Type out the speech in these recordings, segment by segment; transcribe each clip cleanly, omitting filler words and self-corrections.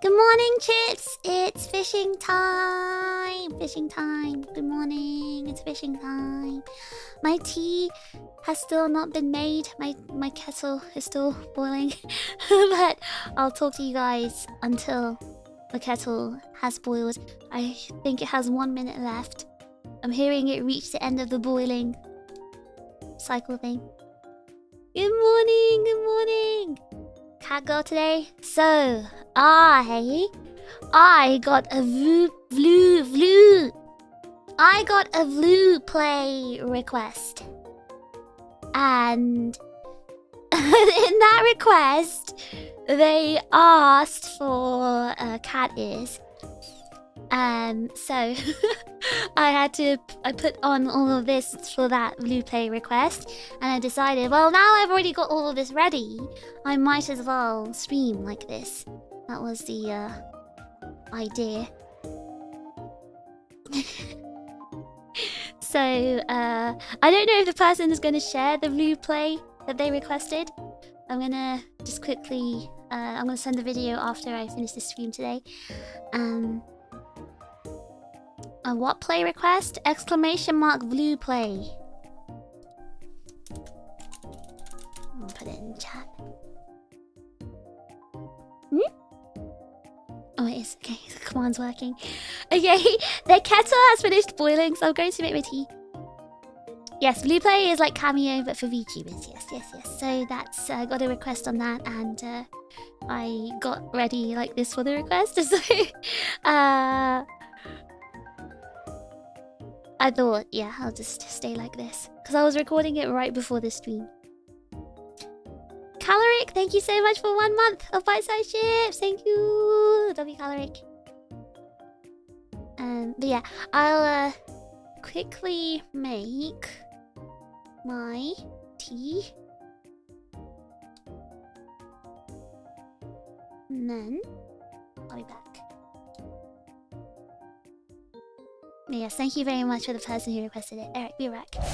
Good morning, chits. It's fishing time. Fishing time. Good morning. It's fishing time. My tea has still not been made. My kettle is still boiling. But I'll talk to you guys until the kettle has boiled. I think it has 1 minute left. I'm hearing it reach the end of the boiling cycle thing. Good morning. Good morning. Cat girl today. So I got a I got a Vlu play request, and in that request they asked for cat ears, so I put on all of this for that Vlu play request, and I decided, well, now I've already got all of this ready, I might as well stream like this. That was the idea. So I don't know if the person is going to share the Vlu play that they requested. I'm gonna just quickly I'm gonna send the video after I finish the stream today. A what play request? Exclamation mark Vlu play. I'll put it in the chat. Oh, it is. Okay, the command's working. Okay, the kettle has finished boiling, so I'm going to make my tea. Yes, Vlu play is like Cameo, but for VTubers. Yes. So that's got a request on that, and I got ready like this for the request. So I thought, yeah, I'll just stay like this because I was recording it right before the stream. Caloric, thank you so much for 1 month of bite-sized chips. Thank you, W Caloric. But yeah, I'll quickly make my tea, and then I'll be back. Yes, thank you very much for the person who requested it. Eric, be right back.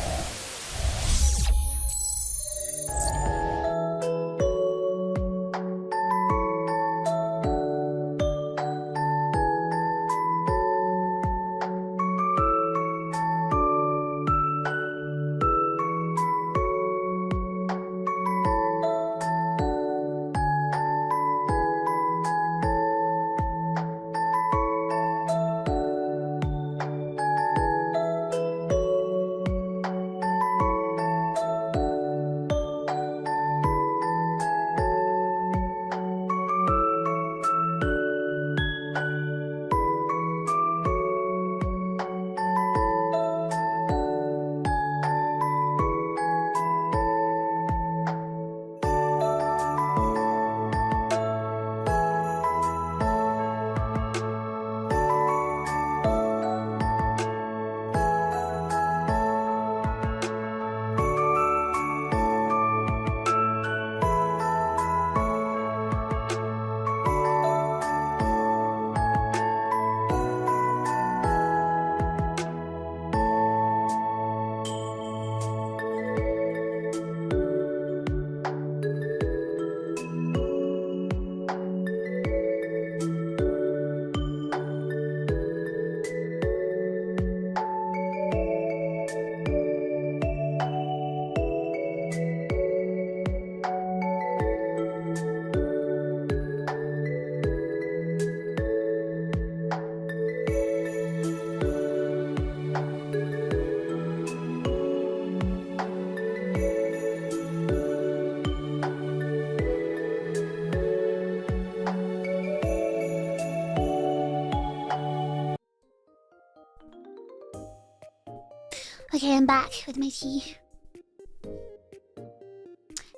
Okay, I'm back with my tea.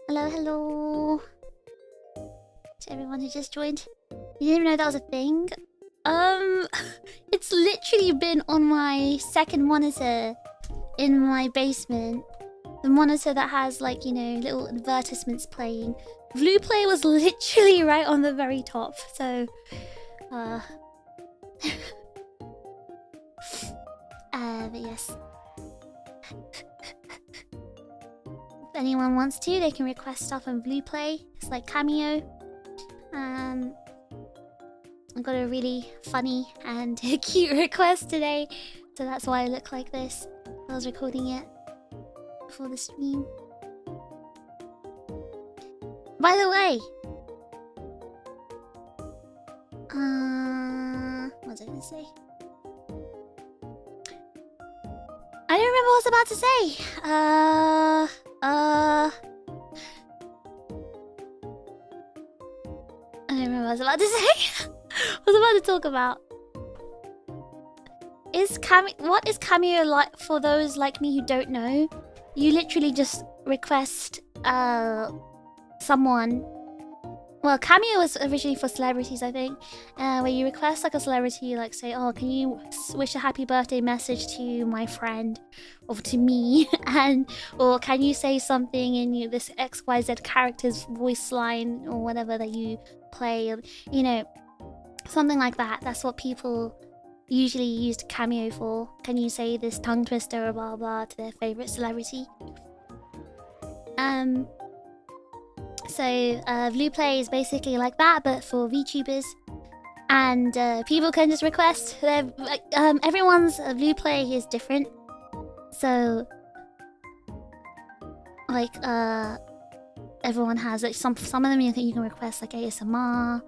Hello to everyone who just joined. You didn't even know that was a thing? It's literally been on my second monitor in my basement. The monitor that has, like, you know, little advertisements playing. Vlu play was literally right on the very top, so but yes. If anyone wants to, they can request stuff on Vlu play. It's like Cameo. I got a really funny and cute request today, so that's why I look like this. I was recording it before the stream. By the way, what was I gonna say? I don't remember what I was about to say. I don't remember what I was about to say. I was about to talk about. What is Cameo like for those like me who don't know? You literally just request someone. Well, Cameo was originally for celebrities, I think, where you request like a celebrity, like say, "Oh, can you wish a happy birthday message to my friend or to me?" or can you say something in this XYZ character's voice line or whatever that you play, you know, something like that. That's what people usually used Cameo for. Can you say this tongue twister or blah blah to their favorite celebrity? So Blueplay is basically like that, but for VTubers, and people can just request. Everyone's Blueplay is different, so like everyone has like some of them you can request like ASMR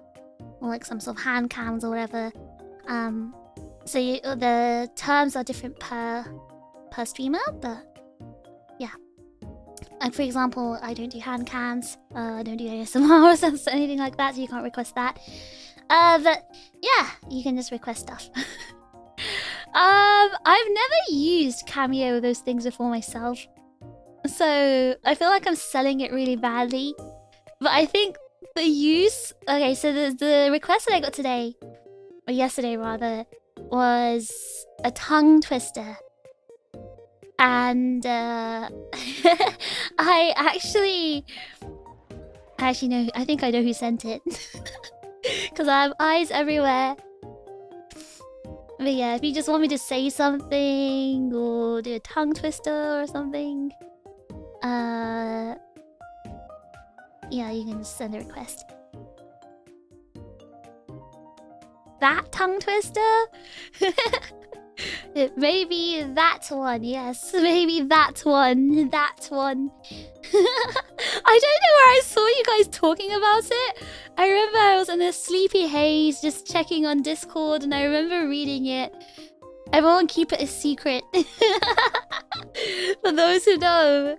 or like some sort of hand cams or whatever. So the terms are different per streamer, but yeah. And for example, I don't do hand cams, I don't do ASMR or anything like that, so you can't request that. But yeah, you can just request stuff. I've never used Cameo or those things before myself, so I feel like I'm selling it really badly. But I think the use... Okay, so the request that I got today, or yesterday rather, was a tongue twister. And I actually know, I think I know who sent it. Because I have eyes everywhere. But yeah, if you just want me to say something or do a tongue twister or something, yeah, you can just send a request. That tongue twister? Maybe that one, yes. Maybe that one. That one. I don't know where I saw you guys talking about it. I remember I was in a sleepy haze just checking on Discord, and I remember reading it. Everyone keep it a secret. For those who know.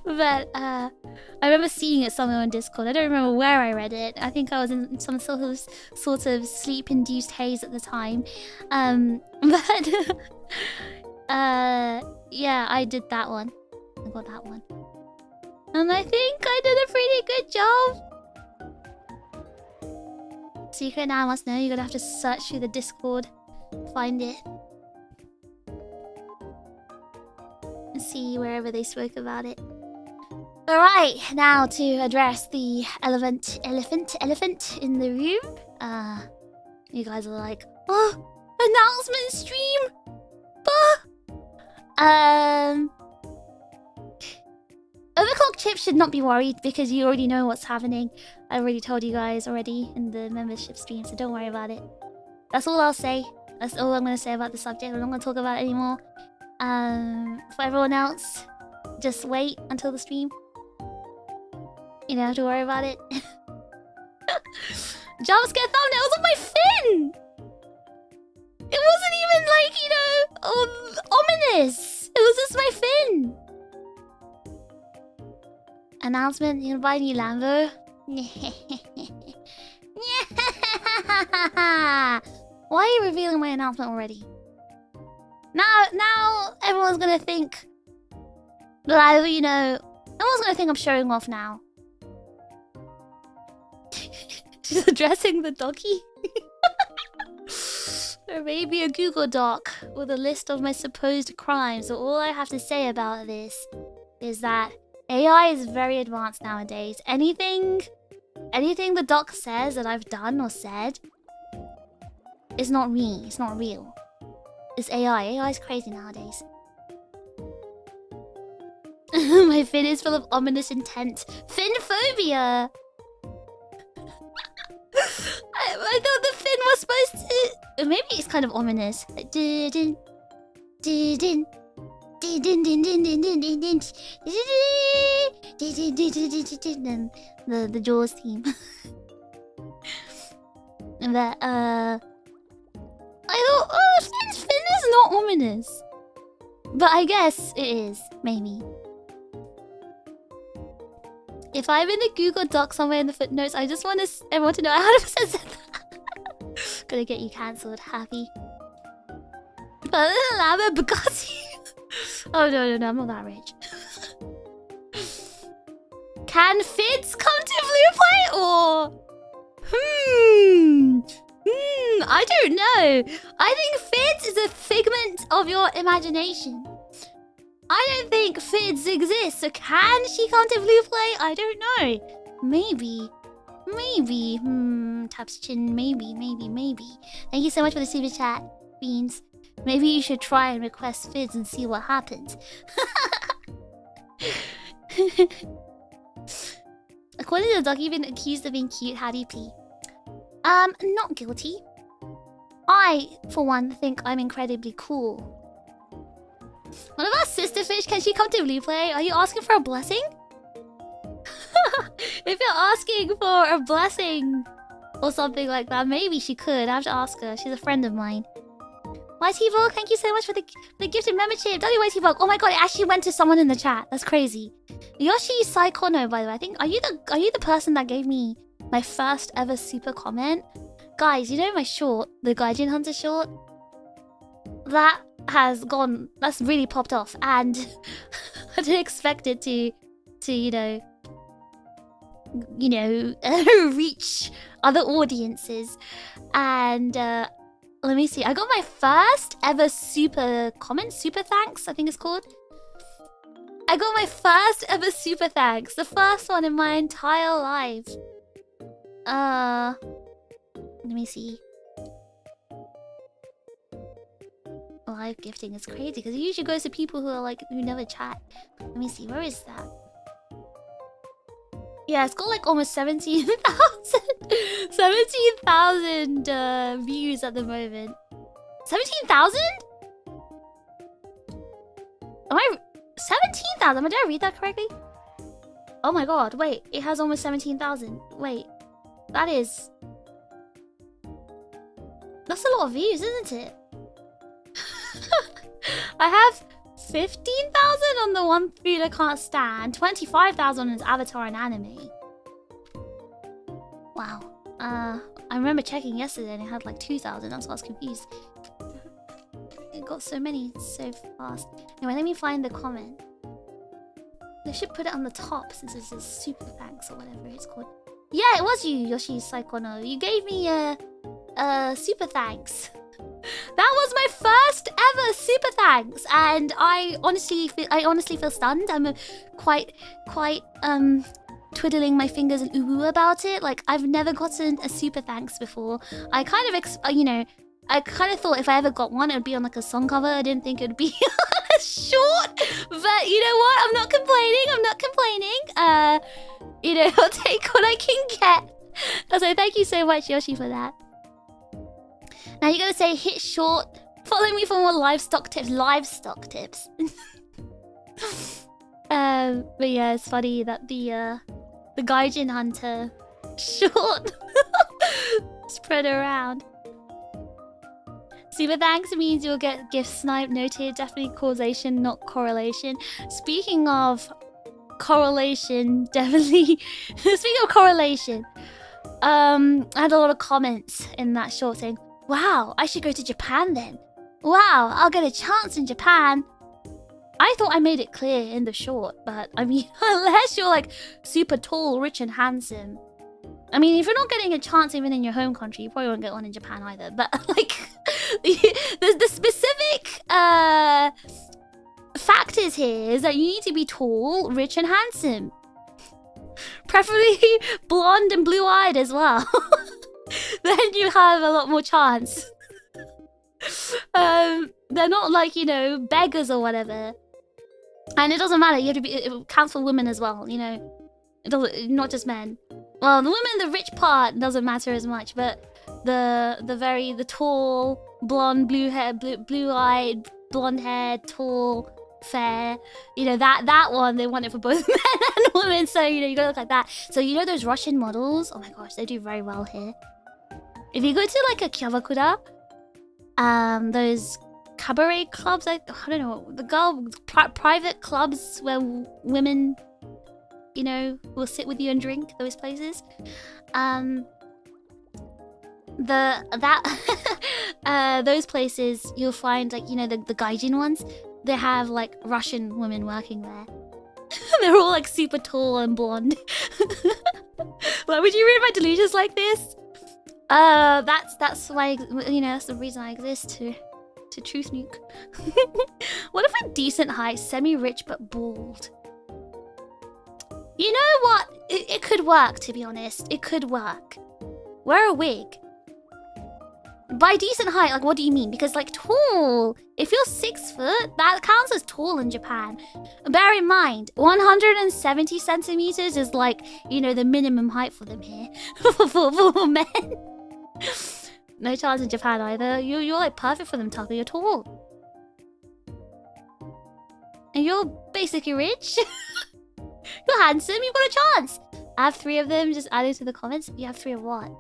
But I remember seeing it somewhere on Discord. I don't remember where I read it. I think I was in some sort of sleep-induced haze at the time. But yeah, I did that one. I got that one. And I think I did a pretty good job. Secret now I must know. You're gonna have to search through the Discord. Find it. And see wherever they spoke about it. Alright, now to address the elephant in the room. You guys are like, oh, announcement stream! Overclock Chip should not be worried because you already know what's happening. I already told you guys already in the membership stream, so don't worry about it. That's all I'll say. That's all I'm going to say about the subject. I'm not going to talk about it anymore. For everyone else, just wait until the stream. You don't have to worry about it. Jumpscare thumbnails of my fin! It wasn't even like, you know, ominous. It was just my fin. Announcement, you gonna buy a new Lambo? Why are you revealing my announcement already? Now everyone's gonna think that you know, everyone's gonna think I'm showing off now. She's addressing the doggy. Or maybe a Google Doc with a list of my supposed crimes. So all I have to say about this is that AI is very advanced nowadays. Anything the doc says that I've done or said is not me. It's not real. It's AI. AI is crazy nowadays. My fin is full of ominous intent. Fin phobia! I thought the maybe it's kind of ominous. The Jaws theme. That I thought, oh, Finn is not ominous, but I guess it is, maybe. If I'm in a Google Doc somewhere in the footnotes, I just want everyone to know I 100% said that. Gonna get you cancelled, happy. But Bugatti. Oh no, I'm not that rich. Can Fids come to Blue Play or? I don't know. I think Fids is a figment of your imagination. I don't think Fids exists, so can she come to Blue Play? I don't know. Maybe. Taps chin, maybe. Thank you so much for the super chat, Beans. Maybe you should try and request Fids and see what happens. According to the doc, you've been accused of being cute. How do you plead? Not guilty. I, for one, think I'm incredibly cool. What about Sister Fish? Can she come to Blue Play? Are you asking for a blessing? If you're asking for a blessing or something like that, maybe she could. I have to ask her. She's a friend of mine. YT-Vlog, thank you so much for the gifted membership. YT-Vlog. Oh my god, it actually went to someone in the chat. That's crazy. Yoshi Saikono, by the way. I think are you the person that gave me my first ever super comment? Guys, you know my short, the Gaijin Hunter short? That has gone, that's really popped off, and I didn't expect it to reach other audiences. And let me see, I got my first ever super comment, super thanks, I think it's called. I got my first ever super thanks, the first one in my entire life. Let me see. Live gifting is crazy because it usually goes to people who are like who never chat. Let me see, where is that? Yeah, it's got like almost 17,000 views at the moment. 17,000? Am I 17,000? Did I read that correctly? Oh my god! Wait, it has almost 17,000. Wait, that's a lot of views, isn't it? I have 15,000 on the one food I can't stand, 25,000 on his avatar and anime. Wow. I remember checking yesterday and it had like 2,000. That's why I was confused. It got so many so fast. Anyway, let me find the comment. They should put it on the top since this is super thanks or whatever it's called. Yeah, it was you, Yoshi Saikono. You gave me a super thanks. That was my first ever super thanks, and I honestly feel stunned. I'm quite twiddling my fingers and ooh about it. Like, I've never gotten a super thanks before. I kind of I kind of thought if I ever got one, it would be on like a song cover. I didn't think it would be short, but you know what? I'm not complaining. I'll take what I can get. So thank you so much, Yoshi, for that. Now you gotta say hit short. Follow me for more livestock tips. But yeah, it's funny that the Gaijin Hunter short spread around. Super thanks means you'll get gift snipe. Noted. Definitely causation, not correlation. Speaking of correlation, definitely. Speaking of correlation, I had a lot of comments in that short saying, wow, I should go to Japan then. Wow, I'll get a chance in Japan. I thought I made it clear in the short, but I mean, unless you're like super tall, rich and handsome. I mean, if you're not getting a chance even in your home country, you probably won't get one in Japan either. But like, the specific factors here is that you need to be tall, rich and handsome. Preferably blonde and blue-eyed as well. Then you have a lot more chance. They're not like, beggars or whatever. And it doesn't matter, you have to be, it counts for women as well, It doesn't, not just men. Well, the women, the rich part doesn't matter as much, but the tall, blonde, blue-eyed, blonde-haired, tall, fair. You know, that one, they want it for both men and women. So, you know, you gotta look like that. So, you know those Russian models? Oh my gosh, they do very well here. If you go to like a kyavakura, those cabaret clubs, I don't know, the private clubs where women, you know, will sit with you and drink, those places. Those places, you'll find, like, you know, the gaijin ones, they have like Russian women working there. They're all like super tall and blonde. Why would you read my delusions like this? That's why, you know, that's the reason I exist, to truth nuke. What if we're decent height, semi-rich but bald? You know what? It could work, to be honest. It could work. Wear a wig. By decent height, like, what do you mean? Because, like, tall, if you're 6 foot, that counts as tall in Japan. Bear in mind, 170 centimeters is, like, you know, the minimum height for them here. for men. No chance in Japan either. You're like perfect for them, Tucker. You're tall. And you're basically rich. You're handsome. You've got a chance. I have 3 of them. Just add it to the comments. You have 3 of what?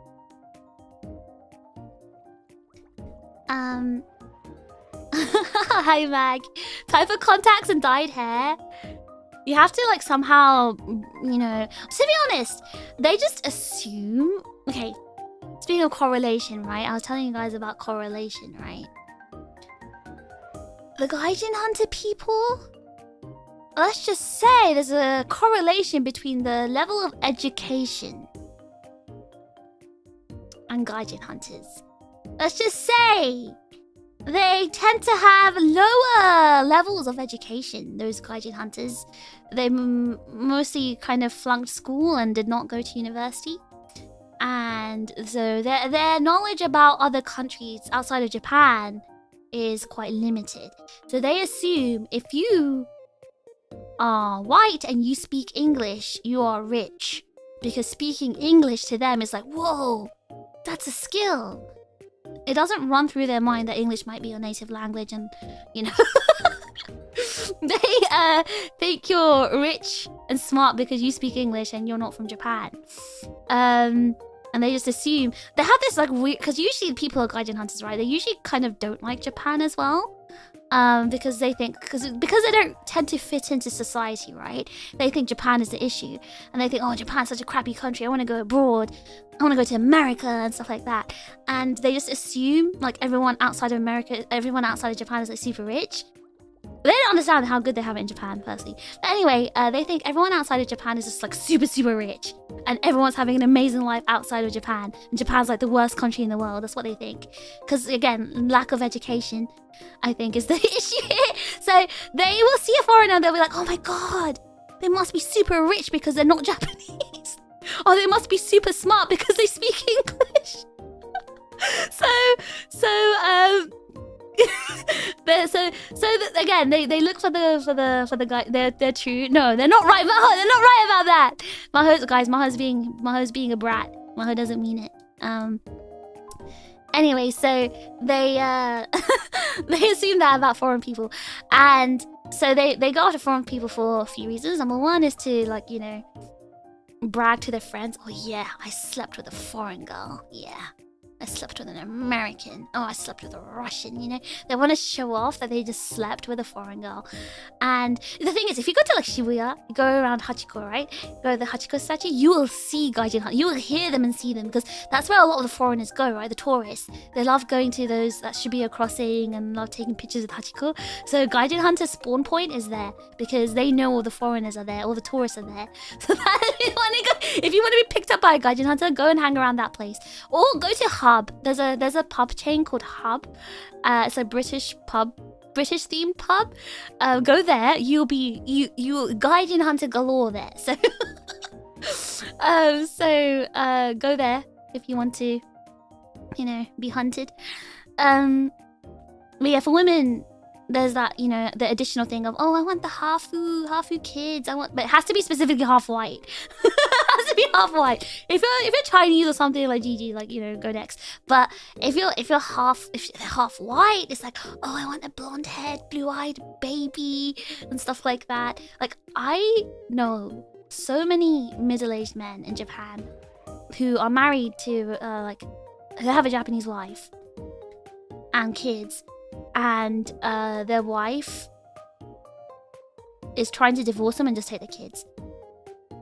Hi, Mag. Type of contacts and dyed hair. You have to, like, somehow, you know... To be honest, they just assume... Okay, speaking of correlation, right? I was telling you guys about correlation, right? The Gaijin Hunter people... Let's just say there's a correlation between the level of education and Gaijin Hunters. Let's just say they tend to have lower levels of education, those Gaijin Hunters. They mostly kind of flunked school and did not go to university. And so their knowledge about other countries outside of Japan is quite limited. So they assume if you are white and you speak English, you are rich. Because speaking English to them is like, whoa, that's a skill. It doesn't run through their mind that English might be your native language, and, you know, they think you're rich and smart because you speak English and you're not from Japan. And they just assume they have this like weird, because usually people are Gaijin Hunters, right? They usually kind of don't like Japan as well. Because they think, because they don't tend to fit into society, right? They think Japan is the issue, and they think, oh, Japan's such a crappy country, I want to go abroad, I want to go to America and stuff like that. And they just assume like everyone outside of America, everyone outside of Japan is like super rich. They don't understand how good they have it in Japan, firstly. But anyway, they think everyone outside of Japan is just like super, super rich. And everyone's having an amazing life outside of Japan. And Japan's like the worst country in the world. That's what they think. Because again, lack of education, I think, is the issue here. So they will see a foreigner and they'll be like, oh my god, they must be super rich because they're not Japanese. Or they must be super smart because they speak English. Again, they look for the guy. They're true. No, they're not right. Maho, they're not right about that. Maho's being a brat. Maho doesn't mean it. Anyway, so they they assume that about foreign people, and so they go after foreign people for a few reasons. Number one is to, like, you know, brag to their friends. Oh yeah, I slept with a foreign girl. Yeah, I slept with an American. Oh, I slept with a Russian, you know? They want to show off that they just slept with a foreign girl. And the thing is, if you go to like Shibuya, you go around Hachiko, right? Go to the Hachiko statue, you will see Gaijin Hunters. You will hear them and see them, because that's where a lot of the foreigners go, right? The tourists. They love going to those, that Shibuya crossing, and love taking pictures of Hachiko. So Gaijin Hunter's spawn point is there, because they know all the foreigners are there, all the tourists are there. So that, if you want to be picked up by a Gaijin Hunter, go and hang around that place. Or go to Hub. There's a pub chain called Hub. It's a British themed pub. Go there. You'll Gaijin Hunter galore there. So go there if you want to, you know, be hunted. But yeah, for women, there's that, you know, the additional thing of, oh, I want the hafu kids. But it has to be specifically half white. It has to be half white. If you're Chinese or something, like GG, like, you know, go next. But if they're half white, it's like, oh, I want a blonde haired, blue eyed baby and stuff like that. Like, I know so many middle-aged men in Japan who are married to who have a Japanese wife and kids, and their wife is trying to divorce them and just take the kids.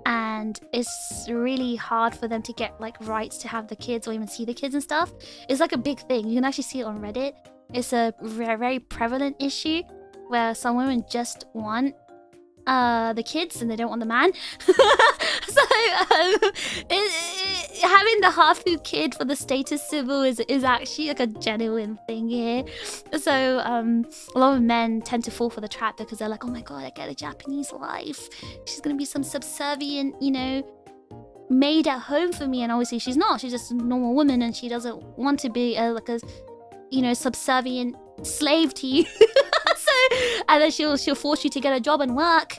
And it's really hard for them to get like rights to have the kids or even see the kids and stuff. It's like a big thing. You can actually see it on Reddit. It's a very prevalent issue where some women just want the kids and they don't want the man. So having the half-food kid for the status symbol is actually like a genuine thing here. So a lot of men tend to fall for the trap because they're like, oh my god, I get a Japanese wife, she's gonna be some subservient, you know, maid at home for me. And obviously she's not. She's just a normal woman and she doesn't want to be like a, you know, subservient slave to you. And then she'll force you to get a job and work.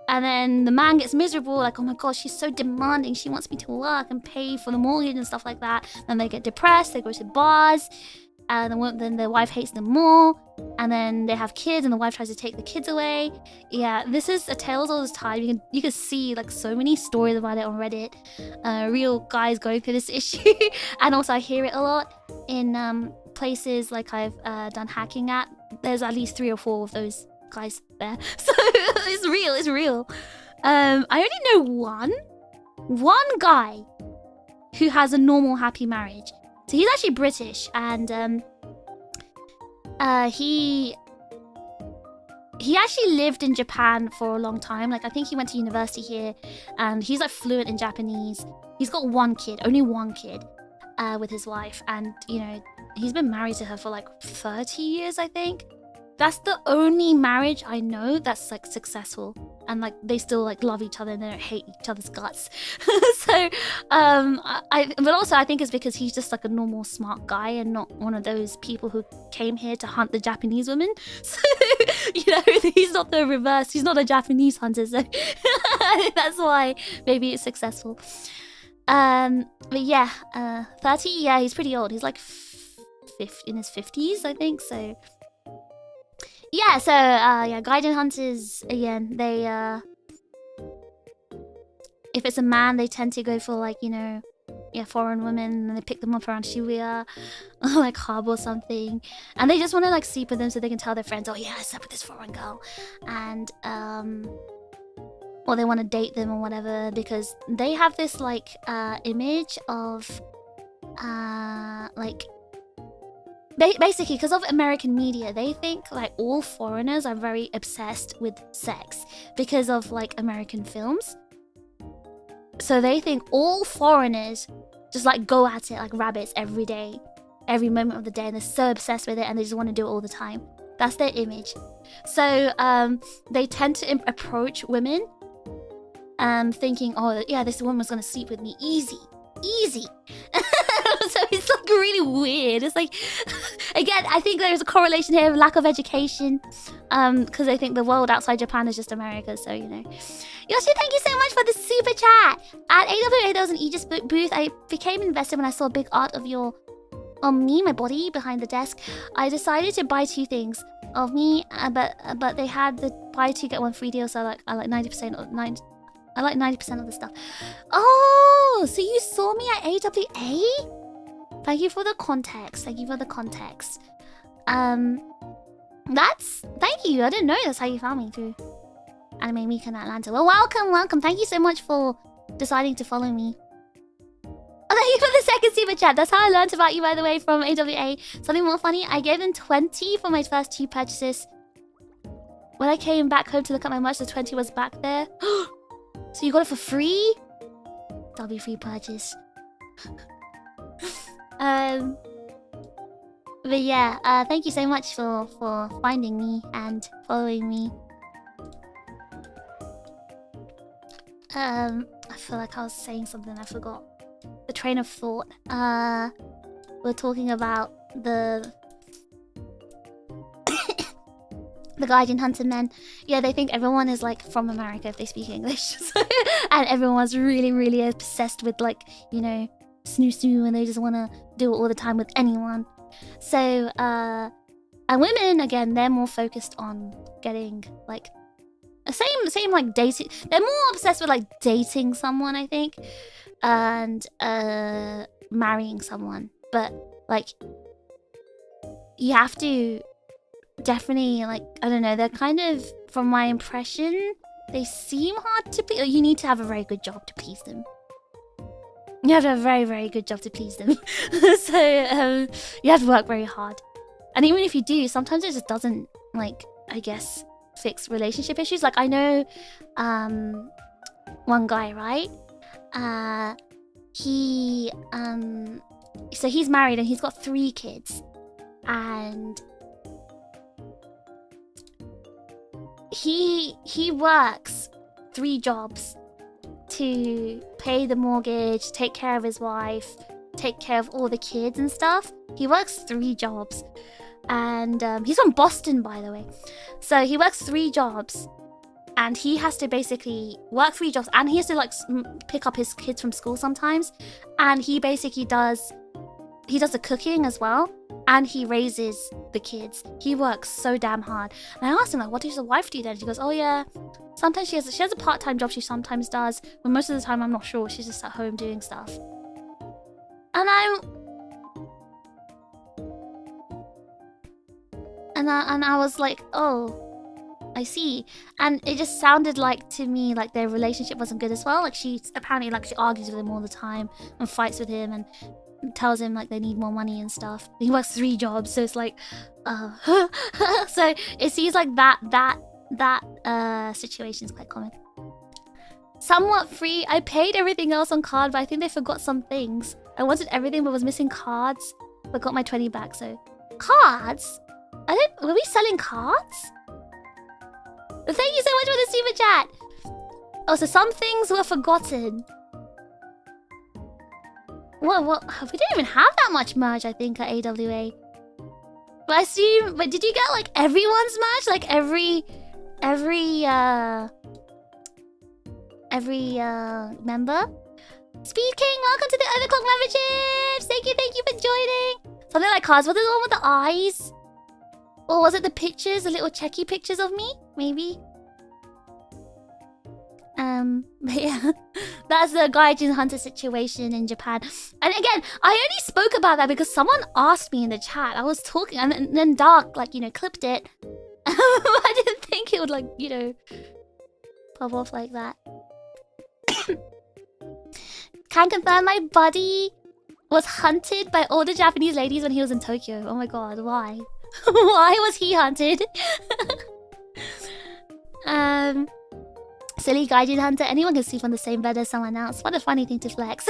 And then the man gets miserable, like, oh my gosh, she's so demanding. She wants me to work and pay for the mortgage and stuff like that. And they get depressed, they go to bars. And then the wife hates them more. And then they have kids and the wife tries to take the kids away. Yeah, this is a tale all this time. You can see like so many stories about it on Reddit. Real guys going through this issue. And also I hear it a lot in places like I've done hacking at. There's at least 3 or 4 of those guys there. So it's real. I only know one guy who has a normal happy marriage. So he's actually British, and he actually lived in Japan for a long time. Like, I think he went to university here, and he's like fluent in Japanese. He's got only one kid with his wife, and you know, he's been married to her for like 30 years, I think. That's the only marriage I know that's like successful, and like they still like love each other and they don't hate each other's guts. So but also I think it's because he's just like a normal smart guy and not one of those people who came here to hunt the Japanese women. So you know, he's not the reverse. He's not a Japanese hunter, so I think that's why maybe it's successful. But yeah, 30. Yeah, he's pretty old. He's like in his 50s, I think. So yeah, so yeah, Gaijin hunters, again, they if it's a man, they tend to go for like, you know, yeah, foreign women, and they pick them up around Shibuya or like Harbor or something, and they just want to like sleep with them so they can tell their friends, oh yeah, I slept with this foreign girl, and or they want to date them or whatever, because they have this like image of like basically, because of American media, they think like all foreigners are very obsessed with sex because of like American films. So they think all foreigners just like go at it like rabbits every day, every moment of the day, and they're so obsessed with it and they just want to do it all the time. That's their image. So they tend to approach women thinking, oh yeah, this woman's gonna sleep with me easy. So it's like really weird. It's like, again, I think there's a correlation here of lack of education, because I think the world outside Japan is just America. So, you know, Yoshi, thank you so much for the super chat. At AWA, there was an Aegis booth. I became invested when I saw big art of your me, my body behind the desk. I decided to buy 2 things of me, but they had the buy 2 get 1 free deal, so I like 90% of 9. I like 90% of the stuff. Oh, so you saw me at AWA? Thank you for the context. Thank you for the context. Thank you. I didn't know that's how you found me, through Anime Week in Atlanta. Well, welcome. Thank you so much for deciding to follow me. Oh, thank you for the second super chat. That's how I learned about you, by the way, from AWA. Something more funny, I gave them 20 for my first 2 purchases. When I came back home to look at my merch, the 20 was back there. So you got it for free? That'll be free purchase. But yeah, thank you so much for finding me and following me. I feel like I was saying something, I forgot the train of thought. We're talking about the the Gaijin hunter men, yeah, they think everyone is like from America if they speak English. And everyone's really obsessed with like, you know, snoo and they just want to do it all the time with anyone. So and women, again, they're more focused on getting like same like dating. They're more obsessed with like dating someone, I think, and marrying someone. But like you have to definitely, like, I don't know, they're kind of, from my impression, they seem hard to please. You need to have a very good job to please them. You have to have a very good job to please them. So you have to work very hard. And even if you do, sometimes it just doesn't, like, I guess, fix relationship issues. Like, I know one guy, right? So he's married and he's got 3 kids. And he works 3 jobs to pay the mortgage, take care of his wife, take care of all the kids and stuff. He works 3 jobs. And he's from Boston, by the way. So he works 3 jobs. And he has to basically work 3 jobs. And he has to like pick up his kids from school sometimes. And he basically does the cooking as well. And he raises the kids. He works so damn hard. And I asked him, like, what does the wife do then? She goes, oh yeah, sometimes she has a part-time job she sometimes does, but most of the time I'm not sure. She's just at home doing stuff. And I was like, oh, I see. And it just sounded like to me like their relationship wasn't good as well. Like she argues with him all the time and fights with him and tells him like they need more money and stuff. He works 3 jobs, so it's like so it seems like that situation is quite common. Somewhat free. I paid everything else on card, but I think they forgot some things. I wanted everything but was missing cards, but got my 20 back. So cards? Were we selling cards? Thank you so much for the super chat. Oh, so some things were forgotten. What? We didn't even have that much merch, I think, at AWA. But I assume... But did you get, like, everyone's merch? Like, every member? Speed King, welcome to the Overclock memberships! Thank you for joining! Something like cards. Was it the one with the eyes? Or was it the pictures? The little checky pictures of me? Maybe? But yeah, that's the Gaijin Hunter situation in Japan. And again, I only spoke about that because someone asked me in the chat. I was talking, and then Dark, like, you know, clipped it. I didn't think it would, like, you know, pop off like that. Can confirm my buddy was hunted by all the Japanese ladies when he was in Tokyo. Oh my god, why? Why was he hunted? Silly Gaijin Hunter. Anyone can sleep on the same bed as someone else. What a funny thing to flex.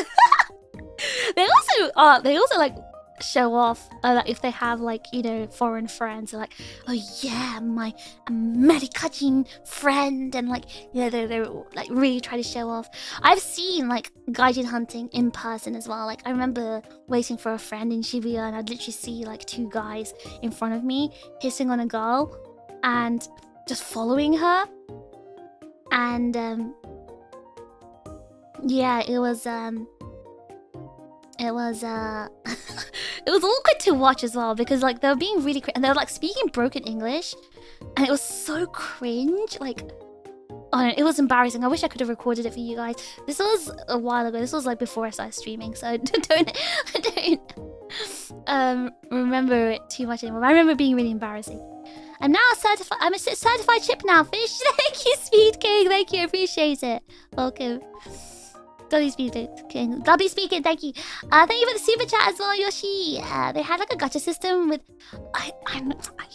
They also like show off like, if they have like, you know, foreign friends. They're like, oh yeah, my American friend, and like, you know, they're like really try to show off. I've seen like Gaijin hunting in person as well. Like I remember waiting for a friend in Shibuya, and I'd literally see like 2 guys in front of me hissing on a girl and just following her. And yeah, it was it was awkward to watch as well, because like they were being really and they were like speaking broken English, and it was so cringe. Like, oh, it was embarrassing. I wish I could have recorded it for you guys. This was a while ago. This was like before I started streaming, so I don't remember it too much anymore. I remember being really embarrassing. I'm now certified. I'm a certified chip now, fish. Thank you, Speed King. Thank you. Appreciate it. Welcome. W Speed King. W Speed King. Thank you. Thank you for the super chat as well, Yoshi. They had like a gacha system with. I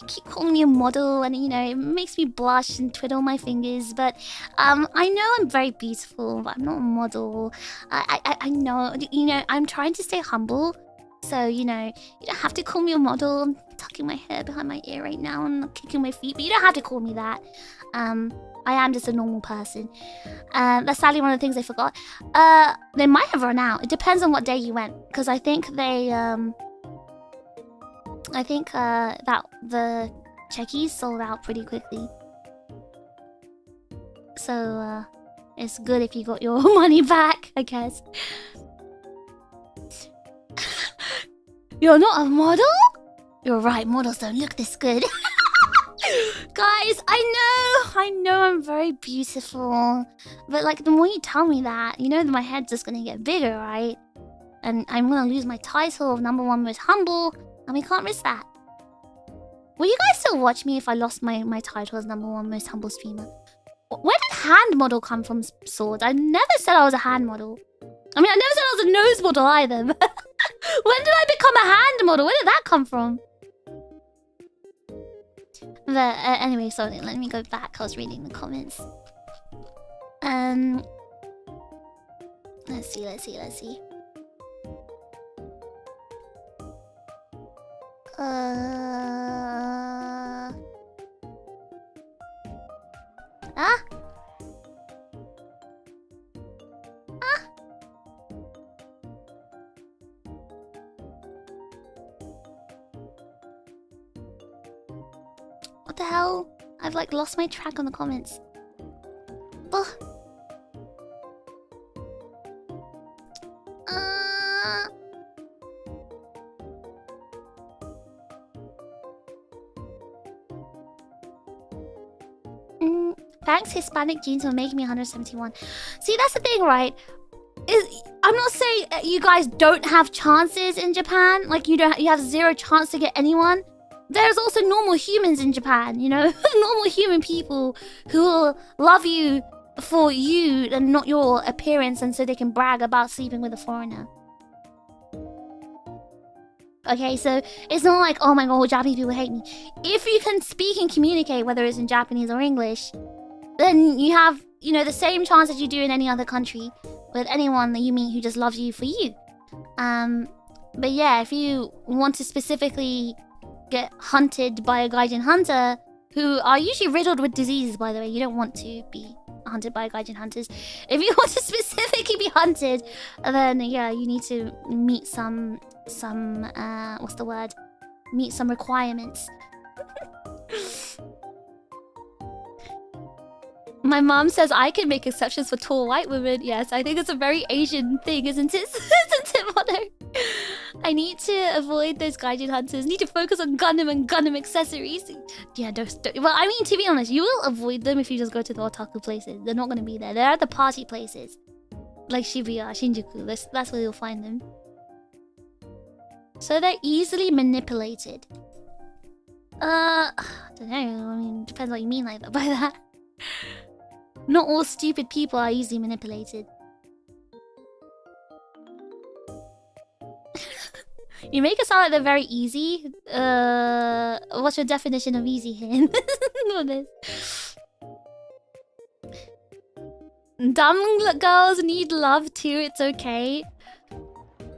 keep calling me a model, and you know it makes me blush and twiddle my fingers. But I know I'm very beautiful, but I'm not a model. I know. You know, I'm trying to stay humble. So, you know, you don't have to call me a model. I'm tucking my hair behind my ear right now and kicking my feet, but you don't have to call me that. I am just a normal person. That's sadly one of the things I forgot. They might have run out. It depends on what day you went, because I think they, that the checkies sold out pretty quickly. So, it's good if you got your money back, I guess. You're not a model? You're right, models don't look this good. Guys, I know I'm very beautiful. But like, the more you tell me that, you know that my head's just gonna get bigger, right? And I'm gonna lose my title of #1 most humble, and we can't risk that. Will you guys still watch me if I lost my title as #1 most humble streamer? Where did hand model come from, Swords? I never said I was a hand model. I mean, I never said I was a nose model either. When did I become a hand model? Where did that come from? But anyway, sorry, let me go back. I was reading the comments. Let's see. What the hell? I've like lost my track on the comments. Ugh. Thanks, Hispanic genes will make me 171. See, that's the thing, right? I'm not saying you guys don't have chances in Japan. Like, you have zero chance to get anyone. There's also normal humans in Japan, you know? Normal human people who will love you for you and not your appearance, and so they can brag about sleeping with a foreigner. Okay, so it's not like, oh my god, Japanese people hate me. If you can speak and communicate, whether it's in Japanese or English, then you have, you know, the same chance as you do in any other country with anyone that you meet who just loves you for you. But yeah, if you want to specifically get hunted by a gaijin hunter, who are usually riddled with diseases, by the way. You don't want to be hunted by gaijin hunters. If you want to specifically be hunted, then yeah, you need to meet some what's the word? Meet some requirements. My mom says I can make exceptions for tall white women. Yes, I think it's a very Asian thing, isn't it? Isn't it, Mono? I need to avoid those gaijin hunters. Need to focus on Gundam and Gundam accessories. Yeah, don't. Well, I mean, to be honest, you will avoid them if you just go to the otaku places. They're not going to be there. They're at the party places. Like Shibuya, Shinjuku. That's where you'll find them. So they're easily manipulated. I don't know. I mean, depends what you mean by that. Not all stupid people are easily manipulated. You make it sound like they're very easy. What's your definition of easy here? Dumb girls need love too, it's okay.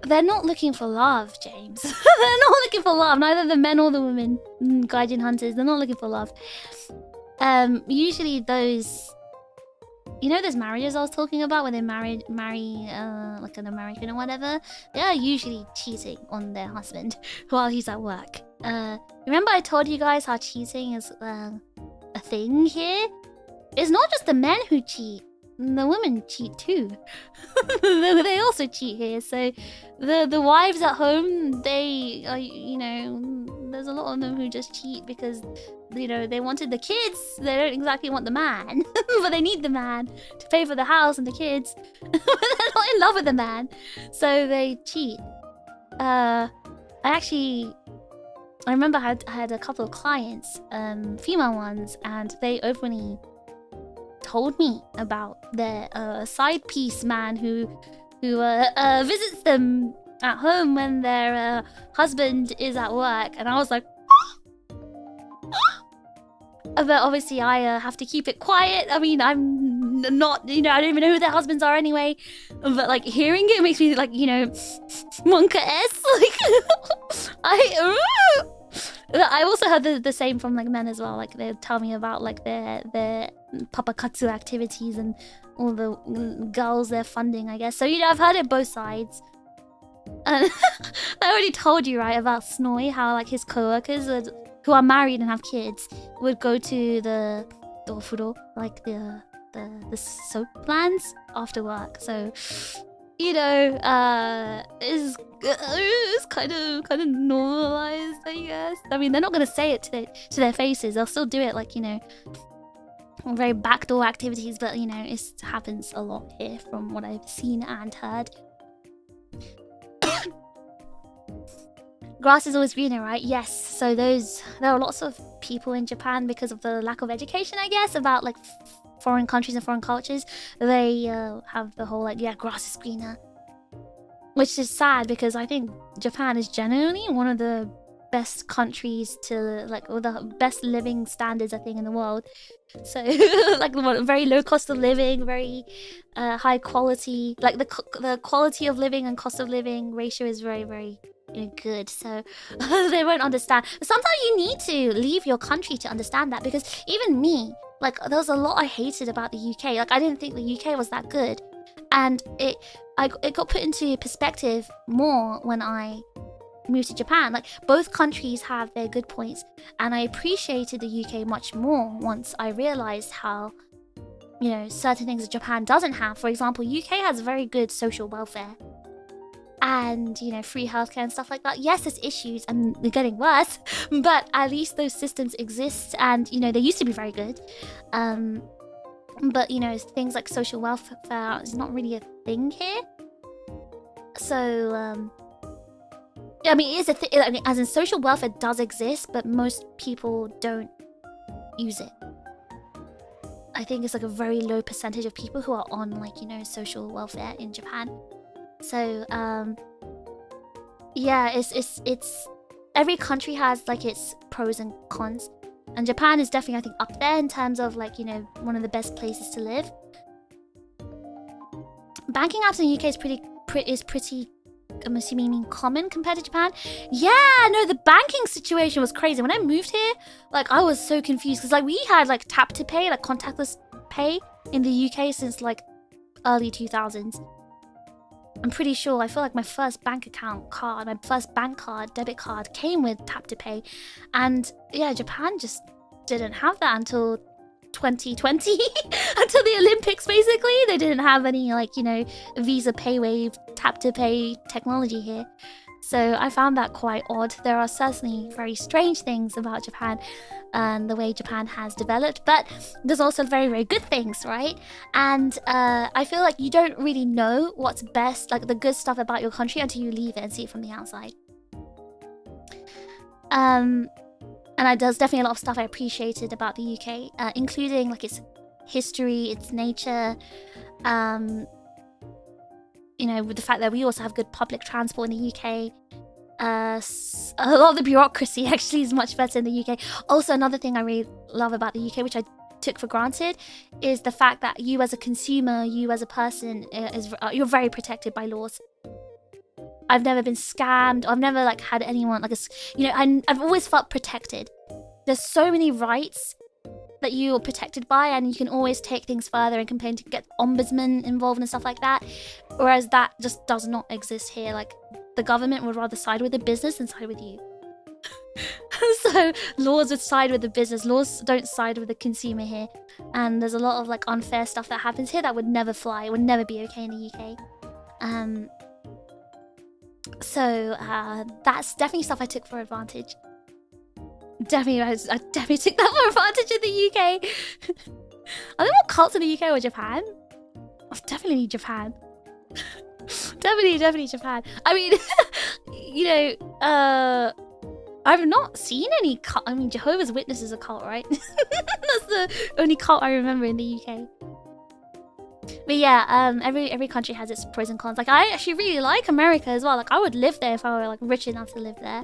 They're not looking for love, James. They're not looking for love. Neither the men or the women. Gaijin hunters, they're not looking for love. Usually those... You know those marriages I was talking about, where they marry like an American or whatever? They are usually cheating on their husband while he's at work. Remember I told you guys how cheating is a thing here? It's not just the men who cheat. The women cheat too. They also cheat here. So the wives at home, they are, you know, there's a lot of them who just cheat because, you know, they wanted the kids. They don't exactly want the man, but they need the man to pay for the house and the kids. But they're not in love with the man, so they cheat. I remember I had a couple of clients, female ones, and they openly told me about their side piece man who visits them at home when their husband is at work, and I was like, but obviously I have to keep it quiet. I mean, I'm not, you know, I don't even know who their husbands are anyway. But like hearing it makes me like, you know, Monka-esque. Like I also heard the same from like men as well. Like they tell me about like their papakatsu activities and all the girls they're funding, I guess. So, you know, I've heard it both sides. And I already told you, right, about Snowy, how like his co-workers would who are married and have kids would go to the ofuro, like the soap plants after work. So, you know, it's kind of normalized, I guess. I mean, they're not gonna say it to their faces. They'll still do it, like, you know, very backdoor activities. But you know, it happens a lot here from what I've seen and heard. Grass is always greener, right? Yes. So there are lots of people in Japan, because of the lack of education, I guess, about like foreign countries and foreign cultures. They have the whole like, yeah, grass is greener, which is sad, because I think Japan is generally one of the best countries to like, or the best living standards, I think, in the world. So like, very low cost of living, very high quality. Like the quality of living and cost of living ratio is very, very good. So they won't understand. But sometimes you need to leave your country to understand that, because even me, like, there was a lot I hated about the UK. Like, I didn't think the UK was that good, and it got put into perspective more when I moved to Japan. Like, both countries have their good points, and I appreciated the UK much more once I realized how, you know, certain things that Japan doesn't have. For example, UK has very good social welfare and, you know, free healthcare and stuff like that. Yes, there's issues and they're getting worse, but at least those systems exist, and, you know, they used to be very good. But, you know, things like social welfare is not really a thing here. So I mean, it is a thing. I mean, as in, social welfare does exist, but most people don't use it. I think it's like a very low percentage of people who are on, like, you know, social welfare in Japan. So yeah, it's every country has like its pros and cons, and Japan is definitely, I think, up there in terms of, like, you know, one of the best places to live. Banking apps in the UK is pretty I'm assuming common compared to Japan. Yeah, no, the banking situation was crazy. When I moved here, like, I was so confused, because like, we had like tap to pay, like contactless pay in the UK since like early 2000s. I'm pretty sure, I feel like my first bank account card, my first bank card, debit card, came with tap to pay. And yeah, Japan just didn't have that until 2020. Until the Olympics, basically. They didn't have any, like, you know, Visa PayWave tap to pay technology here. So I found that quite odd. There are certainly very strange things about Japan and the way Japan has developed, but there's also very, very good things, right? And I feel like you don't really know what's best, like the good stuff about your country, until you leave it and see it from the outside. And there's definitely a lot of stuff I appreciated about the UK, including like its history, its nature, you know, with the fact that we also have good public transport in the UK. A lot of the bureaucracy actually is much better in the UK. Also, another thing I really love about the UK, which I took for granted, is the fact that you as a consumer, you as a person, you're very protected by laws. I've never been scammed. I've never like had anyone like you know, I've always felt protected. There's so many rights that you're protected by, and you can always take things further and complain to get ombudsman involved and stuff like that. Whereas that just does not exist here. Like, the government would rather side with the business than side with you. So laws would side with the business. Laws don't side with the consumer here. And there's a lot of like unfair stuff that happens here that would never fly. It would never be okay in the UK. So that's definitely stuff I took for advantage. Definitely, I definitely took that for advantage in the UK. Are there more cults in the UK or Japan? Oh, definitely Japan. Definitely Japan. I mean, you know, I've not seen any cult. I mean, Jehovah's Witness is a cult, right? That's the only cult I remember in the UK. But yeah, every country has its pros and cons. Like, I actually really like America as well. Like, I would live there if I were like rich enough to live there.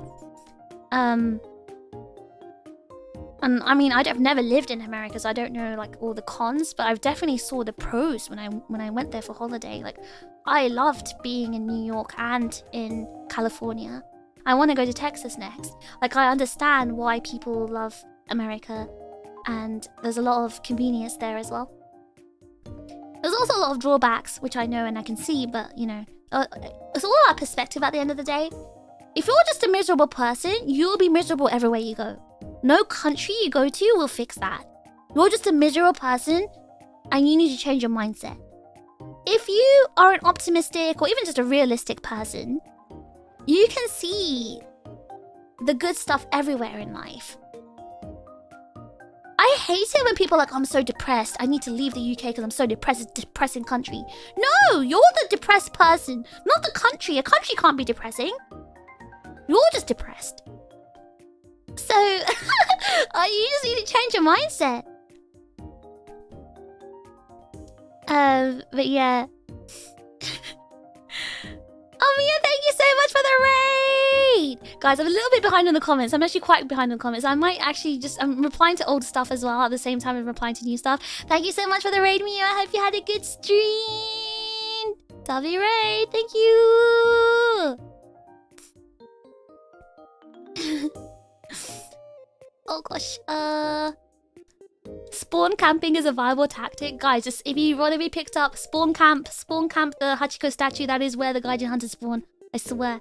And I mean, I've never lived in America, so I don't know like all the cons, but I've definitely saw the pros when I went there for holiday. Like, I loved being in New York and in California. I want to go to Texas next. Like, I understand why people love America, and there's a lot of convenience there as well. There's also a lot of drawbacks, which I know and I can see, but, you know, it's all about perspective at the end of the day. If you're just a miserable person, you'll be miserable everywhere you go. No country you go to will fix that. You're just a miserable person and you need to change your mindset. If you are an optimistic or even just a realistic person, you can see the good stuff everywhere in life. I hate it when people are like, I'm so depressed. I need to leave the UK because I'm so depressed. It's a depressing country. No, you're the depressed person, not the country. A country can't be depressing. You're just depressed. So, you just need to change your mindset. But yeah. Oh, Mia, thank you so much for the raid! Guys, I'm a little bit behind on the comments. I'm actually quite behind on the comments. I might actually just... I'm replying to old stuff as well at the same time as replying to new stuff. Thank you so much for the raid, Mia. I hope you had a good stream. W raid, thank you! Oh gosh, spawn camping is a viable tactic. Guys, just if you want to be picked up, spawn camp the Hachiko statue. That is where the Gaijin hunters spawn. I swear.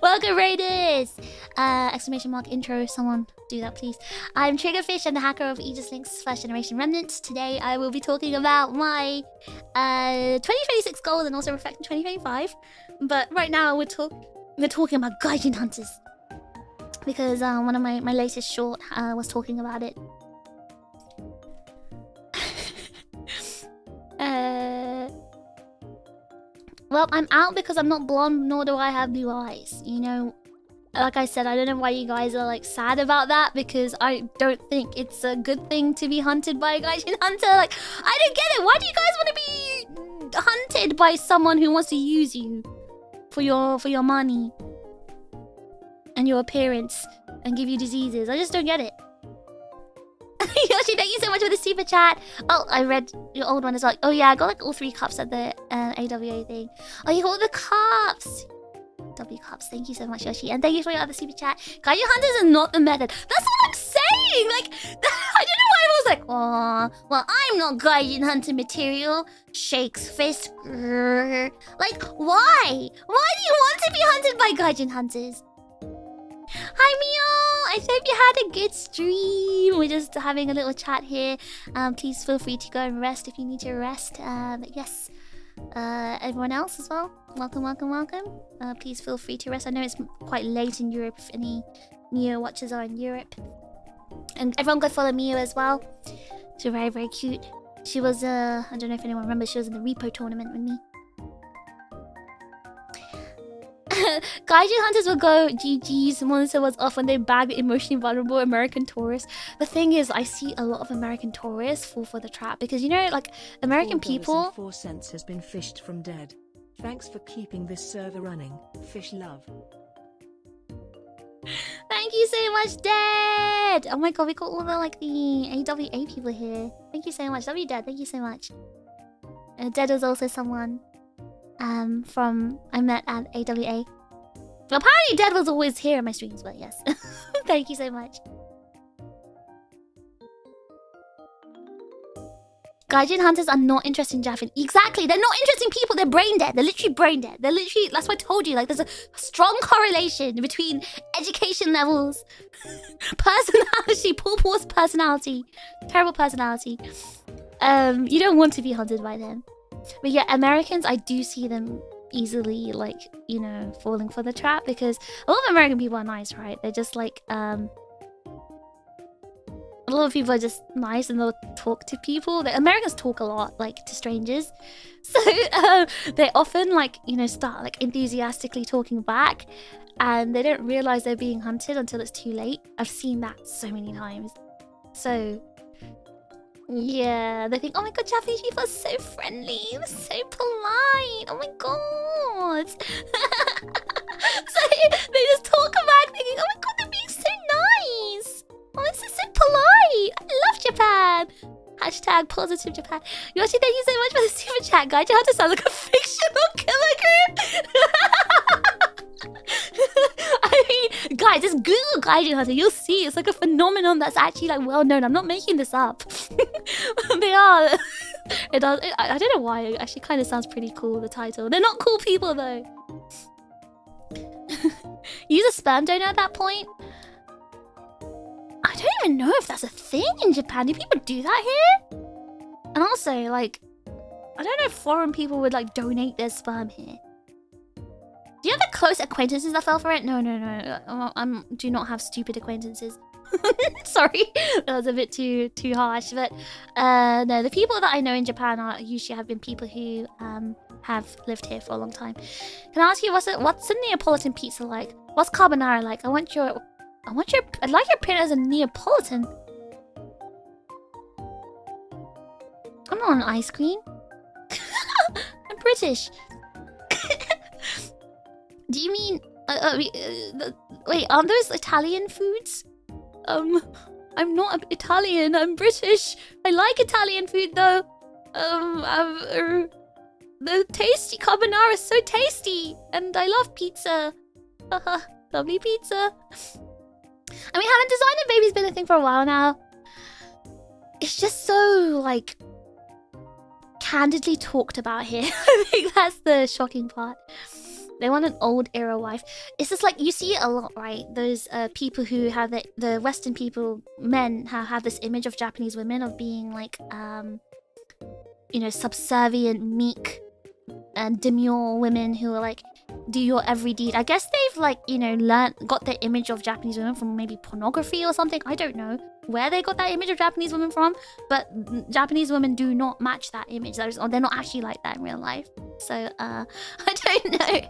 Welcome, Raiders! Exclamation mark intro. Someone do that, please. I'm TRiGGERPHiSH and the hacker of Aegis-Link's first generation remnant. Today, I will be talking about my 2026 goals and also reflecting 2025. But right now, we're talking about Gaijin hunters. Because one of my latest short was talking about it. Well, I'm out because I'm not blonde, nor do I have blue eyes. You know, like I said, I don't know why you guys are like sad about that, because I don't think it's a good thing to be hunted by a Gaijin hunter. Like, I don't get it. Why do you guys want to be hunted by someone who wants to use you for your money and your appearance and give you diseases? I just don't get it. Yoshi, thank you so much for the super chat. Oh, I read your old one as well. Oh yeah, I got like all 3 cups at the AWA thing. Oh, you got all the cups. W cups. Thank you so much, Yoshi. And thank you for your other super chat. Gaijin hunters are not the method. That's what I'm saying. Like, I don't know why I was like, oh, well, I'm not Gaijin hunter material. Shakes fist. Grrr. Like, why? Why do you want to be hunted by Gaijin hunters? Hi, Mio! I hope you had a good stream. We're just having a little chat here. Please feel free to go and rest if you need to rest. But yes, everyone else as well, welcome, welcome, welcome. Please feel free to rest. I know it's quite late in Europe if any Mio watchers are in Europe. And everyone go follow Mio as well. She's very, very cute. She was, I don't know if anyone remembers, she was in the Repo tournament with me. Gaijin hunters will go GG's. Monster was off when they bagged the emotionally vulnerable American tourists. The thing is, I see a lot of American tourists fall for the trap because, you know, like, American people... $4.04 has been fished from Dead. Thanks for keeping this server running. Fish love. Thank you so much, Dead! Oh my god, we got all the, like, the AWA people here. Thank you so much. W Dead, thank you so much. Dead was also someone from I met at AWA. Well, apparently Dead was always here in my streams, but yes. Thank you so much. Gaijin hunters are not interested in Japan. Exactly, they're not interesting people. They're brain dead. They're literally brain dead. They're literally, that's what I told you. Like, there's a strong correlation between education levels, personality, poor personality, terrible personality. You don't want to be hunted by them. But yeah, Americans, I do see them easily, like, you know, falling for the trap because a lot of American people are nice, right? They're just like, a lot of people are just nice and they'll talk to people. Americans talk a lot, like, to strangers. So they often, like, you know, start, like, enthusiastically talking back and they don't realize they're being hunted until it's too late. I've seen that so many times. So... yeah, they think, oh my god, Japanese people are so friendly, they're so polite, oh my god. So they just talk back thinking, oh my god, they're being so nice. Oh, this is so polite. I love Japan. Hashtag positive Japan. Yoshi, thank you so much for the super chat, guys. You have to sound like a fictional killer group. I mean, guys, just Google Gaijin Hunter. You'll see. It's like a phenomenon that's actually like well known. I'm not making this up. They are. It does. I don't know why. It actually kind of sounds pretty cool. The title. They're not cool people though. Use a sperm donor at that point. don't even know if that's a thing in Japan. Do people do that here? And also, like, I don't know if foreign people would like donate their sperm here. Do you have close acquaintances that fell for it? No. I do not have stupid acquaintances. Sorry, that was a bit too harsh. But no, the people that I know in Japan are usually have been people who have lived here for a long time. Can I ask you what's a Neapolitan pizza like? What's carbonara like? I'd like your print as a Neapolitan. I'm not an ice cream. I'm British. Do you mean wait, aren't those Italian foods? I'm not Italian, I'm British. I like Italian food though. The tasty carbonara is so tasty, and I love pizza. Lovely pizza. I mean, having designer baby's been a thing for a while now. It's just so like candidly talked about here. I think that's the shocking part. They want an old era wife. It's just like, you see it a lot, right? Those people who have the Western people, men, have this image of Japanese women of being like, you know, subservient, meek, and demure women who are like, do your every deed. I guess they've like, you know, got their image of Japanese women from maybe pornography or something. I don't know where they got that image of Japanese women from, but Japanese women do not match that image. They're not actually like that in real life. So, I don't know.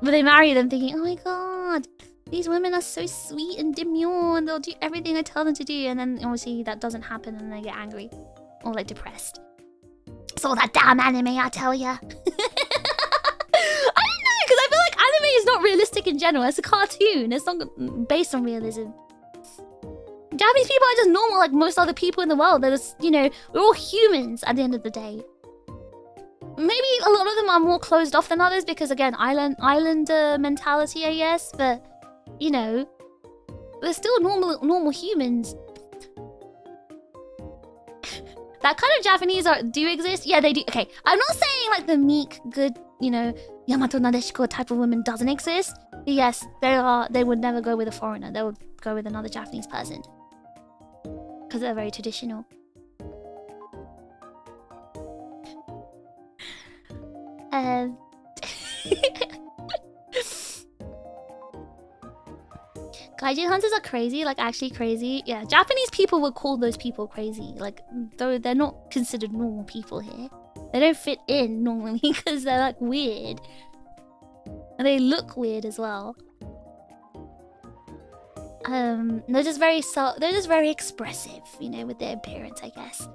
But they marry them thinking, oh my god, these women are so sweet and demure and they'll do everything I tell them to do. And then obviously that doesn't happen and they get angry or like depressed. It's all that damn anime, I tell ya. I don't know, because I feel like anime is not realistic in general. It's a cartoon. It's not based on realism. Japanese people are just normal like most other people in the world. They're just, you know, we're all humans at the end of the day. Maybe a lot of them are more closed off than others because, again, islander mentality, I guess. But, you know, they're still normal humans. That kind of Japanese do exist. Yeah, they do. Okay, I'm not saying like the meek, good, you know, Yamato Nadeshiko type of woman doesn't exist. But yes, they would never go with a foreigner. They would go with another Japanese person. Because they're very traditional. Gaijin hunters are crazy, like actually crazy. Yeah, Japanese people would call those people crazy. Like, though they're not considered normal people here. They don't fit in normally because they're like weird. And they look weird as well. They're just very expressive, you know, with their appearance, I guess.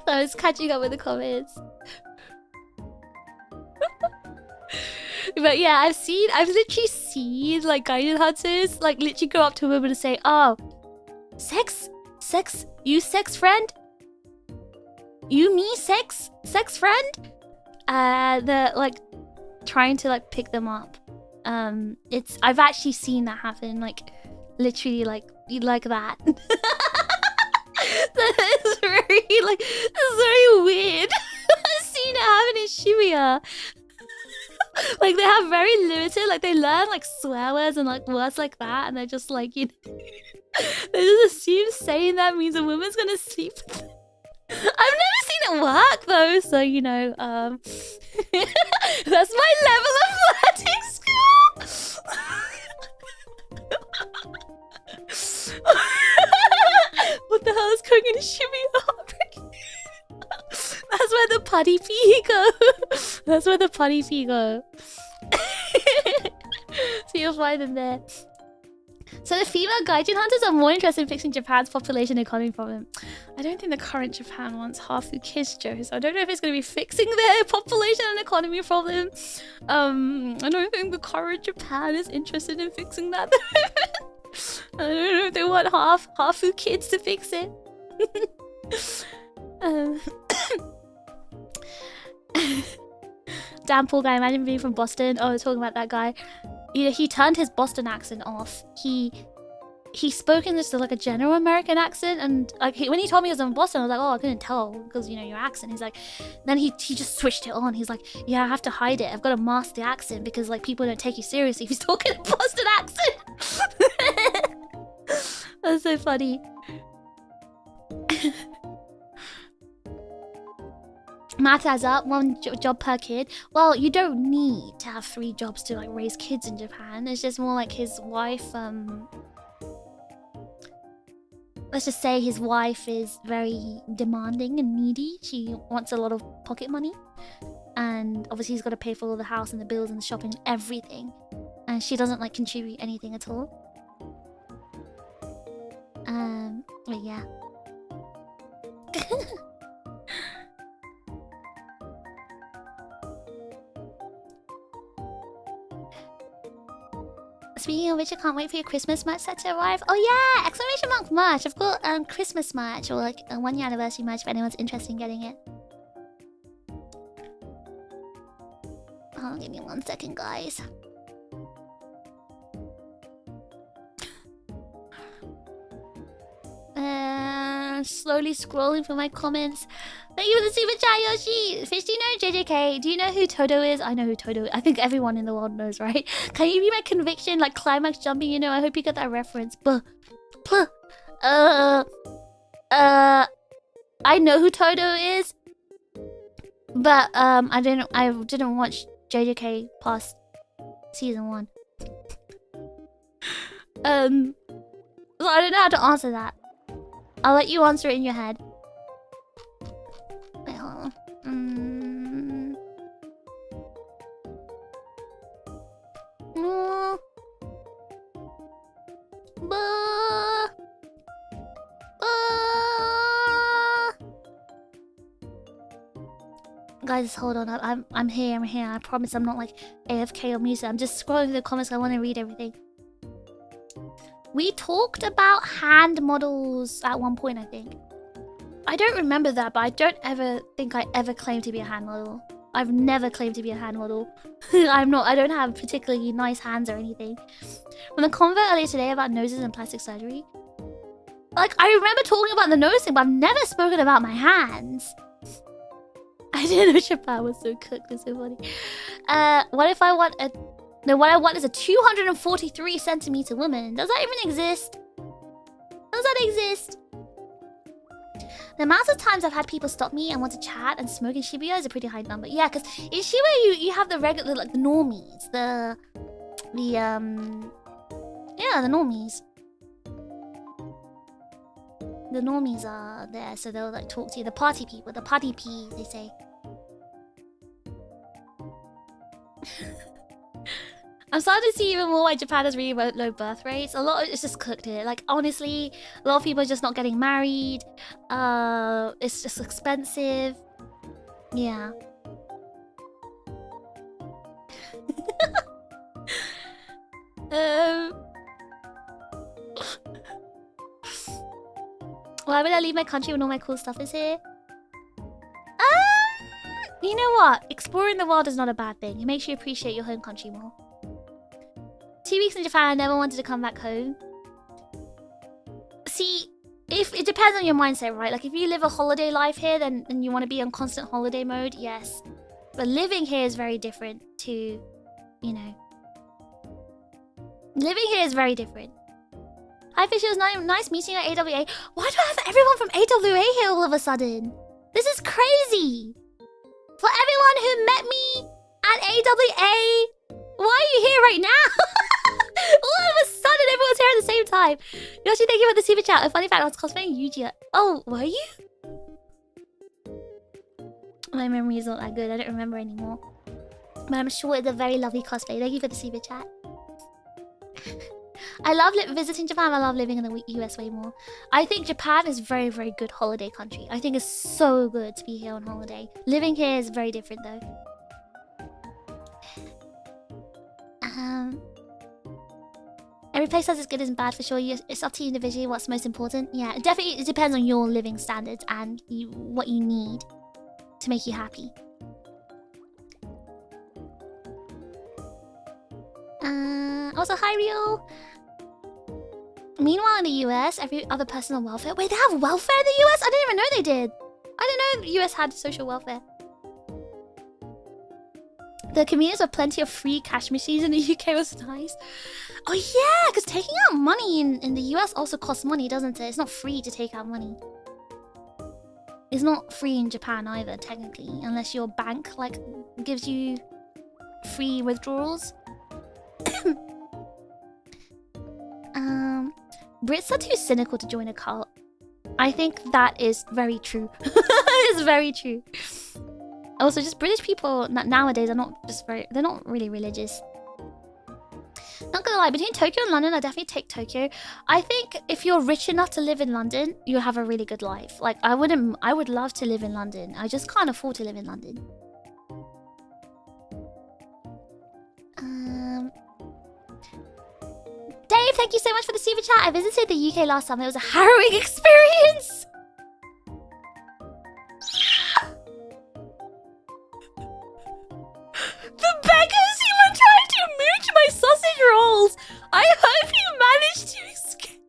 So I was catching up with the comments. But yeah, I've literally seen like Gaijin hunters like literally go up to a woman and say, oh, sex, you sex friend? You me sex friend? They're like trying to like pick them up. I've actually seen that happen, like literally like that. It's very weird. I've seen it happen in Shibuya. Like they have very limited, like they learn like swear words and like words like that, and they're just like, you know, they just assume saying that means a woman's gonna sleep with them. I've never seen it work though, so you know, that's my level of flirting skill. What the hell is cooking in Shibuya? That's where the putty pee go. That's where the putty pee go. So you'll find them there. So the female Gaijin hunters are more interested in fixing Japan's population economy problem. I don't think the current Japan wants Hafu kids, Joe. So I don't know if it's going to be fixing their population and economy problem. I don't think the current Japan is interested in fixing that. I don't know if they want Hafu kids to fix it. Damn poor guy, imagine being from Boston. Oh, talking about that guy. You know, he turned his Boston accent off. He he spoke in just like a general American accent, and like when he told me he was from Boston, I was like, oh, I couldn't tell because, you know, your accent. He's like, then he just switched it on. He's like, yeah, I have to hide it. I've got to mask the accent because like people don't take you seriously if he's talking in Boston accent. That's so funny. Math adds up, one job per kid. Well, you don't need to have 3 jobs to like raise kids in Japan. It's just more like his wife, let's just say his wife is very demanding and needy. She wants a lot of pocket money. And obviously he's got to pay for all the house and the bills and the shopping and everything. And she doesn't like contribute anything at all. But yeah. Speaking of which, I can't wait for your Christmas merch set to arrive. Oh yeah! Exclamation mark merch! I've got Christmas merch or like a 1-year anniversary merch if anyone's interested in getting it. Oh, give me 1 second, guys. Slowly scrolling through my comments. Thank you for the super chat, Yoshi. Fish, do you know JJK? Do you know who Toto is? I know who Toto is. I think everyone in the world knows, right? Can you be my conviction, like climax jumping? You know, I hope you get that reference. I know who Toto is, but I didn't watch JJK past season 1. So I don't know how to answer that. I'll let you answer it in your head. Wait, hold on. Guys, hold on. I'm here. I promise I'm not like AFK or music. I'm just scrolling through the comments. I want to read everything. We talked about hand models at one point, I think. I don't remember that, but I don't ever think I ever claimed to be a hand model. I've never claimed to be a hand model. I don't have particularly nice hands or anything. From the convo earlier today about noses and plastic surgery, like, I remember talking about the nose thing, but I've never spoken about my hands. I didn't know Japan was so cooked. It's so funny. What if I want a... No, what I want is a 243 centimeter woman. Does that even exist? Does that exist? The amount of times I've had people stop me and want to chat and smoke in Shibuya is a pretty high number. Yeah, because in Shibuya you have the regular, like the normies, the normies. The normies are there, so they'll like talk to you. The party people, the party peas, they say. I'm starting to see even more why Japan has really low birth rates. A lot of it's just cooked here. Like, honestly, a lot of people are just not getting married. It's just expensive. Yeah. Why would I leave my country when all my cool stuff is here? You know what? Exploring the world is not a bad thing. It makes you appreciate your home country more. 2 weeks in Japan, I never wanted to come back home. See, if it depends on your mindset, right? Like, if you live a holiday life here, then you want to be on constant holiday mode, yes. But living here is very different to, you know... Living here is very different. Hi, Fish, it was nice meeting you at AWA. Why do I have everyone from AWA here all of a sudden? This is crazy! For everyone who met me at AWA, why are you here right now? All of a sudden, everyone's here at the same time. Yoshi, thank you for the super chat. A funny fact, I was cosplaying Yuji. Oh, were you? My memory is not that good. I don't remember anymore. But I'm sure it's a very lovely cosplay. Thank you for the super chat. I love visiting Japan. I love living in the US way more. I think Japan is a very, very good holiday country. I think it's so good to be here on holiday. Living here is very different though. Every place has its good and bad for sure. It's up to you individually what's most important. Yeah, definitely it depends on your living standards and what you need to make you happy. Also, hi Rio. Meanwhile, in the US, every other person on welfare. Wait, they have welfare in the US? I didn't even know they did. I didn't know the US had social welfare. The convenience of plenty of free cash machines in the UK was nice. Oh yeah, because taking out money in the US also costs money, doesn't it? It's not free to take out money. It's not free in Japan either, technically, unless your bank like gives you free withdrawals. Brits are too cynical to join a cult. I think that is very true. It's very true. Also, just British people nowadays are they're not really religious. Not gonna lie, between Tokyo and London, I definitely take Tokyo. I think if you're rich enough to live in London, you'll have a really good life. Like, I would love to live in London. I just can't afford to live in London. Dave, thank you so much for the super chat. I visited the UK last summer. It was a harrowing experience. The beggars who were trying to mooch my sausage rolls. I hope you managed to escape.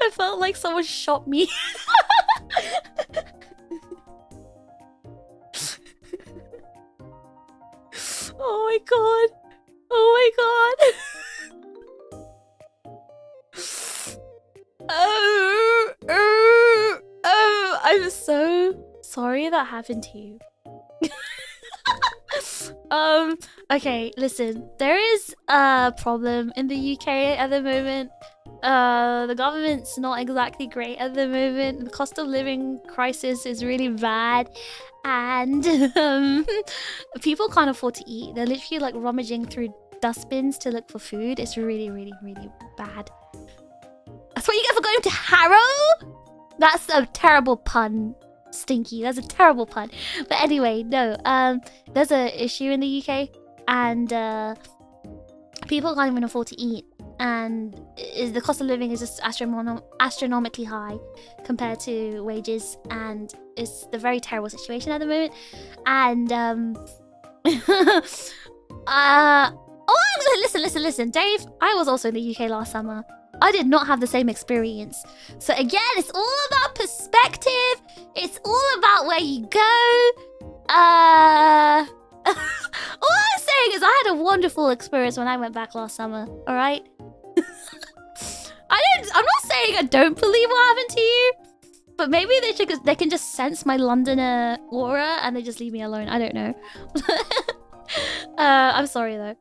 I felt like someone shot me. Oh my god. Oh my god. I'm so sorry that happened to you. Okay, listen. There is a problem in the UK at the moment. The government's not exactly great at the moment. The cost of living crisis is really bad. And people can't afford to eat. They're literally like rummaging through dustbins to look for food. It's really, really, really bad. That's what you get for going to Harrow? That's a terrible pun, Stinky. That's a terrible pun. But anyway, no. There's an issue in the UK, and people can't even afford to eat. And the cost of living is just astronomically high compared to wages, and it's the very terrible situation at the moment. And listen, Dave. I was also in the UK last summer. I did not have the same experience. So again, it's all about perspective. It's all about where you go. All I'm saying is I had a wonderful experience when I went back last summer. All right. I'm not saying I don't believe what happened to you, but maybe they can just sense my Londoner aura and they just leave me alone. I don't know. I'm sorry though.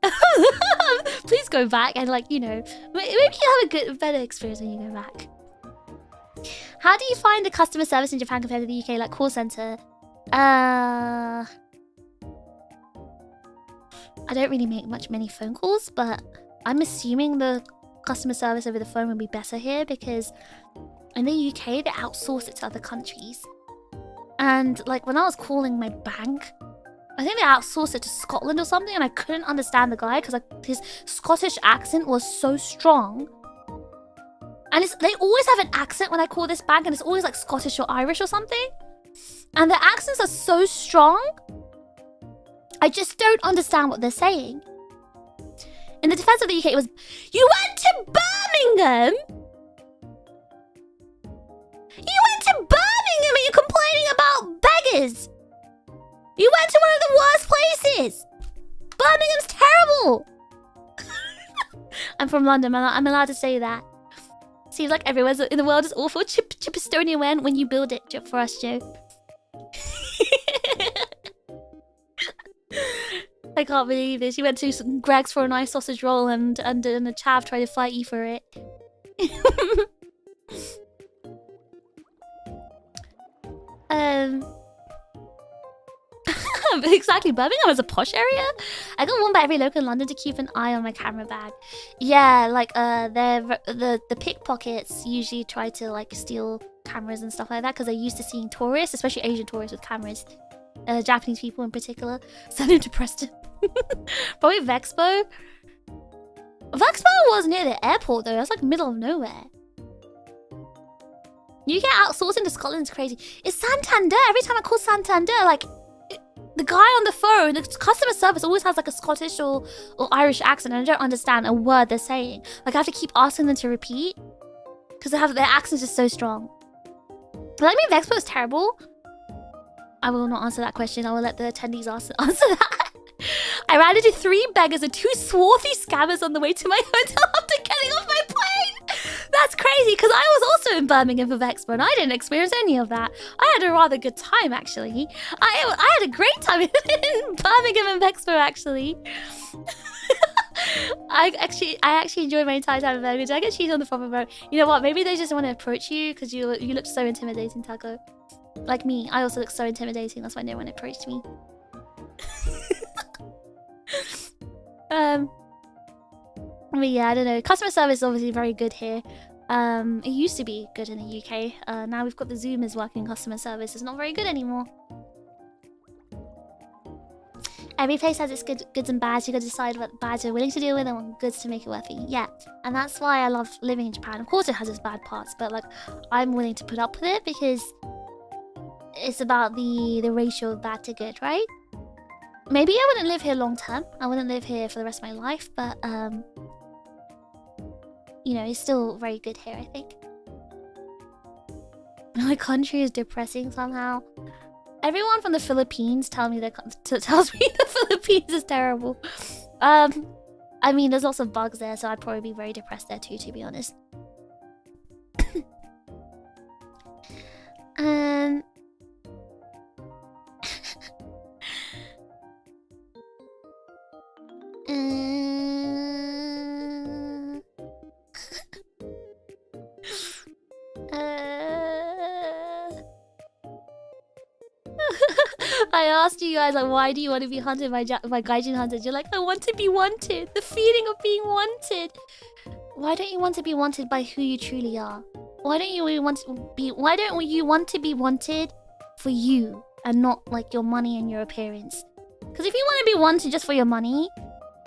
Please go back and, like, you know, maybe you have a better experience when you go back. How do you find the customer service in Japan compared to the UK, like call center? I don't really make many phone calls, but I'm assuming the customer service over the phone would be better here, because in the UK they outsource it to other countries. And like when I was calling my bank, I think they outsourced it to Scotland or something, and I couldn't understand the guy because his Scottish accent was so strong. And they always have an accent when I call this bank, and it's always like Scottish or Irish or something. And their accents are so strong, I just don't understand what they're saying. In the defense of the UK, it was, you went to Birmingham? You went to Birmingham and you're complaining about beggars? You went to one of the worst places. Birmingham's terrible. I'm from London, I'm allowed to say that. Seems like everywhere in the world is awful. Chip Estonia when you build it for us, Joe. I can't believe this. You went to Greg's for a nice sausage roll and the chav tried to fight you for it. Exactly, Birmingham is a posh area. I got warned by every local in London to keep an eye on my camera bag. Yeah, like the pickpockets usually try to like steal cameras and stuff like that because they're used to seeing tourists, especially Asian tourists with cameras. Japanese people in particular. Send him to Preston. Probably Vexpo. Vexpo was near the airport though. That's like middle of nowhere. You get outsourced into Scotland is crazy. It's Santander. Every time I call Santander, like the guy on the phone, the customer service always has like a Scottish or Irish accent, and I don't understand a word they're saying. Like I have to keep asking them to repeat because their accents is so strong. Does that mean Vexpo is terrible? I will not answer that question. I will let the attendees answer that. I ran into 3 beggars and 2 swarthy scammers on the way to my hotel after getting off my plane. That's crazy because I was also in Birmingham for Vexpo and I didn't experience any of that. I had a rather good time actually. I had a great time in Birmingham and Vexpo actually. I actually enjoyed my entire time in Birmingham. Did I get cheated on the proper road? You know what? Maybe they just want to approach you because you look so intimidating, Taco. Like me, I also look so intimidating. That's why no one approached me. But yeah, I don't know. Customer service is obviously very good here. It used to be good in the UK. Now we've got the Zoomers working customer service. It's not very good anymore. Every place has its goods and bads. You gotta decide what bads you're willing to deal with and what goods to make it worthy. Yeah, and that's why I love living in Japan. Of course, it has its bad parts, but like I'm willing to put up with it because it's about the ratio of bad to good, right? Maybe I wouldn't live here long term. I wouldn't live here for the rest of my life, but you know, it's still very good here, I think. My country is depressing somehow. Everyone from the Philippines tells me the Philippines is terrible. I mean, there's lots of bugs there, so I'd probably be very depressed there too, to be honest. I asked you guys, like, why do you want to be hunted by gaijin hunters? You're like, I want to be wanted. The feeling of being wanted. Why don't you want to be wanted by who you truly are? Why don't you want to be wanted for you and not like your money and your appearance? Because if you want to be wanted just for your money,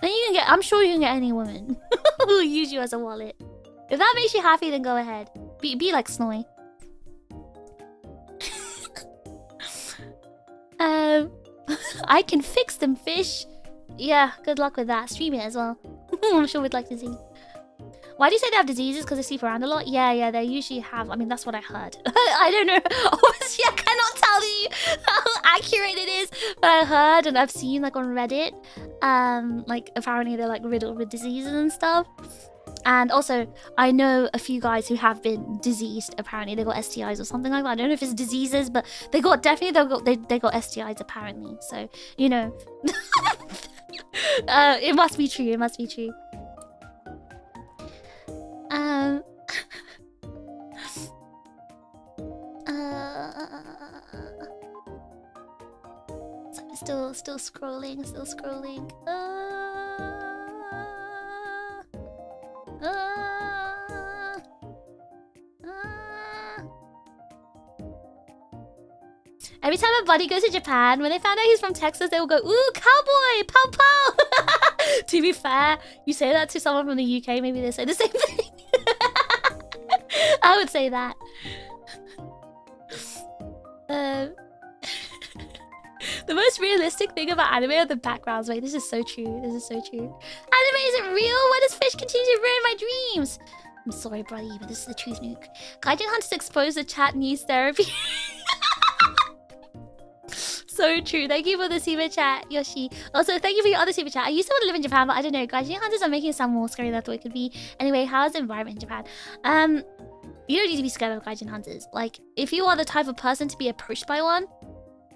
then you can get, I'm sure you can get any woman who will use you as a wallet. If that makes you happy, then go ahead. Be like Snowy. I can fix them, fish. Yeah, good luck with that. Stream it as well. I'm sure we'd like to see. Why do you say they have diseases? Because they sleep around a lot? Yeah, they usually have. I mean, that's what I heard. I don't know. Obviously, I cannot tell you how accurate it is. But I heard and I've seen, like, on Reddit. Like, apparently they're, like, riddled with diseases and stuff. And also, I know a few guys who have been diseased. Apparently, they got STIs or something like that. I don't know if it's diseases, but they got they got STIs apparently. So you know, it must be true. It must be true. So still scrolling. Every time a buddy goes to Japan, when they found out he's from Texas, they will go, ooh, cowboy, pow pow. To be fair, you say that to someone from the UK, maybe they say the same thing. I would say that. The most realistic thing about anime are the backgrounds. Wait, this is so true. This is so true. Anime isn't real. Why does fish continue to ruin my dreams? I'm sorry, buddy, but this is the truth, Nuke. Gaijin Hunters expose the chat needs therapy. So true. Thank you for the super chat, Yoshi. Also, thank you for your other super chat. I used to want to live in Japan, but I don't know. Gaijin Hunters are making it sound more scary than I thought it could be. Anyway, how's the environment in Japan? You don't need to be scared of Gaijin Hunters. Like, if you are the type of person to be approached by one,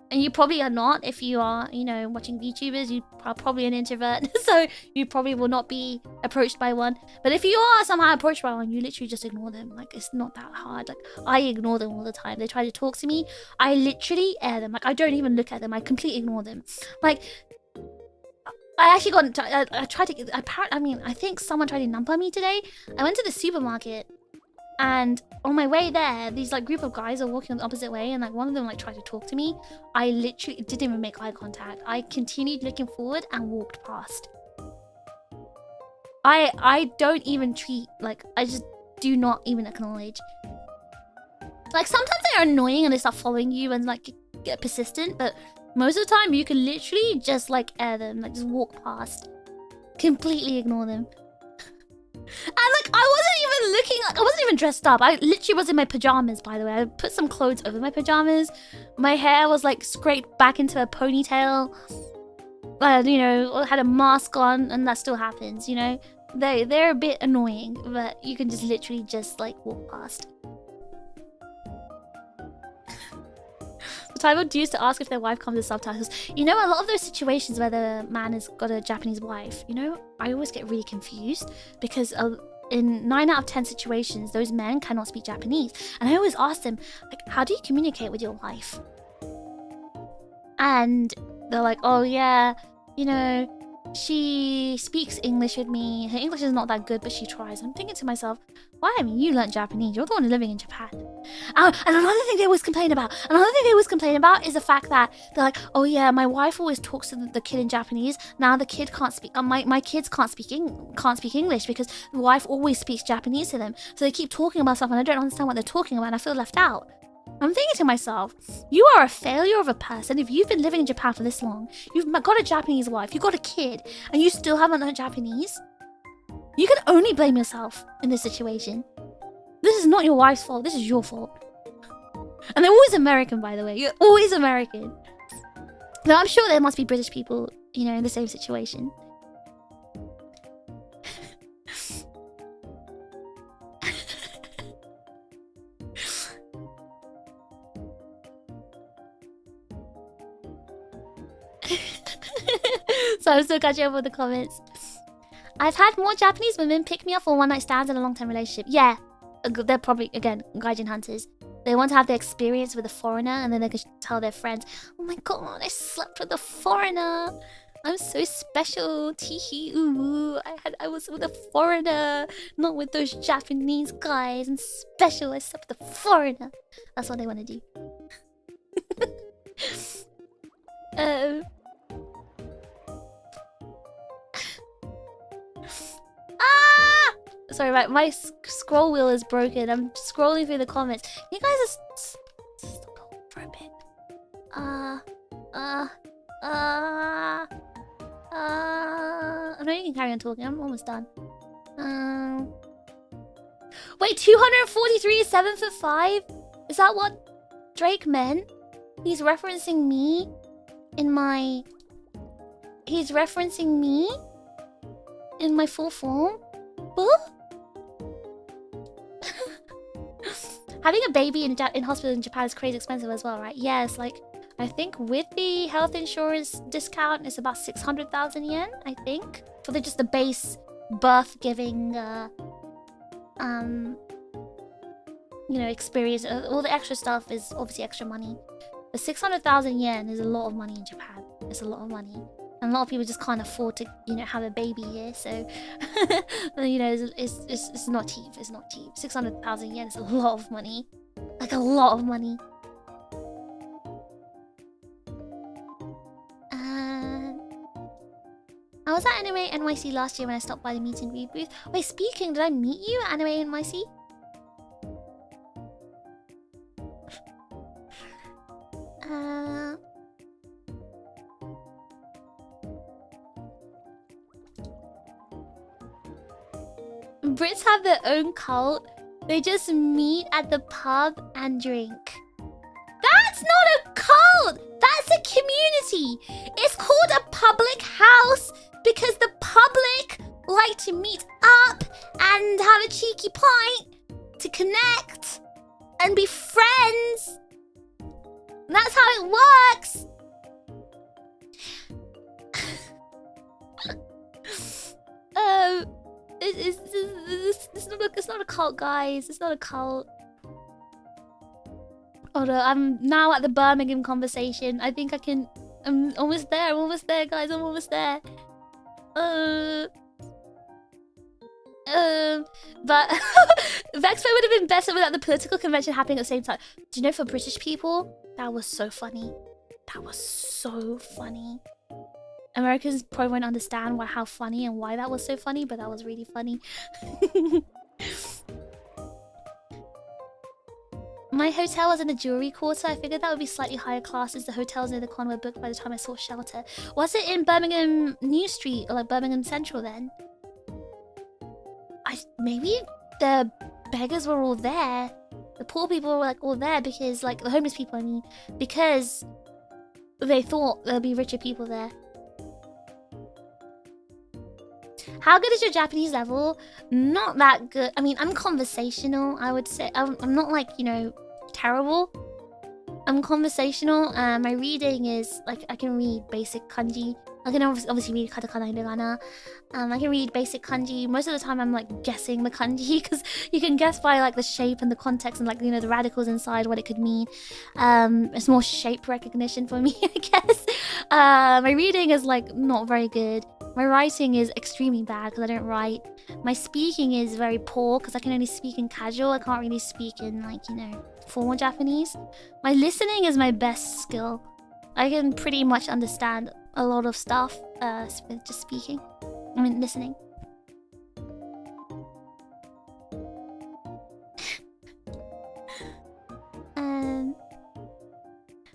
and you probably are not if you are, you know, watching VTubers, you are probably an introvert, so you probably will not be approached by one. But if you are somehow approached by one, you literally just ignore them. Like, it's not that hard. Like, I ignore them all the time. They try to talk to me, I literally air them. Like, I don't even look at them. I completely ignore them. Like, I actually got, I tried to, I think someone tried to number me today. I went to the supermarket. And on my way there, these like group of guys are walking the opposite way, and like one of them like tried to talk to me. I literally didn't even make eye contact. I continued looking forward and walked past. I don't even treat, like, I just do not even acknowledge. Like, sometimes they're annoying and they start following you and, like, get persistent, but most of the time you can literally just, like, air them, like, just walk past. Completely ignore them. And, like, I wasn't even looking, like, I wasn't even dressed up. I literally was in my pajamas, by the way. I put some clothes over my pajamas. My hair was, like, scraped back into a ponytail. You know, I had a mask on, and that still happens, you know? They're a bit annoying, but you can just literally just, like, walk past. The type of dudes to ask if their wife comes with subtitles. You know, a lot of those situations where the man has got a Japanese wife, you know, I always get really confused because in 9 out of 10 situations, those men cannot speak Japanese. And I always ask them, like, how do you communicate with your wife? And they're like, oh yeah, you know, she speaks English with me. Her English is not that good, but she tries. I'm thinking to myself, why? I mean, you learnt Japanese. You're the one living in Japan. And another thing they always complain about. Is the fact that they're like, oh yeah, my wife always talks to the kid in Japanese. Now the kid can't speak. My kids can't speak English because the wife always speaks Japanese to them. So they keep talking about stuff, and I don't understand what they're talking about. And I feel left out. I'm thinking to myself, you are a failure of a person if you've been living in Japan for this long. You've got a Japanese wife, you've got a kid, and you still haven't learned Japanese. You can only blame yourself in this situation. This is not your wife's fault, this is your fault. And they're always American, by the way. You're always American. Now, I'm sure there must be British people, you know, in the same situation. So I'm still catching up with the comments. I've had more Japanese women pick me up for one-night stands in a long-term relationship. Yeah, they're probably, again, gaijin hunters. They want to have the experience with a foreigner, and then they can tell their friends, oh my god, I slept with a foreigner. I'm so special. Teehee ooh. I was with a foreigner, not with those Japanese guys. I'm special. I slept with a foreigner. That's what they want to do. Sorry, my scroll wheel is broken. I'm scrolling through the comments. You guys are stop for a bit. I know you can carry on talking. I'm almost done. Wait, 243 is 7'5"? Is that what Drake meant? He's referencing me in my... He's referencing me in my full form? Huh? Having a baby in hospital in Japan is crazy expensive as well, right? Yes, like, I think with the health insurance discount, it's about 600,000 yen, I think. For just the base birth-giving, you know, experience. All the extra stuff is obviously extra money. But 600,000 yen is a lot of money in Japan. It's a lot of money. And a lot of people just can't afford to, you know, have a baby here. So, you know, it's not cheap. It's not cheap. 600,000 yen is a lot of money. Like, a lot of money. I was at Anime NYC last year when I stopped by the meet and greet booth. Wait, speaking, did I meet you at Anime NYC? Brits have their own cult. They just meet at the pub and drink. That's not a cult! That's a community! It's called a public house because the public like to meet up and have a cheeky pint to connect and be friends. And that's how it works. It's not a cult, guys. It's not a cult. Oh no, I'm now at the Birmingham conversation. I think I can... I'm almost there. I'm almost there, guys. I'm almost there. But Vexpo would have been better without the political convention happening at the same time. Do you know, for British people, that was so funny. That was so funny. Americans probably won't understand how funny and why that was so funny, but that was really funny. My hotel was in the jewelry quarter. I figured that would be slightly higher class as the hotels near the con were booked by the time I sought shelter. Was it in Birmingham New Street or like Birmingham Central then? Maybe the beggars were all there. The poor people were like all there because like the homeless people, I mean, because they thought there'd be richer people there. How good is your Japanese level? Not that good. I mean, I'm conversational, I would say. I'm not like, you know, terrible. I'm conversational. My reading is like I can read basic kanji. I can obviously read katakana and hiragana. I can read basic kanji. Most of the time I'm like guessing the kanji because you can guess by like the shape and the context and like, you know, the radicals inside what it could mean. It's more shape recognition for me, I guess. My reading is like not very good. My writing is extremely bad because I don't write. My speaking is very poor because I can only speak in casual. I can't really speak in like, you know, formal Japanese. My listening is my best skill. I can pretty much understand a lot of stuff with just speaking. I mean, listening.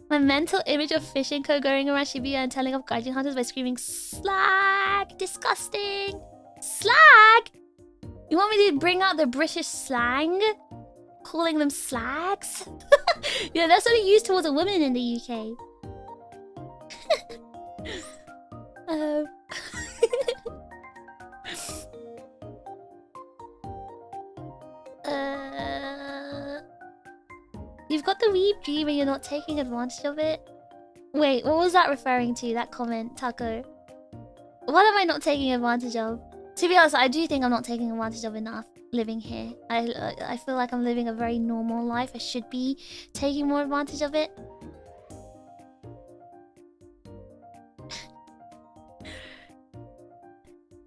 My mental image of fishing code going around Shibuya and telling off gaijin hunters by screaming slag! Disgusting! Slag! You want me to bring out the British slang? Calling them slags? Yeah, that's only used towards a woman in the UK. You've got the weeb dream and you're not taking advantage of it? Wait, what was that referring to, that comment, Taco? What am I not taking advantage of? To be honest, I do think I'm not taking advantage of enough living here. I feel like I'm living a very normal life. I should be taking more advantage of it.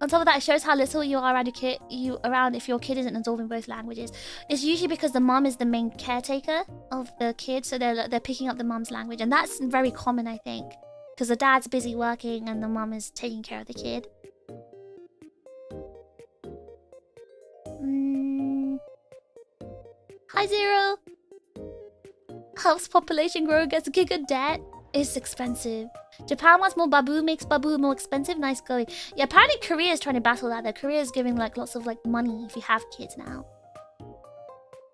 On top of that, it shows how little you are around if your kid isn't absorbing both languages. It's usually because the mom is the main caretaker of the kid, so they're picking up the mom's language, and that's very common, I think, because the dad's busy working and the mom is taking care of the kid. Hi Zero. Helps population grow, gets giga debt. It's expensive. Japan wants more babu, makes babu more expensive. Nice going. Yeah, apparently Korea is trying to battle that. Korea is giving like lots of like money if you have kids now.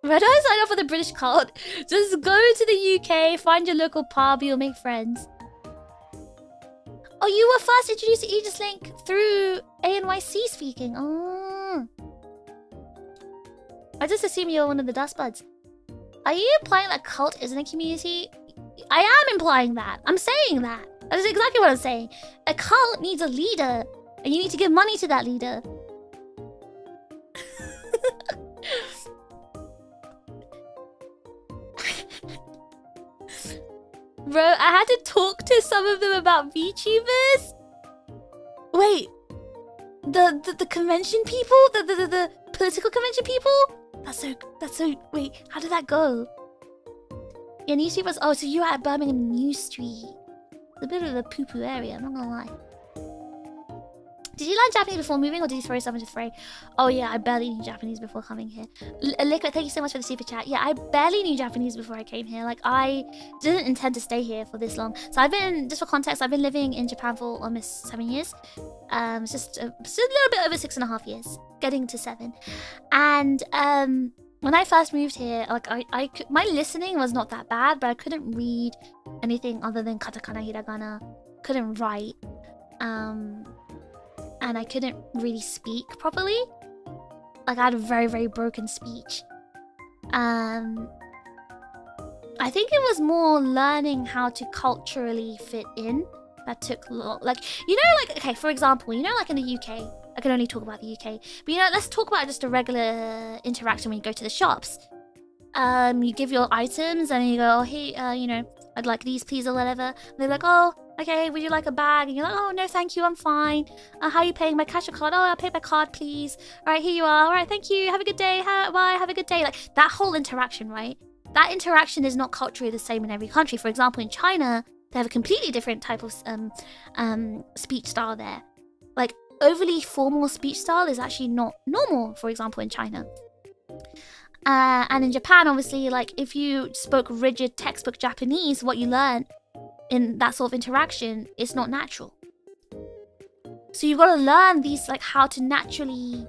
Where do I sign up for the British cult? Just go to the UK, find your local pub, you'll make friends. Oh, you were first introduced to Aegis-Link through ANYC speaking. Oh. I just assume you're one of the dust buds. Are you implying that cult isn't a community? I am implying that. I'm saying that. That is exactly what I'm saying. A cult needs a leader, and you need to give money to that leader. Bro, I had to talk to some of them about VTubers. Wait, the convention people, the political convention people. That's so. Wait, how did that go? Yeah, New Street was... Oh, so you're at Birmingham New Street. It's a bit of a poo-poo area, I'm not gonna lie. Did you learn Japanese before moving, or did you throw yourself into the fray? Oh yeah, I barely knew Japanese before coming here. Liquid, thank you so much for the super chat. Yeah, I barely knew Japanese before I came here. Like, I didn't intend to stay here for this long. So I've been... Just for context, I've been living in Japan for almost 7 years. It's just a little bit over 6.5 years. Getting to 7. And, when I first moved here, like my listening was not that bad, but I couldn't read anything other than katakana, hiragana. Couldn't write, and I couldn't really speak properly. Like I had a very, very broken speech. I think it was more learning how to culturally fit in that took like, you know, like, okay, for example, you know, like in the UK. I can only talk about the UK. But you know, let's talk about just a regular interaction when you go to the shops. You give your items and you go, oh, hey, you know, I'd like these please or whatever. And they're like, oh, okay, would you like a bag? And you're like, oh, no, thank you, I'm fine. How are you paying? My cash or card? Oh, I'll pay by card, please. All right, here you are. All right, thank you. Have a good day. Bye, have a good day. Like, that whole interaction, right? That interaction is not culturally the same in every country. For example, in China, They have a completely different type of speech style there. Like, overly formal speech style is actually not normal, for example, in China. And in Japan, obviously, like, if you spoke rigid textbook Japanese, what you learn in that sort of interaction is not natural. So you've got to learn these, like, how to naturally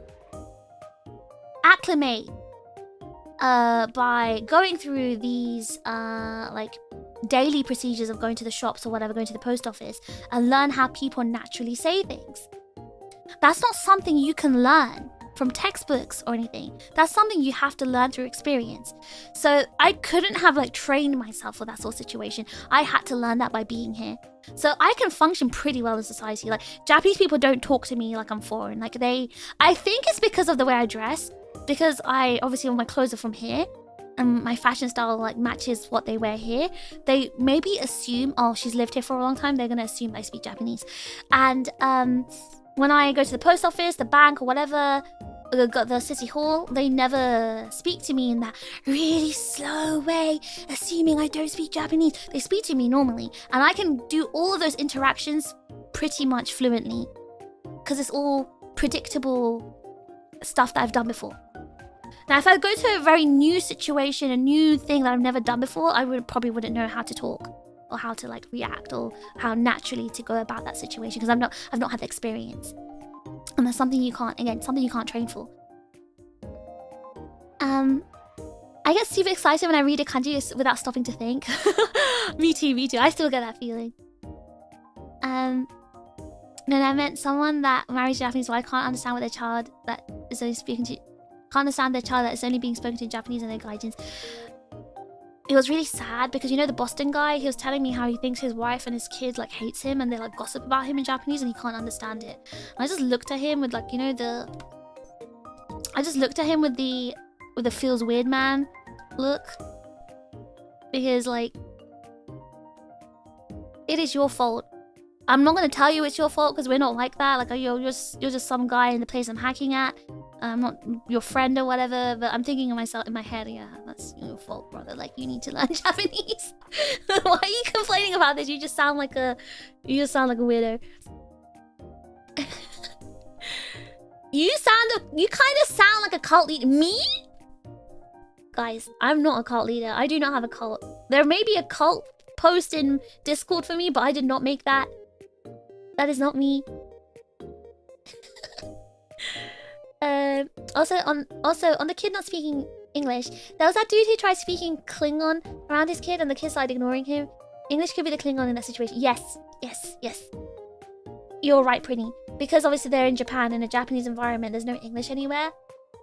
acclimate by going through these, like, daily procedures of going to the shops or whatever, going to the post office, and learn how people naturally say things. That's not something you can learn from textbooks or anything. That's something you have to learn through experience. So I couldn't have like trained myself for that sort of situation. I had to learn that by being here. So I can function pretty well in society. Like, Japanese people don't talk to me like I'm foreign. Like, I think it's because of the way I dress, because I obviously, all my clothes are from here and my fashion style like matches what they wear here. They maybe assume, oh, she's lived here for a long time. They're gonna assume I speak Japanese. And when I go to the post office, the bank, or whatever, the city hall, they never speak to me in that really slow way, assuming I don't speak Japanese. They speak to me normally, and I can do all of those interactions pretty much fluently, because it's all predictable stuff that I've done before. Now, if I go to a very new situation, a new thing that I've never done before, I probably wouldn't know how to talk, or how to like react, or how naturally to go about that situation, because I've not had the experience. And that's something you can't train for. I get super excited when I read a kanji without stopping to think. Me too. I still get that feeling. No, I meant someone that marries a Japanese wife can't understand what their child that is only can't understand their child that is only being spoken to in Japanese and their guidance. It was really sad because, you know, the Boston guy, he was telling me how he thinks his wife and his kid like hates him, and they like gossip about him in Japanese, and he can't understand it. And I just looked at him with like, you know, I just looked at him with the feels weird man look, because like, it is your fault. I'm not gonna tell you it's your fault, because we're not like that. Like, you're just some guy in the place I'm hacking at. I'm not your friend or whatever, but I'm thinking of myself in my head, yeah, that's your fault, brother. Like, you need to learn Japanese. Why are you complaining about this? You just sound like a weirdo. You kind of sound like a cult leader. Me? Guys, I'm not a cult leader. I do not have a cult. There may be a cult post in Discord for me, but I did not make that. That is not me. Also on the kid not speaking English, there was that dude who tried speaking Klingon around his kid, and the kid started ignoring him. English could be the Klingon in that situation. Yes. You're right, Prinny. Because obviously they're in Japan, in a Japanese environment, there's no English anywhere.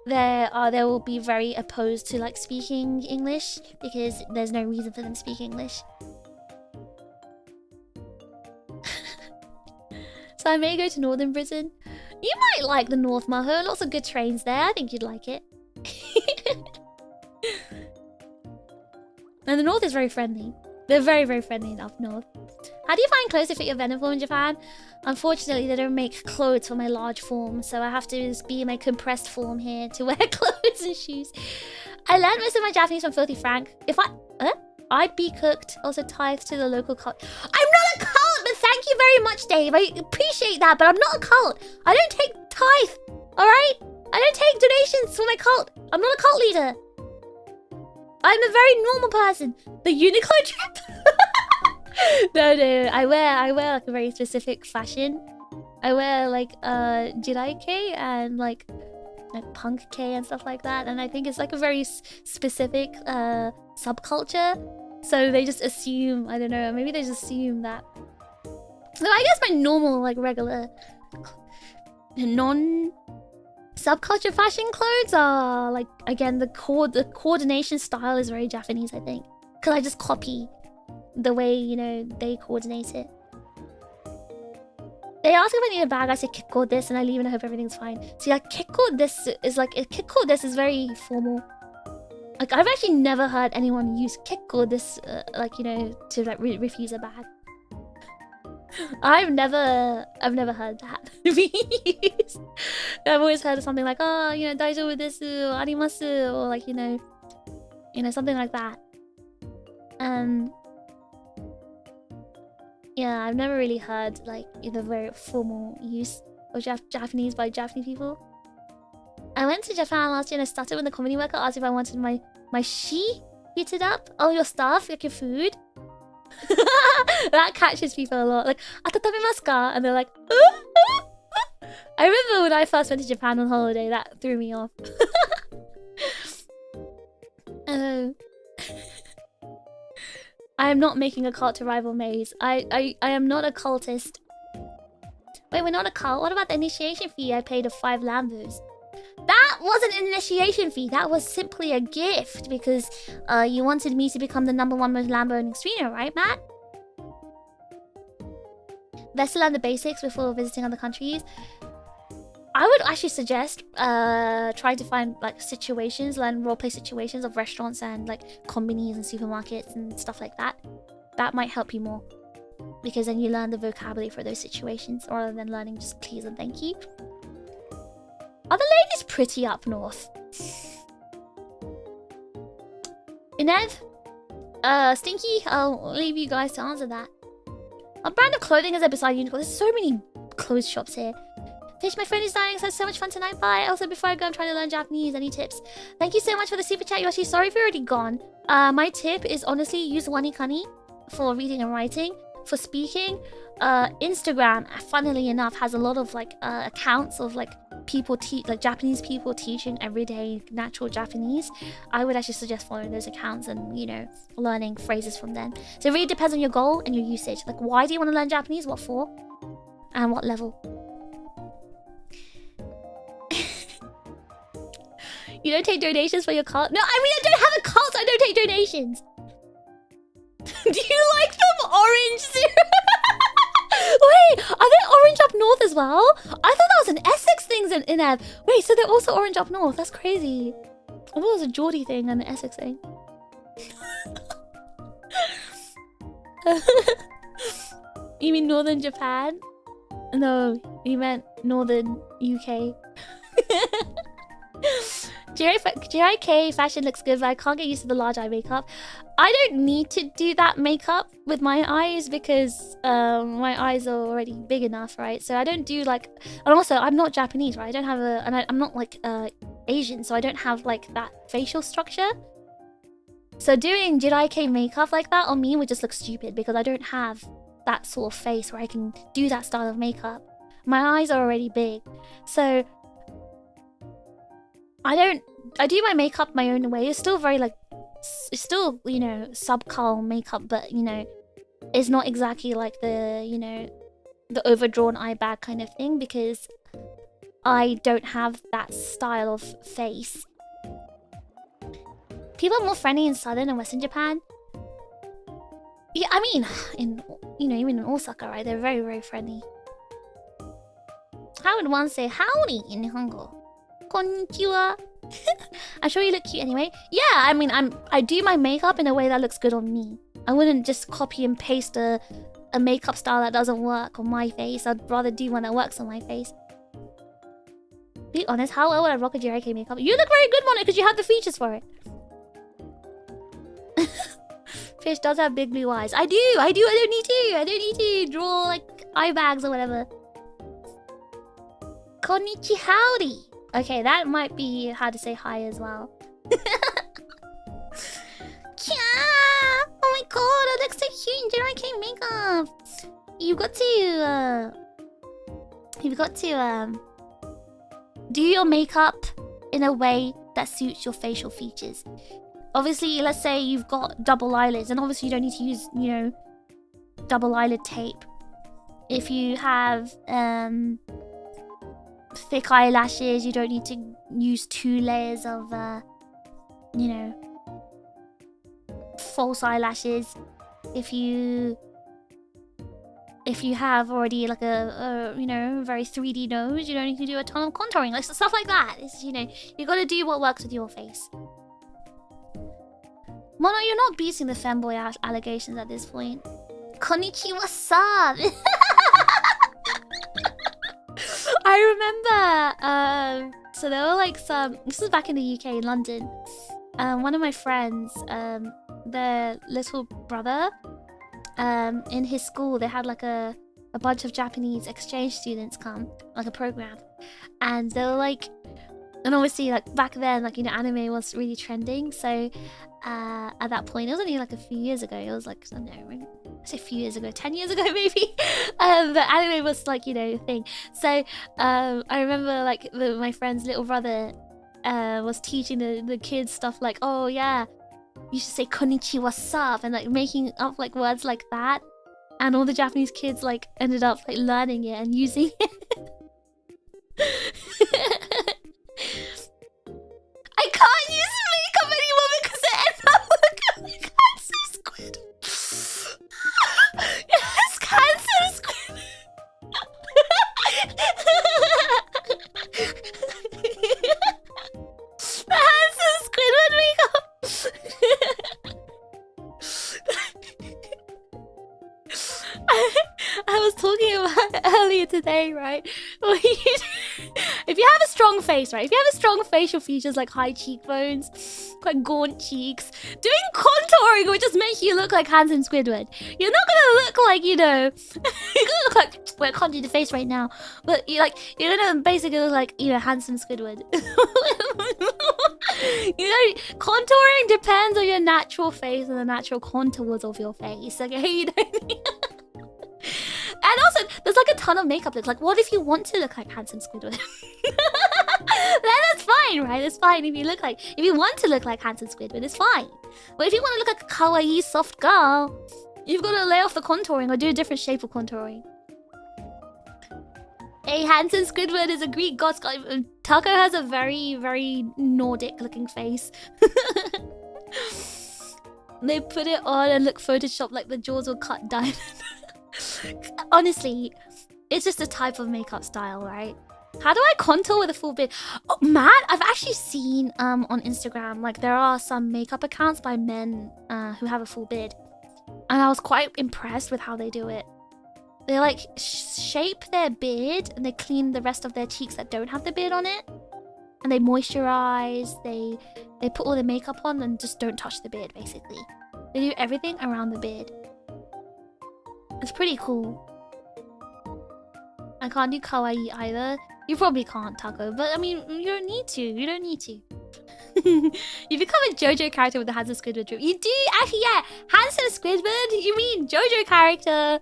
They will be very opposed to like speaking English, because there's no reason for them to speak English. So I may go to Northern Britain. You might like the North, Maho. Lots of good trains there. I think you'd like it. And the North is very friendly. They're very, very friendly up north. How do you find clothes to fit your Venom form in Japan? Unfortunately, they don't make clothes for my large form, so I have to be in my compressed form here to wear clothes and shoes. I learned most of my Japanese from Filthy Frank. I'd be cooked, also tithe to the local cult. I'm not a cult, but thank you very much, Dave. I appreciate that, but I'm not a cult. I don't take tithe, alright? I don't take donations for my cult. I'm not a cult leader. I'm a very normal person. The unicorn trip? No, I wear like a very specific fashion. I wear like Jirai-kei and like punk-kei and stuff like that, and I think it's like a very specific subculture. So they just assume, I don't know, maybe they just assume that. So I guess my normal, like regular non-subculture fashion clothes are like, again, the coordination style is very Japanese, I think. Because I just copy the way, you know, they coordinate it. They ask if I need a bag, I say kikko this, and I leave and I hope everything's fine. See, like kikko this is like, kikko this is very formal. Like, I've actually never heard anyone use kikko this, like, you know, to like refuse a bag. I've never heard that be used. I've always heard of something like, oh, you know, daijoubu desu, arimasu, or like, you know, something like that. Yeah, I've never really heard like the very formal use of Japanese by Japanese people. I went to Japan last year and I started when the comedy worker asked if I wanted my shi heated up. Oh, your stuff, like your food. That catches people a lot. Like, atatabimasu ka? And they're like, I remember when I first went to Japan on holiday, that threw me off. I am not making a cult to rival Maze. I am not a cultist. Wait, we're not a cult? What about the initiation fee I paid of 5 Lambos? That wasn't an initiation fee. That was simply a gift because you wanted me to become the #1 most Lambo-owning streamer, right, Matt? Best to learn the basics before visiting other countries. I would actually suggest trying to find like situations, learn roleplay situations of restaurants and like combinis and supermarkets and stuff like that. That might help you more because then you learn the vocabulary for those situations rather than learning just please and thank you. Are the ladies pretty up north? Inev? Stinky? I'll leave you guys to answer that. What brand of clothing is there beside Uniqlo? There's so many clothes shops here. Fish, my friend is dying, so it's so much fun tonight. Bye. Also, before I go, I'm trying to learn Japanese. Any tips? Thank you so much for the super chat, Yoshi. Sorry if you're already gone. My tip is honestly use Wanikani for reading and writing. For speaking, Instagram, funnily enough, has a lot of like accounts of like people like Japanese people teaching everyday natural Japanese. I would actually suggest following those accounts and, you know, learning phrases from them. So it really depends on your goal and your usage. Like, why do you want to learn Japanese? What for? And what level? You don't take donations for your cult? No, I mean, I don't have a cult. I don't take donations. Do you like them orange? Wait, are they orange up north as well? I thought that was an Essex thing in Ev. Wait, so they're also orange up north? That's crazy. I thought it was a Geordie thing and an Essex thing. You mean northern Japan? No, you meant northern UK. JIK fashion looks good, but I can't get used to the large eye makeup. I don't need to do that makeup with my eyes because my eyes are already big enough, right? So I don't do like, and also I'm not Japanese, right? I don't have a, and I'm not like Asian, so I don't have like that facial structure. So doing JIK makeup like that on me would just look stupid because I don't have that sort of face where I can do that style of makeup. My eyes are already big, so I do my makeup my own way. It's still very like, it's still, you know, subcal makeup, but, you know, it's not exactly like the, you know, the overdrawn eye bag kind of thing because I don't have that style of face. People are more friendly in southern and western Japan. Yeah, I mean, in, you know, even in Osaka, right? They're very, very friendly. How would one say howdy in Nihongo? Konnichiwa. I'm sure you look cute anyway. Yeah, I mean, I do my makeup in a way that looks good on me. I wouldn't just copy and paste a makeup style that doesn't work on my face. I'd rather do one that works on my face. Be honest, how well would I rock a JIK makeup? You look very good on it because you have the features for it. Fish does have big blue eyes. I do. I don't need to draw like eye bags or whatever. Konnichi howdy. Okay, that might be how to say hi as well. Kya! Oh my god, that looks so cute in JIK makeup. You've got to do your makeup in a way that suits your facial features. Obviously, let's say you've got double eyelids, and obviously you don't need to use, you know, double eyelid tape. If you have thick eyelashes, you don't need to use 2 layers of you know, false eyelashes. If you have already like a you know, very 3D nose, you don't need to do a ton of contouring, like stuff like that. It's, you know, you gotta do what works with your face. Mono, you're not beating the femboy allegations at this point. Konnichiwa-san! I remember, so there were like some, this was back in the UK, in London. One of my friends, their little brother in his school they had like a bunch of Japanese exchange students come, like a program, and they were like, and obviously like back then, like, you know, anime was really trending, so at that point, it was only like a few years ago, it was like, I don't know, I say a few years ago, 10 years ago maybe, but anime was like, you know, a thing. So I remember like my friend's little brother was teaching the kids stuff like, oh yeah, you should say konnichiwa, what's up, and like making up like words like that, and all the Japanese kids like ended up like learning it and using it. I can't use makeup anymore because it ends up looking like handsome squid. Yes, handsome squid. The handsome Squidward makeup. I was talking about it earlier today, right? If you have a strong face, right? If you have a strong facial features like high cheekbones, quite gaunt cheeks, doing contouring will just make you look like handsome Squidward. You're not gonna look like, you know, you're gonna look like, well, I can't do the face right now, but you're gonna basically look like, you know, handsome Squidward. You know, contouring depends on your natural face and the natural contours of your face. Okay, you don't need... And also, there's like a ton of makeup looks. Like, what if you want to look like handsome Squidward? Then that's fine, right? It's fine if you want to look like handsome Squidward, it's fine. But if you want to look like a kawaii soft girl, you've got to lay off the contouring or do a different shape of contouring. Hey, handsome Squidward is a Greek god. Taco has a very, very Nordic looking face. They put it on and look photoshopped like the jaws were cut diamond. Honestly, it's just a type of makeup style, right? How do I contour with a full beard? Oh, man, I've actually seen on Instagram, like, there are some makeup accounts by men who have a full beard, and I was quite impressed with how they do it. They like shape their beard and they clean the rest of their cheeks that don't have the beard on it, and they moisturize. They put all the makeup on and just don't touch the beard. Basically, they do everything around the beard. It's pretty cool. I can't do kawaii either. You probably can't, Taco, but I mean, you don't need to. You don't need to. You become a JoJo character with the handsome Squidward drip. You do? Actually, yeah. Handsome Squidward? You mean JoJo character?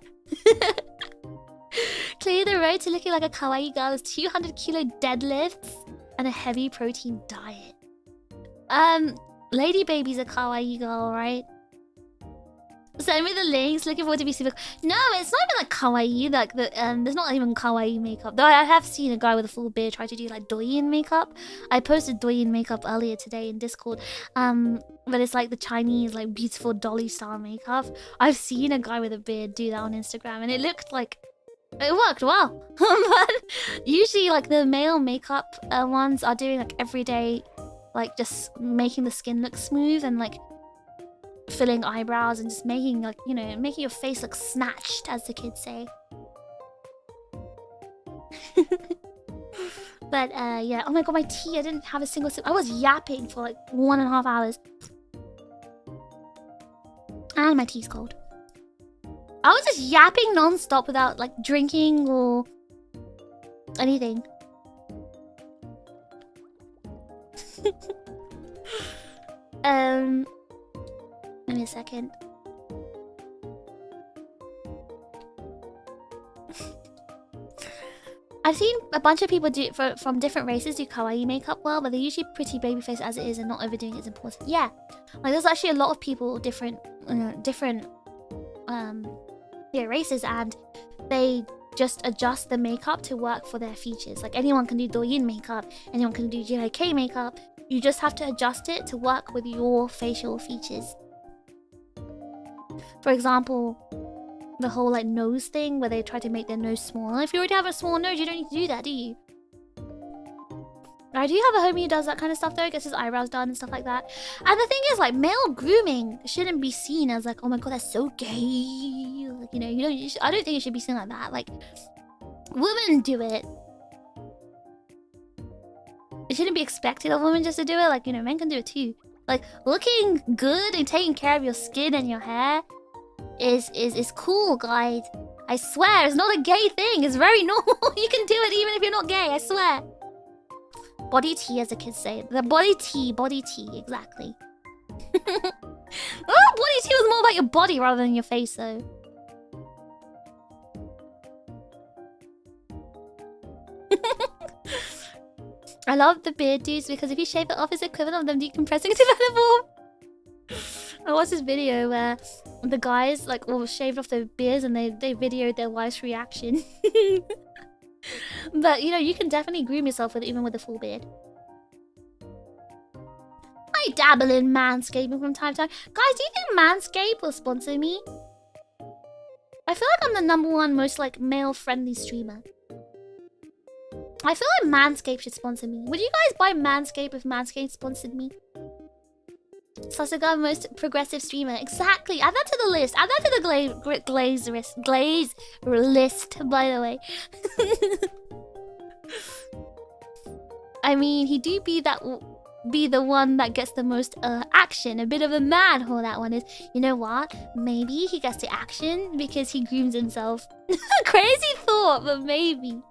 Clear the road to looking like a kawaii girl is 200 kilo deadlifts and a heavy protein diet. Lady Baby's a kawaii girl, right? Send me the links. Looking forward to be super. No, it's not even like kawaii. Like there's not even kawaii makeup. Though I have seen a guy with a full beard try to do like Douyin makeup. I posted Douyin makeup earlier today in Discord. But it's like the Chinese like beautiful dolly style makeup. I've seen a guy with a beard do that on Instagram, and it looked like it worked well. But usually like the male makeup ones are doing like everyday, like just making the skin look smooth and like filling eyebrows and just making like, you know, making your face look snatched, as the kids say. But yeah, oh my god, my tea, I didn't have a single sip. I was yapping for like 1.5 hours. And my tea's cold. I was just yapping non-stop without like drinking or anything. Give me a second. I've seen a bunch of people do from different races do kawaii makeup well, but they're usually pretty babyface as it is, and not overdoing it is important. Yeah, like there's actually a lot of people different races, and they just adjust the makeup to work for their features. Like anyone can do Douyin makeup, anyone can do JK makeup. You just have to adjust it to work with your facial features. For example, the whole like nose thing where they try to make their nose smaller. If you already have a small nose, you don't need to do that, do you? I do have a homie who does that kind of stuff though, gets his eyebrows done and stuff like that. And the thing is, like, male grooming shouldn't be seen as like, oh my god, that's so gay. Like, you know, I don't think it should be seen like that. Like, women do it. It shouldn't be expected of women just to do it. Like, you know, men can do it too. Like, looking good and taking care of your skin and your hair is cool, guys. I swear, it's not a gay thing. It's very normal. You can do it even if you're not gay, I swear. Body tea, as the kids say. The body tea, exactly. Oh, body tea was more about your body rather than your face, though. I love the beard dudes because if you shave it off, it's equivalent of them decompressing into venom. I watched this video where the guys like all shaved off their beards and they videoed their wife's reaction. But you know, you can definitely groom yourself with it even with a full beard. I dabble in manscaping from time to time. Guys, do you think Manscaped will sponsor me? I feel like I'm the #1 most like male-friendly streamer. I feel like Manscaped should sponsor me. Would you guys buy Manscaped if Manscaped sponsored me? Sasuga, most progressive streamer. Exactly. Add that to the list. Add that to the glaze list, by the way. I mean, he do be the one that gets the most action. A bit of a man whore that one is. You know what? Maybe he gets the action because he grooms himself. Crazy thought, but maybe.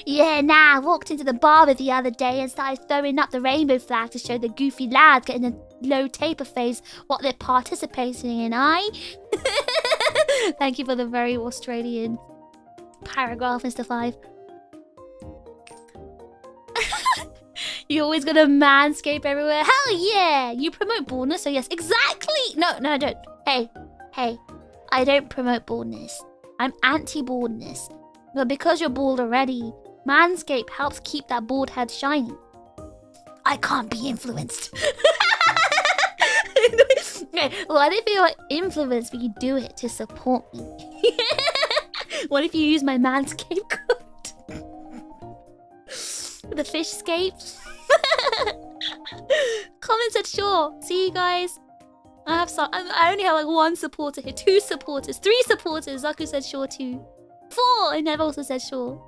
Yeah, nah, I walked into the barber the other day and started throwing up the rainbow flag to show the goofy lads getting a low taper phase what they're participating in, Thank you for the very Australian paragraph, Mr. 5. You always gonna manscape everywhere. Hell yeah! You promote baldness, so yes, exactly! No, I don't. Hey, I don't promote baldness. I'm anti-baldness. But because you're bald already, Manscaped helps keep that bald head shiny. I can't be influenced. Okay, well, I don't feel like influenced, but you do it to support me. What if you use my Manscaped code? The fishscape? Comment said sure. See you guys. I only have like 1 supporter here. 2 supporters. 3 supporters. Zaku said sure too. 4! And Nev also said sure.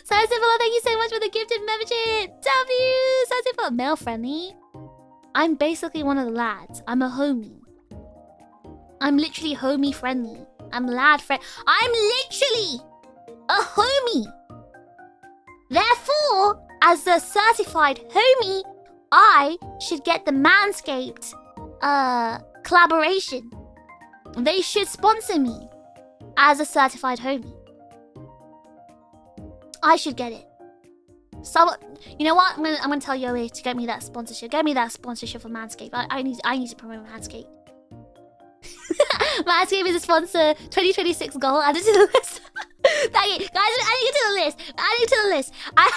Sansifala, thank you so much for the gifted membership! W! Sansifala, male friendly. I'm basically one of the lads. I'm a homie. I'm literally homie friendly. I'm lad friend. I'm literally a homie. Therefore, as a certified homie, I should get the Manscaped collaboration. They should sponsor me as a certified homie. I should get it. So, you know what? I'm gonna tell Yoey to get me that sponsorship. Get me that sponsorship for Manscaped. I need to promote Manscaped. Manscaped is a sponsor. 2026 goal added to the list. Thank you, guys. I'm adding it to the list. Adding it to the list. I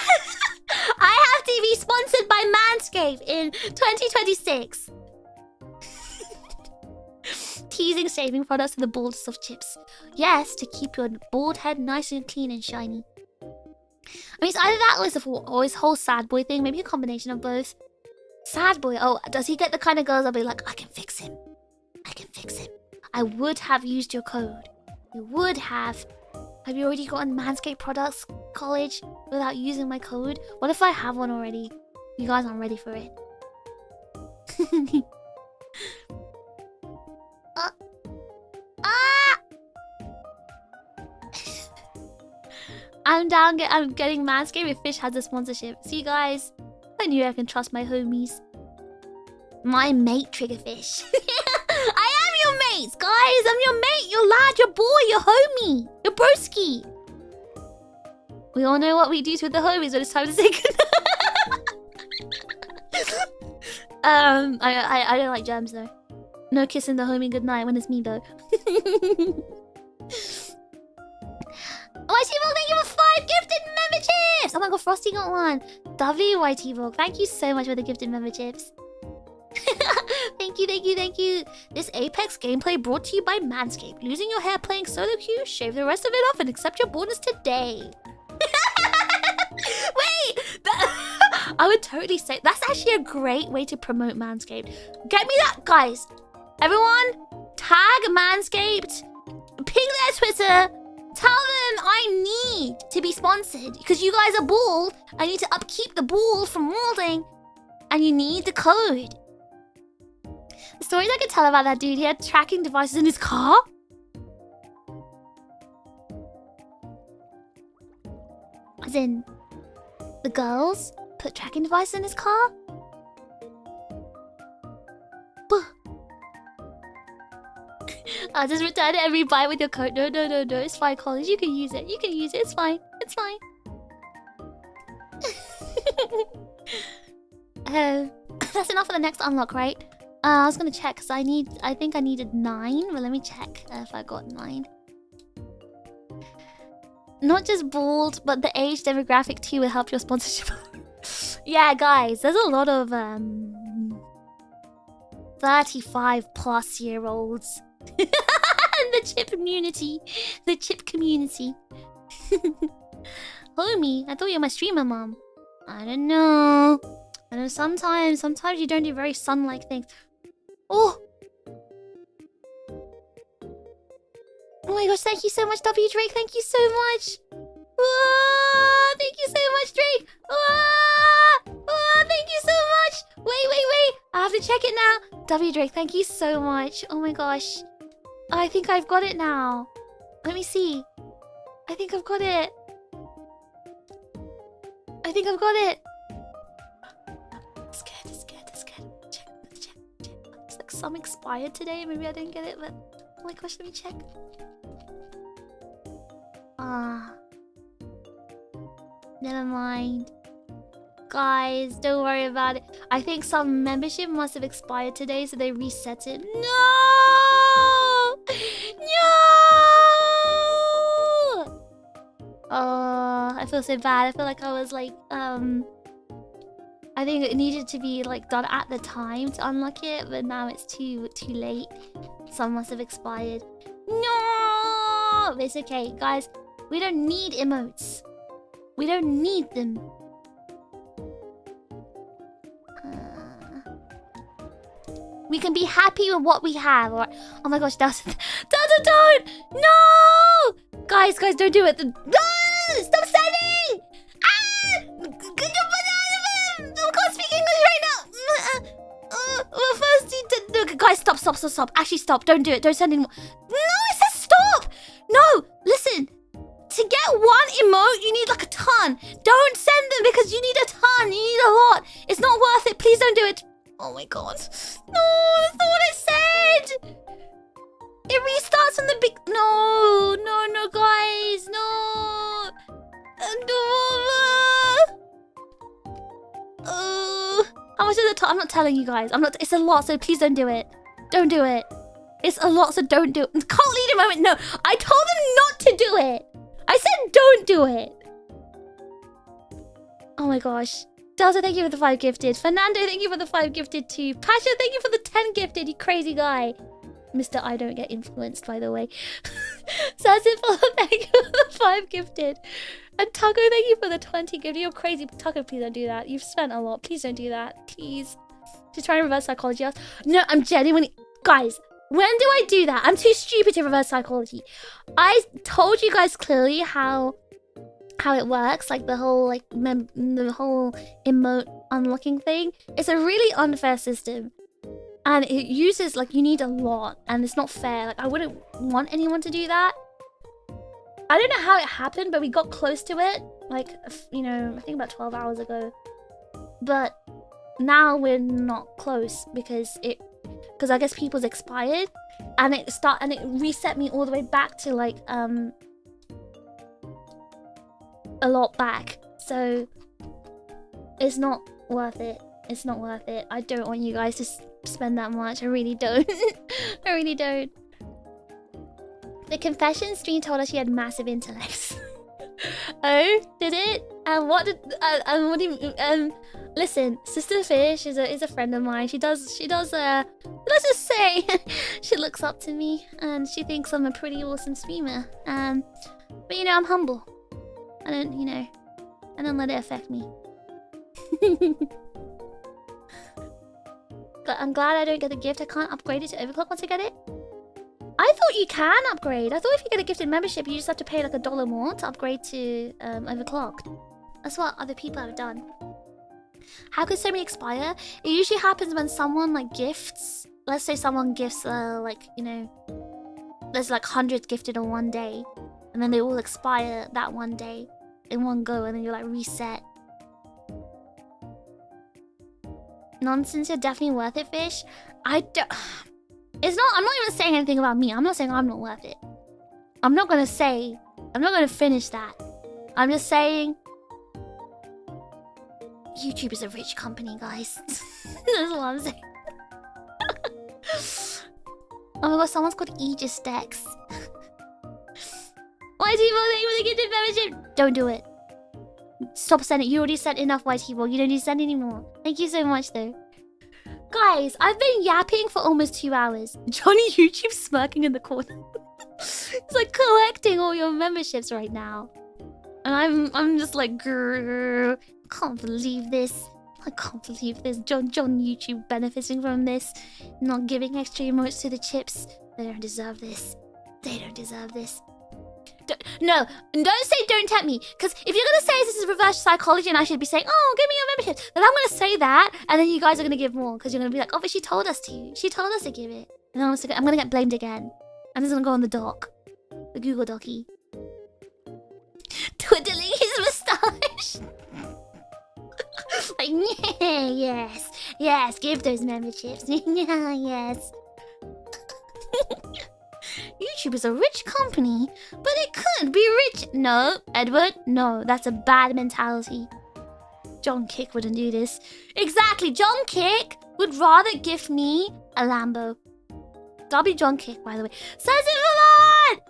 have to be sponsored by Manscaped in 2026. Teasing shaving products to the baldest of chips. Yes, to keep your bald head nice and clean and shiny. I mean, it's either that or his whole sad boy thing. Maybe a combination of both. Sad boy. Oh, does he get the kind of girls that'll be like, I can fix him. I can fix him. I would have used your code. You would have. Have you already gotten Manscaped products, college, without using my code? What if I have one already? You guys aren't ready for it. I'm down. I'm getting Manscaped if Fish has a sponsorship. See, guys, I knew I can trust my homies. My mate, TRiGGERPHiSH. I am your mates, guys. I'm your mate, your lad, your boy, your homie, your broski. We all know what we do with the homies when it's time to say goodnight. I don't like germs though. No kissing the homie goodnight when it's me though. YT Vlog, thank you for 5 gifted memberships! Oh my god, Frosty got one. YT Vlog, thank you so much for the gifted memberships. Thank you. This Apex gameplay brought to you by Manscaped. Losing your hair playing solo queue? Shave the rest of it off and accept your baldness today. Wait! I would totally say... That's actually a great way to promote Manscaped. Get me that, guys. Everyone, tag Manscaped. Ping their Twitter. Tell them I need to be sponsored because you guys are bald. I need to upkeep the bald from molding, and you need the code. The stories I could tell about that dude, he had tracking devices in his car? As in, the girls put tracking devices in his car? I'll just return every bite with your coat. No, no, no, no. It's fine, College. You can use it. You can use it. It's fine. It's fine. That's enough for the next unlock, right? I was gonna check because I think I needed 9, but let me check if I got 9. Not just bald, but the age demographic too will help your sponsorship. Yeah, guys, there's a lot of 35+ year olds in the chip community. The chip community. Homie, I thought you were my streamer mom. I don't know. I know sometimes you don't do very sun-like things. Oh! Oh my gosh, thank you so much, W Drake. Thank you so much. Whoa, thank you so much, Drake. Whoa, whoa, thank you so much. Wait. I have to check it now. W Drake, thank you so much. Oh my gosh. I think I've got it now. Let me see. I think I've got it. Scared. Check. It's like some expired today. Maybe I didn't get it, but oh my gosh, let me check. Never mind. Guys, don't worry about it. I think some membership must have expired today, so they reset it. No! Oh, I feel so bad. I feel like I was like, I think it needed to be like done at the time to unlock it, but now it's too late. Some must have expired. No! It's okay, guys. We don't need emotes. We don't need them. We can be happy with what we have. Or, oh my gosh, don't! No! Guys, don't do it. No! Stop sending! Ah! I can't speak English right now. First, guys, stop. Actually, stop. Don't do it. Don't send anymore. No, it says stop. No, listen. To get one emote, you need like a ton. Don't send them because you need a ton. You need a lot. It's not worth it. Please don't do it. Oh my god. No, that's not what I said. It restarts from the big... No, guys. No. How much is the time? I'm not telling you guys. It's a lot, so please don't do it. Don't do it. It's a lot, so don't do it. Can't lead a moment. No, I told them not to do it. I said don't do it. Oh my gosh. Delta, thank you for the 5 gifted. Fernando, thank you for the 5 gifted too. Pasha, thank you for the 10 gifted, you crazy guy. Mr. I don't get influenced, by the way. Sassiful, thank you for the 5 gifted. And Taco, thank you for the 20 gifted. You're crazy. Taco, please don't do that. You've spent a lot. Please don't do that. Please. Just trying to reverse psychology. No, I'm genuinely... Guys, when do I do that? I'm too stupid to reverse psychology. I told you guys clearly how it works, like the whole emote unlocking thing. It's a really unfair system, and it uses like you need a lot, and it's not fair. Like I wouldn't want anyone to do that. I don't know how it happened, but we got close to it. Like you know, I think about 12 hours ago. But now we're not close because I guess people's expired, and it reset me all the way back to like a lot back. So it's not worth it. It's not worth it. I don't want you guys to spend that much. I really don't. I really don't. The confession stream told us she had massive intellects. Oh, did it? And what do you listen, Sister Fish is a friend of mine. She does let's just say she looks up to me and she thinks I'm a pretty awesome streamer. But you know, I'm humble. I don't let it affect me. But I'm glad I don't get the gift. I can't upgrade it to overclock once I get it. I thought you can upgrade. I thought if you get a gifted membership, you just have to pay like $1 more to upgrade to overclocked. That's what other people have done. How could so many expire? It usually happens when someone like gifts let's say someone gifts like, you know, there's like 100 gifted on one day, and then they all expire that one day in one go, and then you like reset. Nonsense, you're definitely worth it, fish. I don't. It's not. I'm not even saying anything about me. I'm not saying I'm not worth it. I'm not gonna say. I'm not gonna finish that. I'm just saying. YouTube is a rich company, guys. That's what I'm saying. Oh my god, someone's called Aegis-Link. Why do you want to get the membership? Don't do it. Stop sending. You already sent enough white people. You don't need to send anymore. Thank you so much, though. Guys, I've been yapping for almost 2 hours. Johnny YouTube smirking in the corner. It's like collecting all your memberships right now. And I'm just like, grrr, can't believe this. I can't believe this. John YouTube benefiting from this. Not giving extra emotes to the chips. They don't deserve this. They don't deserve this. No, don't say don't tempt me. Because if you're going to say this is reverse psychology and I should be saying, oh, give me your membership, then I'm going to say that. And then you guys are going to give more. Because you're going to be like, oh, but she told us to. She told us to give it. And I'm going to get blamed again. And it's going to go on the doc. The Google Docky. Twiddling his moustache. Like, yeah, yes, give those memberships. Yes. YouTube is a rich company, but it could be rich. No, Edward, no, that's a bad mentality. John Kick wouldn't do this. Exactly, John Kick would rather give me a Lambo. That'll be John Kick, by the way. Says it a lot!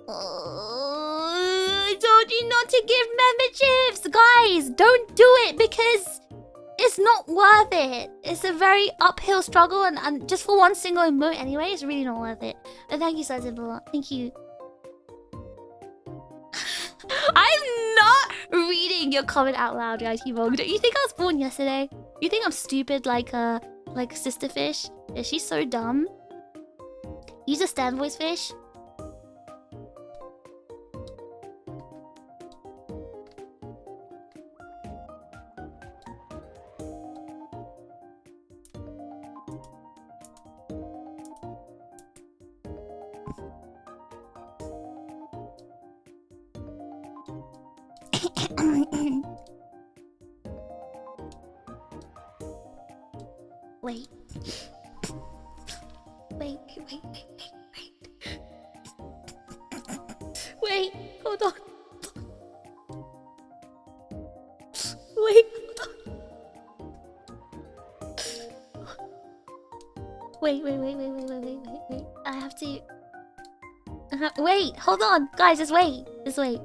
I told you not to give memberships, guys. Don't do it because it's not worth it. It's a very uphill struggle, and just for one single emote anyway, it's really not worth it. And thank you, Says it a lot. Thank you. I'm not reading your comment out loud, guys. Don't you think I was born yesterday? You think I'm stupid like Sister Fish? Is she so dumb? Use a stand voice, Fish. Wait. Wait, hold on. Wait, hold on. Wait. I have to... Wait, hold on. Guys, just wait. Just wait.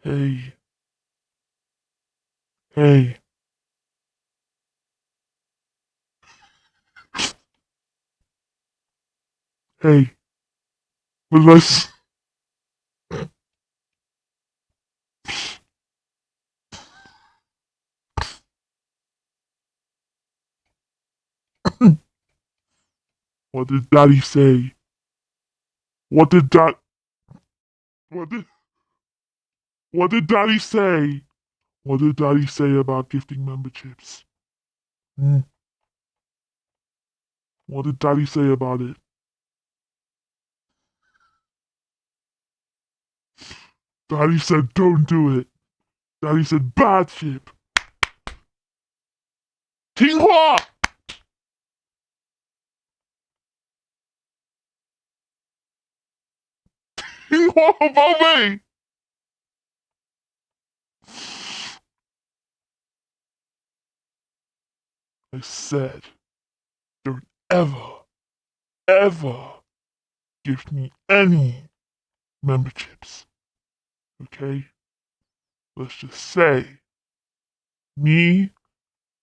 Hey. Hey. Hey. What What did Daddy say? What did Dad... What did Daddy say? What did Daddy say about gifting memberships? What did Daddy say about it? Daddy said don't do it. Daddy said bad ship. 听话! want about me? I said, don't ever give me any memberships. Okay? Let's just say, me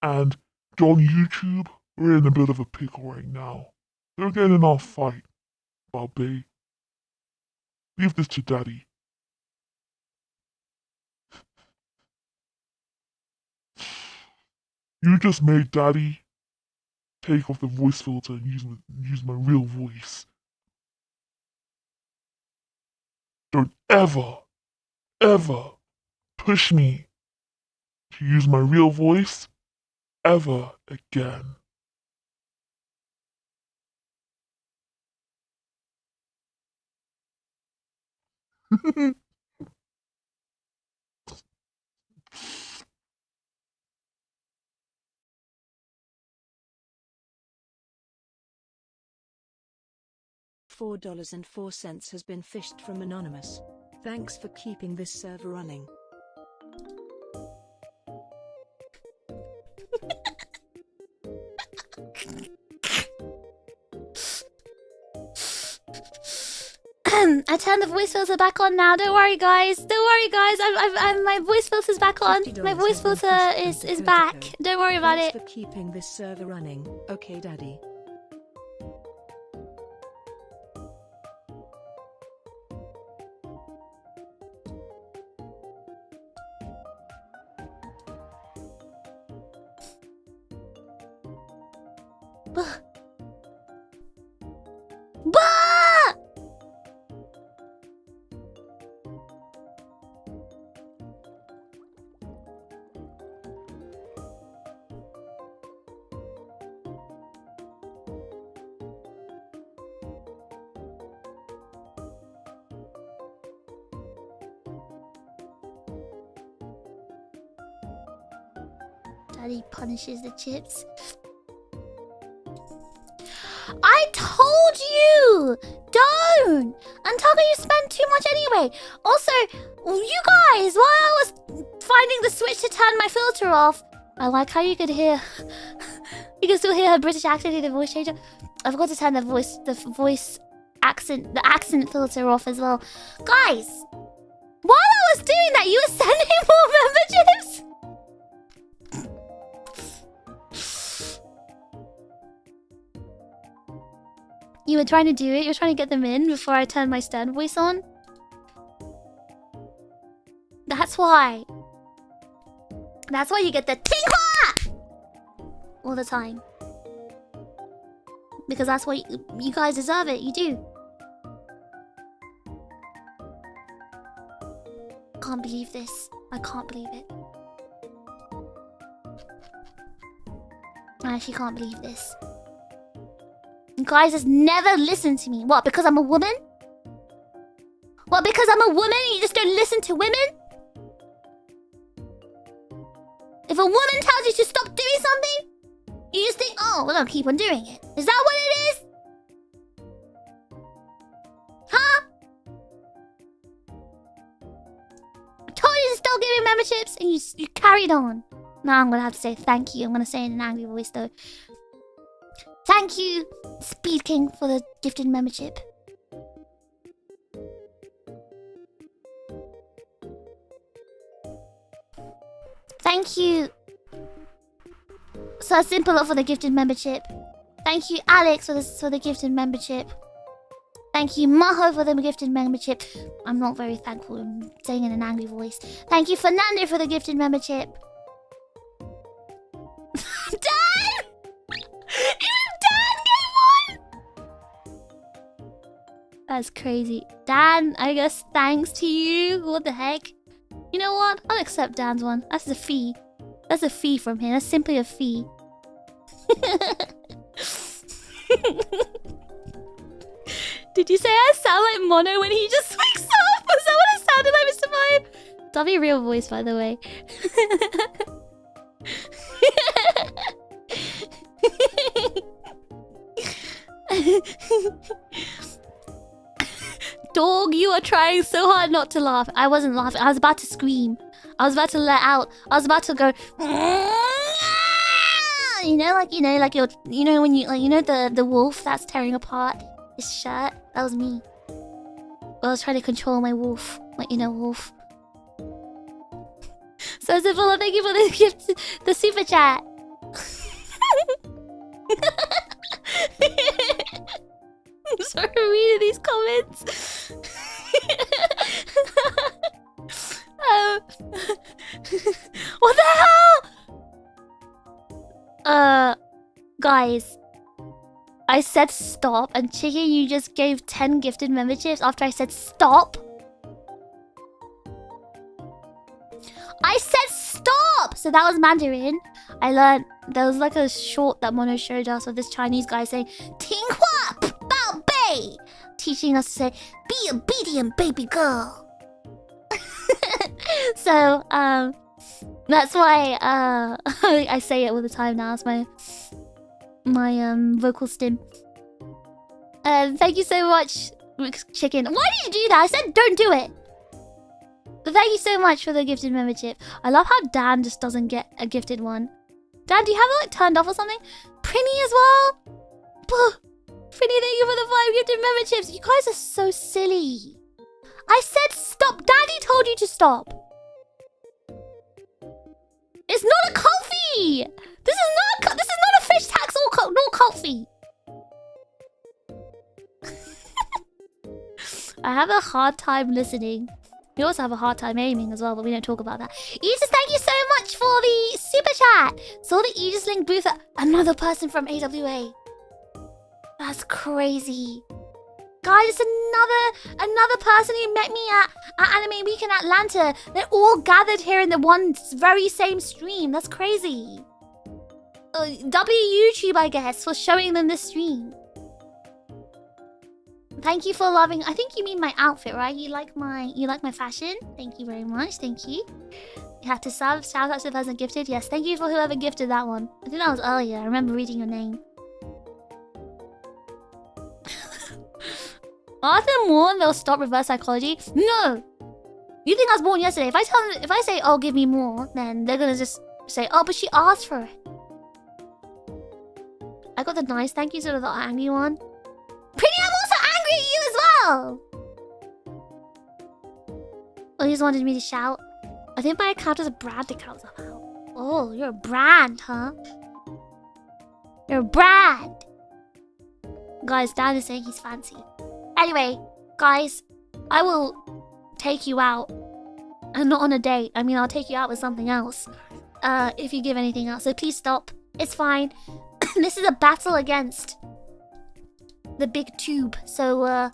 and John YouTube, we're in a bit of a pickle right now. They're getting in our fight, Bobby. Leave this to Daddy. You just made Daddy take off the voice filter and use my real voice. Don't ever push me to use my real voice ever again. $4.04 has been fished from Anonymous. Thanks for keeping this server running. I turned the voice filter back on now. Don't worry, guys. My voice filter's back on. My voice filter is back. Don't worry about it. Thanks for keeping this server running. Okay, Daddy. Bah! Bah! Daddy punishes the chips. I told you! Don't! Untucker, you spend too much anyway. Also, you guys, while I was finding the switch to turn my filter off, I like how you could hear... you can still hear her British accent in the voice changer. I forgot to turn the accent filter off as well. Guys, while I was doing that, you were sending more memberships? You were trying to do it? You were trying to get them in before I turned my stand voice on? That's why. That's why you get the tinghua all the time. Because that's what you guys deserve it. You do. Can't believe this. I can't believe it. I actually can't believe this. You guys just never listen to me. What, because I'm a woman? What, because I'm a woman and you just don't listen to women? If a woman tells you to stop doing something, you just think, oh, well, I'll keep on doing it. Is that what it is? Huh? I told you to stop giving memberships and you carried on. Now I'm gonna have to say thank you. I'm gonna say it in an angry voice though. Thank you, Speed King, for the gifted membership. Thank you, Sir Simple, for the gifted membership. Thank you, Alex, for the gifted membership. Thank you, Maho, for the gifted membership. I'm not very thankful. I'm saying in an angry voice. Thank you, Fernando, for the gifted membership. Dan! Even Dan gave one! That's crazy. Dan, I guess thanks to you. What the heck? You know what? I'll accept Dan's one. That's a fee. That's a fee from him. That's simply a fee. Did you say I sound like Mono when he just wakes up? Was that what I sounded like, Mr. Vibe? That'll be a real voice, by the way. Dog, you are trying so hard not to laugh. I wasn't laughing. I was about to scream. I was about to let out. I was about to go. You know, like you're, you know, when you, like, you know, the wolf that's tearing apart his shirt. That was me. I was trying to control my wolf, my inner wolf. So Zippola, thank you for the gift, the super chat. I'm sorry for reading these comments. What the hell? Guys, I said stop, and Chicken, you just gave 10 gifted memberships after I said stop. I said stop! So that was Mandarin. I learned, there was like a short that Mono showed us of this Chinese guy saying, Ting Hua Bao Bei! Teaching us to say, be obedient, baby girl. So, that's why, I say it all the time now. It's my vocal stim. Thank you so much, Chicken. Why did you do that? I said don't do it. But thank you so much for the gifted membership. I love how Dan just doesn't get a gifted one. Dan, do you have it like turned off or something? Prinny as well? Prinny, thank you for the 5 gifted memberships. You guys are so silly. I said stop. Daddy told you to stop. It's not a coffee. This is not a fish tax or no coffee. I have a hard time listening. We also have a hard time aiming as well, but we don't talk about that. Aegis, thank you so much for the super chat. Saw the Aegis-Link booth at another person from AWA. That's crazy. Guys, it's another person who met me at Anime Week in Atlanta. They're all gathered here in the one very same stream. That's crazy. YouTube, I guess, for showing them this stream. Thank you for loving. I think you mean my outfit, right? You like my fashion? Thank you very much. Thank you. You have to sub. Shout out to the person gifted. Yes, thank you for whoever gifted that one. I think that was earlier. I remember reading your name. Arthur Moore, they'll stop reverse psychology. No! You think I was born yesterday? If I say, oh, give me more, then they're gonna just say, oh, but she asked for it. I got the nice thank yous out of the angry one. Pretty, I'm also angry at you as well! Oh, he just wanted me to shout. I think my account is a brand account somehow. Oh, you're a brand, huh? You're a brand! Guys, Dan is saying he's fancy. Anyway, guys, I will take you out. And not on a date. I mean, I'll take you out with something else. If you give anything else. So please stop. It's fine. This is a battle against the big tube. So,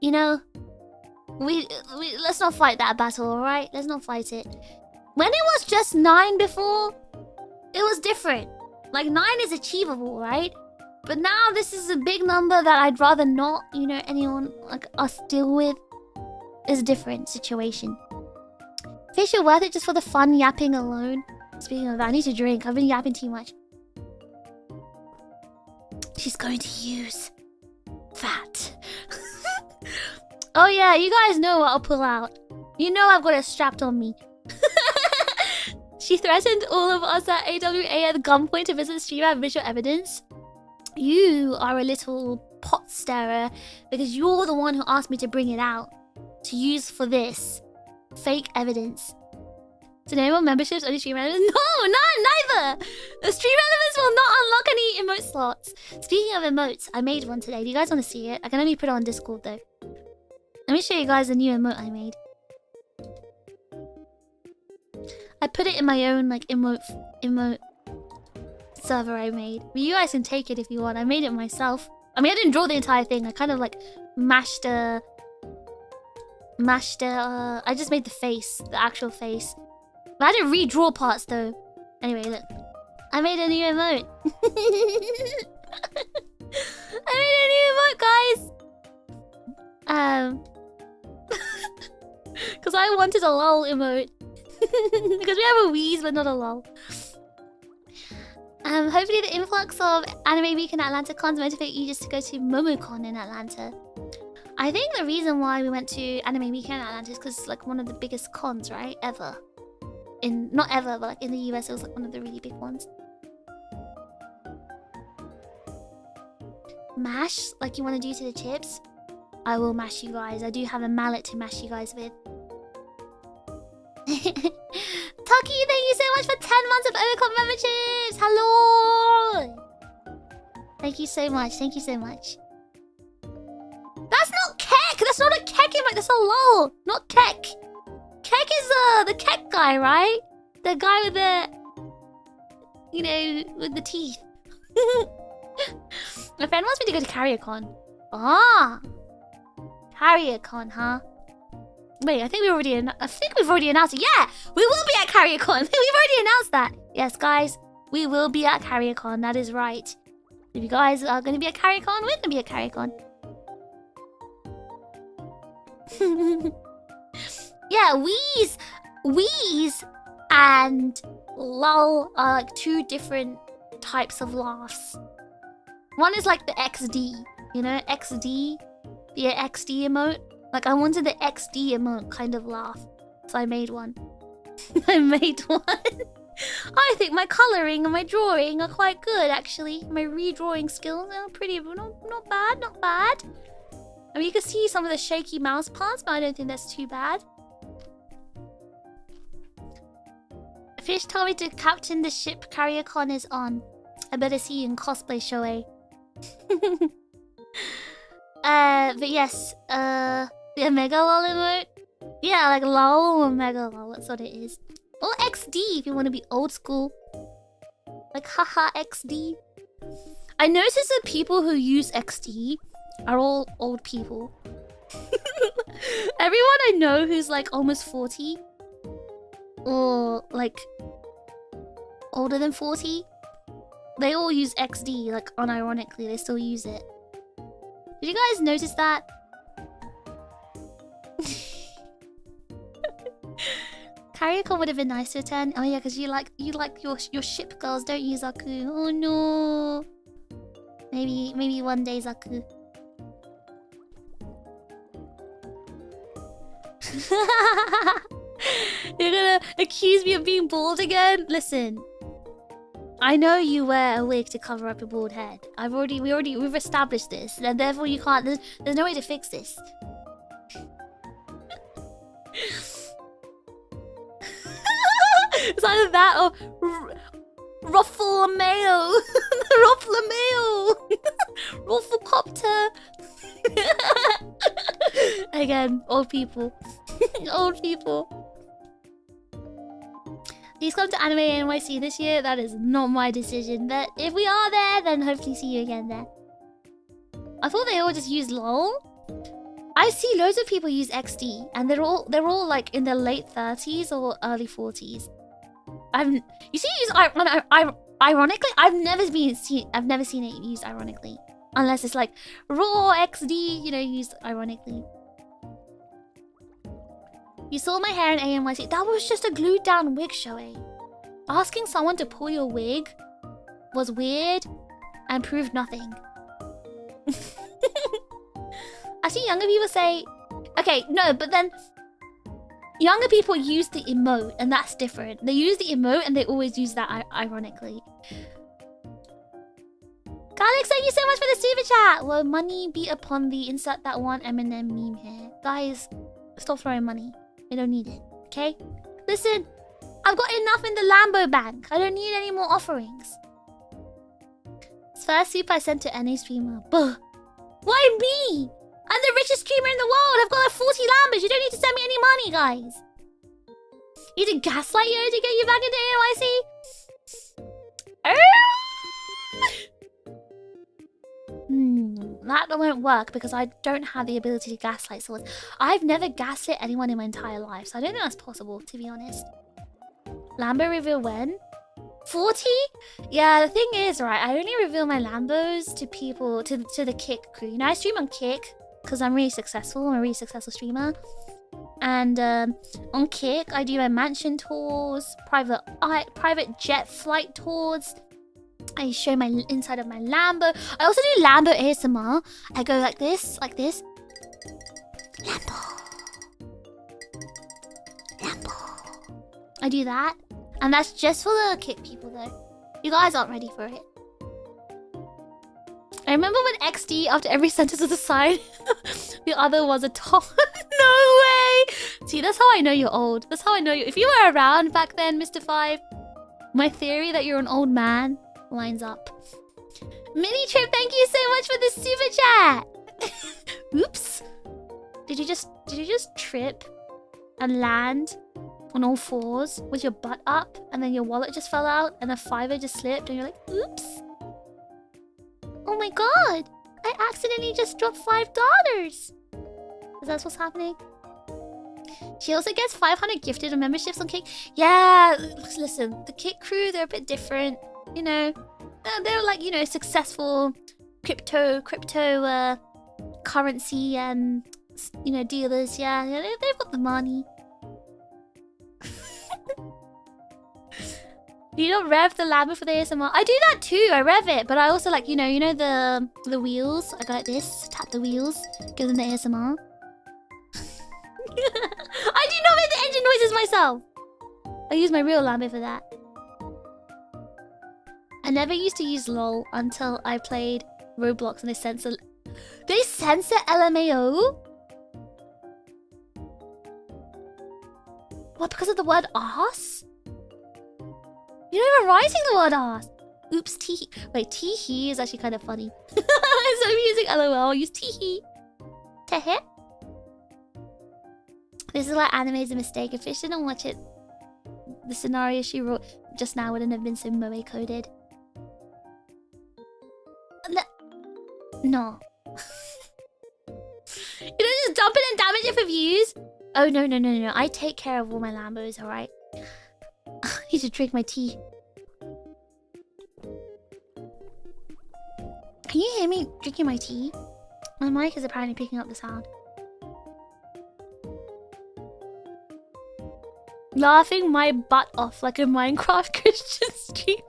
you know, we let's not fight that battle, alright? Let's not fight it. When it was just 9 before, it was different. Like, 9 is achievable, right? But now this is a big number that I'd rather not, you know, anyone like us deal with. It's a different situation. Fish are worth it just for the fun yapping alone. Speaking of that, I need to drink. I've been yapping too much. She's going to use that. Oh yeah, you guys know what I'll pull out. You know I've got it strapped on me. She threatened all of us at AWA at gunpoint to visit the stream at visual evidence. You are a little pot stirrer because you're the one who asked me to bring it out to use for this fake evidence. So no more memberships, only stream elements? No, neither! The stream elements will not unlock any emote slots. Speaking of emotes, I made one today. Do you guys want to see it? I can only put it on Discord though. Let me show you guys a new emote I made. I put it in my own like emote server I made. But you guys can take it if you want. I made it myself. I mean, I didn't draw the entire thing. I kind of like mashed I just made the face, the actual face. But I didn't redraw parts though. Anyway, look. I made a new emote. I made a new emote, guys. Because I wanted a lol emote. Because we have a wheeze but not a lol. Hopefully the influx of Anime Week in Atlanta cons motivate you just to go to MomoCon in Atlanta. I think the reason why we went to Anime Weekend Atlanta is because it's like one of the biggest cons, right? Ever. Not ever, but like in the US, it was like one of the really big ones. Mash, like you want to do to the chips? I will mash you guys. I do have a mallet to mash you guys with. Tucky, thank you so much for 10 months of Overclock memberships! Hello! Thank you so much, thank you so much. That's not Kek! That's not a Kek emote, that's a lol! Not Kek! Kek is the Kek guy, right? The guy with the... You know, with the teeth. My friend wants me to go to KarrierCon. Ah! KarrierCon, huh? Wait, I think we've already announced it. Yeah! We will be at KarrierCon! We've already announced that! Yes, guys. We will be at KarrierCon, that is right. If you guys are going to be at KarrierCon, we're going to be at KarrierCon. Yeah, Wheeze and LOL are like two different types of laughs. One is like the XD, you know, XD, the XD emote. Like I wanted the XD emote kind of laugh, so I made one. I made one. I think my coloring and my drawing are quite good, actually. My redrawing skills are pretty, not bad, not bad. I mean, you can see some of the shaky mouse parts, but I don't think that's too bad. Fish told me to captain the ship KarrierCon is on. I better see you in cosplay, Shoei. But yes, the Mega LOL emote. Yeah, like LOL or Mega LOL, that's what it is. Or XD if you want to be old school. Like haha XD. I noticed that people who use XD are all old people. Everyone I know who's like almost 40 or like older than 40, they all use XD, like unironically, they still use it. Did you guys notice that? KarrierCon would have been nice to attend. Oh yeah, because you like your ship girls, don't you, Zaku? Oh no. Maybe one day, Zaku. You're gonna accuse me of being bald again? Listen, I know you wear a wig to cover up your bald head. We've established this, and therefore you can't. There's no way to fix this. It's either that or ruffle a mayo, ruffle a mayo, rufflecopter. Again, old people, old people. Please come to Anime NYC this year. That is not my decision, but if we are there, then hopefully see you again there. I thought they all just use LOL. I see loads of people use XD, and they're all like in their late 30s or early 40s. You see, use ironically. I've never seen it used ironically, unless it's like raw XD, you know, used ironically. You saw my hair in ANYC. That was just a glued down wig, Shoei. Asking someone to pull your wig was weird and proved nothing. I see younger people say, okay, no, but then younger people use the emote, and that's different. They use the emote, and they always use that ironically. Alex, thank you so much for the super chat. Well, money be upon thee. Insert that one Eminem meme here. Guys, stop throwing money. I don't need it, okay? Listen, I've got enough in the Lambo bank. I don't need any more offerings. First soup I sent to NA streamer. Buh. Why me? I'm the richest streamer in the world. I've got like 40 Lambos. You don't need to send me any money, guys. You need to gaslight you to get you back into AYC? That won't work because I don't have the ability to gaslight someone. I've never gaslit anyone in my entire life, so I don't think that's possible, to be honest. Lambo reveal when? 40? Yeah, the thing is, right, I only reveal my Lambos to people, to the Kick crew. You know, I stream on Kick because I'm really successful. I'm a really successful streamer. And on Kick, I do my mansion tours, private jet flight tours. I show my inside of my Lambo. I also do Lambo ASMR. I go like this, like this. I do that. And that's just for the kick people though. You guys aren't ready for it. I remember when XD after every sentence was a sign, the other was a top. No way! See, that's how I know you're old. That's how I know you. If you were around back then, Mr. 5, my theory that you're an old man lines up. Mini Trip, thank you so much for the super chat. Oops. Did you just trip and land on all fours with your butt up, and then your wallet just fell out, and a fiver just slipped, and you're like, oops. Oh my god! I accidentally just dropped $5. Is that what's happening? She also gets 500 gifted memberships on Kick. Yeah, listen, the Kick crew, they're a bit different. You know, they're like, you know, successful crypto currency you know, dealers. Yeah, they've got the money. You don't rev the Lambo for the ASMR? I do that too. I rev it, but I also like, you know the wheels. I go like this, tap the wheels, give them the ASMR. I do not make the engine noises myself. I use my real Lambo for that. I never used to use LOL until I played Roblox and they censor LMAO? What, because of the word ass? You're not even writing the word ass. Oops, teehee. Wait, teehee is actually kind of funny. So I'm using LOL, I'll use teehee. Tehe? This is like anime's a mistake. If Fish didn't watch it, the scenario she wrote just now wouldn't have been so moe coded. No. You don't just dump it and damage it for views? Oh, no. I take care of all my Lambos, alright? I need to drink my tea. Can you hear me drinking my tea? My mic is apparently picking up the sound. Laughing my butt off like a Minecraft Christian stream.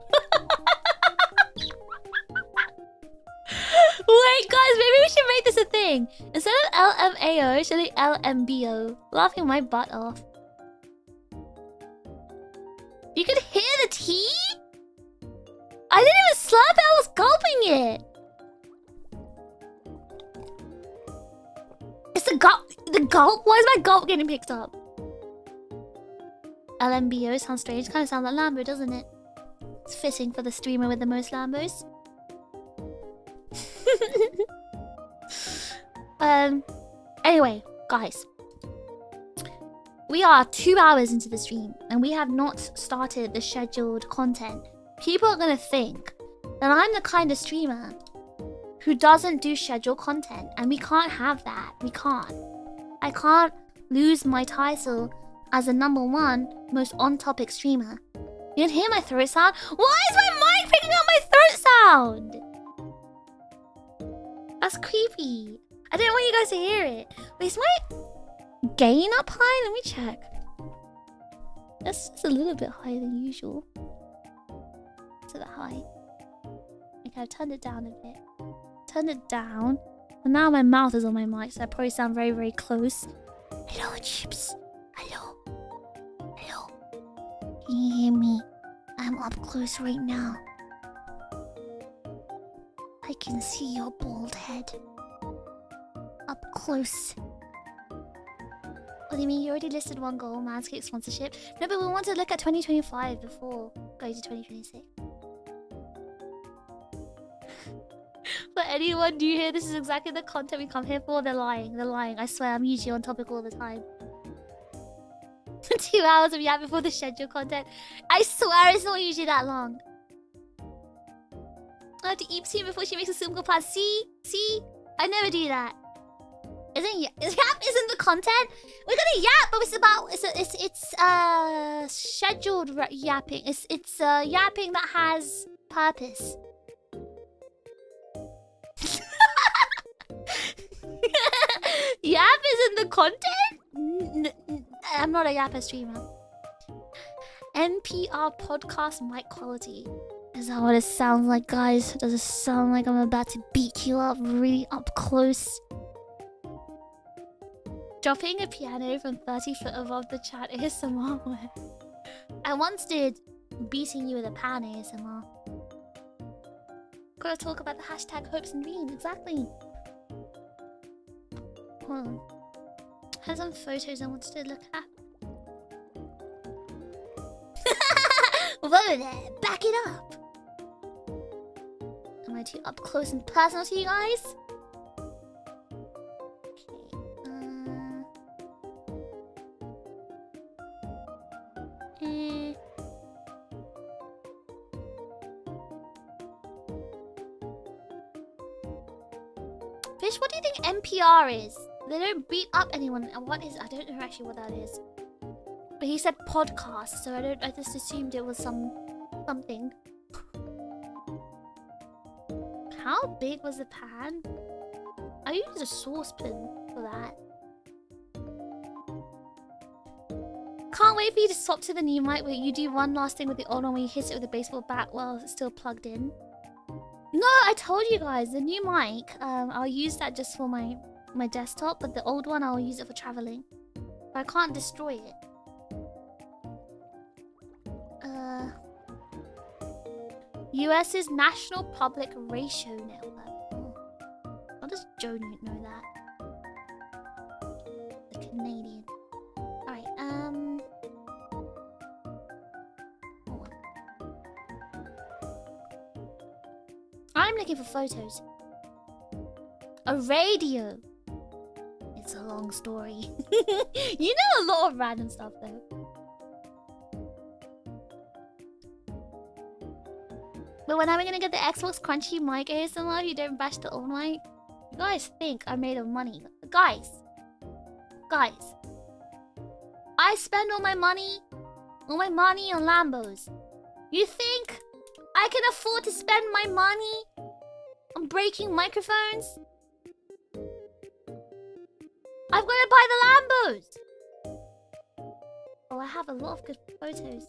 Wait, guys, maybe we should make this a thing. Instead of LMAO, should it LMBO? Laughing my butt off. You could hear the tea? I didn't even slurp it, I was gulping it. It's the gulp? Why is my gulp getting picked up? LMBO sounds strange. Kind of sounds like Lambo, doesn't it? It's fitting for the streamer with the most Lambos. Anyway, guys. We are 2 hours into the stream and we have not started the scheduled content. People are gonna think that I'm the kind of streamer who doesn't do scheduled content, and we can't have that. We can't. I can't lose my title as the #1 most on-topic streamer. You can hear my throat sound? Why is my mic picking up my throat sound? That's creepy. I didn't want you guys to hear it. Wait, is my gain up high? Let me check. That's just a little bit higher than usual. Is it that high? Okay, I've turned it down a bit. Turned it down. And now my mouth is on my mic, so I probably sound very, very close. Hello, Chips. Hello. Hello. Can you hear me? I'm up close right now. I can see your bald head. Up close. What do you mean? You already listed one goal, Manscaped sponsorship. No, but we want to look at 2025 before going to 2026. For anyone new here, this is exactly the content we come here for. They're lying. They're lying. I swear, I'm usually on topic all the time. 2 hours of yapping before the scheduled content. I swear it's not usually that long. I have to eat soon before she makes a simple plan. See? I never do that. Yap isn't the content? We're gonna yap, but it's about it's scheduled yapping. It's yapping that has purpose. Yap isn't the content? I'm not a yapper streamer. NPR podcast mic quality. Is that what it sounds like, guys? Does it sound like I'm about to beat you up really up close? Dropping a piano from 30 foot above the chat ASMR. I once did beating you with a pan ASMR. Gotta talk about the hashtag hopes and dreams, exactly. Hold on. I had some photos I wanted to look at. Whoa there, back it up! Am I too up close and personal to you guys? Fish, what do you think NPR is? They don't beat up anyone. And what is? I don't know actually what that is. But he said podcast, so I just assumed it was something. How big was the pan? I used a saucepan for that. Can't wait for you to swap to the new mic where you do one last thing with the old one where you hit it with a baseball bat while it's still plugged in. No, I told you guys, the new mic, I'll use that just for my desktop, but the old one I'll use it for traveling. But I can't destroy it. US's National Public Ratio Network. How does Joe know that? The Canadian. Alright, hold on. I'm looking for photos. A radio. It's a long story. You know a lot of random stuff though. But when am I gonna get the Xbox Crunchy mic ASMR if you don't bash the old mic? You guys think I'm made of money. Guys. I spend all my money on Lambos. You think I can afford to spend my money on breaking microphones? I've got to buy the Lambos. Oh, I have a lot of good photos.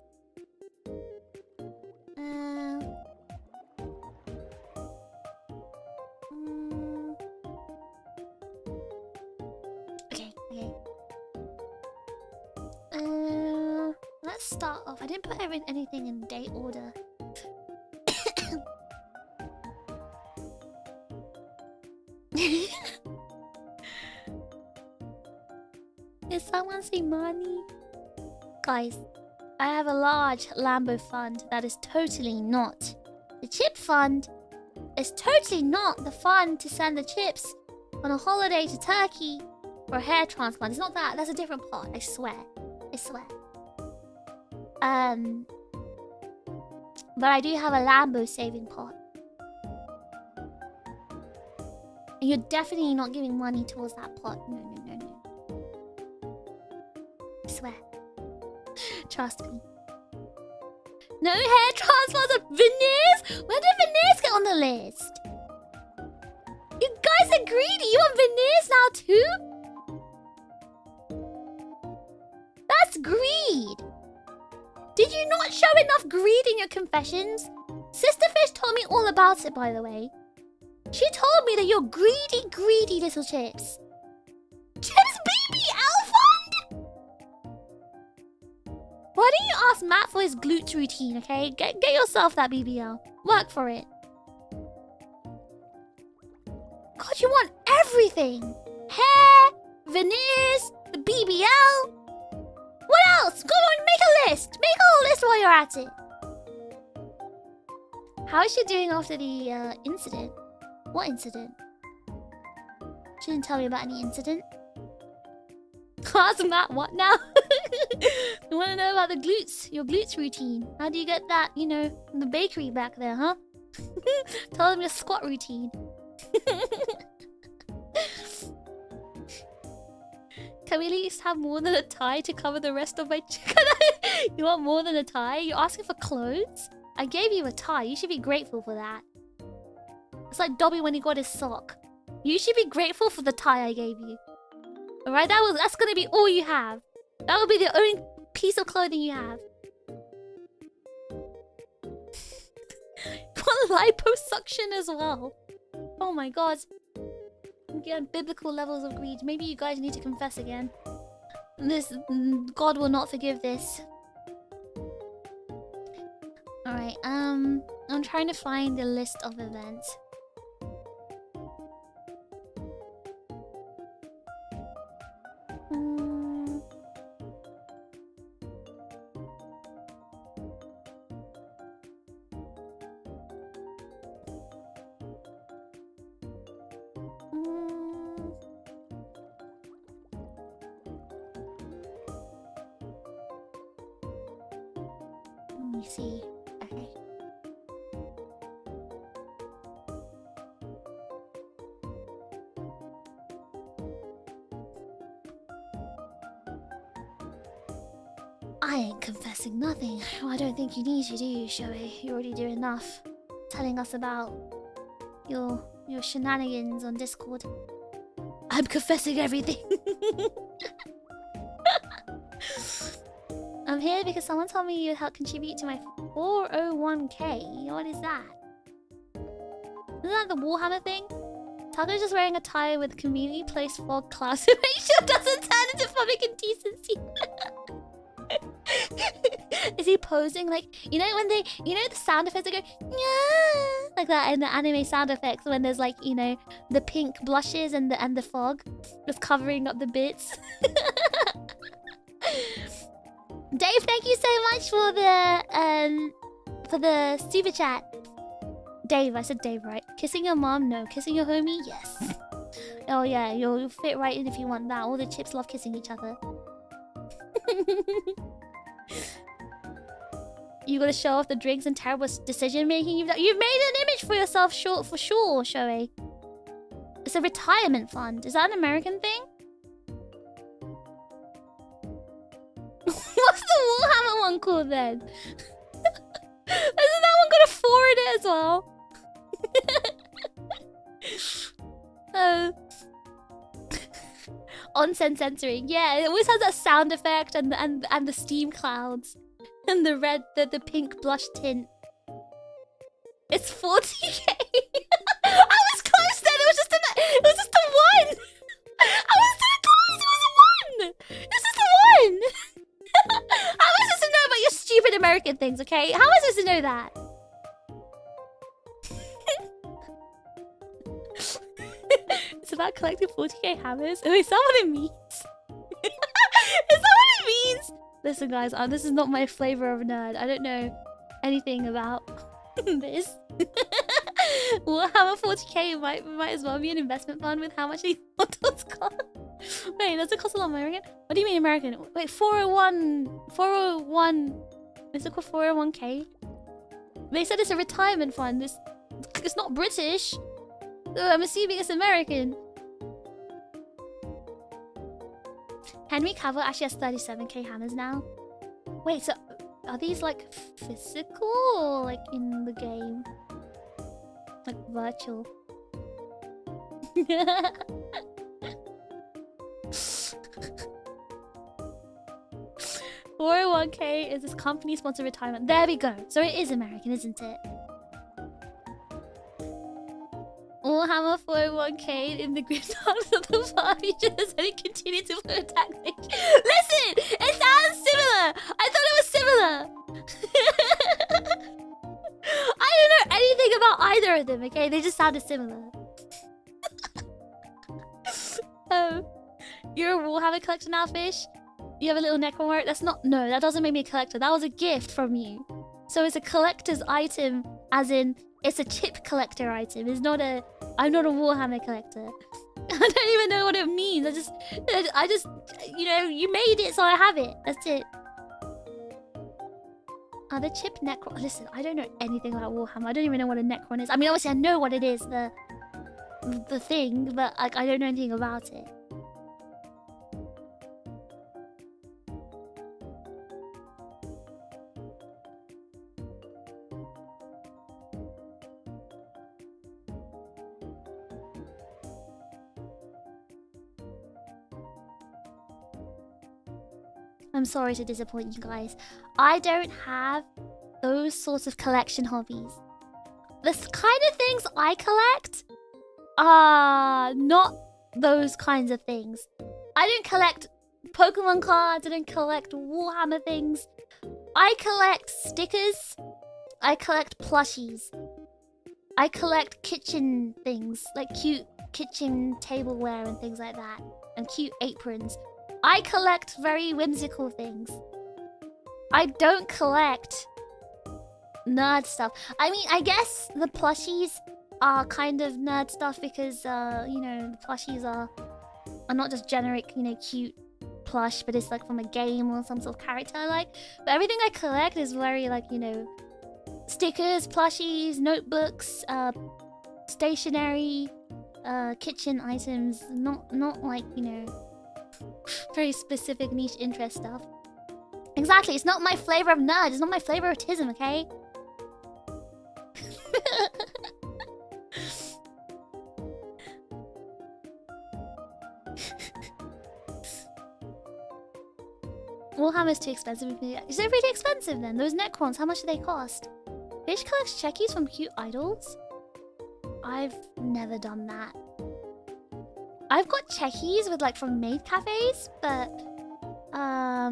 Okay. Let's start off. I didn't put anything in date order. Is someone say money? Guys, I have a large Lambo fund that is totally not the chip fund. It's totally not the fund to send the chips on a holiday to Turkey for a hair transplant. It's not that. That's a different pot. I swear. But I do have a Lambo saving pot. And you're definitely not giving money towards that pot. No. I swear. Trust me. No hair transplants of veneers? When did veneers get on the list? You guys are greedy. You want veneers now too? That's greed. Did you not show enough greed in your confessions? Sisterfish told me all about it, by the way. She told me that you're greedy little chips. Chips BBL fund? Why don't you ask Matt for his glutes routine, okay? Get yourself that BBL. Work for it. God, you want everything. Hair, veneers, the BBL. What else? Go on, make a list. Make a whole list while you're at it. How is she doing after the incident? What incident? She didn't tell me about any incident. Ask Matt what now? You want to know about the glutes? Your glutes routine. How do you get that, you know, from the bakery back there, huh? Tell them your squat routine. Can we at least have more than a tie to cover the rest of my chicken? You want more than a tie? You're asking for clothes? I gave you a tie. You should be grateful for that. It's like Dobby when he got his sock. You should be grateful for the tie I gave you. Alright, that's gonna be all you have. That will be the only piece of clothing you have. You want liposuction as well? Oh my god. again. Biblical levels of greed. Maybe you guys need to confess again. This God will not forgive this. Alright, I'm trying to find the list of events. Let me see. Okay. I ain't confessing nothing. Well, I don't think you need to, do you, Shoei? You already do enough. Telling us about your shenanigans on Discord. I'm confessing everything. I'm here because someone told me you'd help contribute to my 401k. What is that? Isn't that the Warhammer thing? Taco's just wearing a tie with community place fog class to make sure it doesn't turn into public indecency. Is he posing like, you know when they, you know the sound effects that go yeah, like that in the anime sound effects when there's like, you know, the pink blushes and the fog just covering up the bits. Dave, thank you so much for the super chat. Dave, I said Dave, right? Kissing your mom? No. Kissing your homie? Yes. Oh yeah, you'll fit right in if you want that. All the chips love kissing each other. You gotta show off the drinks and terrible decision making you've done. You've made an image for yourself, for sure, Shoei. It's a retirement fund. Is that an American thing? What's the Warhammer one called then? Isn't that one gonna forward it as well? Onsen censoring. Yeah, it always has that sound effect and the steam clouds. And the red, the pink blush tint. It's 40k. I was close then. It was just a one. I was so close. It was a one. It's just a one. How am I supposed to know about your stupid American things? Okay, how am I supposed to know that? It's about collecting 40k hammers. Oh, is that what it means? Is that what it means? Listen, guys, this is not my flavor of nerd. I don't know anything about this. Warhammer 40k might as well be an investment fund with how much these models cost. Wait, does it cost a lot American? What do you mean American? Wait, 401... Is it called 401k? They said it's a retirement fund. It's not British. So I'm assuming it's American. Henry Cavill actually has 37k hammers now. Wait, so are these like physical or like in the game? Like virtual? 401k is this company sponsored retirement. There we go. So it is American, isn't it? Warhammer 401k in the grid arms of the far features and it continued to flow taxation. Listen! It sounds similar! I thought it was similar! I don't know anything about either of them, okay? They just sounded similar. You're a Warhammer collector now, Fish? You have a little necro mark? That's not... No, that doesn't make me a collector. That was a gift from you. So it's a collector's item, as in... It's a chip collector item. It's not a... I'm not a Warhammer collector. I don't even know what it means. I just... You know, you made it, so I have it. That's it. The chip Necron... Listen, I don't know anything about Warhammer. I don't even know what a Necron is. I mean, obviously I know what it is, the thing, but like, I don't know anything about it. I'm sorry to disappoint you guys. I don't have those sorts of collection hobbies. The kind of things I collect are not those kinds of things. I don't collect Pokemon cards. I don't collect Warhammer things. I collect stickers. I collect plushies. I collect kitchen things, like cute kitchen tableware and things like that, and cute aprons. I collect very whimsical things. I don't collect nerd stuff. I mean, I guess the plushies are kind of nerd stuff because, you know, the plushies are not just generic, you know, cute plush, but it's like from a game or some sort of character I like. But everything I collect is very like, you know, stickers, plushies, notebooks, stationery, kitchen items, not like, you know, very specific niche interest stuff. Exactly, it's not my flavor of nerd, it's not my flavor of autism, okay? Warhammer's too expensive. Is it really expensive then? Those Necrons, how much do they cost? Fish collects checkies from cute idols? I've never done that. I've got checkies with like from maid cafes, but I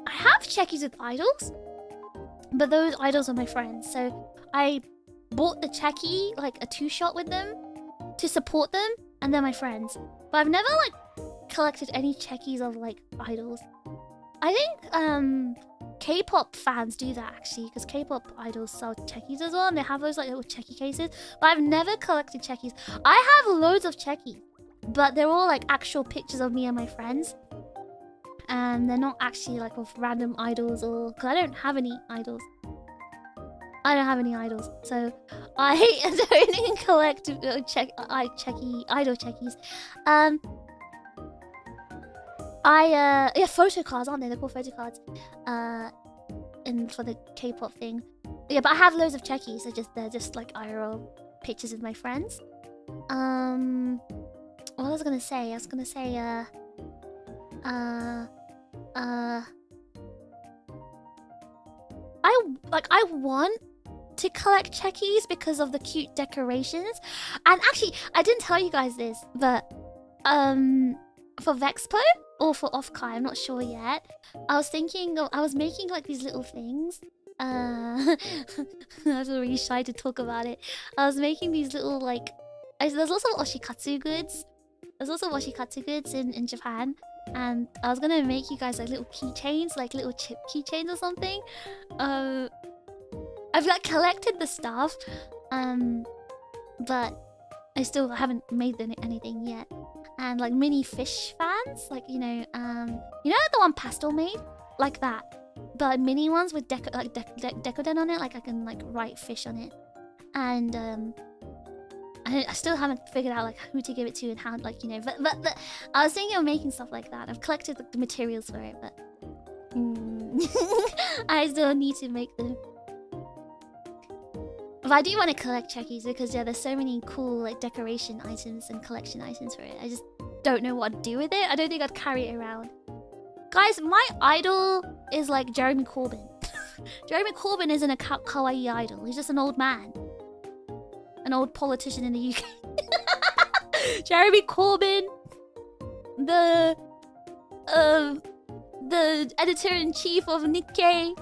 have checkies with idols, but those idols are my friends. So I bought the checkie, like a 2-shot with them to support them, and they're my friends. But I've never like collected any checkies of like idols. I think K-pop fans do that actually, because K-pop idols sell checkies as well, and they have those like little checky cases. But I've never collected checkies. I have loads of checkies, but they're all like actual pictures of me and my friends, and they're not actually like of random idols, or because I don't have any idols. I don't have any idols, so I don't even collect idol checkies. Yeah, photo cards, aren't they? They're called photo cards. And for the K-pop thing. Yeah, but I have loads of checkies. They're just like IRL pictures with my friends. What was I gonna say? I was gonna say, I want to collect checkies because of the cute decorations. And actually, I didn't tell you guys this, but for Vexpo or for Offkai, I'm not sure yet. I was thinking of, I was making like these little things. I was really shy to talk about it. I was making these little like, there's also oshikatsu goods. There's also oshikatsu goods in Japan. And I was gonna make you guys like little keychains, like little chip keychains or something. I've like collected the stuff, but I still haven't made anything yet. And like mini fish fans, like you know the one Pastel made, like that, but mini ones with Decodent on it, like I can like write fish on it. And I still haven't figured out like who to give it to and how, like, you know, but I was thinking of making stuff like that. I've collected the materials for it, but I still need to make them. But I do want to collect checkies because yeah, there's so many cool like decoration items and collection items for it. I just don't know what to do with it. I don't think I'd carry it around. Guys, my idol is like Jeremy Corbyn. Jeremy Corbyn isn't a kawaii idol. He's just an old man. An old politician in the UK. Jeremy Corbyn, the editor-in-chief of Nikkei,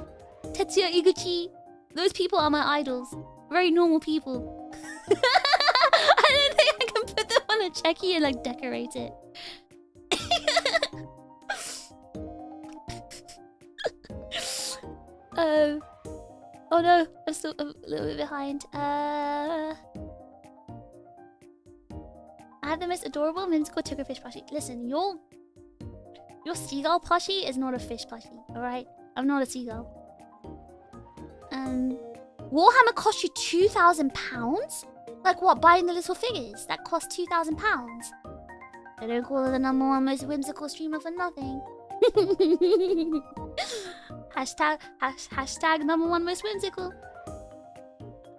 Tetsuya Iguchi. Those people are my idols. Very normal people. I don't think I can put them on a checkie and like decorate it. Oh no, I'm still a little bit behind. I have the most adorable whimsical TRiGGERPHiSH plushie. Listen, your seagull plushie is not a fish plushie, alright? I'm not a seagull. Warhammer cost you £2,000? Like what, buying the little figures? That cost £2,000? They don't call it the #1 most whimsical streamer for nothing. Hashtag #1 most whimsical.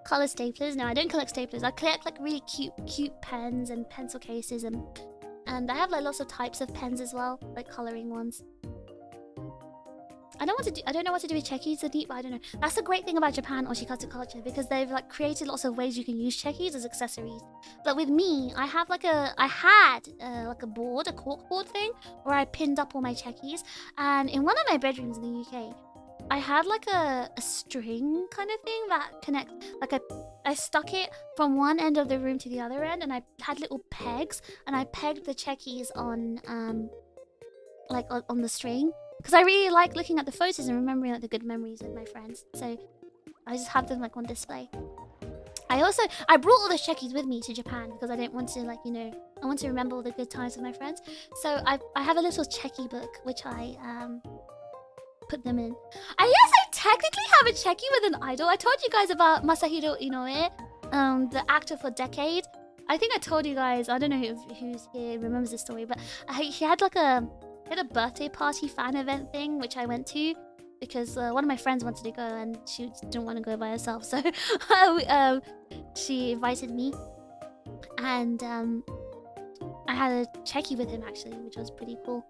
Color staplers? No, I don't collect staplers. I collect like really cute pens and pencil cases, and I have like lots of types of pens as well, like coloring ones. I don't know what to do with checkis, but I don't know. That's the great thing about Japan oshikatsu culture, because they've like created lots of ways you can use checkis as accessories. But with me, I had like a board, a cork board thing, where I pinned up all my checkis. And in one of my bedrooms in the UK, I had like a string kind of thing that connect, like I stuck it from one end of the room to the other end, and I had little pegs, and I pegged the checkis on on the string, because I really like looking at the photos and remembering like the good memories with my friends. So I just have them like on display. I brought all the checkis with me to Japan because I didn't want to I want to remember all the good times with my friends. So I have a little checky book which I put them in. And yes, I technically have a checky with an idol. I told you guys about Masahiro Inoue, the actor for Decade. I think I told you guys. I don't know who's here remembers this story, but he had like a birthday party fan event thing which I went to because one of my friends wanted to go and she didn't want to go by herself, so she invited me, and I had a checky with him actually, which was pretty cool.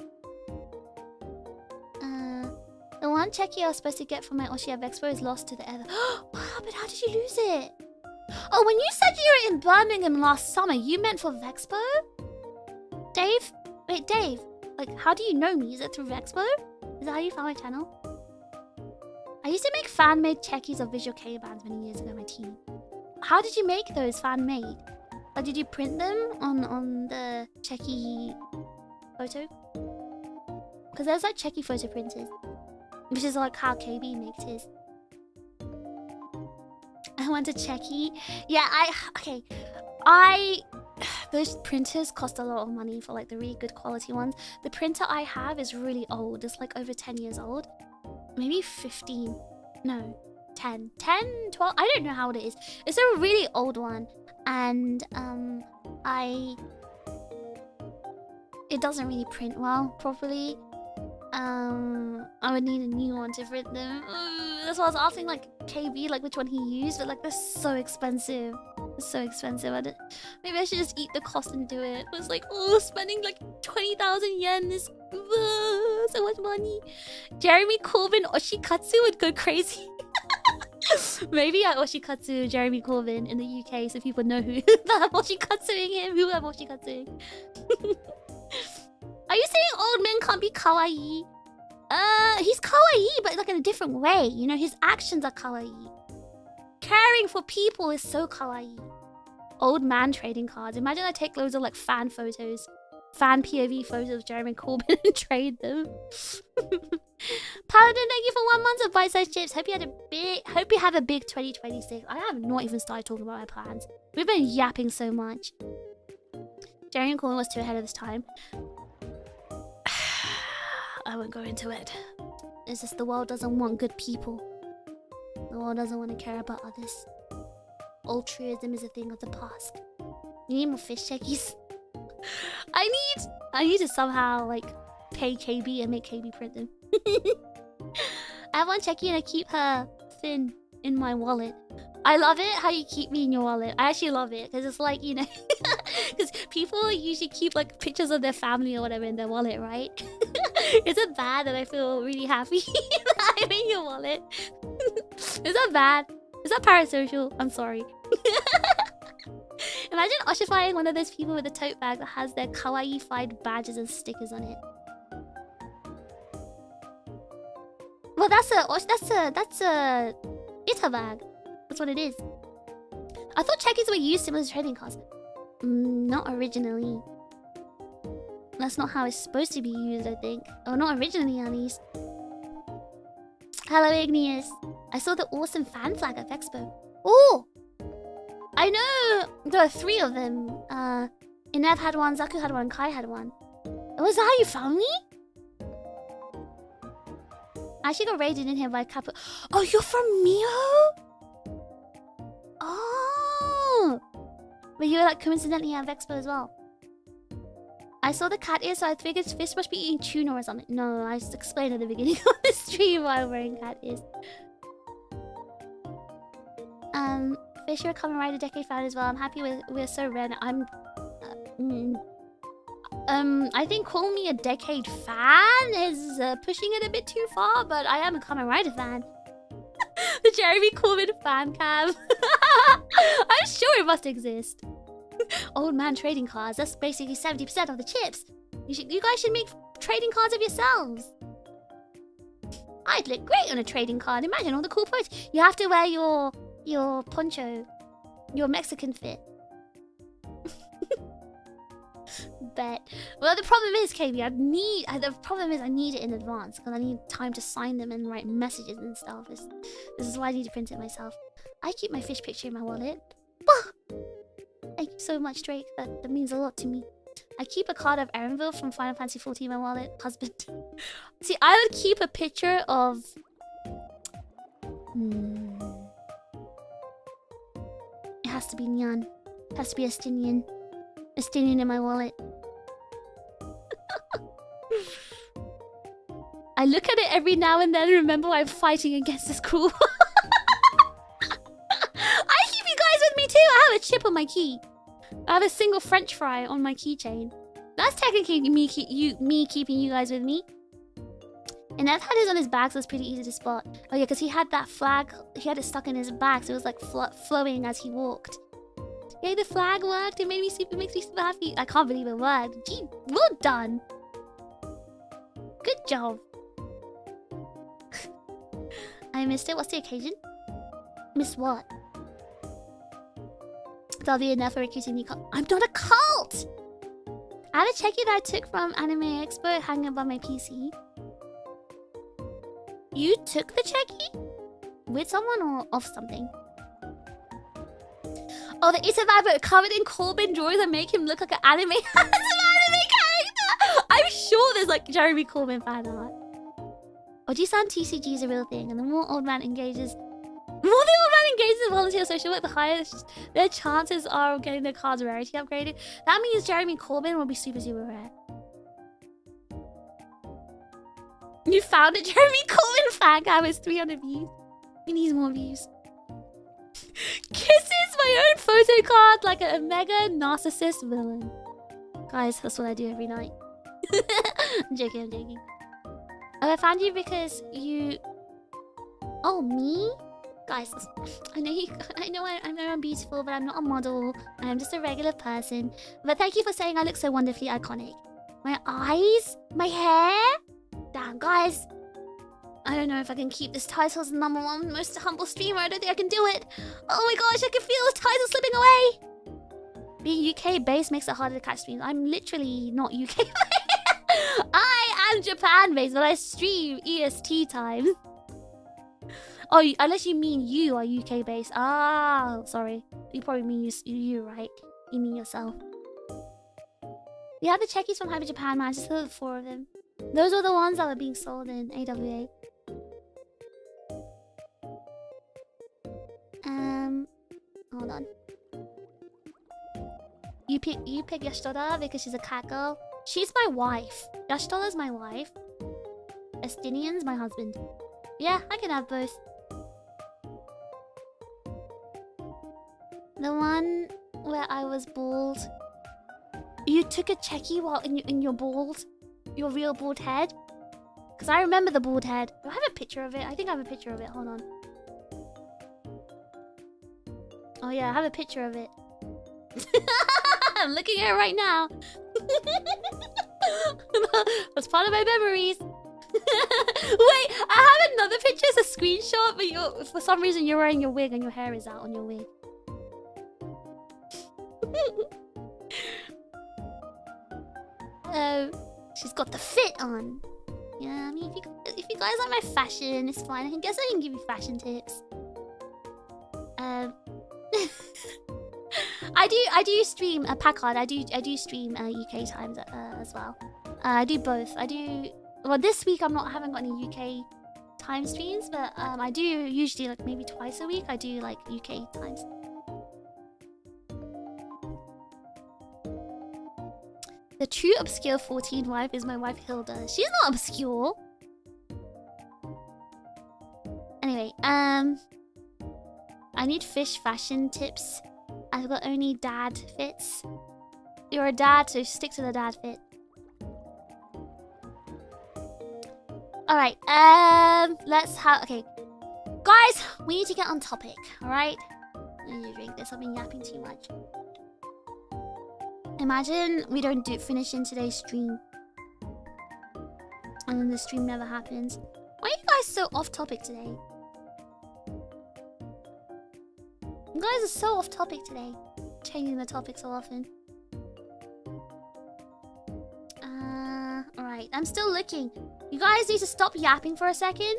The one checky I was supposed to get from my Oshi at Expo is lost to the ether. What happened? How did you lose it? Oh, when you said you were in Birmingham last summer, you meant for Vexpo? Dave? Wait, Dave. Like, how do you know me? Is it through Vexpo? Is that how you found my channel? I used to make fan-made checkies of visual K bands many years ago, my team. How did you make those fan-made? Like, did you print them on the checky photo? Because there's like checky photo printers, which is like how KB makes his. I want a checky. Yeah, those printers cost a lot of money for like the really good quality ones. The printer I have is really old. It's like over 10 years old. Maybe 15. No, 10. 10, 12. I don't know how old it is. It's a really old one. And it doesn't really print well properly. I would need a new one to print them. That's why I was asking like KB like which one he used, but like they're so expensive. It's so expensive. Maybe I should just eat the cost and do it. It's like, oh, spending like 20,000 yen is so much money. Jeremy Corbyn Oshikatsu would go crazy. Maybe I Oshikatsu Jeremy Corbyn in the UK so people know who that I'm Oshikatsuing him, who I'm Oshikatsuing. Are you saying old men can't be kawaii? He's kawaii, but like in a different way. You know, his actions are kawaii. Caring for people is so kawaii. Old man trading cards. Imagine I take loads of like fan photos, fan POV photos of Jeremy Corbyn and trade them. Paladin, thank you for 1 month of bite-sized chips. Hope you have a big 2026. I have not even started talking about my plans. We've been yapping so much. Jeremy Corbyn was too ahead of his time. I won't go into it. It's just the world doesn't want good people. The world doesn't want to care about others. Altruism is a thing of the past. You need more fish checkies. I need to somehow like pay KB and make KB print them. I have one checkie and I keep her thin in my wallet. I love it how you keep me in your wallet. I actually love it because it's like, you know, because people usually keep like pictures of their family or whatever in their wallet, right? Is it bad that I feel really happy that I'm in your wallet? Is that bad? Is that parasocial? I'm sorry. Imagine oshifying one of those people with a tote bag that has their kawaii-fied badges and stickers on it. Well, that's a Ita bag. That's what it is. I thought checkies were used similar to trading cards. Not originally. That's not how it's supposed to be used, I think. Oh, not originally, at least. Hello, Igneous. I saw the awesome fan flag at Expo. Oh! I know there are 3 of them. Inev had one, Zaku had one, Kai had one. Was that how you found me? I actually got raided in here by Kappa. Oh, you're from Mio? Oh! But you were like coincidentally at Expo as well. I saw the cat ears, so I figured fish must be eating tuna or something. No, I just explained at the beginning of the stream why I'm wearing cat ears. Fish, you're coming right a decade fan as well. I'm happy we're so red. I think calling me a decade fan is pushing it a bit too far, but I am a Kamen Rider fan. The Jeremy Corbyn fan cam. I'm sure it must exist. Old man trading cards. That's basically 70% of the chips. You guys should make trading cards of yourselves. I'd look great on a trading card. Imagine all the cool photos. You have to wear your poncho, your Mexican fit. Bet. Well, the problem is, KB, the problem is I need it in advance because I need time to sign them and write messages and stuff. This is why I need to print it myself. I keep my fish picture in my wallet. Thank you so much, Drake. That means a lot to me. I keep a card of Erenville from Final Fantasy XIV in my wallet. Husband. See, I would keep a picture of... It has to be Nyan. It has to be Estinian. Estinian in my wallet. I look at it every now and then and remember I'm fighting against this cruel. I keep you guys with me too. I have a chip on my key. I have a single French fry on my keychain. That's technically me keeping you guys with me. And I've had his on his back, so it's pretty easy to spot. Oh yeah, because he had that flag. He had it stuck in his back, so it was like flowing as he walked. Yay, the flag worked. It makes me super happy. I can't believe it worked. Gee, well done. Good job. I missed it. What's the occasion? Missed what? That'll be enough for recruiting me. I'm not a cult! I have a checky that I took from Anime Expo hanging above my PC. You took the checky? With someone or off something? Oh, the Isababo covered in Corbin drawers that make him look like an anime character. I'm sure there's like Jeremy Corbyn fan art. Oji-san TCG is a real thing, and the more old man engages... The more the old man engages in volunteer social work, the higher their chances are of getting their cards rarity upgraded. That means Jeremy Corbyn will be super, super rare. You found a Jeremy Corbyn fan cam with 300 views. He needs more views. Kisses my own photo card like a mega narcissist villain. Guys, that's what I do every night. I'm joking, I'm joking. Oh, I found you because you... Oh, me? Guys, I know I'm beautiful, but I'm not a model. I'm just a regular person. But thank you for saying I look so wonderfully iconic. My eyes? My hair? Damn, guys. I don't know if I can keep this title as the #1 most humble streamer. I don't think I can do it. Oh my gosh, I can feel the title slipping away. Being UK based makes it harder to catch streams. I'm literally not UK based. I am Japan based, but I stream EST times. Oh, unless you mean you are UK based. Ah, sorry. You probably mean you, right? You mean yourself. Yeah, the checkies from Hyper Japan, man. Just the 4 of them. Those are the ones that were being sold in AWA. Hold on. You pick Yashitoda because she's a cat girl. She's my wife. Yashitoda's my wife. Estinian's my husband. Yeah, I can have both. The one where I was bald. You took a checky while in your bald, your real bald head. Because I remember the bald head. Do I have a picture of it? I think I have a picture of it. Hold on. Oh yeah, I have a picture of it. I'm looking at it right now. That's part of my memories. Wait, I have another picture. It's a screenshot, but for some reason you're wearing your wig and your hair is out on your wig. She's got the fit on. Yeah, I mean, if you guys like my fashion, it's fine. I guess I can give you fashion tips. I do stream Packard. I do stream UK times as well. I do both. Well, this week I haven't got any UK time streams, but I do usually like maybe twice a week. I do like UK times. The true obscure 14 wife is my wife Hilda. She's not obscure. Anyway, I need fish fashion tips. I've got only dad fits. You're a dad, so stick to the dad fit. Alright, let's have... Okay. Guys, we need to get on topic, alright? I need to drink this, I've been yapping too much. Imagine we don't finish in today's stream. And then the stream never happens. Why are you guys so off topic today? You guys are so off topic today. Changing the topic so often. Alright, I'm still looking. You guys need to stop yapping for a second.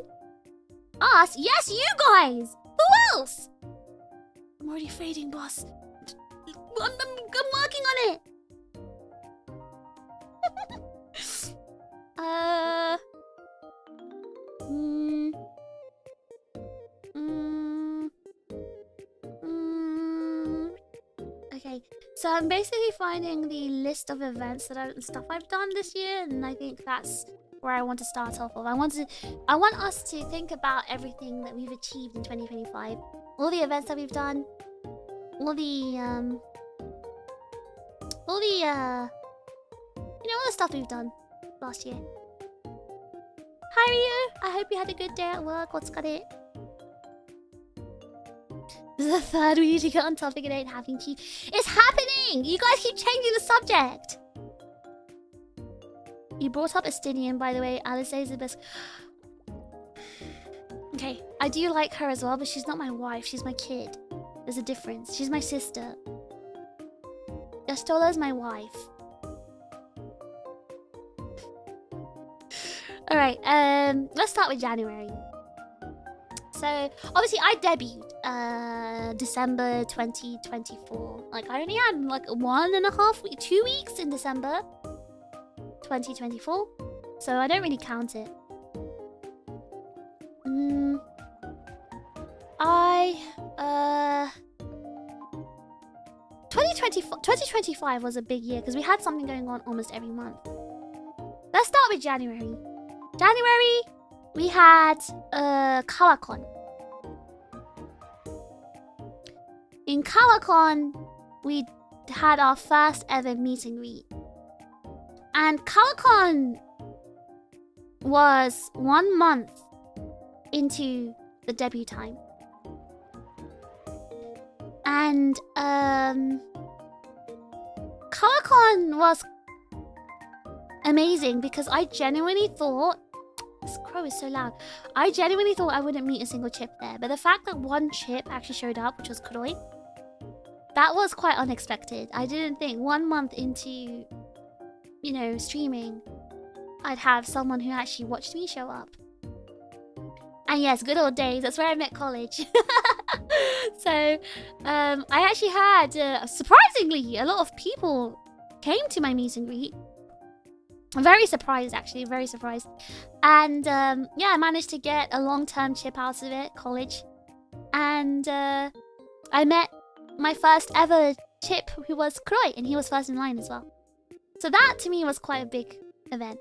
Us? Yes, you guys! Who else? I'm already fading, boss. I'm working on it. Okay, so I'm basically finding the list of events stuff I've done this year, and I think that's where I want to start off of. I want us to think about everything that we've achieved in 2025, all the events that we've done, all the stuff we've done last year. Hi Ryu, I hope you had a good day at work. What's got it? This is the third we need to get on topic. It ain't happening. It's happening! You guys keep changing the subject. You brought up Estinian, by the way. Alice is the best. Okay, I do like her as well, but she's not my wife. She's my kid. There's a difference. She's my sister. Yastola is my wife. Alright, let's start with January. So, obviously I debuted December 2024. Like, I only had like 2 weeks in December 2024. So I don't really count it. 2025 was a big year because we had something going on almost every month. Let's start with January. January, we had ColorCon. In ColorCon, we had our first ever meet and greet. And ColorCon was 1 month into the debut time. And ColorCon was amazing because I genuinely thought... This crow is so loud. I genuinely thought I wouldn't meet a single chip there. But the fact that one chip actually showed up, which was Kuroi, that was quite unexpected. I didn't think 1 month into, you know, streaming, I'd have someone who actually watched me show up. And yes, good old days. That's where I met college. So, I actually had, surprisingly, a lot of people came to my meet and greet. I'm very surprised, actually. Very surprised. And, yeah, I managed to get a long-term chip out of it, college. And, I met my first ever chip, who was Kuroi, and he was first in line as well. So that, to me, was quite a big event.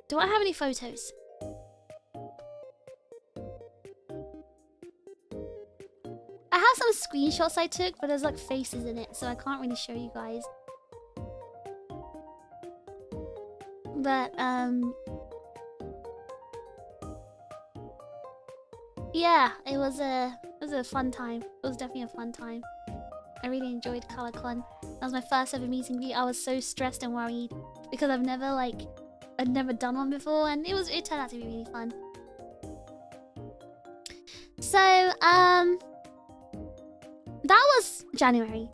Do I have any photos? I have some screenshots I took, but there's like faces in it, so I can't really show you guys. But, yeah, it was a fun time. It was definitely a fun time. I really enjoyed ColorCon. That was my first ever meet and greet. I was so stressed and worried because I'd never done one before, and it turned out to be really fun. So, that was January.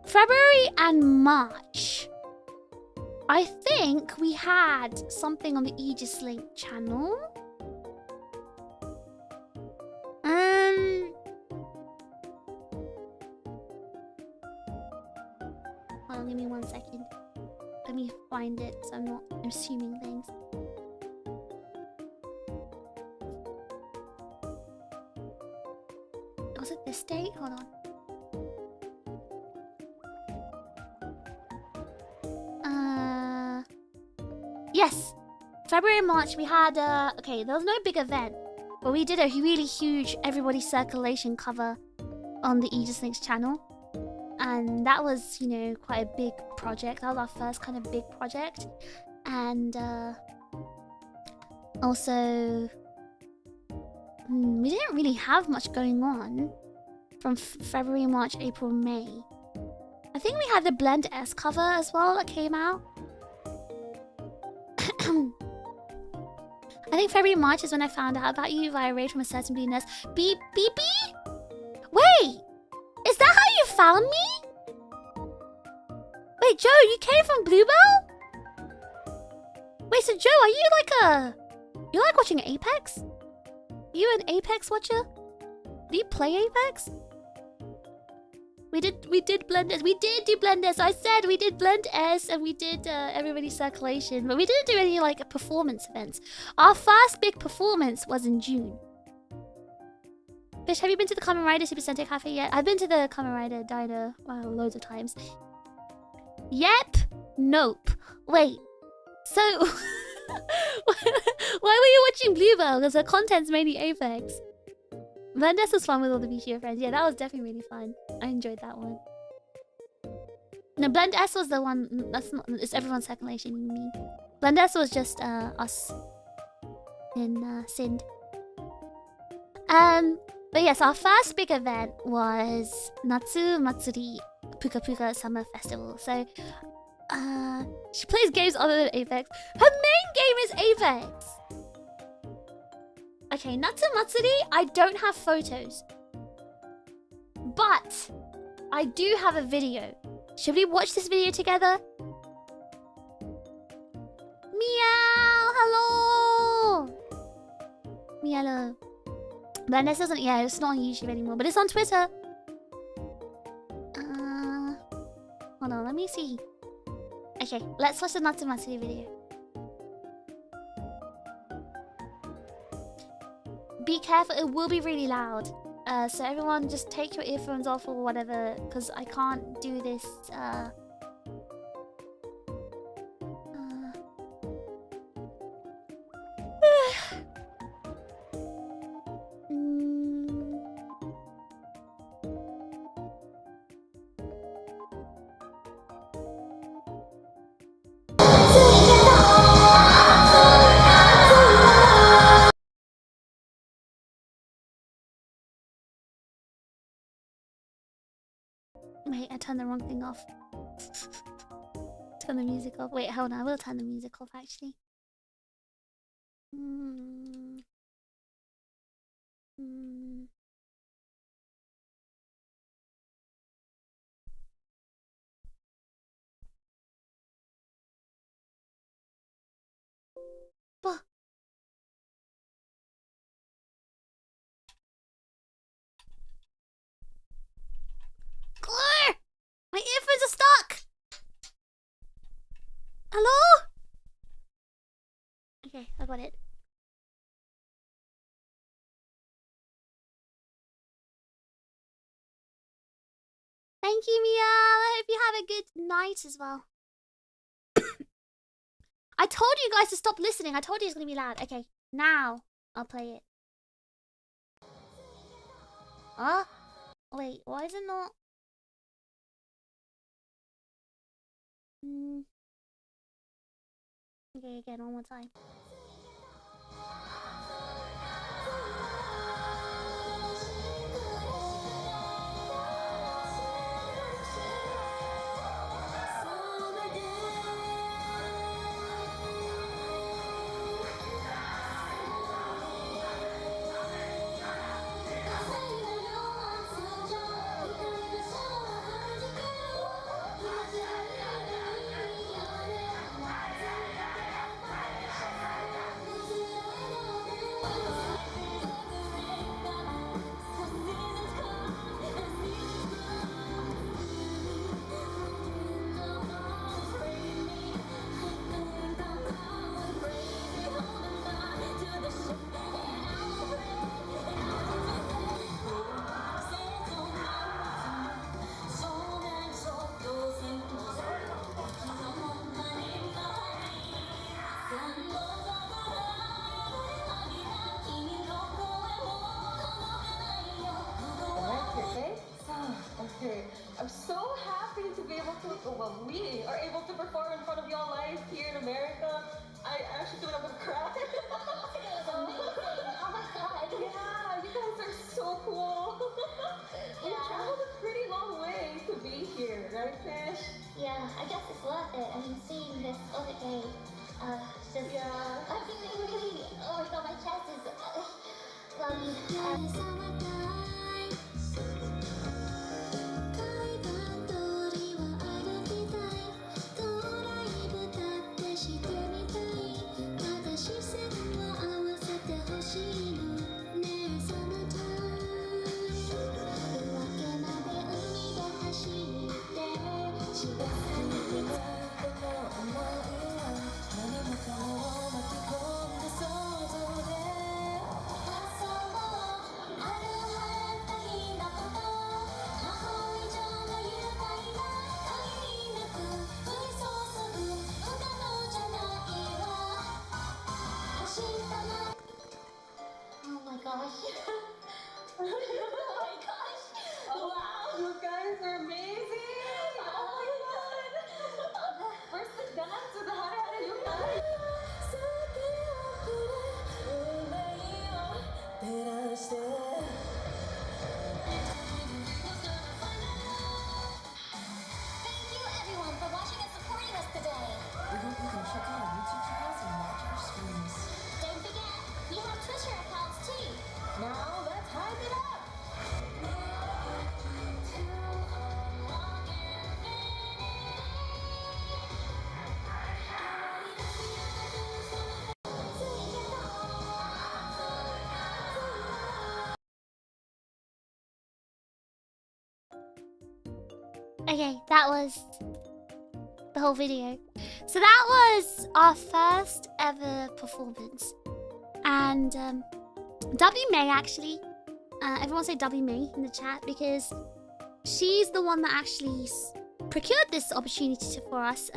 February and March, I think we had something on the Aegis-Link channel. Hold on, give me 1 second. Let me find it so I'm not assuming things. Was it this date? Hold on. Yes! February and March we had, okay, there was no big event. But we did a really huge Everybody Circulation cover on the Aegis-Link's channel. And that was, you know, quite a big project. That was our first kind of big project. And, Also, we didn't really have much going on from February, March, April, May. I think we had the Blend S cover as well that came out. I think February, March is when I found out about you via raid from a certain blue nest. Beep, beep, beep? Wait! Is that how you found me? Wait, Joe, you came from Bluebell? Wait, so Joe, are you like a... You like watching Apex? You an Apex watcher? Do you play Apex? We did Blend S. We did do Blend S. I said we did Blend S and we did Everybody's Circulation. But we didn't do any like performance events. Our first big performance was in June. Fish, have you been to the Kamen Rider Super Sentai Cafe yet? I've been to the Kamen Rider Diner loads of times. Yep. Nope. Wait. So... Why were you watching Bluebell? Because the content's mainly Apex. Blend S was fun with all the VTuber friends. Yeah, that was definitely really fun. I enjoyed that one. No, Blend S was the one. That's not. It's everyone's circulation. You mean? Blend S was just us in Sind. But yes, our first big event was Natsu Matsuri Puka Puka Summer Festival. So, she plays games other than Apex. Her main game is Apex. Okay, Natsu Matsuri, I don't have photos. But I do have a video. Should we watch this video together? Meow! Hello! Meow, hello. But this doesn't... Yeah, it's not on YouTube anymore, but it's on Twitter. Hold on, let me see. Okay, let's watch the Natsu Matsuri video. Be careful, it will be really loud. So everyone just take your earphones off or whatever, because I can't do this, Wait, I turned the wrong thing off. Turn the music off. Wait, hold on. I will turn the music off, actually. Bah. Glare! My earphones are stuck! Hello? Okay, I got it. Thank you, Mia. I hope you have a good night as well. I told you guys to stop listening. I told you it's gonna be loud. Okay, now I'll play it. Huh? Wait, why is it not? Okay, again, one more time. Oh my gosh. Oh my gosh. Oh wow. You guys are amazing. Oh my god. First the dance with the hara you guys. Thank you everyone for watching and supporting us today. We hope you can check out our YouTube channels and watch our streams. Don't forget, we have Twitter accounts too. Now let's hype it up! Okay, that was the whole video. So that was our first ever performance. And W May actually, everyone say W May in the chat because she's the one that actually procured this opportunity for us.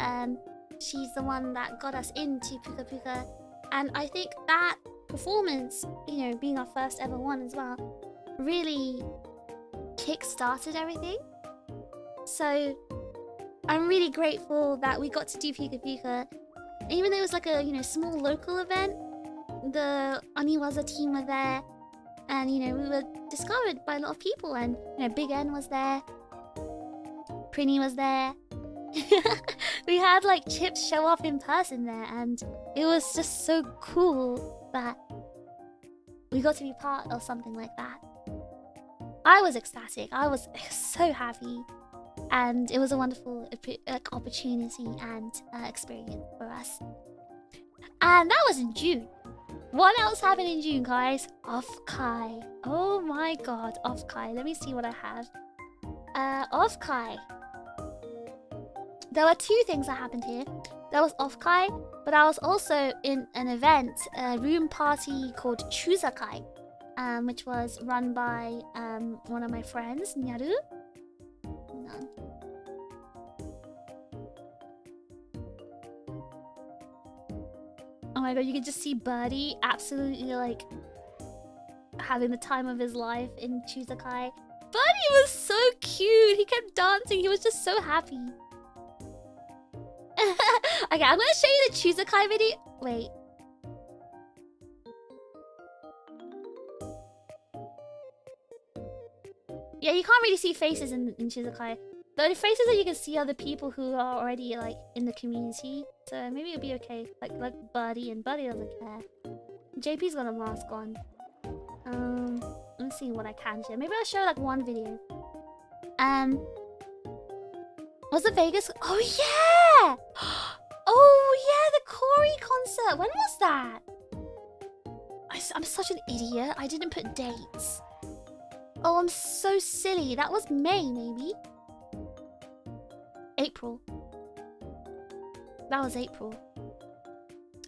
She's the one that got us into Puka Puka. And I think that performance, you know, being our first ever one as well, really kick-started everything. So I'm really grateful that we got to do Puka Puka. Even though it was like a, you know, small local event, the Oniwaza team were there, and you know, we were discovered by a lot of people, and you know, Big N was there, Prinny was there. We had like Chips show up in person there, and it was just so cool that we got to be part of something like that. I was ecstatic. I was so happy. And it was a wonderful opportunity and experience for us. And that was in June. What else happened in June, guys? Off-Kai. Oh my god, Off-Kai. Let me see what I have. Off-Kai. There were two things that happened here. There was Off-Kai, but I was also in an event, a room party called Chuzakai, which was run by one of my friends, Nyaru. Hold on. Oh my god, you can just see Birdie absolutely like having the time of his life in Chuzakai. Birdie was so cute. He kept dancing. He was just so happy. Okay, I'm gonna show you the Chuzakai video. Wait. Yeah, you can't really see faces in Chuzakai. The only faces that you can see are the people who are already like in the community. So maybe it'll be okay. Like Buddy, and Buddy doesn't care. JP's got a mask on. Let me see what I can share. Maybe I'll show like one video. Was the Vegas? Oh yeah! Oh yeah, the Corey concert. When was that? I'm such an idiot. I didn't put dates. Oh, I'm so silly. That was May, maybe. April. That was April.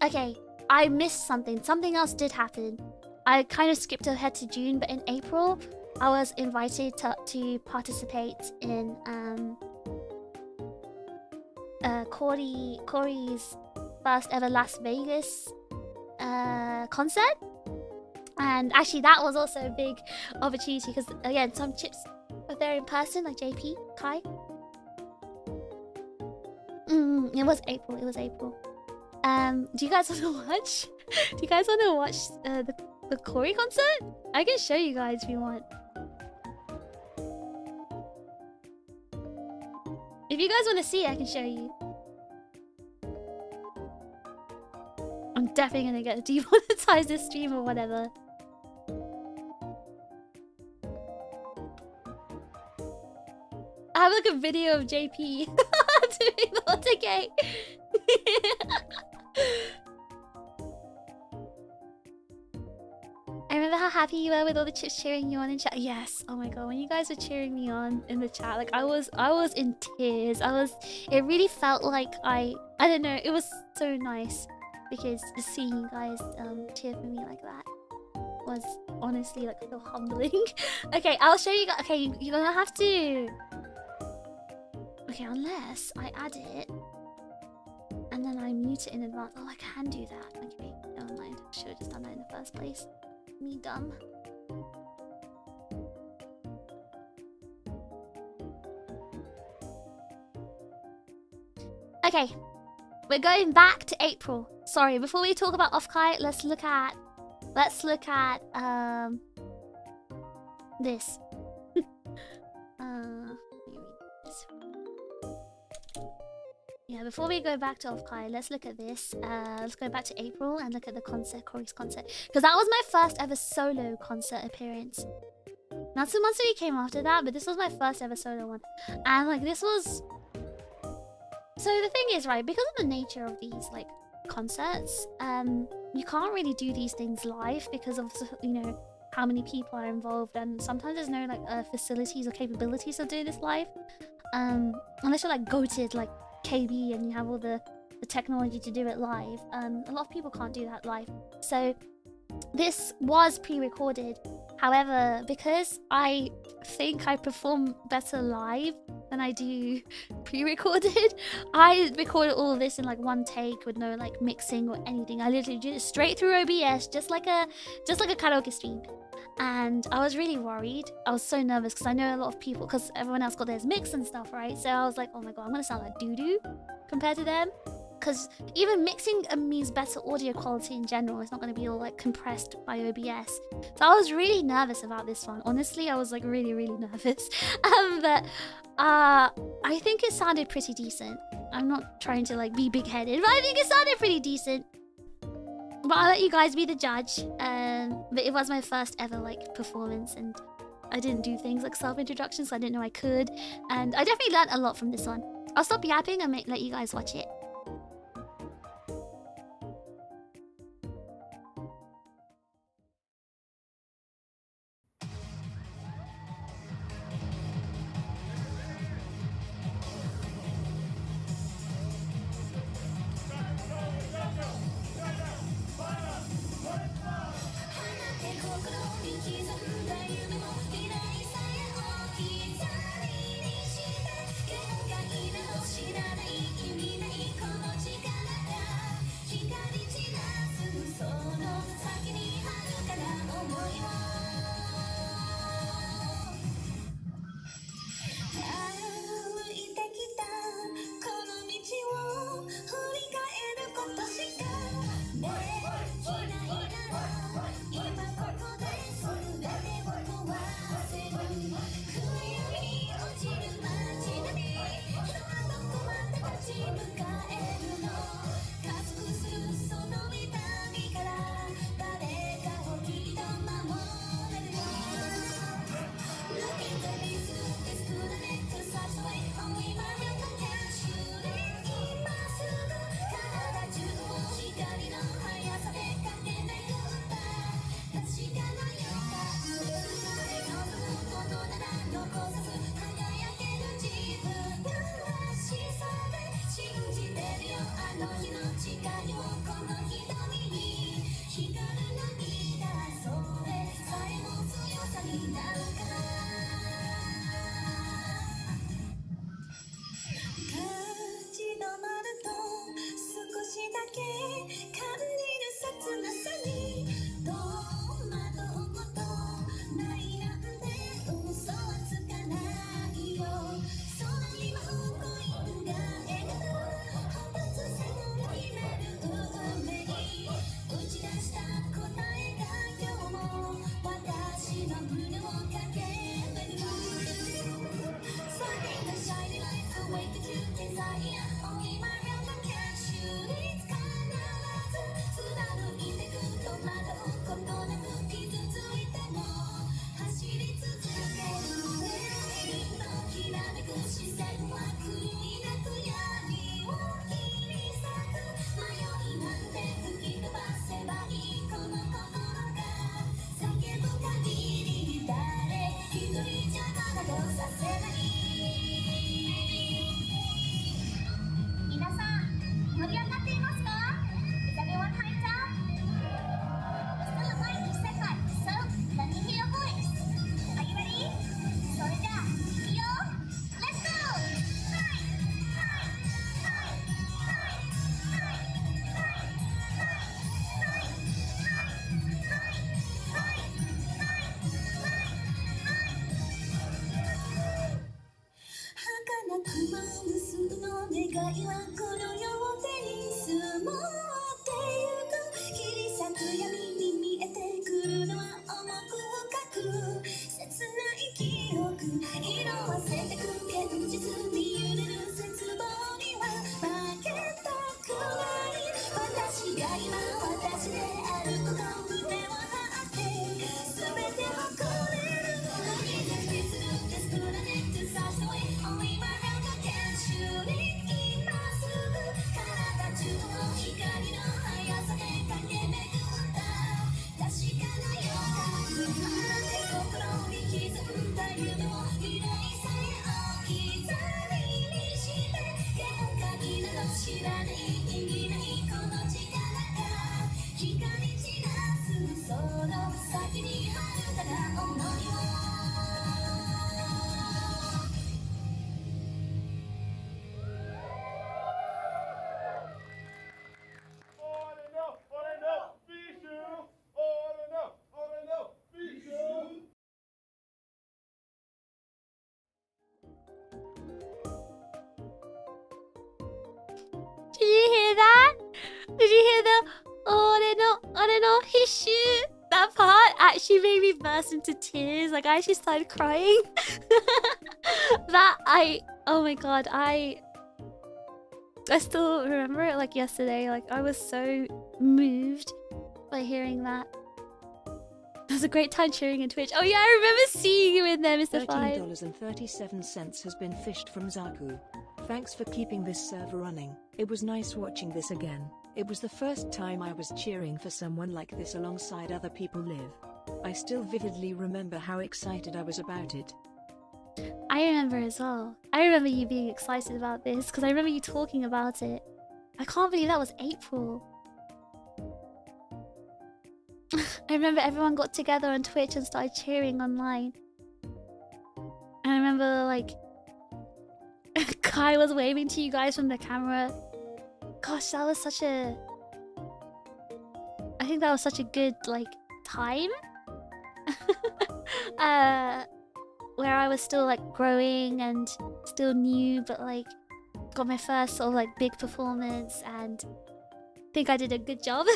Okay, I missed something. Something else did happen. I kind of skipped ahead to June, but in April, I was invited to participate in Corey's first ever Las Vegas concert. And actually, that was also a big opportunity because, again, some chips were there in person, like JP, Kai. It was April. It was April. Do you guys want to watch? Do you guys want to watch the Corey concert? I can show you guys if you want. If you guys want to see it, I can show you. I'm definitely gonna get demonetized this stream or whatever. I have like a video of JP doing the auto-gate. I remember how happy you were with all the chips cheering you on in chat. Yes, oh my god, when you guys were cheering me on in the chat, like I was in tears. It really felt like I don't know, it was so nice because just seeing you guys cheer for me like that was honestly like so humbling. Okay, I'll show you guys. Okay, you're gonna have to. Okay, unless I add it and then I mute it in advance. Oh, I can do that. Okay, never mind. Should have just done that in the first place. Me dumb. Okay, we're going back to April. Sorry, before we talk about off-kite, let's look at this. Yeah, before we go back to off-kite, let's look at this. Let's go back to April and look at the concert, Corey's concert. Because that was my first ever solo concert appearance. Natsumatsuri came after that, but this was my first ever solo one. And like this was... So the thing is, right, because of the nature of these like concerts, you can't really do these things live because of, you know, how many people are involved, and sometimes there's no like facilities or capabilities of doing this live. Unless you're like goated like KB and you have all the technology to do it live. A lot of people can't do that live. So this was pre-recorded. However, because I think I perform better live than I do pre-recorded, I recorded all of this in like one take with no like mixing or anything. I literally did it straight through OBS, just like a karaoke stream. And I was really worried. I was so nervous because I know a lot of people, because everyone else got theirs mixed and stuff, right? So I was like, oh my god, I'm gonna sound like doo-doo compared to them. Because even mixing means better audio quality in general. It's not going to be all like compressed by OBS. So I was really nervous about this one. Honestly, I was like really, really nervous. But I think it sounded pretty decent. I'm not trying to like be big-headed, but I think it sounded pretty decent. But I'll let you guys be the judge. But it was my first ever like performance, and I didn't do things like self-introductions, so I didn't know I could. And I definitely learned a lot from this one. I'll stop yapping and let you guys watch it. はこの世を手に住もうってゆく切り裂く闇に見えてくるのは重く深く切ない記憶色あせてく現実に揺れる絶望には負けたくない私が今私であること胸を張って全て誇れる Such the way only my hand can shoot it 今すぐ体中の光の速さで駆け巡った確かなような心に刻んだ夢を未来さえ置き去りにして限界など知らない意味ないこの力が光散らすその先にあるただ思いをDid you hear that? Did you hear the hishu? That part actually made me burst into tears. Like I actually started crying. Oh my god, I still remember it like yesterday. Like I was so moved by hearing that. It was a great time cheering in Twitch. Oh yeah, I remember seeing you in there, Mr. Five. $13.37 has been fished from Zaku. Thanks for keeping this server running. It was nice watching this again. It was the first time I was cheering for someone like this alongside other people live. I still vividly remember how excited I was about it. I remember as well. I remember you being excited about this because I remember you talking about it. I can't believe that was April. I remember everyone got together on Twitch and started cheering online. And I remember like Kai was waving to you guys from the camera. Gosh, that was such a... I think that was such a good like time. Where I was still like growing and still new, but like got my first sort of like big performance and I think I did a good job.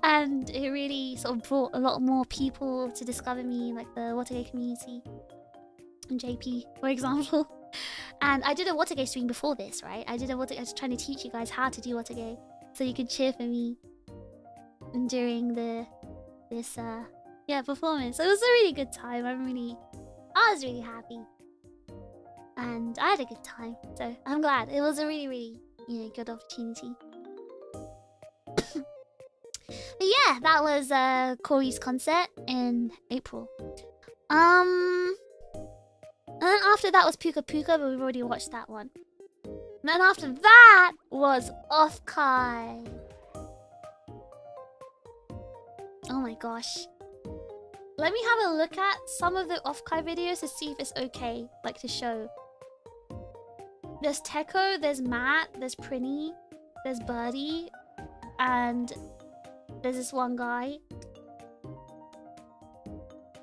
And it really sort of brought a lot more people to discover me, like the Watergate community and JP, for example. And I did a Watergate stream before this, right? I was trying to teach you guys how to do Watergate so you could cheer for me during this performance. So it was a really good time. I was really happy. And I had a good time. So I'm glad. It was a really, really, good opportunity. But yeah, that was Corey's concert in April. And then after that was Puka Puka, but we've already watched that one. And then after that was Off-Kai. Oh my gosh. Let me have a look at some of the Off-Kai videos to see if it's okay, like to show. There's Teko, there's Matt, there's Prinny, there's Birdie, and there's this one guy.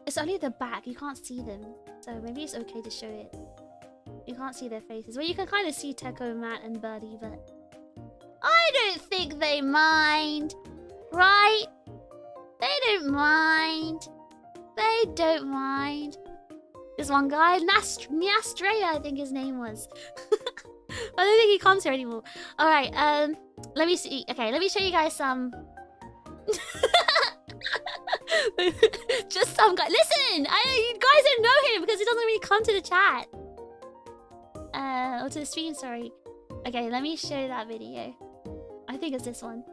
It's only the back, you can't see them. So maybe it's okay to show it. You can't see their faces. Well, you can kind of see Teko, Matt, and Birdie, but I don't think they mind. Right? They don't mind. They don't mind. This one guy, Nastrea, I think his name was. I don't think he comes here anymore. Alright, let me see. Okay, let me show you guys some. Just some guy. Listen! You guys don't know him because he doesn't really come to the chat. Or to the stream, sorry. Okay, let me show you that video. I think it's this one.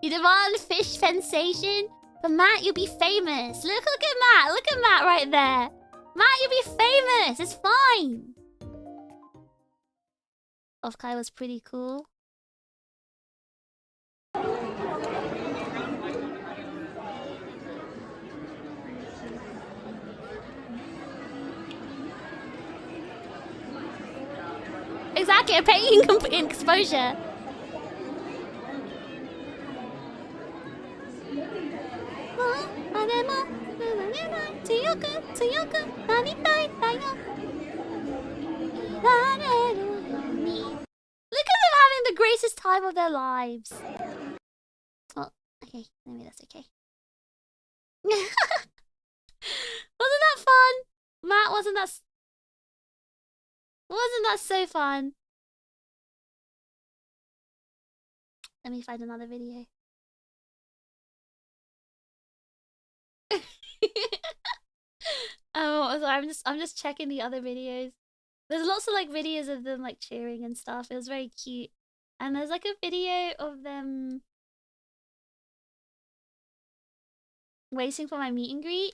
You demand fish sensation? But Matt, you'll be famous. Look at Matt. Look at Matt right there. Matt, you'll be famous. It's fine. Off-Kai was pretty cool. Exactly, a paying exposure. Look at them having the greatest time of their lives. Oh, okay, maybe that's okay. Wasn't that fun? Matt, wasn't that so fun? Let me find another video. Oh, so I'm just checking the other videos. There's lots of like videos of them like cheering and stuff. It was very cute. And there's like a video of them waiting for my meet and greet.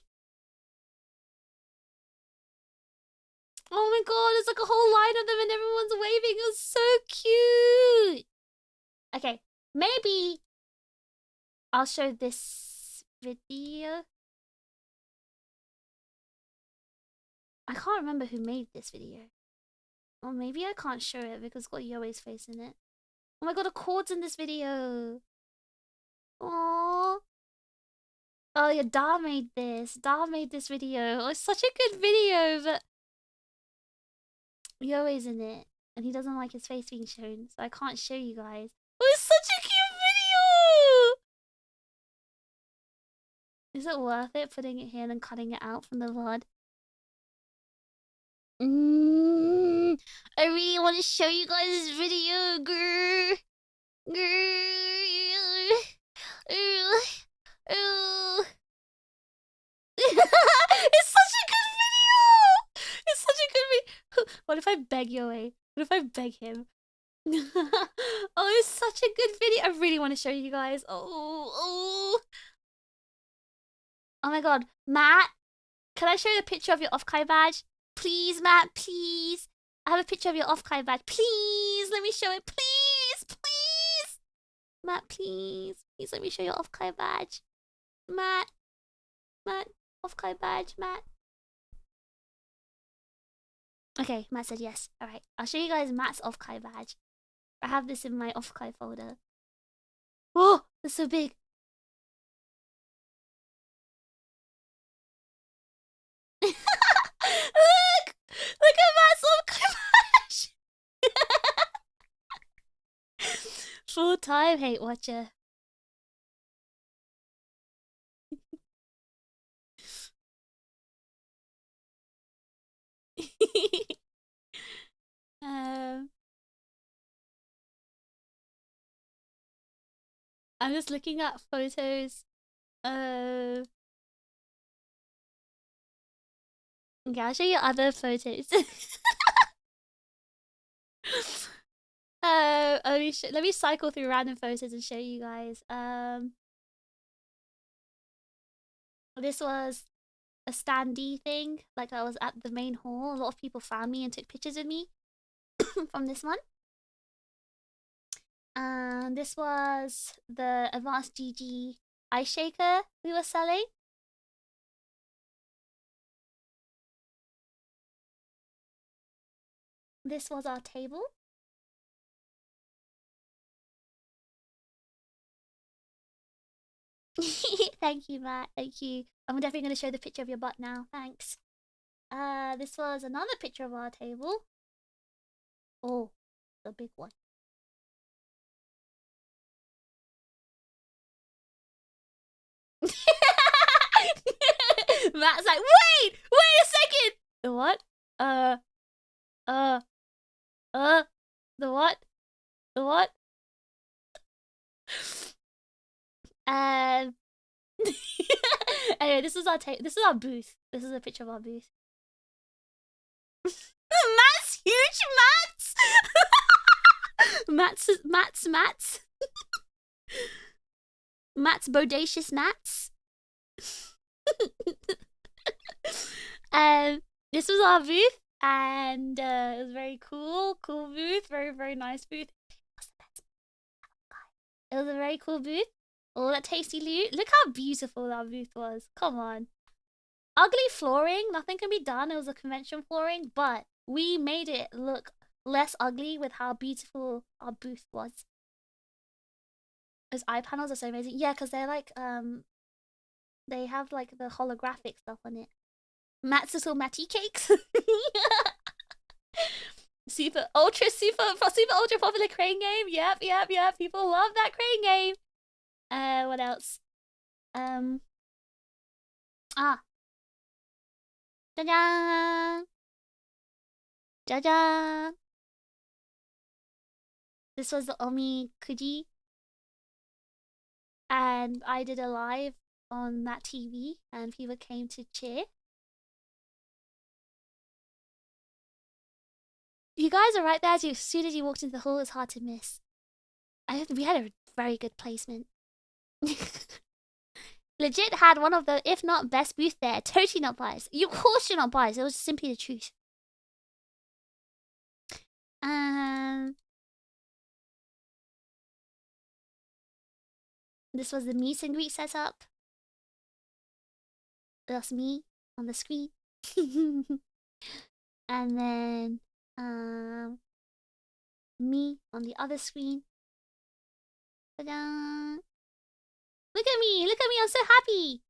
Oh my god, it's like a whole line of them and everyone's waving. It was so cute. Okay, maybe I'll show this video. I can't remember who made this video. Or maybe I can't show it because it's got Yoe's face in it. Oh my god, the chords in this video. Aww. Oh yeah, Da made this. Da made this video. Oh, it's such a good video, but Yoe's in it. And he doesn't like his face being shown, so I can't show you guys. Oh, it's such a cute video! Is it worth it putting it here and then cutting it out from the VOD? I really want to show you guys this video, grrr. Grrr. It's such a good video! It's such a good video! What if I beg Yoe? What if I beg him? Oh, it's such a good video. I really want to show you guys. Oh my god. Matt, can I show you the picture of your off-kai badge? Please, Matt, please. I have a picture of your off-kai badge. Please, let me show it. Please, please. Matt, please. Please let me show your off-kai badge. Matt, off-kai badge, Matt. Okay, Matt said yes. Alright, I'll show you guys Matt's off-kai badge. I have this in my off-kai folder. Whoa, it's so big. Look! Look at Matt's off-kai badge! Full-time hate watcher. I'm just looking at photos. Okay, I'll show you other photos. Let me cycle through random photos and show you guys. This was a standee thing. Like I was at the main hall. A lot of people found me and took pictures of me from this one. And this was the Advanced GG ice shaker we were selling. This was our table. Thank you, Matt. Thank you. I'm definitely going to show the picture of your butt now. Thanks. This was another picture of our table. Oh, the big one. Matt's like, wait a second. The what? The what? The what? Anyway, this is our booth. This is a picture of our booth. Matt's huge. Matt's Matt's bodacious Matt's. This was our booth, and it was very cool booth, very nice booth. It was a very cool booth. All that tasty loot. Look how beautiful our booth was. Come on. Ugly flooring, nothing can be done. It was a convention flooring, but we made it look less ugly with how beautiful our booth was. Those eye panels are so amazing. Yeah, because they're like they have like the holographic stuff on it. Matt's little Matty cakes. Super ultra popular crane game. Yep. People love that crane game. What else? 짜잔. 짜잔. This was the Omi Kuji. And I did a live on that TV and people came to cheer. You guys are right there. As soon as you walked into the hall, it's hard to miss. We had a very good placement. Legit had one of the, if not best booth there. Totally not biased. You of course you're not biased. It was simply the truth. This was the meet and greet setup. That's me on the screen. And then me on the other screen. Ta-da! Look at me, I'm so happy.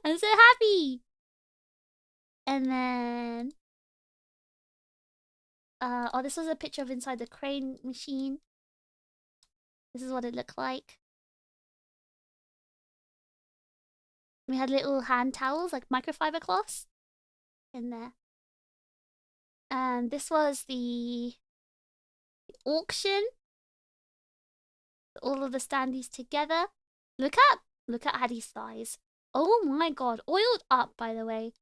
I'm so happy. And then oh, this was a picture of inside the crane machine. This is what it looked like. We had little hand towels, like microfiber cloths in there. And this was the auction. All of the standees together. Look at Addie's thighs. Oh my god, oiled up, by the way.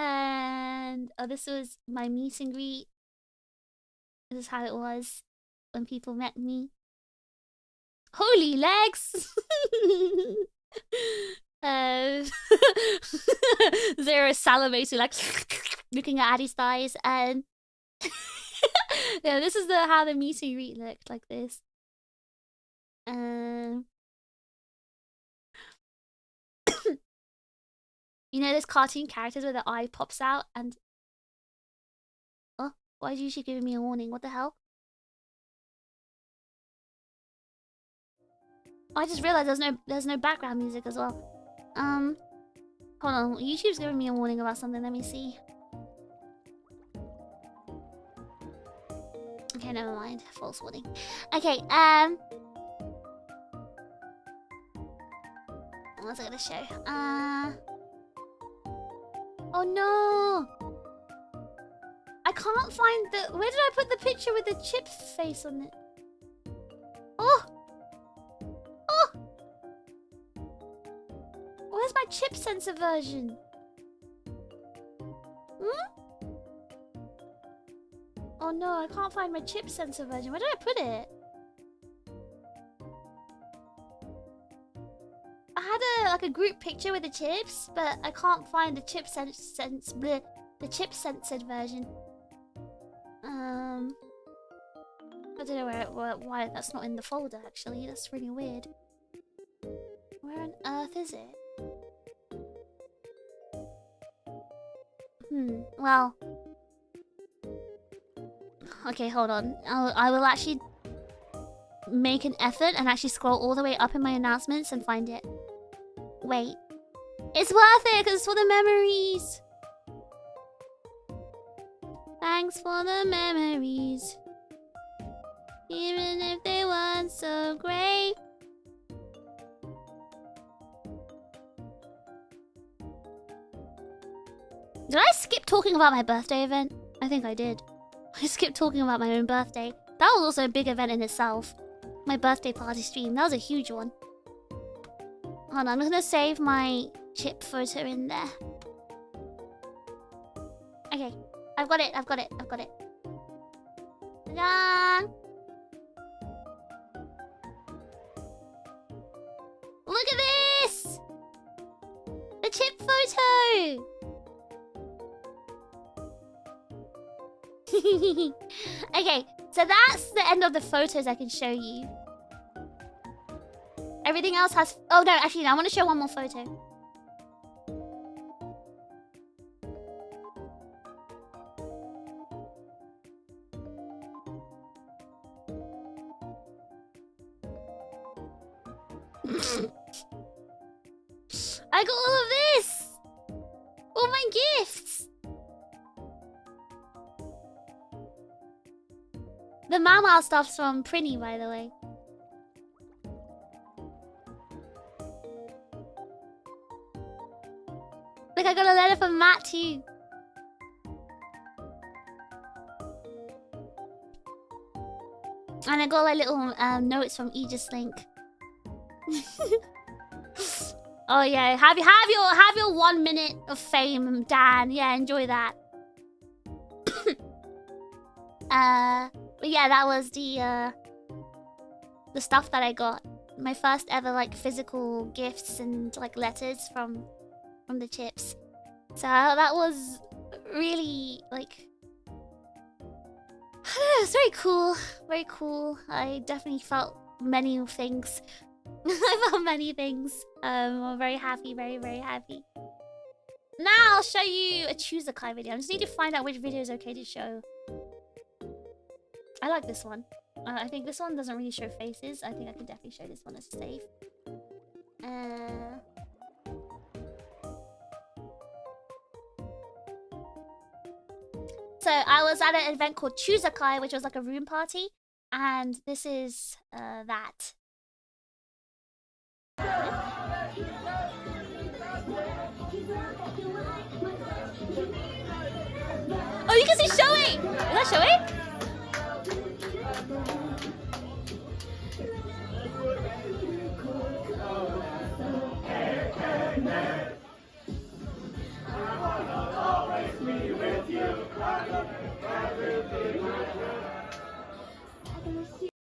And oh, this was my meet and greet. This is how it was when people met me. Holy legs! Zero salivating, like looking at Addie's thighs, and yeah, this is how the meet and greet looked, like this. You know those cartoon characters where the eye pops out and... Oh, why is she giving me a warning? What the hell? Oh, I just realized there's no background music as well. Hold on, YouTube's giving me a warning about something. Let me see. Okay, never mind. False warning. Okay, what's I gonna show? Oh no! I can't find the... Where did I put the picture with the chip face on it? Oh! Oh! Where's my chip sensor version? Hmm? Oh no, I can't find my chip sensor version. Where did I put it? I had a group picture with the chips, but I can't find the chip the chip censored version. I don't know why that's not in the folder. Actually, that's really weird. Where on earth is it? Well. Okay, hold on. I will actually make an effort and actually scroll all the way up in my announcements and find it. Wait. It's worth it because it's for the memories. Thanks for the memories. Even if they weren't so great. Did I skip talking about my birthday event? I think I did. I skipped talking about my own birthday. That was also a big event in itself. My birthday party stream. That was a huge one. Hold on, I'm gonna save my chip photo in there. Okay. I've got it. Ta-da! Look at this! The chip photo! Okay, so that's the end of the photos I can show you. Everything else has... Oh no, actually no, I want to show one more photo. I got all of this! All my gifts! The Mama stuff's from Prinny, by the way. Look, I got a letter from Matt too. And I got like little notes from Aegis-Link. Oh yeah, have your 1 minute of fame, Dan. Yeah, enjoy that. But yeah, that was the stuff that I got. My first ever like physical gifts and like letters from the chips. So that was really like it's very cool. Very cool. I definitely felt many things. I felt many things. I'm very happy, very happy. Now I'll show you a Choosakai video. I just need to find out which video is okay to show. I like this one. I think this one doesn't really show faces. I think I could definitely show this one as safe. So I was at an event called Choosakai, which was like a room party. And this is that. Oh, you can see showing! Is that showing?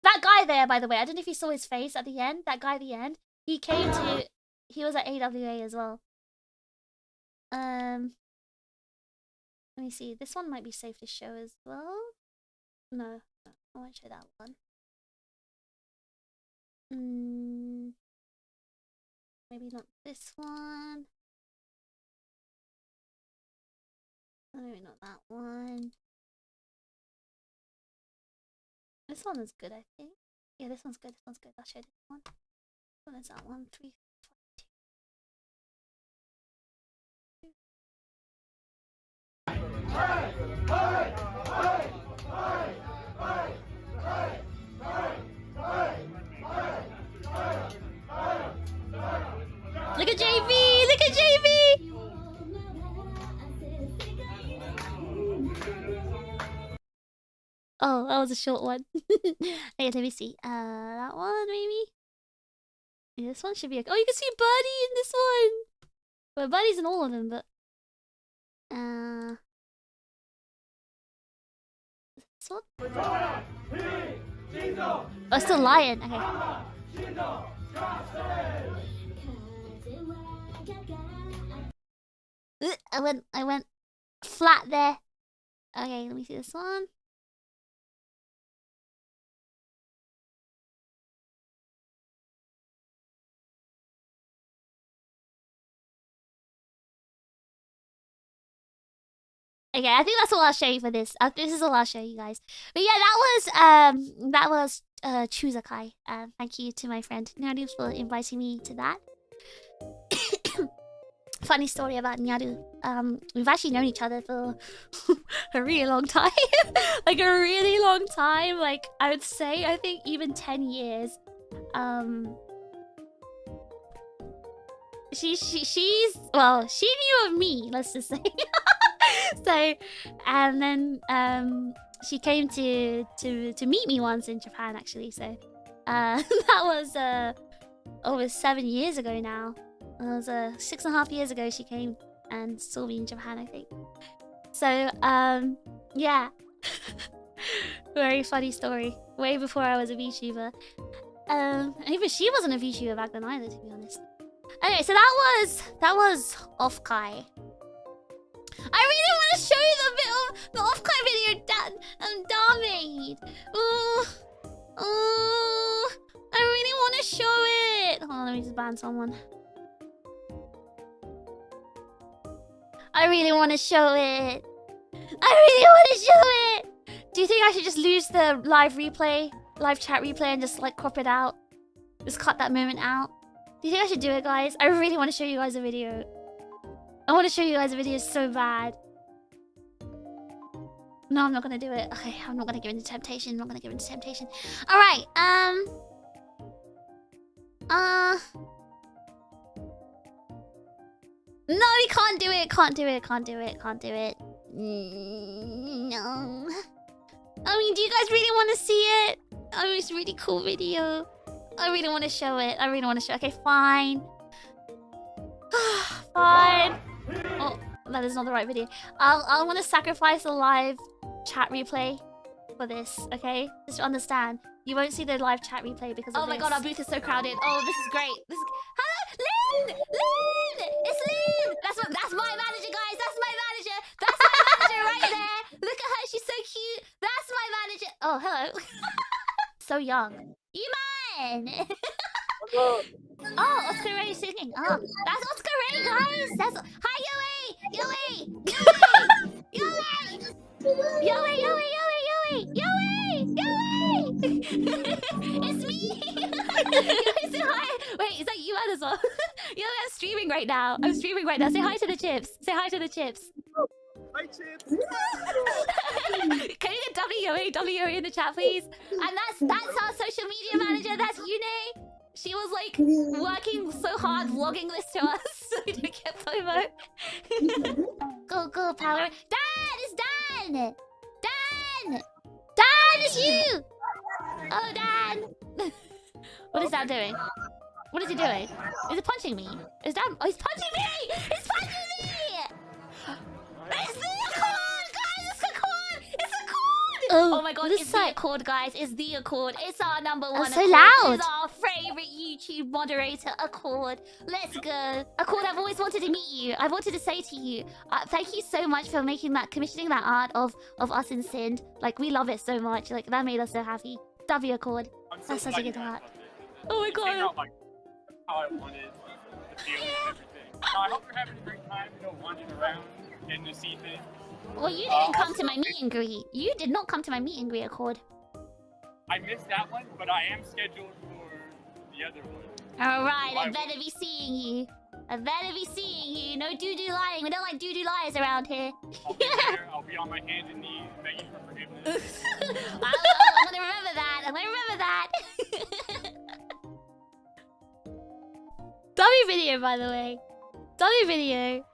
That guy there, by the way, I don't know if you saw his face at the end. That guy at the end, he was at AWA as well. Let me see. This one might be safe to show as well. No, I won't show that one. Maybe not this one. Maybe not that one. This one is good, I think. Yeah, this one's good. This one's good. I'll show this one. What is that one? 3, 2. Look at JV! Look at JV! Oh, that was a short one. Okay, let me see. That one maybe? Yeah, this one should be okay. Oh, you can see Birdie in this one! Well, Birdie's in all of them, but... This one? Oh, still Lion. Okay. I went flat there. Okay, let me see this one. Okay, I think that's all I'll show you for this. This is all I'll show you guys. But yeah, that was Choosakai. Thank you to my friend Nyaru for inviting me to that. Funny story about Nyaru. We've actually known each other for a really long time. Like a really long time. Like I would say, I think even 10 years. She's well, she knew of me, let's just say. So, and then she came to meet me once in Japan actually. So, that was over 7 years ago now. It was 6.5 years ago she came and saw me in Japan, I think. So, yeah. Very funny story. Way before I was a VTuber. And even she wasn't a VTuber back then either, to be honest. Anyway, so that was Off-Kai. I really want to show you the bit of the Off-Kai video Dan made. I really want to show it. Hold on, let me just ban someone. I really want to show it. I really want to show it. Do you think I should just lose the live chat replay, and just like crop it out? Just cut that moment out? Do you think I should do it, guys? I really want to show you guys a video. I want to show you guys a video so bad. No, I'm not gonna do it. Okay, I'm not gonna give in to temptation. I'm not gonna give in to temptation. All right. No, we can't do it. Can't do it. Can't do it. Can't do it. No. I mean, do you guys really want to see it? Oh, it's a really cool video. I really want to show it. I really want to show. Okay, fine. Fine. Oh, that is not the right video. I want to sacrifice a live chat replay for this. Okay, just to understand. You won't see the live chat replay because of this. Oh my god, our booth is so crowded. Oh, this is great. This is... Hello, Lynn! Lynn! It's Lynn! That's my manager, guys. That's my manager. That's my manager right there. Look at her. She's so cute. That's my manager. Oh, hello. So young. Iman! Oh, Oscar Ray singing. Oh, that's Oscar Ray, guys. That's... Hi, Yoey! Yoey! Yoey! Yoey! Yoey! Yoey! Yoey! Yoey! It's me! Yoey, say hi! Wait, is that you, as well? Yoey, I'm streaming right now. I'm streaming right now. Say hi to the chips. Say hi to the chips. Hi, Chips. Can you get WOE in the chat, please? And that's our social media manager. That's Yune. She was like working so hard vlogging this to us so we don't get FOMO. Go, power. Dan! It's Dan! Dan! Dan, it's you! Oh, Dan! What is that doing? What is he doing? Is it punching me? Is that... Oh, he's punching me! He's punching me! It's the Accord! Guys, it's Accord! It's Accord! Oh my god, it's the Accord, guys. It's the Accord. It's our number one. so Accord. loud. It's our favorite YouTube moderator, Accord. Let's go. Accord, I've always wanted to meet you. I wanted to say to you, thank you so much for commissioning that art of us in Sind. Like, we love it so much. Like, that made us so happy. W Accord. That's such a good art. Oh my god. Out, like, how I wanted to feel and everything. I hope you're having a great time, wandering around, getting to see things. Well, you didn't come to my meet and greet. You did not come to my meet and greet, Accord. I missed that one, but I am scheduled for the other one. Alright, I better be seeing you. I better be seeing you. No doo-doo lying. We don't like doo-doo lies around here. I'll be there. I'll be on my hands and knees begging for forgiveness. I'm gonna remember that. I'm gonna remember that. W video, by the way. W video.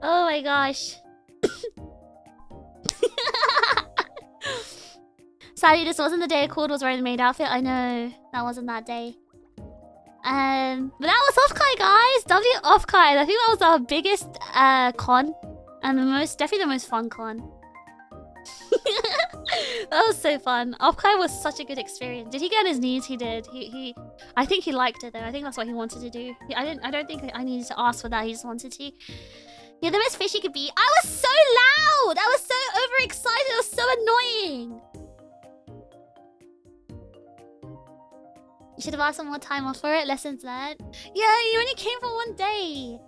Oh my gosh. Sadly, this wasn't the day Accord was wearing the maid outfit. I know. That wasn't that day. But that was Offkai, guys. W Offkai. I think that was our biggest con. And definitely the most fun con. That was so fun. Offkai was such a good experience. Did he get on his knees? He did. I think he liked it though. I think that's what he wanted to do. I don't think I needed to ask for that. He just wanted to. Yeah, the most fishy could be. I was so loud! I was so overexcited. It was so annoying. You should have asked for more time off for it. Lessons learned. Yeah, you only came for one day.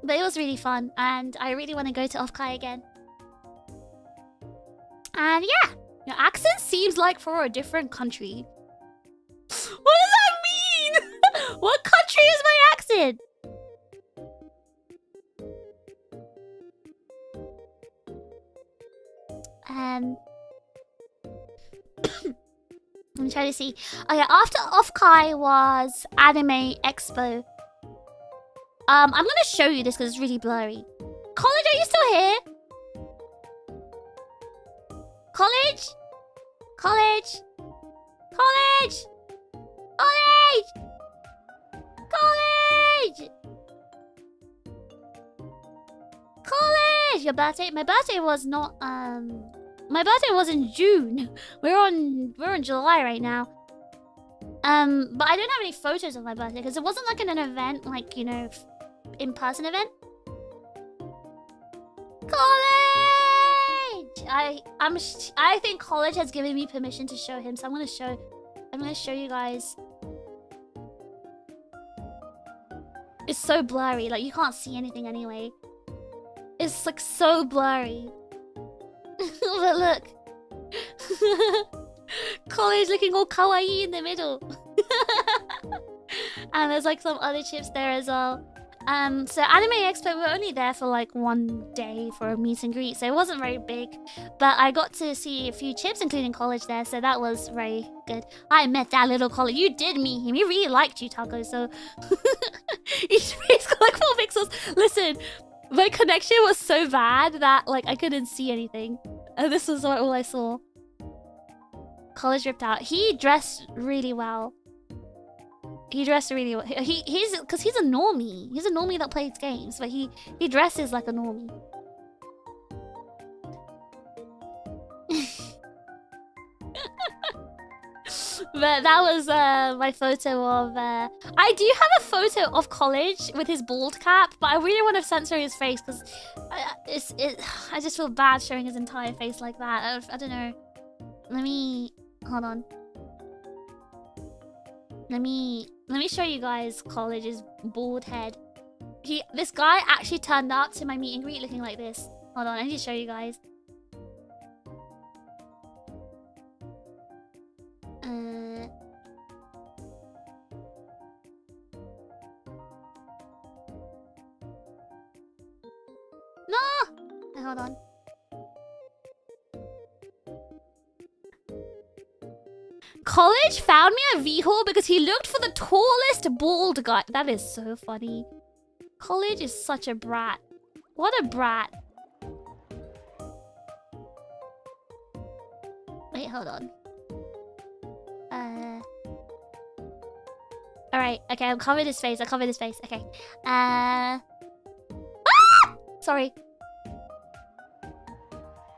But it was really fun, and I really want to go to Offkai again. And yeah, your accent seems like for a different country. What does that mean? What country is my accent? I'm trying to see. Oh yeah, after Offkai was Anime Expo. I'm gonna show you this because it's really blurry. College, are you still here? College? College? College? College! College! College! Your birthday? My birthday was not, my birthday was in June. We're on July right now. But I don't have any photos of my birthday because it wasn't like an event, like, you know, in-person event. College! I think College has given me permission to show him, so I'm gonna show you guys. It's so blurry, like you can't see anything anyway. It's like so blurry. But look. College looking all kawaii in the middle. And there's like some other chips there as well. So Anime Expo, we were only there for like 1 day for a meet and greet, so it wasn't very big. But I got to see a few chips, including college there, so that was very good. I met that little college. You did meet him. He really liked you, Taco, so... Each face got like 4 pixels. Listen, my connection was so bad that like I couldn't see anything. And this was all I saw. College ripped out. He dressed really well. He dressed really well. He's because he's a normie. He's a normie that plays games, but he dresses like a normie. But that was my photo of. I do have a photo of college with his bald cap, but I really want to censor his face because I just feel bad showing his entire face like that. I don't know. Let me hold on. Let me show you guys college's bald head. This guy actually turned up to my meet and greet looking like this. Hold on, I need to show you guys. No! Hold on. College found me a V-hole because he looked for the tallest bald guy. That is so funny. College is such a brat. What a brat. Wait, hold on. Alright, okay, I've covered his face. I covered his face. Okay. Ah! Sorry.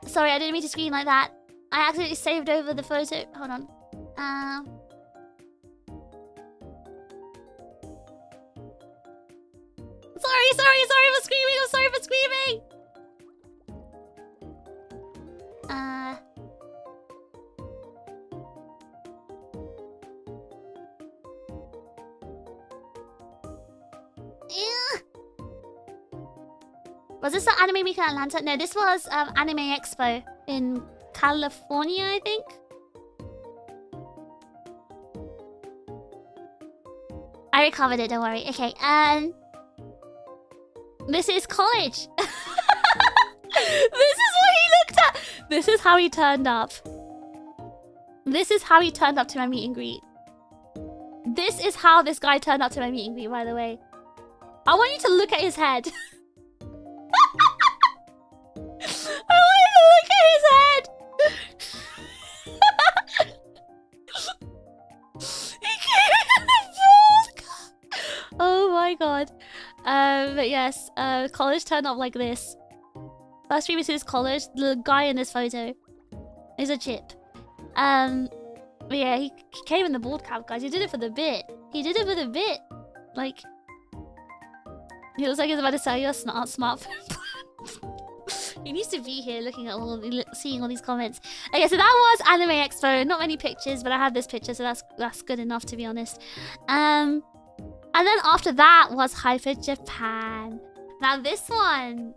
Sorry, I didn't mean to scream like that. I accidentally saved over the photo. Hold on. Sorry for screaming. I'm sorry for screaming. Was this the Anime Week in Atlanta? No, this was Anime Expo in California, I think. I recovered it, don't worry. Okay, this is college. This is what he looked at. This is how he turned up. This is how he turned up to my meet and greet. This is how this guy turned up to my meet and greet, by the way. I want you to look at his head. I want you to look at his head. He came in the bald cap. Oh my god. But yes, college turned up like this. Last stream is his college. The guy in this photo is a chip. But yeah, he came in the bald cap, guys. He did it for the bit. He did it for the bit. Like, he looks like he's about to sell you a smartphone. He needs to be here looking at seeing all these comments. Okay, so that was Anime Expo. Not many pictures, but I have this picture, so that's good enough, to be honest. And then after that was Hyper Japan. Now this one,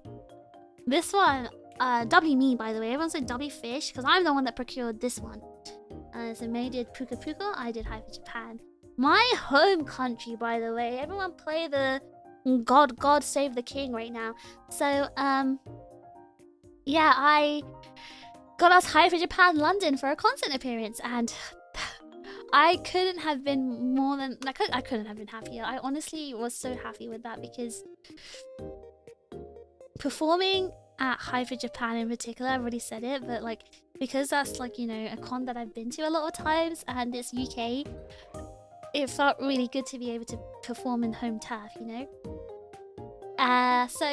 doubly me, by the way. Everyone said doubly fish, because I'm the one that procured this one. So May did Puka Puka, I did Hyper Japan. My home country, by the way. Everyone play the God Save the King right now. So, yeah, I got us Hyper Japan London for a concert appearance, and I couldn't have been more than... I couldn't have been happier. I honestly was so happy with that, because performing at Hyper Japan in particular, I've already said it, but like, because that's like, you know, a con that I've been to a lot of times, and it's UK, it felt really good to be able to perform in home turf, you know? So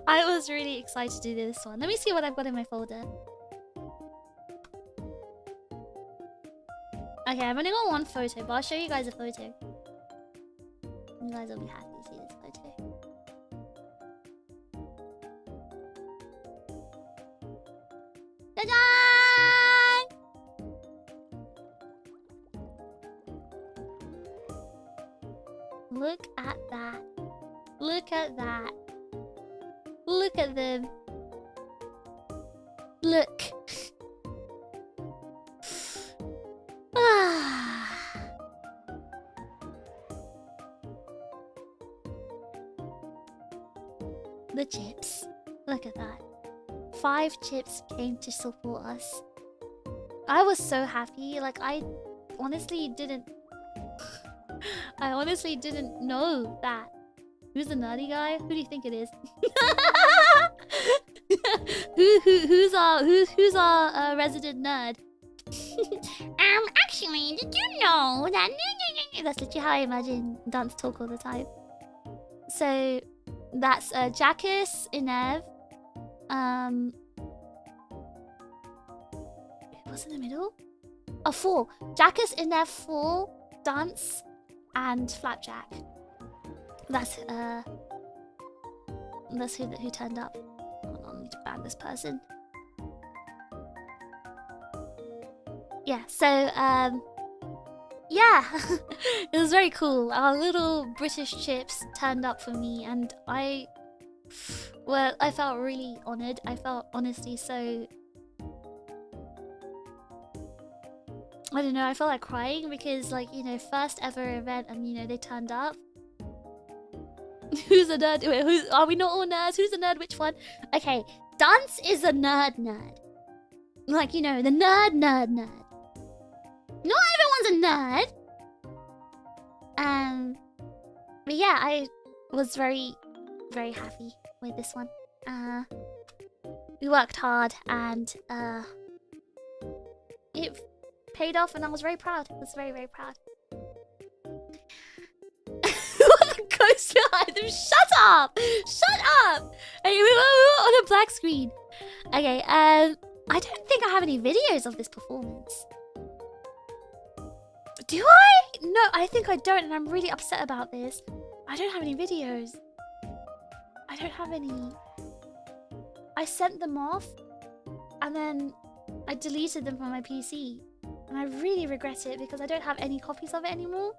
I was really excited to do this one. Let me see what I've got in my folder. Okay, I've only got one photo, but I'll show you guys a photo. You guys will be happy to see this photo. Ta-da! Look at that. Look at that. Look at them. Look. the chips. Look at that. 5 chips came to support us. I was so happy. Like, I honestly didn't know that. Who's the nerdy guy? Who do you think it is? who's our resident nerd? Actually, did you know that? That's literally how I imagine dance talk all the time. So that's Jackus, Inev, who was in the middle? Oh, 4. Jackus, Inev, 4, Dance, and Flapjack. That's who turned up. Hold on, I need to ban this person. Yeah, so yeah, it was very cool. Our little British chips turned up for me, and I felt really honored. I felt honestly so, I don't know, I felt like crying because, like, you know, first ever event, and you know, they turned up. Who's a nerd? Wait, are we not all nerds? Who's a nerd? Which one? Okay, Dance is a nerd. Like, you know, the nerd. Not everyone's a nerd. But yeah, I was very, very happy with this one. We worked hard, and it paid off, and I was very proud. I was very, very proud. The ghost behind them. Shut up! Shut up! Okay, we were on a black screen. Okay, I don't think I have any videos of this performance. Do I? No, I think I don't, and I'm really upset about this. I don't have any videos. I don't have any. I sent them off, and then I deleted them from my PC. And I really regret it because I don't have any copies of it anymore.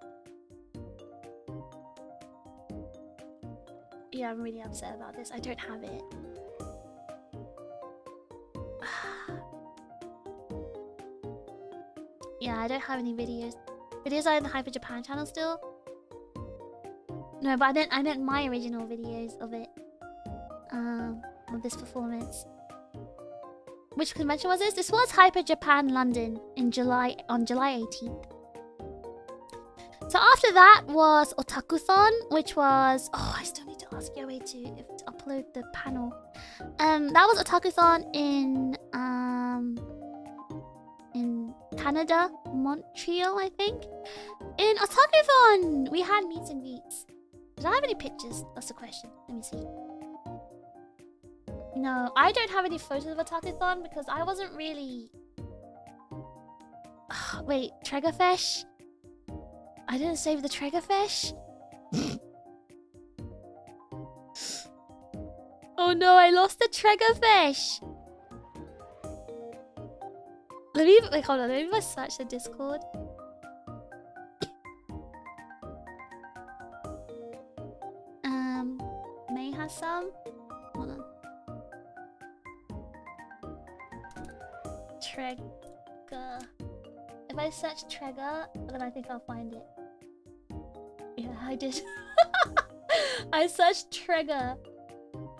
Yeah, I'm really upset about this. I don't have it. Yeah, I don't have any videos. Videos are in the Hyper Japan channel still. No, but I meant my original videos of it. Of this performance. Which convention was this? This was Hyper Japan London in July, on July 18th. So after that was Otakuthon, which was, oh, I still need to ask your way to upload the panel. That was Otakuthon in Canada, Montreal, I think. In Otakuthon, we had meets and greets. Did I have any pictures? That's the question. Let me see. No, I don't have any photos of Otakuthon because I wasn't really... Wait, TRiGGERPHiSH? I didn't save the TRiGGERPHiSH? Oh no, I lost the TRiGGERPHiSH! Let me... Wait, hold on. Let me search the Discord. May has some? Hold on. TRiGGER. If I search TRiGGER, then I think I'll find it. Yeah, I did. I searched TRiGGER.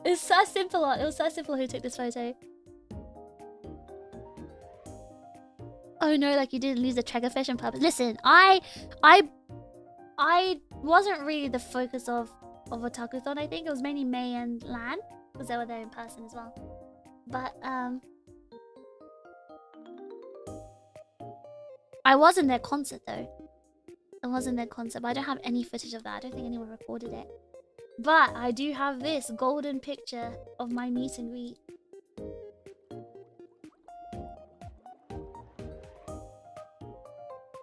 It's so simple. It was so simple who took this photo. Oh no, like you didn't lose the TRiGGERPHiSH on purpose. Listen, I wasn't really the focus of Otakuthon. I think it was mainly May and Lan because they were there in person as well. But I was in their concert though. I was in their concert, but I don't have any footage of that. I don't think anyone recorded it. But I do have this golden picture of my meet and greet.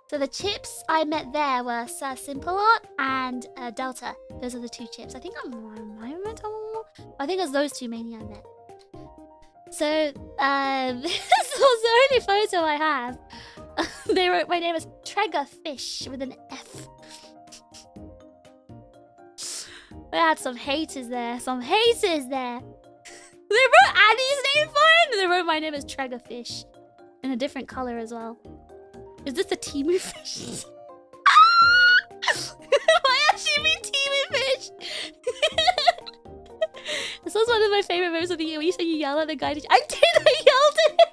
So the chips I met there were Sir Simpleart and Delta. Those are the 2 chips. I think I met one more. I think it was those 2 mainly I met. So this was the only photo I have. They wrote my name as TRiGGERPHiSH with an F. I had some haters there. Some haters there. They wrote Annie's name for it, and they wrote my name as TRiGGERPHiSH in a different color as well. Is this the Timu fish? Why actually mean Timu fish? This was my favorite moments of the year when you said you yell at the guy. I did. I yelled at him.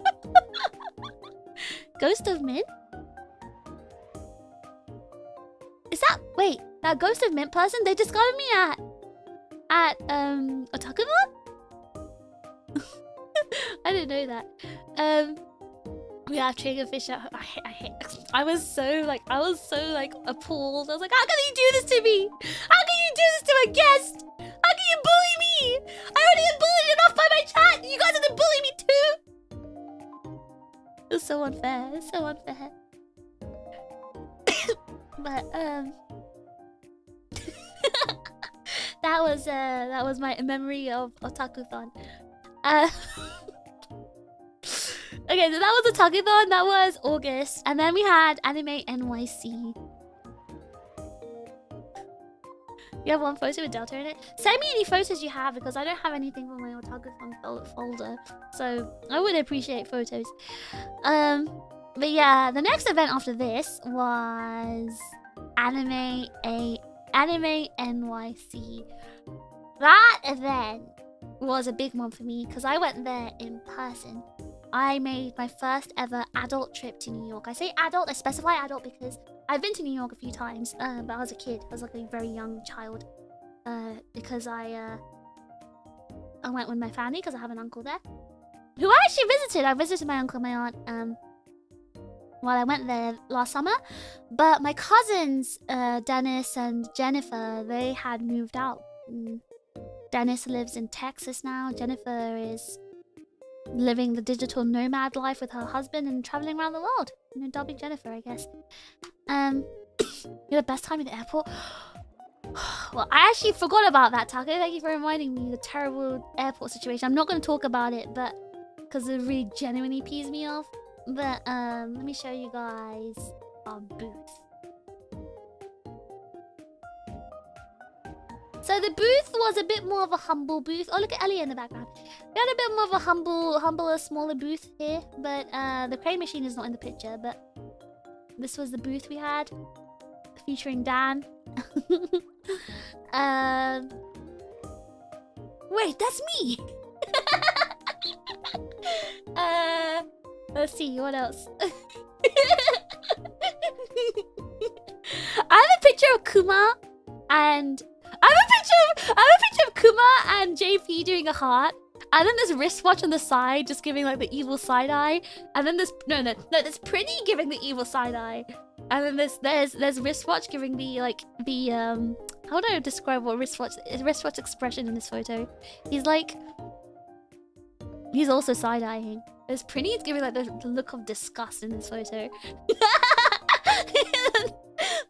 Ghost of Mint. Is that that Ghost of Mint person? They discovered me at Otakuthon? I didn't know that. Yeah, TRiGGERPHiSH. I was so like appalled. I was like, how can you do this to me? How can you do this to a guest? How can you bully me? I already get bullied enough by my chat. You guys have to bully me too. It's so unfair. It's so unfair. But that was my memory of Otakuthon. Okay, so that was Otakuthon. That was August, and then we had Anime NYC. You have one photo with Delta in it. Send me any photos you have because I don't have anything from my Otakuthon folder, so I would appreciate photos. But yeah, the next event after this was Anime NYC. That event was a big one for me because I went there in person. I made my first ever adult trip to New York. I say adult, I specify adult because I've been to New York a few times, but I was a kid. I was like a very young child because I went with my family because I have an uncle there who I actually visited. I visited my uncle and my aunt while I went there last summer, but my cousins Dennis and Jennifer, they had moved out. Dennis lives in Texas now. Jennifer is living the digital nomad life with her husband and traveling around the world. You know, dubbing Jennifer, I guess. You had the best time in the airport. Well, I actually forgot about that, Taco. Thank you for reminding me the terrible airport situation. I'm not going to talk about it, but because it really genuinely pees me off. But let me show you guys our booth. So the booth was a bit more of a humble booth. Oh, look at Ellie in the background. We had a bit more of a humbler, smaller booth here. But the crane machine is not in the picture. But this was the booth we had, featuring Dan. Wait, that's me. Let's see, what else? I have a picture of Kuma and I have a picture of Kuma and JP doing a heart, and then there's wristwatch on the side just giving like the evil side eye, and then there's there's Pretty giving the evil side eye, and then there's wristwatch giving the how do I describe what wristwatch expression in this photo? He's also side eyeing. There's Pretty giving like the look of disgust in this photo.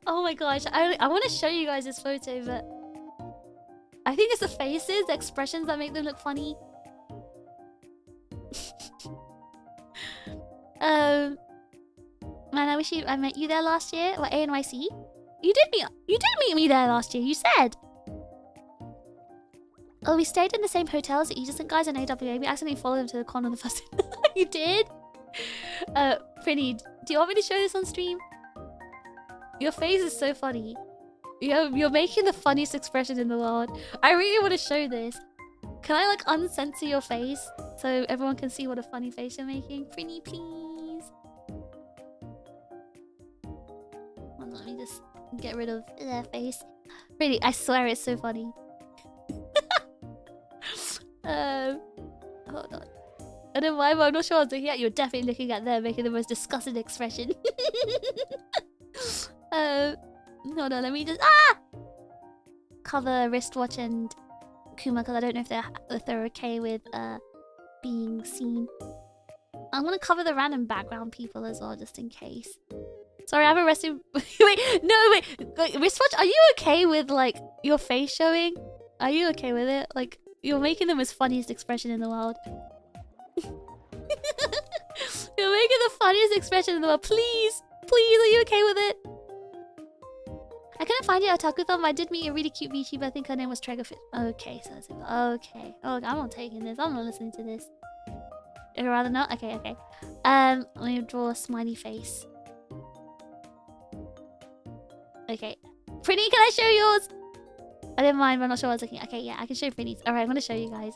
Oh my gosh, I want to show you guys this photo, but I think it's the faces, the expressions that make them look funny. Man, I wish I met you there last year. What, ANYC? You did meet me there last year, you said. Oh, we stayed in the same hotel as the Aegis-Link guys in AWA. We accidentally followed them to the con on the first day. You did? Pretty, do you want me to show this on stream? Your face is so funny. You're making the funniest expression in the world. I really want to show this. Can I like uncensor your face so everyone can see what a funny face you're making? Pretty, please. Well, let me just get rid of their face. Pretty, I swear it's so funny. Hold on. I don't know why, but I'm not sure I was looking at you. You're definitely looking at them, making the most disgusted expression. Hold on, let me just cover wristwatch and Kuma because I don't know if they're okay with being seen. I'm gonna cover the random background people as well, just in case. Sorry, I have a resting. Wait, wristwatch. Are you okay with like your face showing? Are you okay with it? Like you're making the most funniest expression in the world. You're making the funniest expression in the world. Please, please, are you okay with it? I couldn't find you at Otakuthon, but I did meet a really cute VTuber. I think her name was TRiGGERPHiSH. Okay, so that's it. Okay. Oh, I'm not taking this. I'm not listening to this. I'd rather not? Okay. Let me draw a smiley face. Okay. Pretty, can I show yours? I didn't mind, but I'm not sure what I was looking at. Okay, yeah, I can show Pretty's. Alright, I'm gonna show you guys.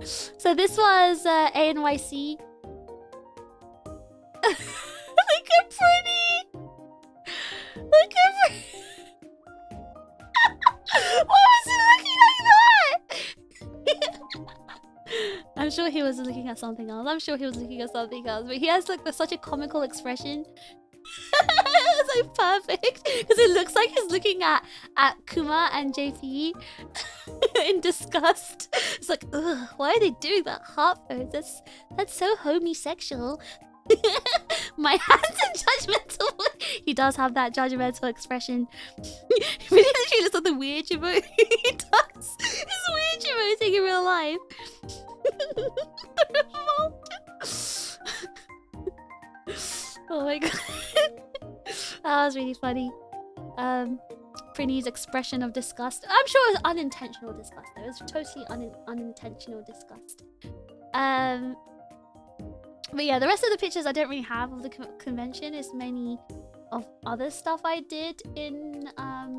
So this was ANYC. Look at Pretty! Look at Pretty! Why was he looking like that? I'm sure he was looking at something else. But he has like such a comical expression. It's like perfect because it looks like he's looking at Kuma and JP in disgust. It's like, ugh, why are they doing that heart pose? That's so homosexual. My hands are judgmental. He does have that judgmental expression. He literally looks like the weird emote. He does. It's weird emoting in real life. Oh my god. That was really funny. Prinny's expression of disgust. I'm sure it was unintentional disgust though. It was totally unintentional disgust. But yeah, the rest of the pictures I don't really have of the convention. It's mainly of other stuff I did in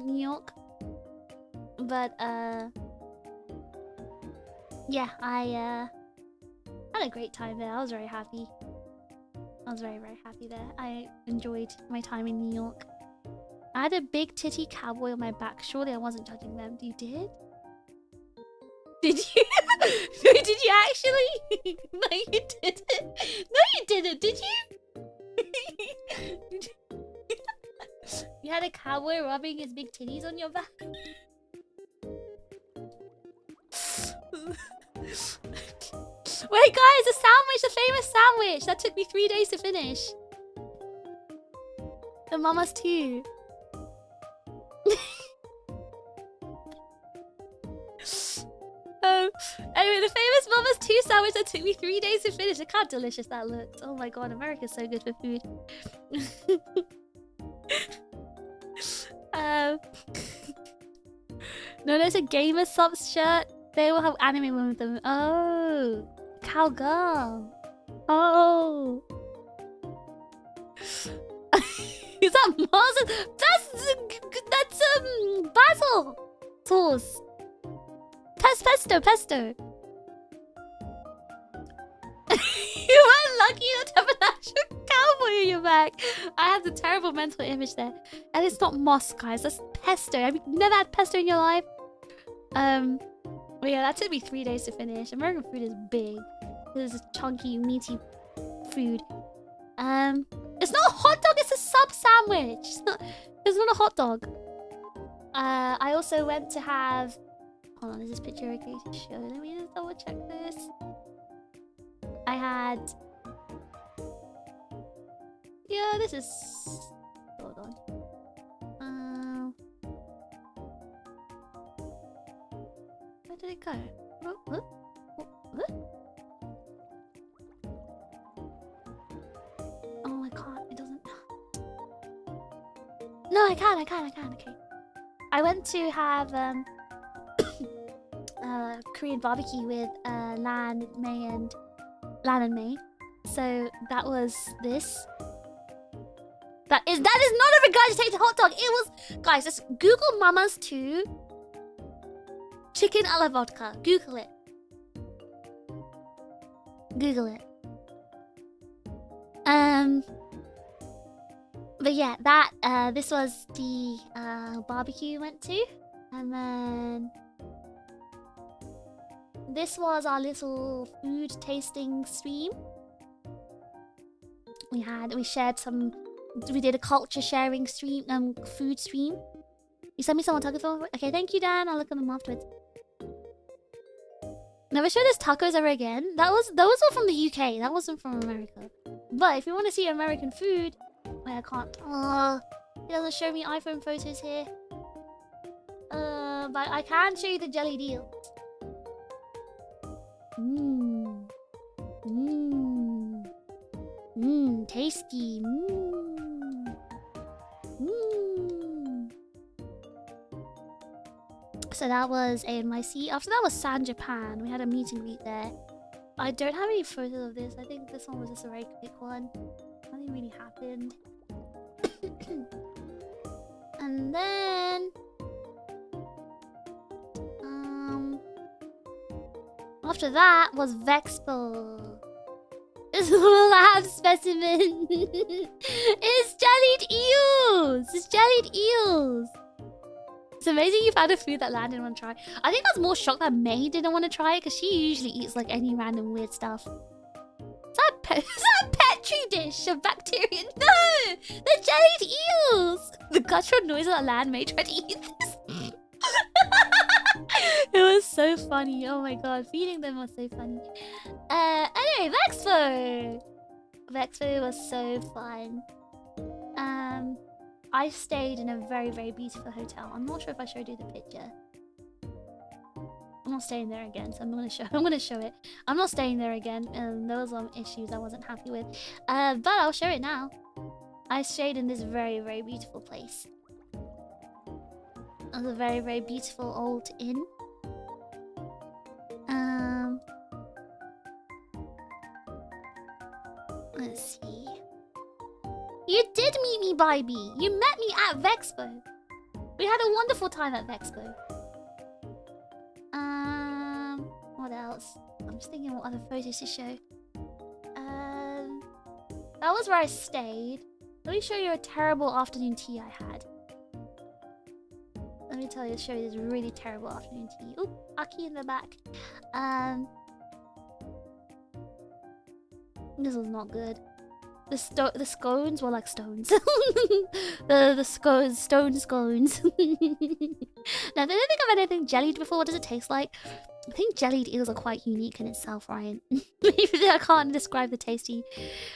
New York. But yeah, I had a great time there. I was very happy. I was very, very happy there. I enjoyed my time in New York. I had a big titty cowboy on my back. Surely I wasn't judging them. You did? Did you? Did you actually? No, you didn't. No, you didn't. Did you? You had a cowboy rubbing his big titties on your back? Wait, guys, the sandwich, the famous sandwich that took me 3 days to finish. The Mama's too. Anyway, the famous Mama's 2 sandwich that took me 3 days to finish. Look how delicious that looked. Oh my god, America's so good for food. No, there's a gamer subs shirt. They will have anime women with them. Oh, cowgirl. Oh. Is that Mars? That's basil sauce. Pesto. You were lucky not to have an actual cowboy on your back. I have the terrible mental image there. And it's not moss, guys. That's pesto. Have you never had pesto in your life? But yeah, that took me 3 days to finish. American food is big. This is chunky, meaty food. It's not a hot dog. It's a sub sandwich. It's not a hot dog. I also went to have. Hold on, is this picture okay to show? Let me just double check this. I had... Yeah, this is... Hold on. Where did it go? What? Oh, I can't. It doesn't... No, I can. Okay. I went to have... Korean barbecue with Lan and May. So that was this. That is not a regurgitated hot dog. It was, guys. Just Google Mama's 2 chicken a la vodka. Google it. But yeah, that this was the barbecue we went to, and then. This was our little food tasting stream. We did a culture sharing stream, food stream. You sent me some on taco film? Okay, thank you, Dan. I'll look at them afterwards. Never show this tacos ever again. Those were from the UK. That wasn't from America. But if you want to see American food, wait, I can't. It doesn't show me iPhone photos here. But I can show you the jelly deals. Tasty. So that was ANYC. After that was San Japan. We had a meet and greet there. I don't have any photos of this. I think this one was just a very quick one. Nothing really happened. And then After that was Vexpo. This little lab specimen. It's jellied eels. It's jellied eels. It's amazing you found a food that Lan didn't want to try. I think I was more shocked that May didn't want to try it because she usually eats like any random weird stuff. Is that a petri dish of bacteria? No! They're jellied eels! The guttural noise that Lan made trying to eat this. It was so funny. Oh my god, feeding them was so funny. Anyway, Vexpo! Vexpo was so fun. I stayed in a very, very beautiful hotel. I'm not sure if I showed you the picture. I'm not staying there again, so I'm gonna show it. I'm not staying there again, and there was some issues I wasn't happy with. But I'll show it now. I stayed in this very, very beautiful place. It was a very, very beautiful old inn. Let's see. You did meet me, baby. You met me at Vexpo. We had a wonderful time at Vexpo. What else? I'm just thinking what other photos to show. That was where I stayed. Let me show you a terrible afternoon tea I had. Let me show you this really terrible afternoon tea. Oop, Aki in the back. This was not good. The scones were like stones. the scones. Now, I don't think I've had anything jellied before. What does it taste like? I think jellied eels are quite unique in itself, Ryan. I can't describe the tasty.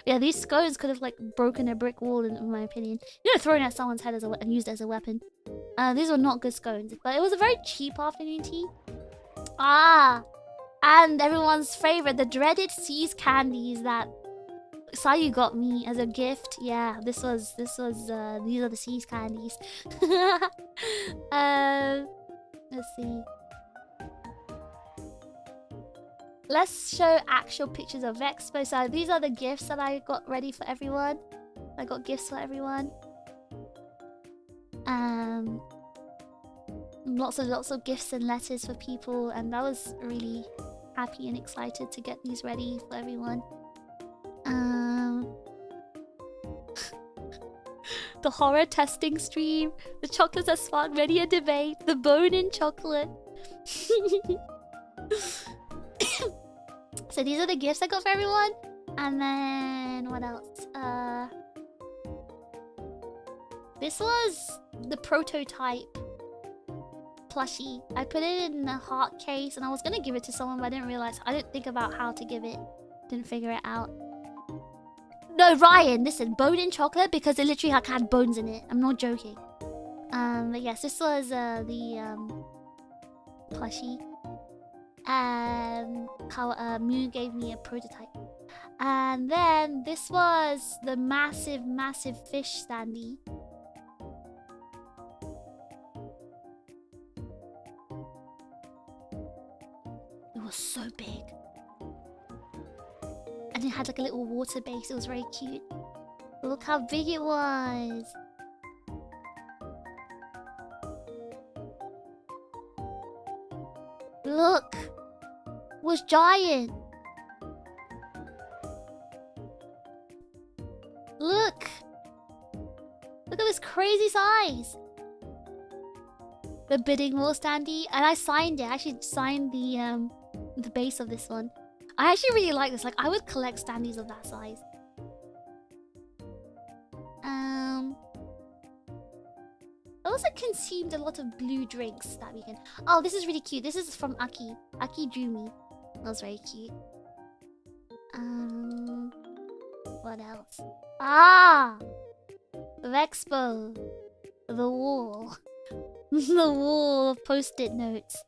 Yeah, these scones could have like broken a brick wall, in my opinion. You know, thrown at someone's head and used as a weapon. These were not good scones, but it was a very cheap afternoon tea. And everyone's favorite, the dreaded Seas candies that Sayu got me as a gift. Yeah, these are the Seas candies. Let's see. Let's show actual pictures of Vexpo. So these are the gifts that I got ready for everyone. I got gifts for everyone. Lots of gifts and letters for people, and I was really happy and excited to get these ready for everyone. The horror testing stream, the chocolates that sparked ready a debate, the bone-in chocolate. So these are the gifts I got for everyone. And then what else? This was the prototype plushie. I put it in a heart case and I was gonna give it to someone, but I didn't think about how to give it. Didn't figure it out. No, Ryan, listen, bone-in chocolate because it literally had bones in it. I'm not joking. But yes, this was the plushie. How Mew gave me a prototype. And then this was the massive fish standee. It was so big. And it had like a little water base. It was very cute. Look how big it was. Look. It was giant. Look. Look at this crazy size. The bidding war standee. And I signed it. I actually signed the base of this one. I actually really like this. Like, I would collect standees of that size. I also consumed a lot of blue drinks that weekend. Oh, this is really cute. This is from Aki. Aki drew me. That was very cute. What else? Vexpo. The wall. The wall of post-it notes.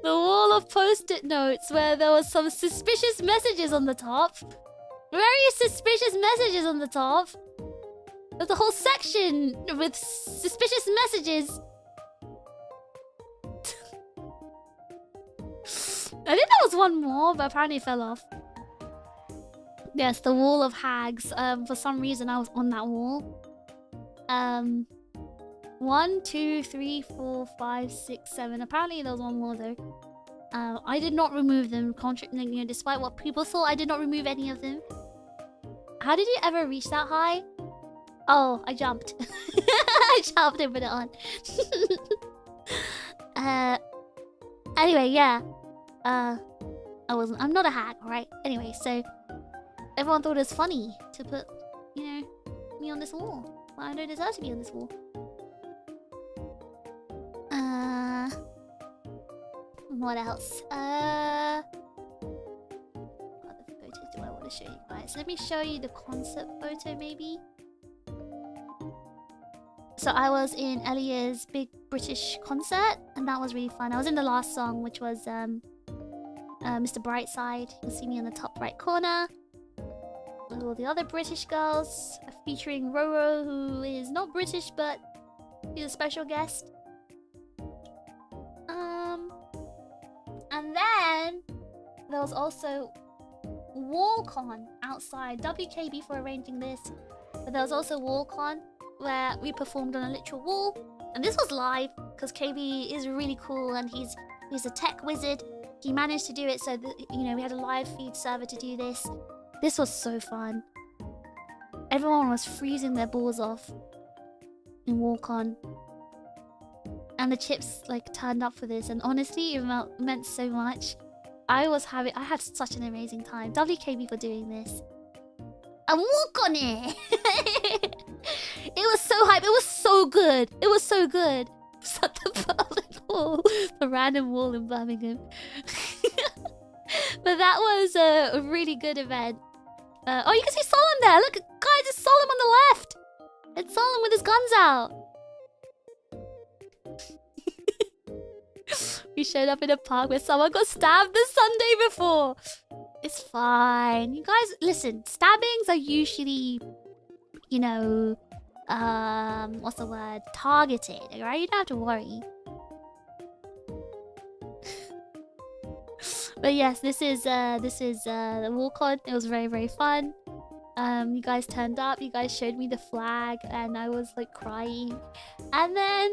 The wall of post-it notes where there was some suspicious messages on the top. Very suspicious messages on the top. There's a whole section with suspicious messages. I think there was one more, but apparently it fell off. Yes, the wall of hags. For some reason I was on that wall. 1, 2, 3, 4, 5, 6, 7. Apparently there was one more though. I did not remove them, despite what people thought. I did not remove any of them. How did you ever reach that high? Oh, I jumped. I jumped and put it on. Anyway, yeah. I'm not a hack, alright? Anyway, so everyone thought it was funny to put, me on this wall. Well, I don't deserve to be on this wall. What else? What other photos do I want to show you guys? Let me show you the concert photo, maybe. So I was in Elia's big British concert, and that was really fun. I was in the last song, which was Mr. Brightside. You'll see me in the top right corner with all the other British girls, featuring Roro, who is not British, but he's a special guest. And then there was also WallCon outside. WKB for arranging this, but there was also WallCon where we performed on a literal wall, and this was live because KB is really cool and he's a tech wizard. He managed to do it so that we had a live feed server to do this. This was so fun. Everyone was freezing their balls off in WallCon. And the chips turned up for this, and honestly it meant so much. I had such an amazing time. WKB for doing this. And walk on it. It was so hype. It was so good. It was so good. It's at the public wall, the random wall in Birmingham. But that was a really good event. Oh, you can see Solemn there. Look, guys, it's Solemn on the left. It's Solemn with his guns out. We showed up in a park where someone got stabbed the Sunday before. It's fine. You guys, listen, stabbings are usually, what's the word? Targeted, right? You don't have to worry. But yes, this is the WallCon. It was very, very fun. You guys turned up, you guys showed me the flag, and I was crying. And then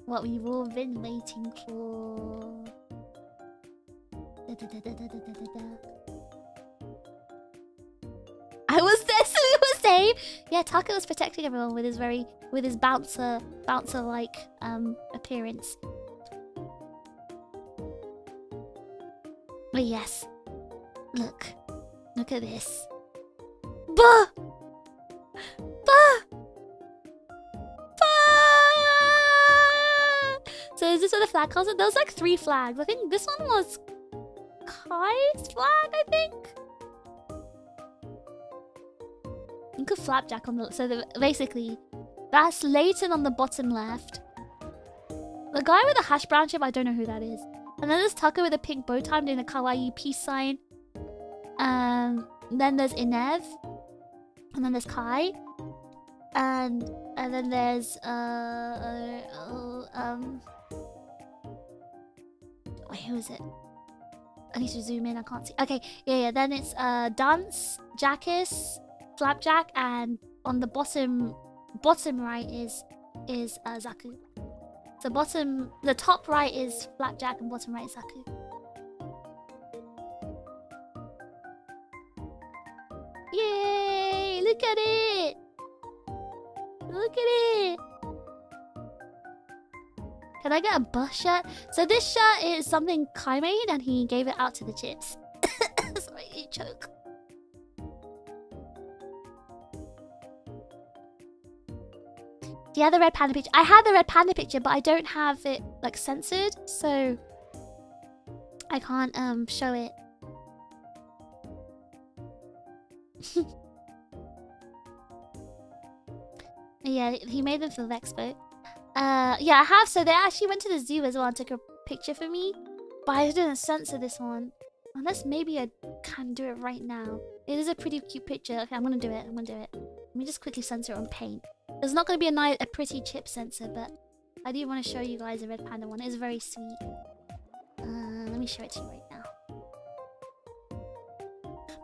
what we've all been waiting for. I was there, so we were safe. Yeah, Taka was protecting everyone with his bouncer like appearance. But yes, look at this. Bah! Bah! So is this where the flag comes in? There was 3 flags. I think this one was Kai's flag, I think. You could flapjack on the... So basically, that's Leighton on the bottom left. The guy with the hash brown chip, I don't know who that is. And then there's Tucker with a pink bow tie doing a kawaii peace sign. Then there's Inev. And then there's Kai. And then there's wait, who is it? I need to zoom in, I can't see. Okay, yeah, then it's Dance, Jackus, Flapjack, and on the bottom right is Zaku. So the top right is Flapjack and bottom right is Zaku. Yay! Look at it! Look at it! Can I get a bus shirt? So this shirt is something Kai made and he gave it out to the chips. Sorry, you choke. Do you have the red panda picture? I have the red panda picture, but I don't have it censored, so I can't show it. Yeah, he made them for the expo. Yeah, I have. So they actually went to the zoo as well and took a picture for me, but I didn't censor this one. Unless maybe I can do it right now. It is a pretty cute picture. Okay, I'm gonna do it. Let me just quickly censor it on paint. There's not gonna be a pretty chip sensor, but I do want to show you guys the red panda one. It's very sweet. Let me show it to you right now.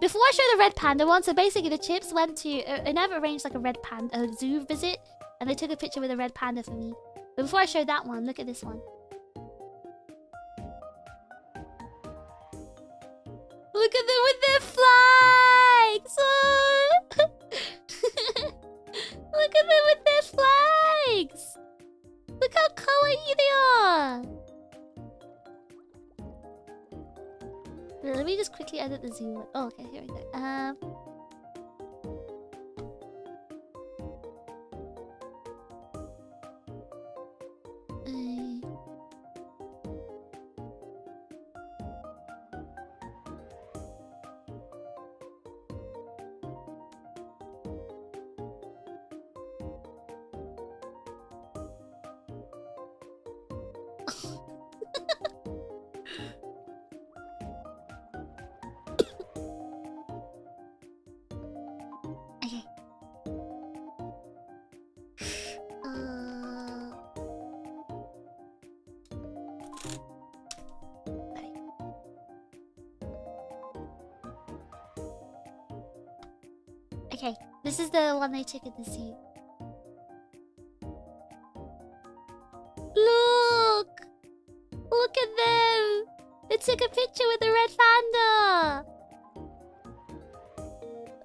Before I show the red panda one, so basically the chips went to... I never arranged a red panda zoo visit And they took a picture with a red panda for me. But before I show that one, look at this one. Look at them with their flags! Oh! Look at them with their flags! Look how kawaii they are! Let me just quickly edit the zoom. Oh, okay, here we go. Okay. Sorry. Okay, this is the one they took in the zoo. Look! Look at them! They took a picture with the red panda!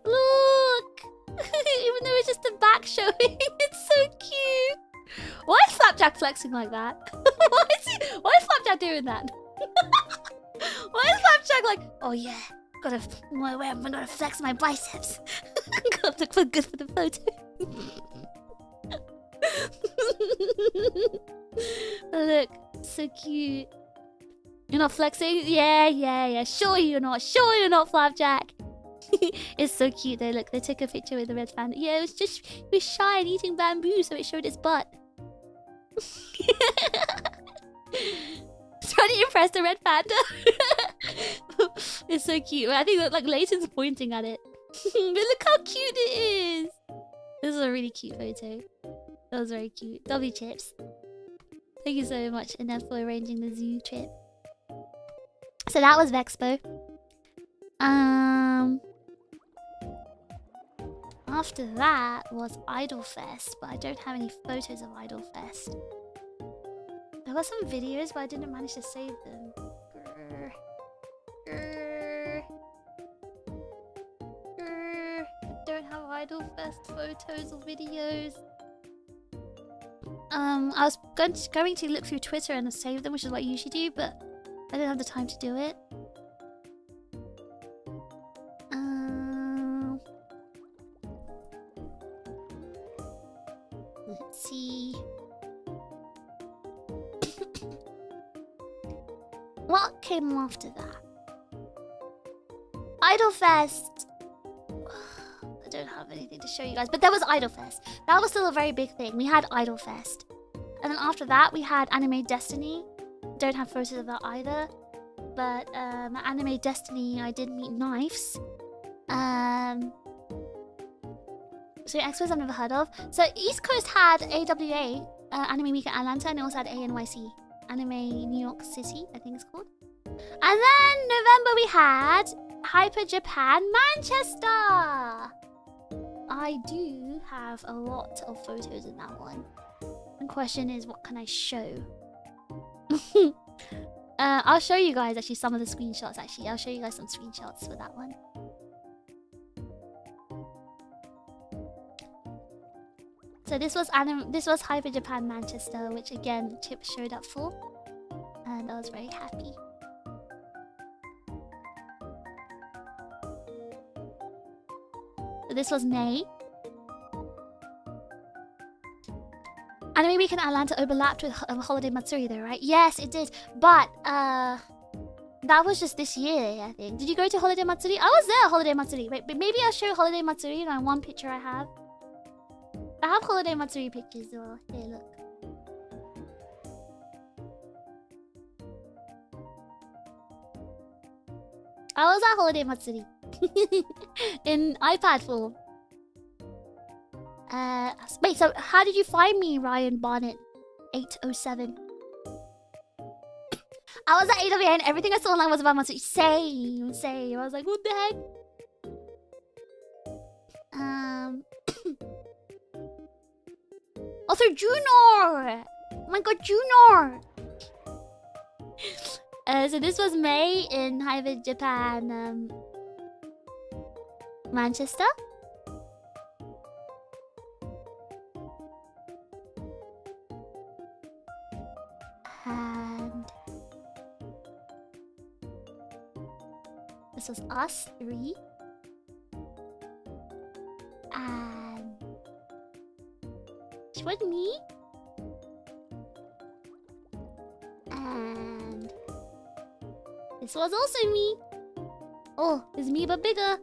Look! Even though it's just a back showing, it's so cute! Why is Flapjack flexing like that? Why is Flapjack doing that? Why is Flapjack like, oh yeah, I'm gonna flex my biceps. Gotta look for good for the photo. Look, so cute. You're not flexing? Yeah. Sure you're not, Flapjack. It's so cute though. Look, they took a picture with the red panda. Yeah, it was shy and eating bamboo, so it showed its butt. Trying to impress the red panda. It's so cute. I think that like Leighton's pointing at it. But look how cute it is. This is a really cute photo. That was very cute. W Chips. Thank you so much, Annette, for arranging the zoo trip. So that was Vexpo. After that was Idolfest, but I don't have any photos of Idolfest. There were some videos, but I didn't manage to save them. I don't have Idolfest photos or videos. I was going to look through Twitter and save them, which is what I usually do, but I didn't have the time to do it. Let's see. What came after that? Idolfest. I don't have anything to show you guys, but there was Idolfest. That was still a very big thing. We had Idolfest. And then after that, we had Anime Destiny. Don't have photos of that either. But at Anime Destiny, I did meet Knives. So expos I've never heard of. So East Coast had AWA, Anime Week at Atlanta, and it also had ANYC, Anime New York City, I think it's called. And then November we had Hyper Japan Manchester. I do have a lot of photos in that one. The question is, what can I show? I'll show you guys actually some of the screenshots. Actually, I'll show you guys some screenshots for that one. So this was Hyper Japan Manchester, which again Chip showed up for, and I was very happy. So this was May. Anime Week in Atlanta overlapped with Holiday Matsuri though, right? Yes, it did. But that was just this year, I think. Did you go to Holiday Matsuri? I was there at Holiday Matsuri. Wait, but maybe I'll show Holiday Matsuri in one picture I have. I have Holiday Matsuri pictures as well. Here, look. I was at Holiday Matsuri. In iPad form. Wait, so how did you find me, Ryan Barnett 807? I was at AWA and everything I saw online was about Matsuri. Same. I was like, what the heck? Oh, through Junior! Oh my god, Junior! So this was May in Hyper Japan, Manchester. And this was us three. And she was me. And this was also me. Oh, it's me but bigger.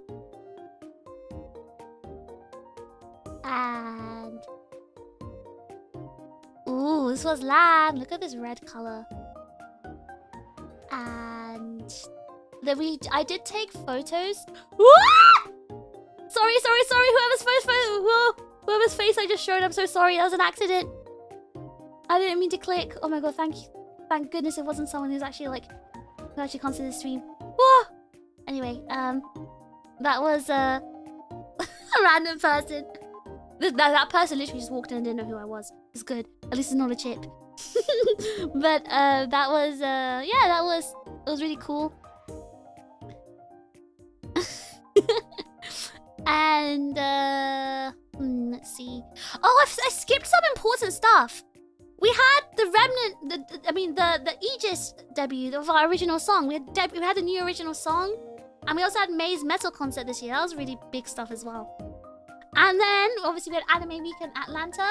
And ooh, this was Lan. Look at this red color. And then I did take photos. Sorry. Whoever's face I just showed. I'm so sorry. That was an accident. I didn't mean to click. Oh my god, thank you. Thank goodness it wasn't someone who's actually like who actually comes to the stream. Whoa! Anyway, that was a random person. That person literally just walked in and didn't know who I was. It's good. At least it's not a chip. But that was yeah, it was really cool. And let's see. Oh, I skipped some important stuff. We had the remnant, the Aegis debut of our original song. We had a new original song, and we also had May's metal concert this year. That was really big stuff as well. And then obviously we had Anime Week in Atlanta.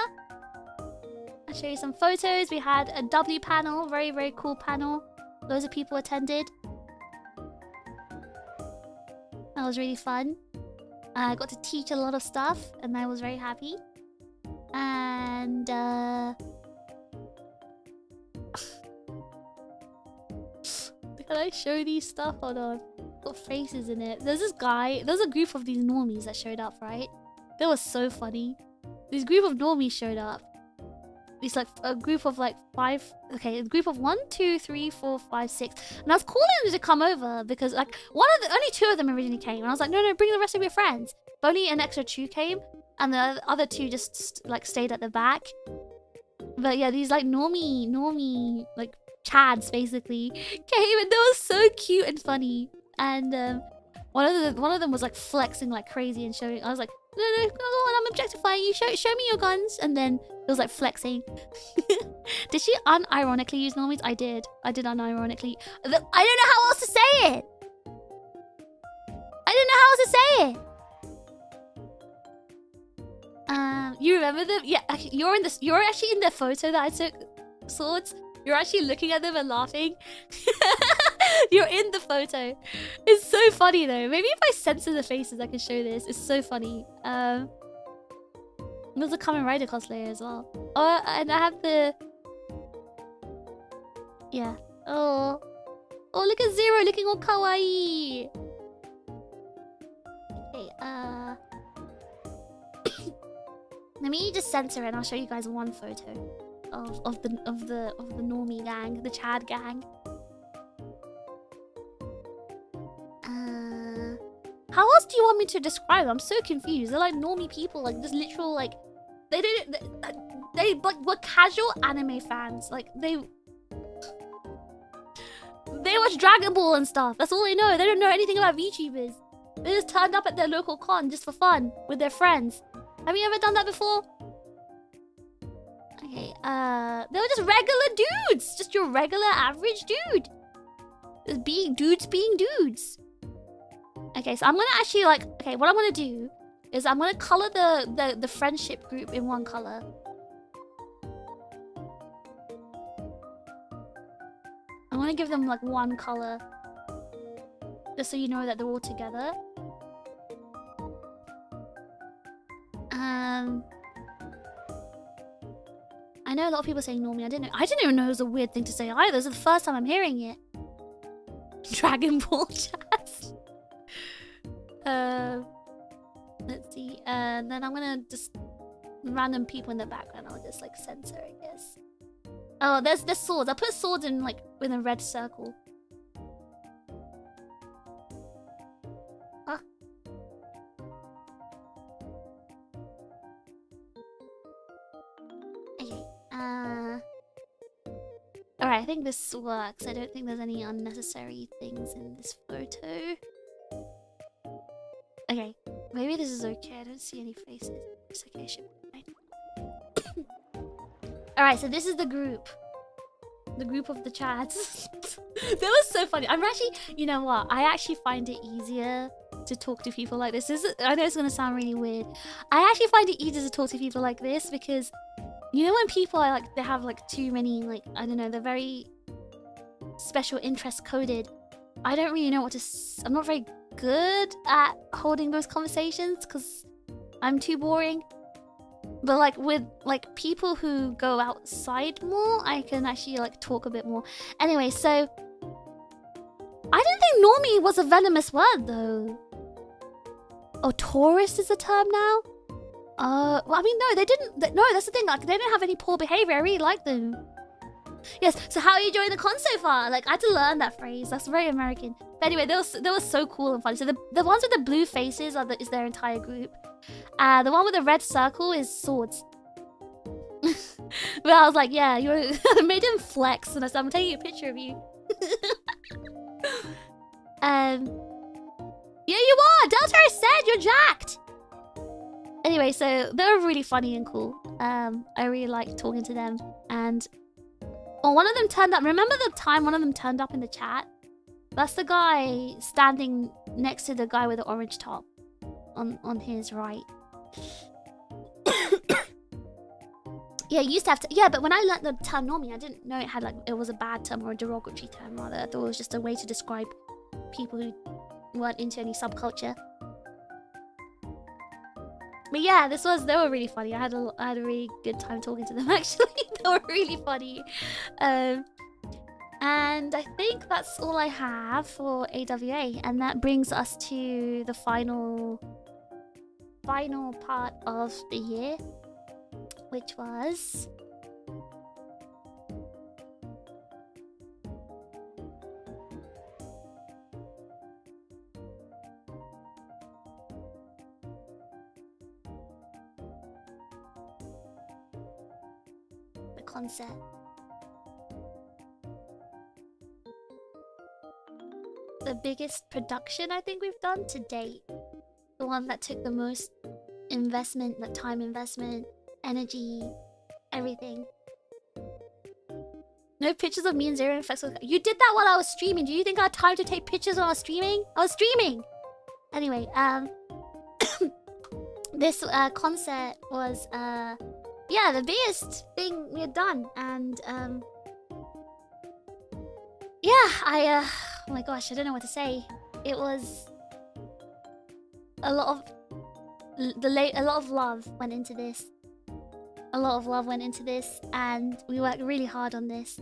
I'll show you some photos. We had a W panel, very, very cool panel. Loads of people attended. That was really fun. I got to teach a lot of stuff, and I was very happy. And can I show these stuff? Hold on. Got faces in it. There's this guy. There's a group of these normies that showed up, right? That was so funny. This group of normies showed up. It's like a group of like 5. Okay, a group of 1, 2, 3, 4, 5, 6. And I was calling them to come over because like only 2 of them originally came. And I was like, no, bring the rest of your friends. But only an extra 2 came, and the other 2 just like stayed at the back. But yeah, these like normie like chads basically came, and they were so cute and funny. And one of them was like flexing like crazy and showing. I was like, no, go on, I'm objectifying you. Show me your guns. And then it was like flexing. Did she unironically use normies? I did unironically. I don't know how else to say it. You remember them? Yeah, you're actually in the photo that I took, Swords. You're actually looking at them and laughing. You're in the photo. It's so funny though. Maybe if I censor the faces, I can show this. It's so funny. There's a Kamen Rider cosplayer as well. Oh, and I have the... Yeah. Oh, look at Zero looking all kawaii. Okay, let me just censor it and I'll show you guys one photo of the normie gang, the Chad gang. How else do you want me to describe them? I'm so confused. They're like normie people, like just literal like they like were casual anime fans. Like they watch Dragon Ball and stuff. That's all they know. They don't know anything about VTubers. They just turned up at their local con just for fun with their friends. Have you ever done that before? Okay, they were just regular dudes. Just your regular average dude. Just being dudes being dudes. Okay, so I'm gonna actually like... Okay, what I'm gonna do is I'm gonna color the friendship group in one color. I'm gonna give them like one color. Just so you know that they're all together. I know a lot of people saying normie. I didn't even know it was a weird thing to say either. This is the first time I'm hearing it. Dragon Ball chat. Let's see. And then I'm gonna just random people in the background. I'll just like censor, I guess. Oh, there's swords. I'll put swords in like in a red circle. Huh? I think this works. I don't think there's any unnecessary things in this photo. Okay, maybe this is okay. I don't see any faces. It's okay, it should be fine. Alright, so this is the group. The group of the chads. That was so funny. I'm actually, you know what? I actually find it easier to talk to people like this. I know it's gonna sound really weird. I actually find it easier to talk to people like this because, you know, when people are like, they have like too many, like, I don't know, they're very special interest coded. I don't really know what to I'm not very good at holding those conversations because I'm too boring. But like with like people who go outside more, I can actually like talk a bit more. Anyway, so I don't think normie was a venomous word though. Oh, tourist is a term now? Well, I mean, no, they didn't. No, that's the thing. Like, they didn't have any poor behavior. I really like them. Yes. So, how are you enjoying the con so far? Like, I had to learn that phrase. That's very American. But anyway, they were so cool and funny. So the ones with the blue faces is their entire group. The one with the red circle is swords. But I was like, yeah, you made him flex, and I said, I'm taking a picture of you. Yeah, you are. Delta said you're jacked. Anyway, so they were really funny and cool. I really liked talking to them. And one of them turned up. Remember the time one of them turned up in the chat? That's the guy standing next to the guy with the orange top on his right. Yeah, you used to have to. Yeah, but when I learned the term normie, I didn't know it was a bad term or a derogatory term. Rather, I thought it was just a way to describe people who weren't into any subculture. But yeah, they were really funny. I had a really good time talking to them, actually. They were really funny. And I think that's all I have for AWA. And that brings us to the final part of the year, which was the concert. The biggest production I think we've done to date. The one that took the most investment, like time investment, energy, everything. No pictures of me and Zero Effects. You did that while I was streaming. Do you think I had time to take pictures while I was streaming? I was streaming! Anyway, this concert was, yeah, the biggest thing we had done. And, yeah, oh my gosh, I don't know what to say. It was a lot of love went into this. A lot of love went into this, and we worked really hard on this.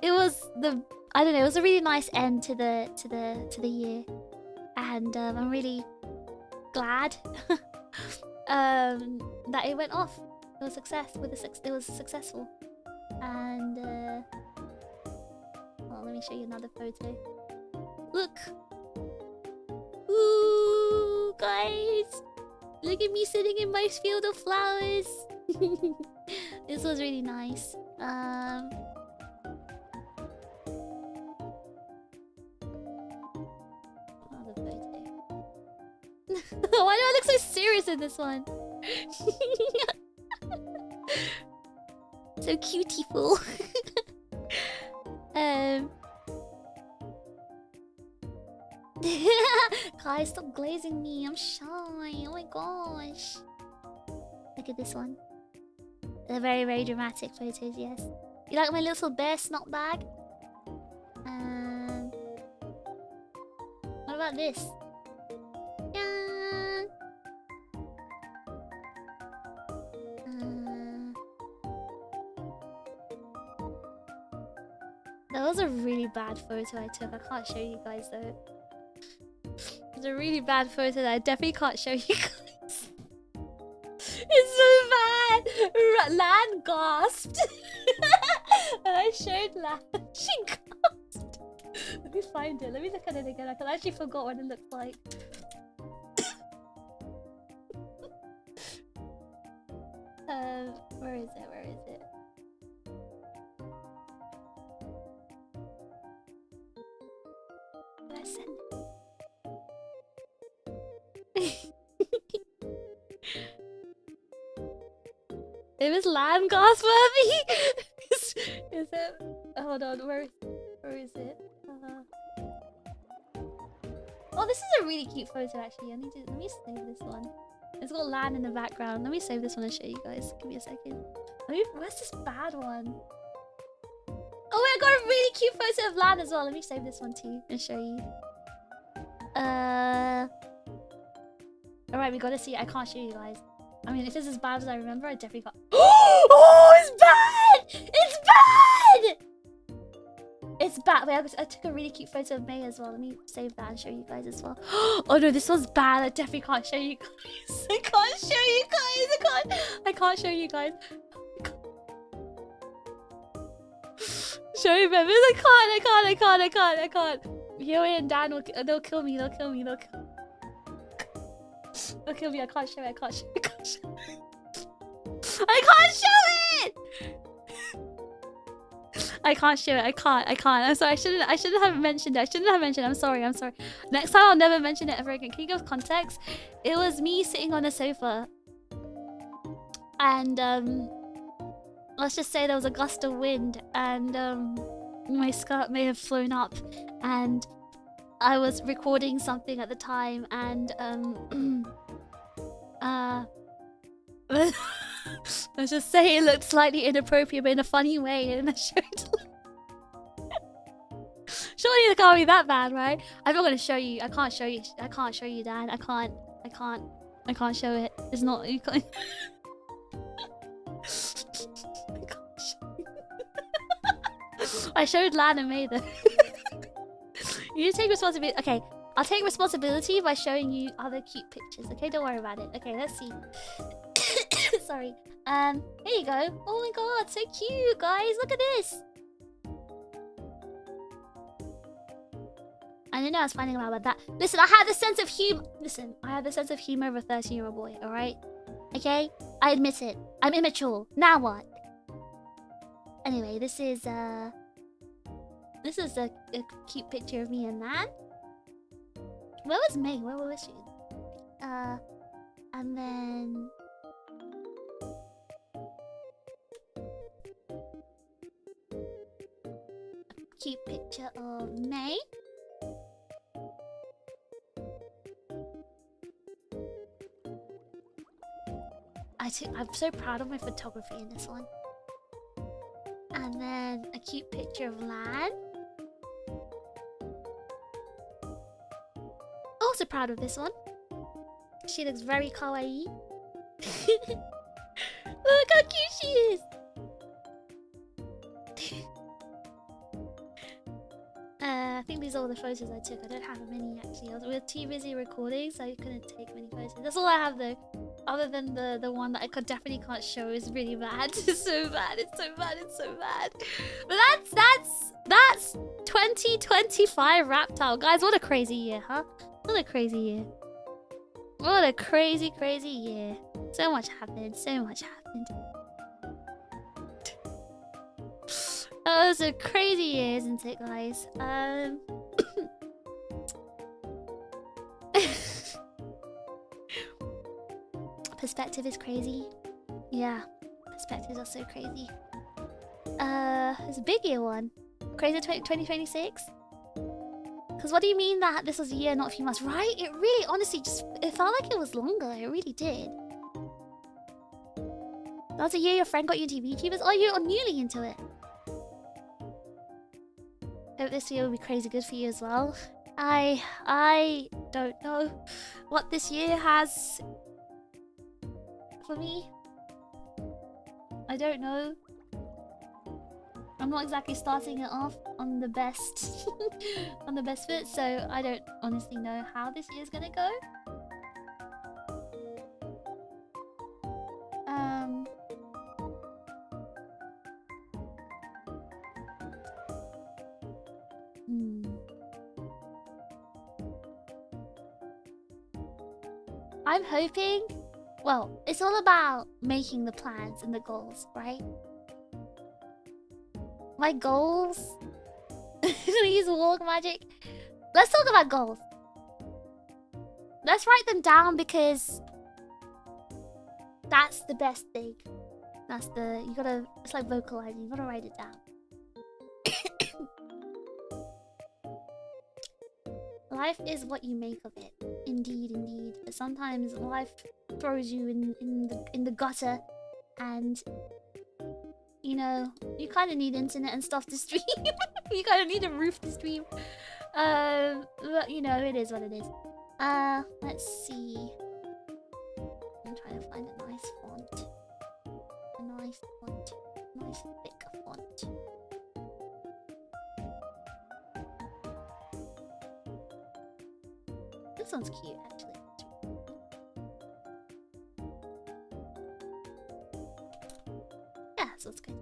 It was I don't know, it was a really nice end to the year, and I'm really glad that it went off. It was it was successful, and well, let me show you another photo. Look. Ooh, guys! Look at me sitting in my field of flowers. This was really nice. Another photo. Why do I look so serious in this one? So cutieful. Guys, stop glazing me. I'm shy. Oh my gosh. Look at this one. They're very, very dramatic photos, yes. You like my little bear snot bag? What about this? Yeah. That was a really bad photo I took. I can't show you guys though. It's a really bad photo that I definitely can't show you guys. It's so bad. Lan gasped. And I showed Lan. She gasped. Let me find it. Let me look at it again. I actually forgot what it looked like. Where is it? Where is it? What did I send? It was land gasworthy. Is it? Hold on. Where is it? Oh, this is a really cute photo actually. Let me save this one. It's got land in the background. Let me save this one and show you guys. Give me a second. Where's this bad one? Oh wait, I got a really cute photo of land as well. Let me save this one too and show you. Alright, we gotta see it. I can't show you guys. I mean, if it's as bad as I remember, I definitely can't. Oh, it's bad! It's bad! It's bad. Wait, I took a really cute photo of May as well. Let me save that and show you guys as well. Oh no, this one's bad. I definitely can't show you guys. I can't show you guys. I can't show you guys. Show you members. I can't. Yui and Dan they'll kill me. They'll kill me. I can't show it. I can't show it. I'm sorry. I shouldn't have mentioned it. I'm sorry. Next time I'll never mention it ever again. Can you give context? It was me sitting on a sofa. And let's just say there was a gust of wind and my skirt may have flown up, and I was recording something at the time, and let's just say it looked slightly inappropriate, but in a funny way, and I showed. Surely it can't be that bad, right? I'm not gonna show you. I can't show you, Dan. I can't show it. It's not. You can't. I showed Lan and May though. You take responsibility. Okay, I'll take responsibility by showing you other cute pictures. Okay, don't worry about it. Okay, let's see. Sorry. Here you go. Oh my god, so cute, guys. Look at this. I didn't know I was finding out about that. Listen, I have the sense of humor. I have the sense of humor of a 13-year-old boy. All right. Okay, I admit it. I'm immature. Now what? Anyway, this is a cute picture of me and Nan. Where was May? Where was she? And then a cute picture of May. I'm so proud of my photography in this one. And then a cute picture of Lan. Also proud of this one. She looks very kawaii. Look how cute she is. I think these are all the photos I took. I don't have many actually. We were too busy recording, so I couldn't take many photos. That's all I have though. Other than the one that I definitely can't show is really bad. It's so bad. But that's 2025 wrapped up. Guys, what a crazy year, huh? What a crazy year. What a crazy year. So much happened. That was a crazy year, isn't it, guys? Perspective is crazy. Yeah, perspectives are so crazy. It's a big year one. Crazy 2026? Because what do you mean that this was a year, not a few months? Right? It really, honestly, it felt like it was longer. It really did. That was a year your friend got you into VTubers? Oh, you're newly into it. Hope this year will be crazy good for you as well. I don't know what this year has for me. I don't know. I'm not exactly starting it off on the best on the best foot, so I don't honestly know how this year's gonna go. I'm hoping Well, it's all about making the plans and the goals, right? My goals? We use walk magic. Let's talk about goals. Let's write them down because that's the best thing. That's the, you gotta, it's like vocalizing, you gotta write it down. Life is what you make of it. Indeed, indeed. But sometimes life throws you in the gutter, and you know, you kind of need internet and stuff to stream. You kind of need a roof to stream. But you know, it is what it is. Let's see. I'm trying to find a nice font. A nice font. Nice thick font. This one's cute, actually. Yeah, this one's good.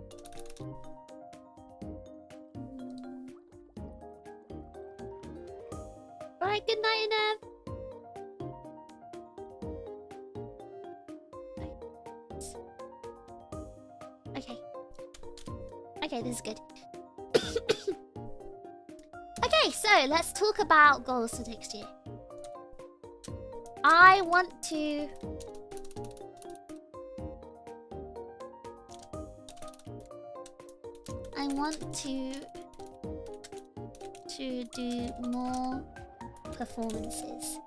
Alright, good night, Nev. Okay. Okay, this is good. Okay, so let's talk about goals for next year. I want to do more performances.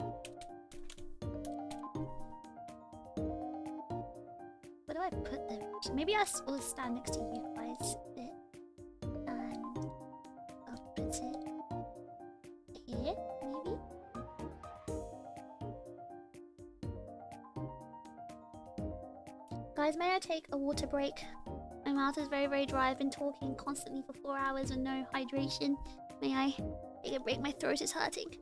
Where do I put them? Maybe I will stand next to you guys a bit, and I'll put it here, maybe. Guys, may I take a water break? My mouth is very, very dry. I've been talking constantly for 4 hours with no hydration. May I take a break? My throat is hurting.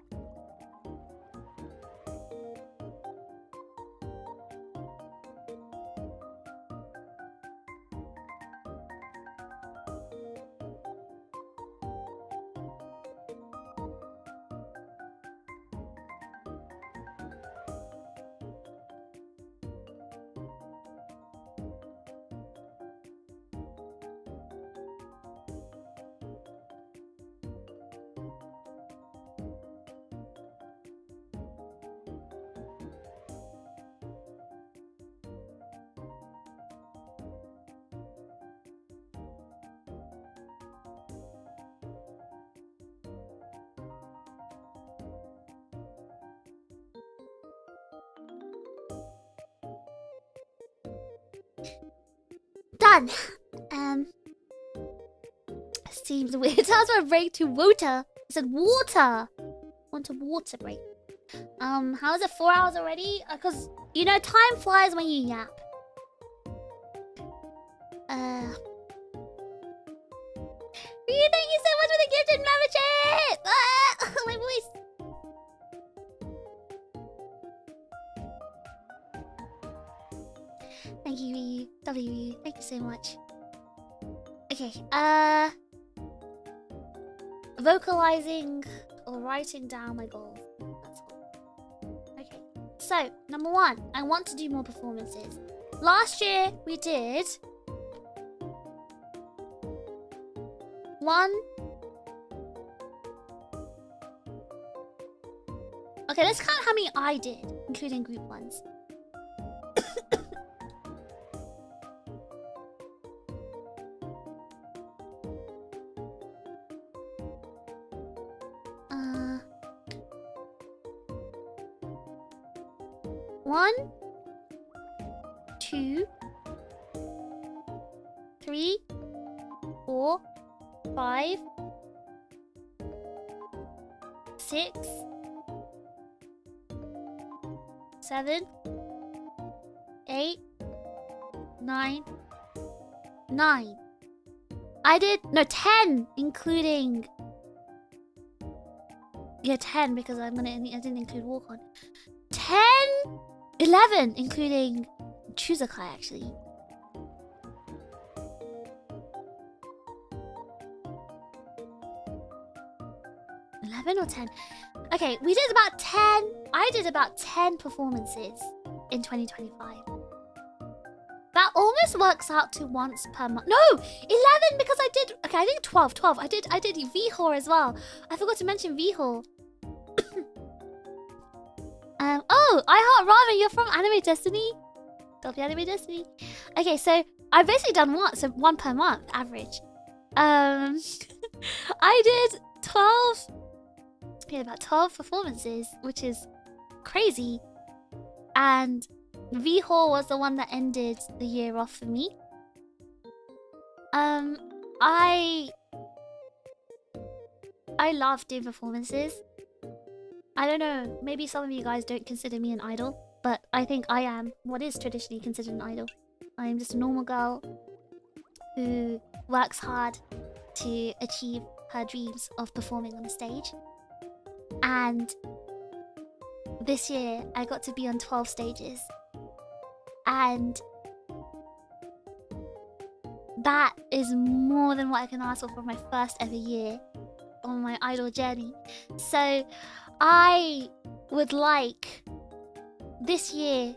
Done. Seems weird. How's my break to water? I said water. Want a water break. How is it 4 hours already? Cause you know time flies when you yap. Thank you so much for the gifted membership. My voice. Thank you, W. Thank you so much. Okay, vocalizing or writing down my goals. That's all. Okay, so number 1, I want to do more performances. Last year we did 1. Okay, let's count how many I did, including group ones. One, 2, 3, 4, 5, 6, 7, 8, 9. I did 10, including 10 because I didn't include walk on. 10, 11, including Chuzakai actually. Or 10. Okay, we did about 10. I did about 10 performances in 2025. That almost works out to once per month. No, 11 because I did. Okay, I think 12. I did VHOR as well. I forgot to mention VHOR. Oh, I Heart Ramen. You're from Anime Destiny. Copy Anime Destiny. Okay, so I've basically done what? So 1 per month average. I did 12. Yeah, about 12 performances, which is crazy. And VHOR was the one that ended the year off for me. I love doing performances. I don't know, maybe some of you guys don't consider me an idol, but I think I am what is traditionally considered an idol. I am just a normal girl who works hard to achieve her dreams of performing on the stage. And this year, I got to be on 12 stages. And that is more than what I can ask for my first ever year on my idol journey. So I would like this year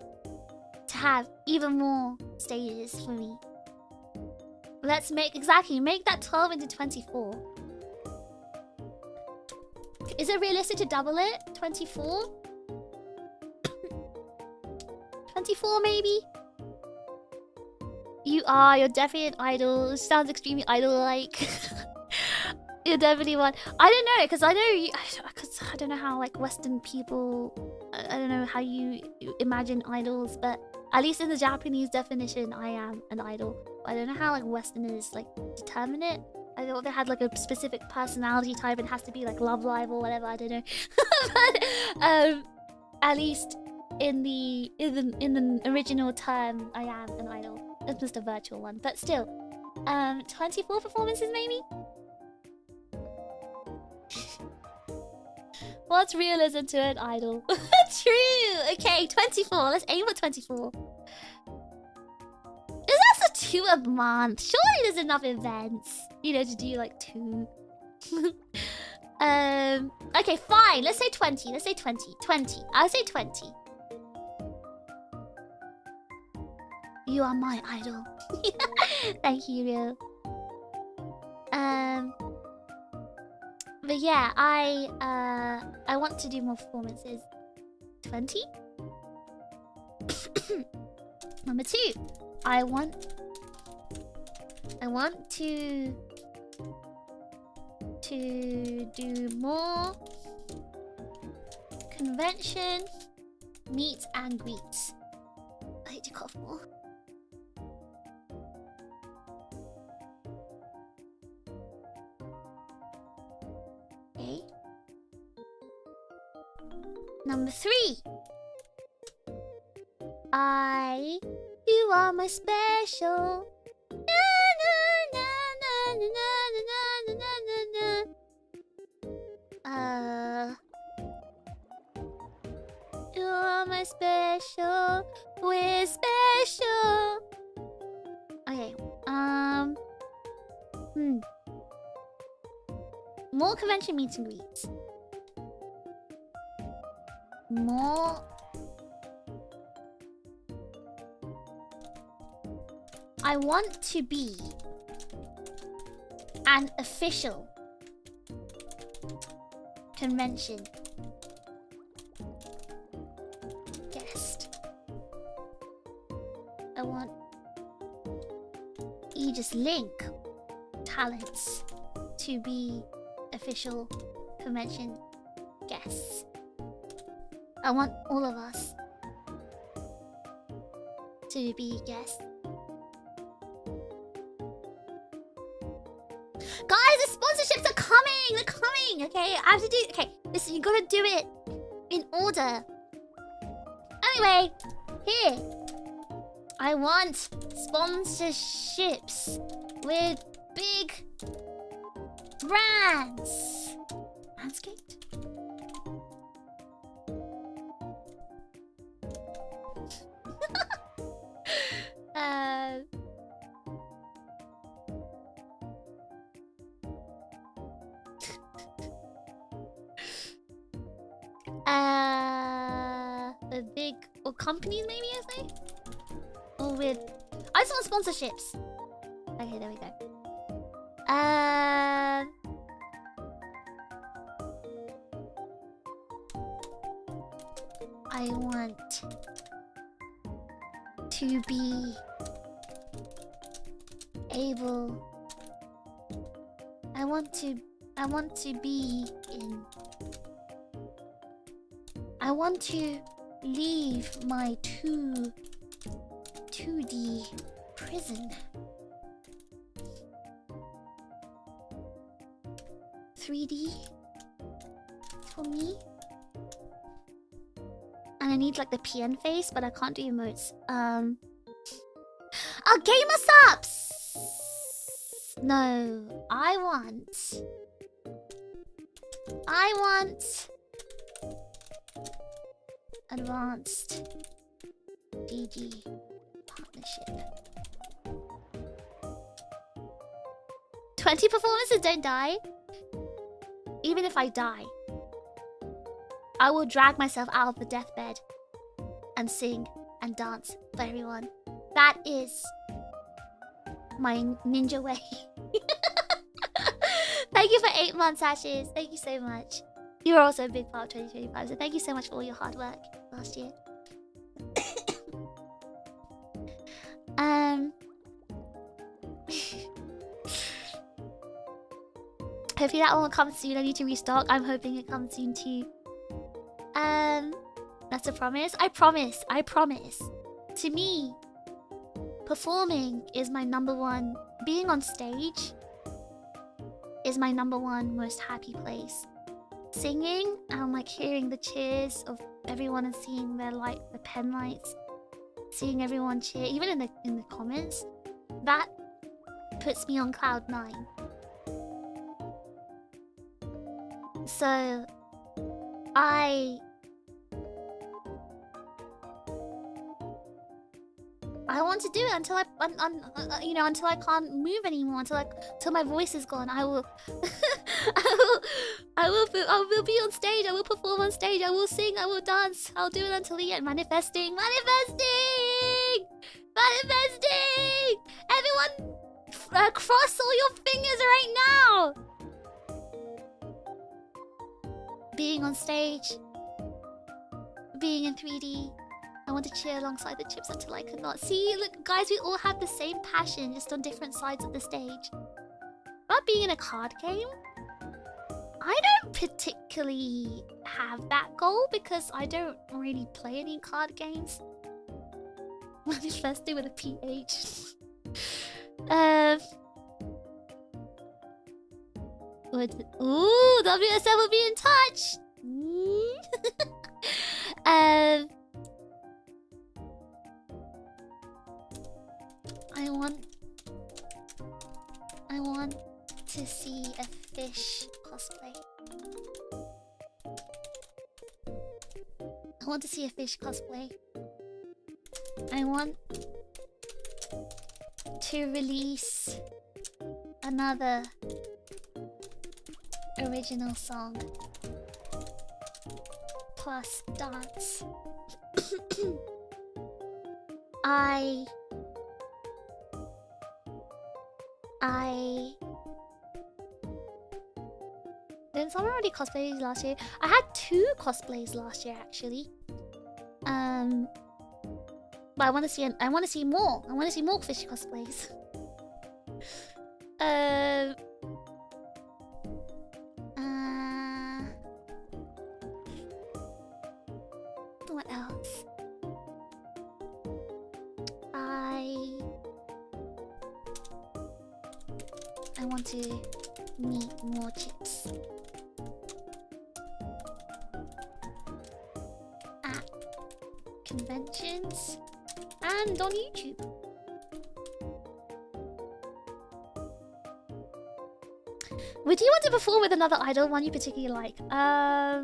to have even more stages for me. Let's make that 12 into 24. Is it realistic to double it? 24? 24 maybe? You're definitely an idol. It sounds extremely idol-like. You're definitely one. I don't know, because I don't know how like Western people, I don't know how you imagine idols, but at least in the Japanese definition, I am an idol. I don't know how like Westerners like determine it. I thought they had like a specific personality type. It has to be like Love Live or whatever. I don't know. But at least in the original term, I am an idol. It's just a virtual one, but still, 24 performances maybe. What's realism to an idol? True. Okay, 24. Let's aim for 24. Is that a 2 a month? Surely there's enough events, you know, to do like 2. Okay, fine. Let's say 20. Let's say 20. 20. I'll say 20. You are my idol. Thank you, Ryo. But yeah, I want to do more performances. 20? Number 2. I want to do more convention meet and greets. I need to cough more. Okay. Number 3. You are my special. Na, na, na, na, na, na, na, na, na. You are my special. We're special. Okay. More convention meets and greets. More. I want to be an official convention guest. I want Aegis-Link talents to be official convention guests. I want all of us to be guests. Guys, the sponsorships are coming! They're coming! Okay, I have to do... Okay, listen, you gotta do it in order. Anyway, here. I want sponsorships with big brands. Manscaped? A big companies, maybe I say, or with. I just want sponsorships. Okay, there we go. I want to be able. I want to be in. I want to leave my 2D prison. 3D for me. And I need like the PN face, but I can't do emotes. Oh, gamer subs! No, I want advanced GG partnership. 20 performances, don't die. Even if I die, I will drag myself out of the deathbed and sing and dance for everyone. That is my ninja way. Thank you for 8 months, Ashes. Thank you so much. You were also a big part of 2025, so thank you so much for all your hard work last year. Hopefully that one comes soon. I need to restock. I'm hoping it comes soon too. That's a promise. I promise. To me, performing is my #1. Being on stage is my #1 most happy place. Singing and like hearing the cheers of everyone and seeing their the pen lights, seeing everyone cheer, even in the comments, that puts me on cloud 9. So I want to do it until until I can't move anymore, until my voice is gone. I will I will be on stage. I will perform on stage. I will sing. I will dance. I'll do it until the end. Manifesting. Everyone, cross all your fingers right now. Being on stage, being in 3D. I want to cheer alongside the chips until I could not. See, look, guys, we all have the same passion, just on different sides of the stage. About being in a card game, I don't particularly have that goal because I don't really play any card games. Manifesting with a PH. Ooh, WSL will be in touch. I want to see a fish cosplay. I want to see a fish cosplay. I want to release another original song plus dance. Didn't someone already cosplay last year? I had 2 cosplays last year actually. But I want to see more. I want to see more fish cosplays. What else? I want to meet more chips at conventions and on YouTube. Would you want to perform with another idol, one you particularly like? I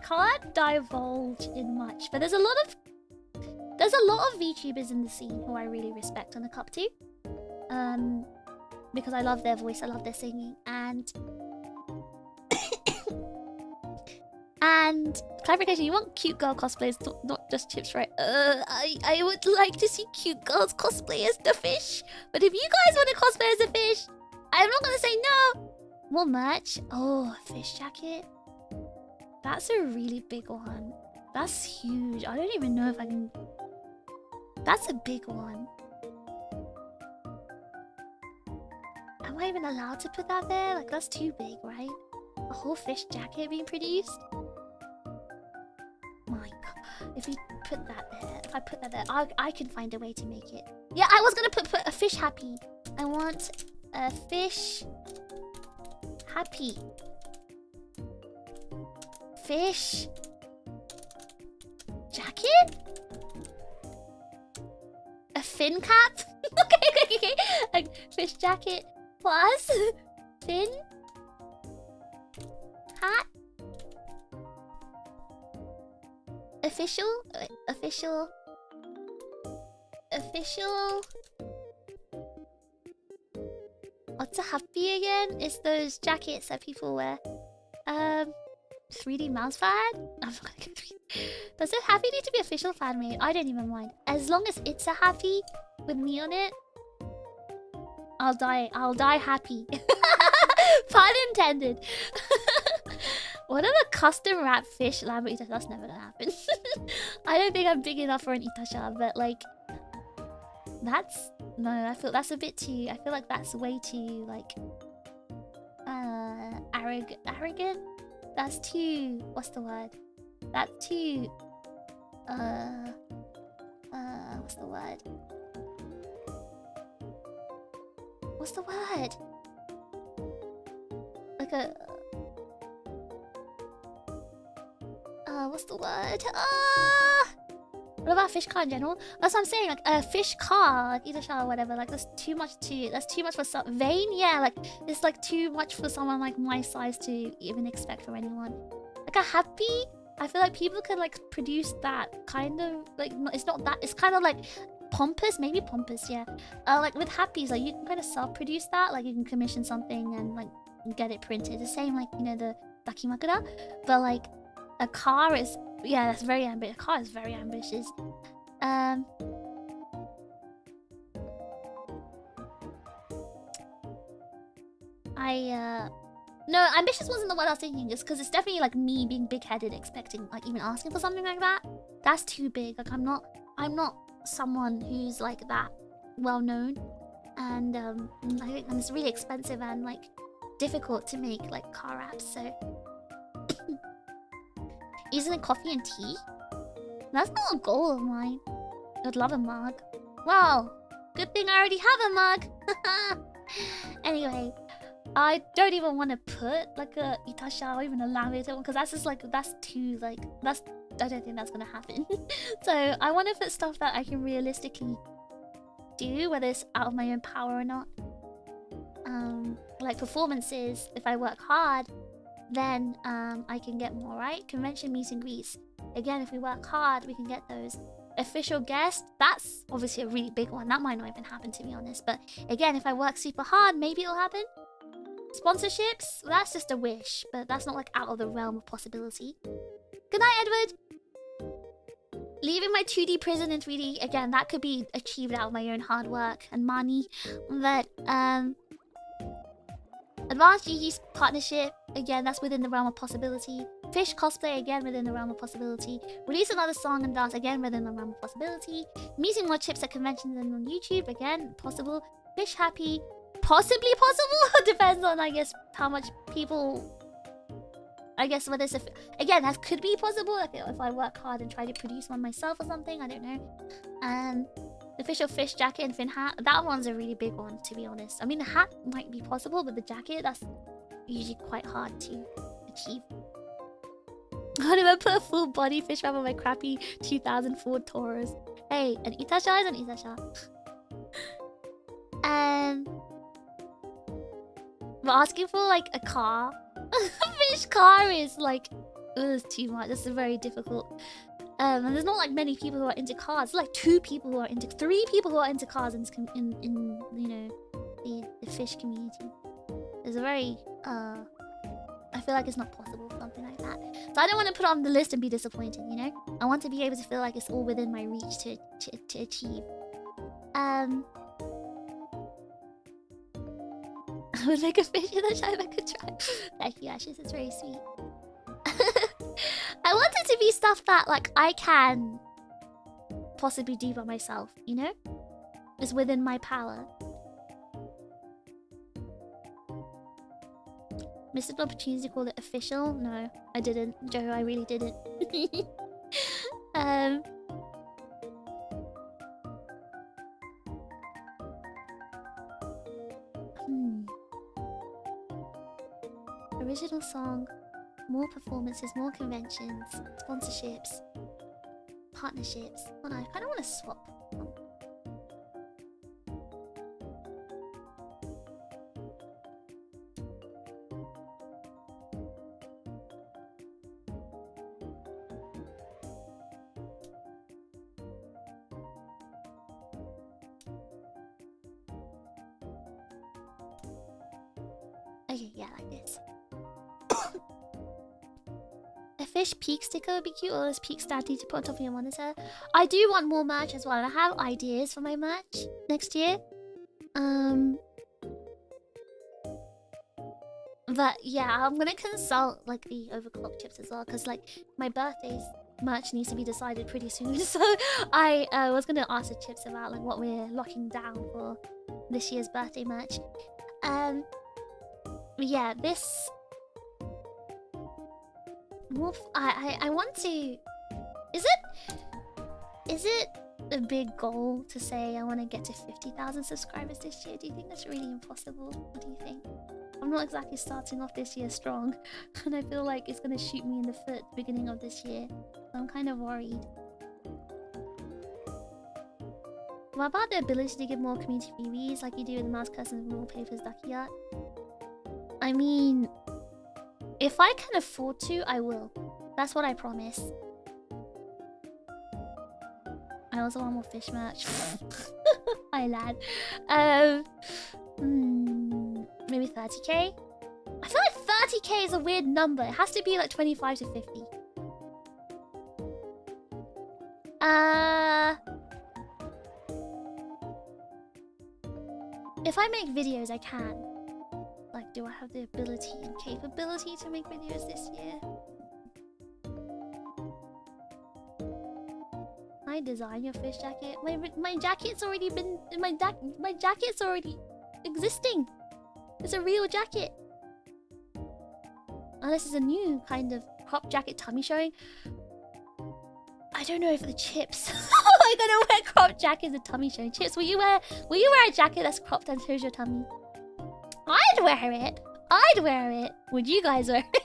can't divulge in much, but there's a lot of VTubers in the scene who I really respect and look up to. Because I love their voice, I love their singing, and And clarification, you want cute girl cosplays, not just chips, right? I would like to see cute girls cosplay as the fish. But if you guys want to cosplay as a fish, I'm not gonna say no. More merch. Oh, a fish jacket. That's a really big one. That's huge. I don't even know if I can... That's a big one. Am I even allowed to put that there? Like, that's too big, right? A whole fish jacket being produced? My god. If you put that there, if I put that there, I can find a way to make it. Yeah, I was gonna put a fish happy. I want a fish happy. Fish jacket? A fin cap? okay. Like, fish jacket plus fin hat. Official. What's a happy again? It's those jackets that people wear. 3D mouse fan? I'm not gonna get 3D. Does it happy need to be official fan made? I don't even mind. As long as it's a happy with me on it, I'll die happy. Pun intended. What if a custom wrap fish lamb eater? That's never gonna happen. I don't think I'm big enough for an itasha, but like that's no, I feel that's a bit too, I feel like that's way too like arrogant. That's too, what's the word? That's too what's the word? What's the word? Like a what's the word? What about fish car in general? That's what I'm saying. Like a fish car, like itasha or whatever. Like that's too much for some vein. Yeah, like it's like too much for someone like my size to even expect from anyone. Like a happy, I feel like people can like produce that kind of like. It's not that. It's kind of like pompous, maybe pompous. Yeah. Like with happies, like you can kind of self-produce that. Like you can commission something and like get it printed. The same like, you know, the dakimakura, but like a car is, yeah, that's very ambitious. A car is very ambitious. No, ambitious wasn't the word I was thinking. Just because it's definitely like me being big-headed, expecting, like even asking for something like that. That's too big. Like I'm not someone who's like that well-known, and I think it's really expensive and like difficult to make like car apps. So. Isn't it coffee and tea? That's not a goal of mine. I'd love a mug. Wow, good thing I already have a mug. Anyway, I don't even want to put like a itasha or even a laminated one because that's just like, that's too like, that's, I don't think that's gonna happen. So I want to put stuff that I can realistically do, whether it's out of my own power or not. Like performances, if I work hard, then I can get more, right? Convention meet and greets. Again, if we work hard, we can get those. Official guest, that's obviously a really big one. That might not even happen, to be honest. But again, if I work super hard, maybe it'll happen. Sponsorships, that's just a wish, but that's not like out of the realm of possibility. Good night, Edward. Leaving my 2D prison in 3D, again, that could be achieved out of my own hard work and money. But advanced GG's partnership, again, that's within the realm of possibility. Fish cosplay, again, within the realm of possibility. Release another song and dance, again, within the realm of possibility. Meeting more chips at conventions and on YouTube, again, possible. Fish happy, possibly possible. Depends on, I guess, how much people... I guess whether it's again, that could be possible if I work hard and try to produce one myself or something. I don't know. Official fish jacket and fin hat. That one's a really big one, to be honest. I mean, the hat might be possible, but the jacket, that's usually quite hard to achieve. What if I put a full body fish wrap on my crappy 2004 Taurus? Hey, an itasha is an itasha. And we're asking for like a car. A fish car is like, it's too much. It's very difficult. And there's not like many people who are into cars. There's like 3 people who are into cars in you know, the fish community. There's a very I feel like it's not possible, something like that. So I don't want to put it on the list and be disappointed, you know? I want to be able to feel like it's all within my reach to achieve. I would make a fish in the time I could try. Thank you, Ashes. It's very sweet. I want it to be stuff that like I can possibly do by myself, you know? It's within my power. Missed an opportunity to call it official? No, I didn't. Joe, I really didn't. Original song, more performances, more conventions, sponsorships, partnerships. Oh no, I kind of want to swap. Okay, yeah, like this. A fish peak sticker would be cute, or this peak standee to put on top of your monitor. I do want more merch as well, and I have ideas for my merch next year. But yeah, I'm gonna consult like the overclock chips as well, because like my birthday's merch needs to be decided pretty soon. So I was gonna ask the chips about like what we're locking down for this year's birthday merch. Yeah, this. I want to. Is it a big goal to say I want to get to 50,000 subscribers this year? Do you think that's really impossible? What do you think? I'm not exactly starting off this year strong, and I feel like it's gonna shoot me in the foot at the beginning of this year. So I'm kind of worried. What about the ability to give more community freebies like you do with the mouse cursors and wallpapers, Ducky Art? I mean, if I can afford to, I will. That's what I promise. I also want more fish merch. Hi, lad. Maybe 30k? I feel like 30k is a weird number. It has to be like 25 to 50. If I make videos, I can. Like, do I have the ability and capability to make videos this year? I design your fish jacket. My jacket's already been my jacket's already existing. It's a real jacket. Unless it's a new kind of crop jacket tummy showing. I don't know if the chips are gonna wear crop jackets and tummy showing. Chips, will you wear a jacket that's cropped and shows your tummy? I'd wear it. I'd wear it. Would you guys wear it?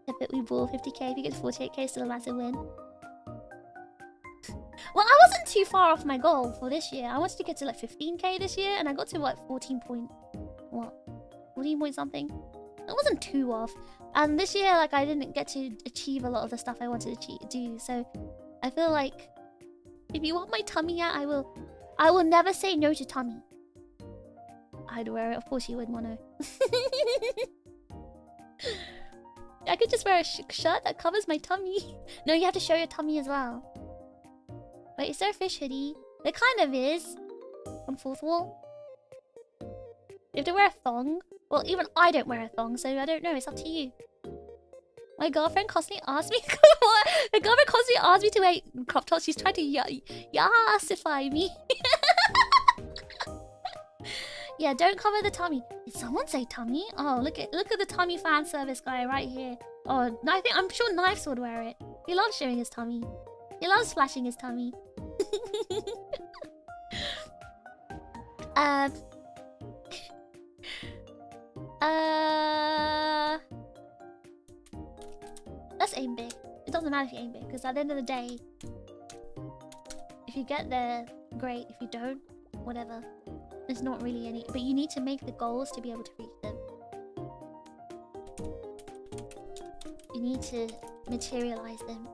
I bet we ball 50k. If you get to 48k, still a massive win. Well, I wasn't too far off my goal for this year. I wanted to get to like 15k this year, and I got to what 14 point something. It wasn't too off. And this year, like, I didn't get to achieve a lot of the stuff I wanted to do. So I feel like if you want my tummy out, I will never say no to tummy. I'd wear it. Of course you would, Mono. I could just wear a shirt that covers my tummy. No, you have to show your tummy as well. Wait, is there a fish hoodie? There kind of is. On fourth wall. You have to wear a thong. Well, even I don't wear a thong, so I don't know. It's up to you. My girlfriend constantly asks me... My girlfriend constantly asks me to wear crop tops. She's trying to yassify me. Yeah, don't cover the tummy. Did someone say tummy? Oh, look at the tummy fan service guy right here. Oh, I'm sure Knives would wear it. He loves showing his tummy. He loves flashing his tummy. Let's aim big. It doesn't matter if you aim big, because at the end of the day, if you get there, great. If you don't, whatever. There's not really any... But you need to make the goals to be able to reach them. You need to materialize them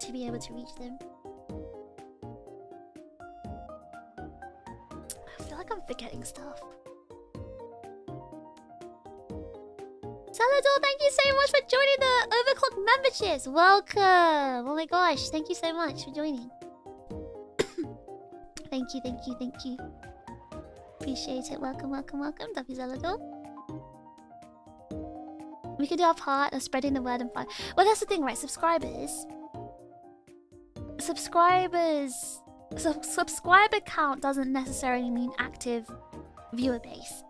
to be able to reach them. I feel like I'm forgetting stuff. Salador, thank you so much for joining the Overclock memberships. Welcome. Oh my gosh, thank you so much for joining. Thank you, thank you, thank you. Appreciate it. Welcome, welcome, welcome. W Salador. We can do our part of spreading the word and fire. Well, that's the thing, right? Subscriber count doesn't necessarily mean active viewer base.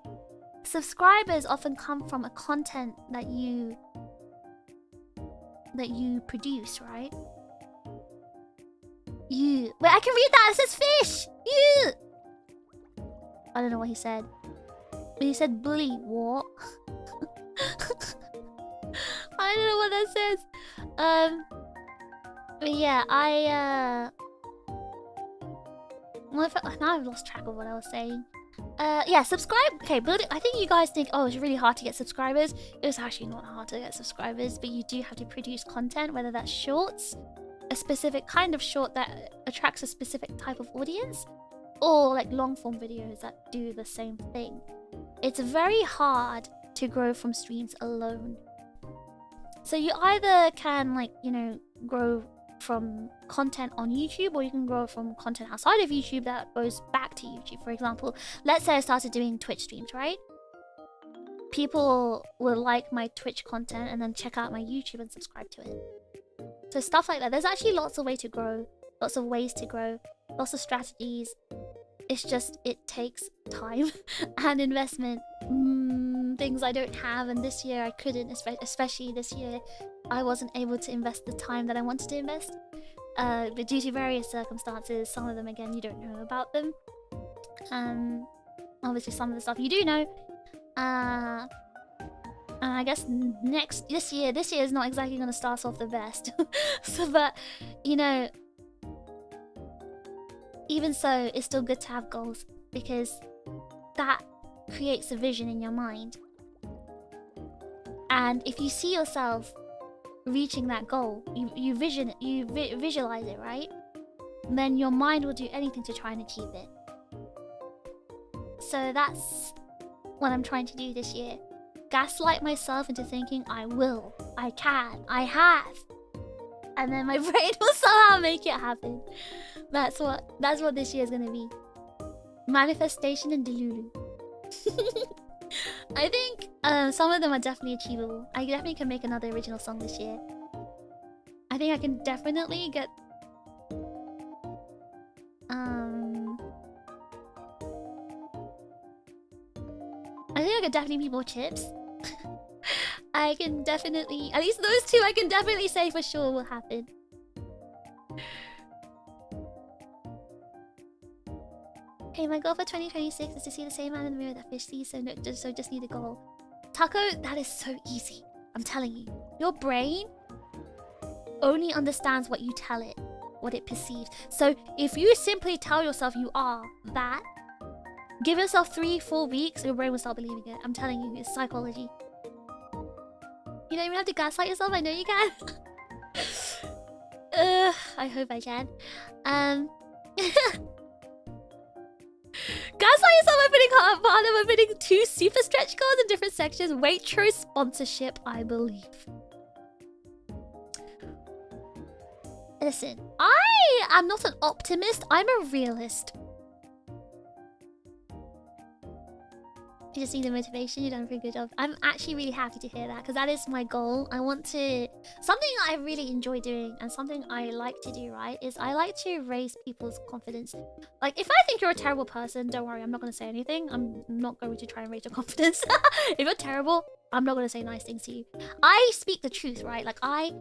Subscribers often come from a content that you produce, right? Wait, I can read that. It says fish. I don't know what he said. But he said bully. What? I don't know what that says. But yeah, now I've lost track of what I was saying. Yeah, subscribe. Okay, building. I think you guys think, oh, it's really hard to get subscribers. It's actually not hard to get subscribers, but you do have to produce content, whether that's shorts, a specific kind of short that attracts a specific type of audience, or like long form videos that do the same thing. It's very hard to grow from streams alone. So you either can, like, you know, grow from content on YouTube, or you can grow from content outside of YouTube that goes back to YouTube. For example, let's say I started doing Twitch streams, right? People will like my Twitch content and then check out my YouTube and subscribe to it. So stuff like that. There's actually lots of ways to grow, lots of ways to grow, lots of strategies. It's just, it takes time and investment. Things I don't have, and this year I couldn't, especially this year I wasn't able to invest the time that I wanted to invest, but due to various circumstances. Some of them, again, you don't know about them. Obviously some of the stuff you do know. And I guess this year is not exactly going to start off the best. So, but you know, even so, it's still good to have goals, because that creates a vision in your mind. And if you see yourself reaching that goal, you visualize it, right? Then your mind will do anything to try and achieve it. So that's what I'm trying to do this year. Gaslight myself into thinking I will, I can, I have. And then my brain will somehow make it happen. That's what this year is gonna be. Manifestation and Delulu. I think some of them are definitely achievable. I definitely can make another original song this year. I think I can definitely get I think I could definitely be more chips. I can definitely, at least those two I can definitely say for sure will happen. Hey, my goal for 2026 is to see the same man in the mirror that fish sees, so just need a goal. Taco, that is so easy. I'm telling you. Your brain only understands what you tell it, what it perceives. So if you simply tell yourself you are that, give yourself 3-4 weeks, your brain will start believing it. I'm telling you, it's psychology. You don't even have to gaslight yourself, I know you can. I hope I can. Gaslight yourself by putting 2 super stretch goals in different sections. Waitrose sponsorship, I believe. Listen, I am not an optimist, I'm a realist. You just need the motivation, you've done a pretty good job. I'm actually really happy to hear that, because that is my goal. I want to... Something I really enjoy doing, and something I like to do, right, is I like to raise people's confidence. Like, if I think you're a terrible person, don't worry, I'm not going to say anything. I'm not going to try and raise your confidence. If you're terrible, I'm not going to say nice things to you. I speak the truth, right? Like, I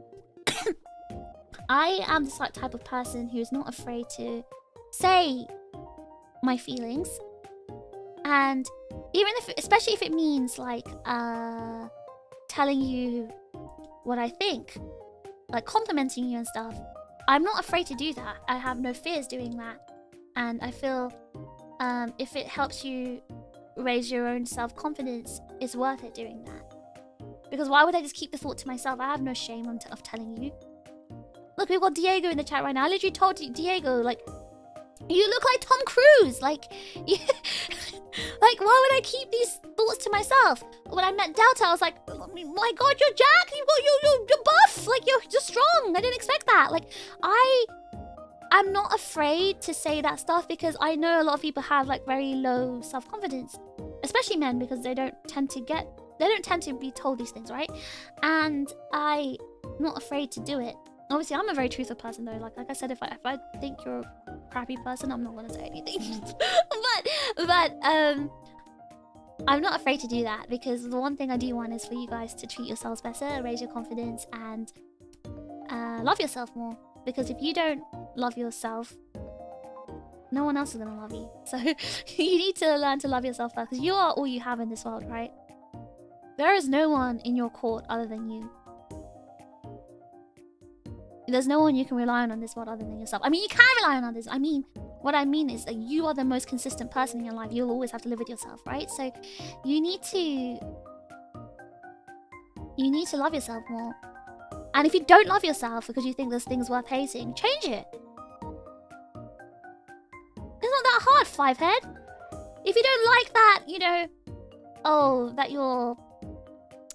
am this like type of person who's not afraid to say my feelings. And even if, especially if it means like telling you what I think, like complimenting you and stuff, I'm not afraid to do that. I have no fears doing that. And I feel if it helps you raise your own self-confidence, it's worth it doing that. Because why would I just keep the thought to myself? I have no shame of telling you. Look, we've got Diego in the chat right now. I literally told Diego, like, you look like Tom Cruise. Like, like, why would I keep these thoughts to myself? When I met Delta, I was like, my god, you're Jack. You're buff. Like you're strong. I didn't expect that. Like I'm not afraid to say that stuff because I know a lot of people have like very low self-confidence, especially men, because they don't tend to be told these things, right? And I'm not afraid to do it. Obviously, I'm a very truthful person though. Like I said, if I think you're a crappy person, I'm not gonna say anything. but I'm not afraid to do that because the one thing I do want is for you guys to treat yourselves better, raise your confidence, and love yourself more. Because if you don't love yourself, no one else is gonna love you. So you need to learn to love yourself first, because you are all you have in this world, right? There is no one in your court other than you. There's no one you can rely on this world other than yourself. I mean, you can rely on others. I mean, what I mean is that you are the most consistent person in your life. You'll always have to live with yourself, right? So you need to love yourself more. And if you don't love yourself because you think there's things worth hating, change it. It's not that hard, fivehead. If you don't like that, you know, oh, that you're,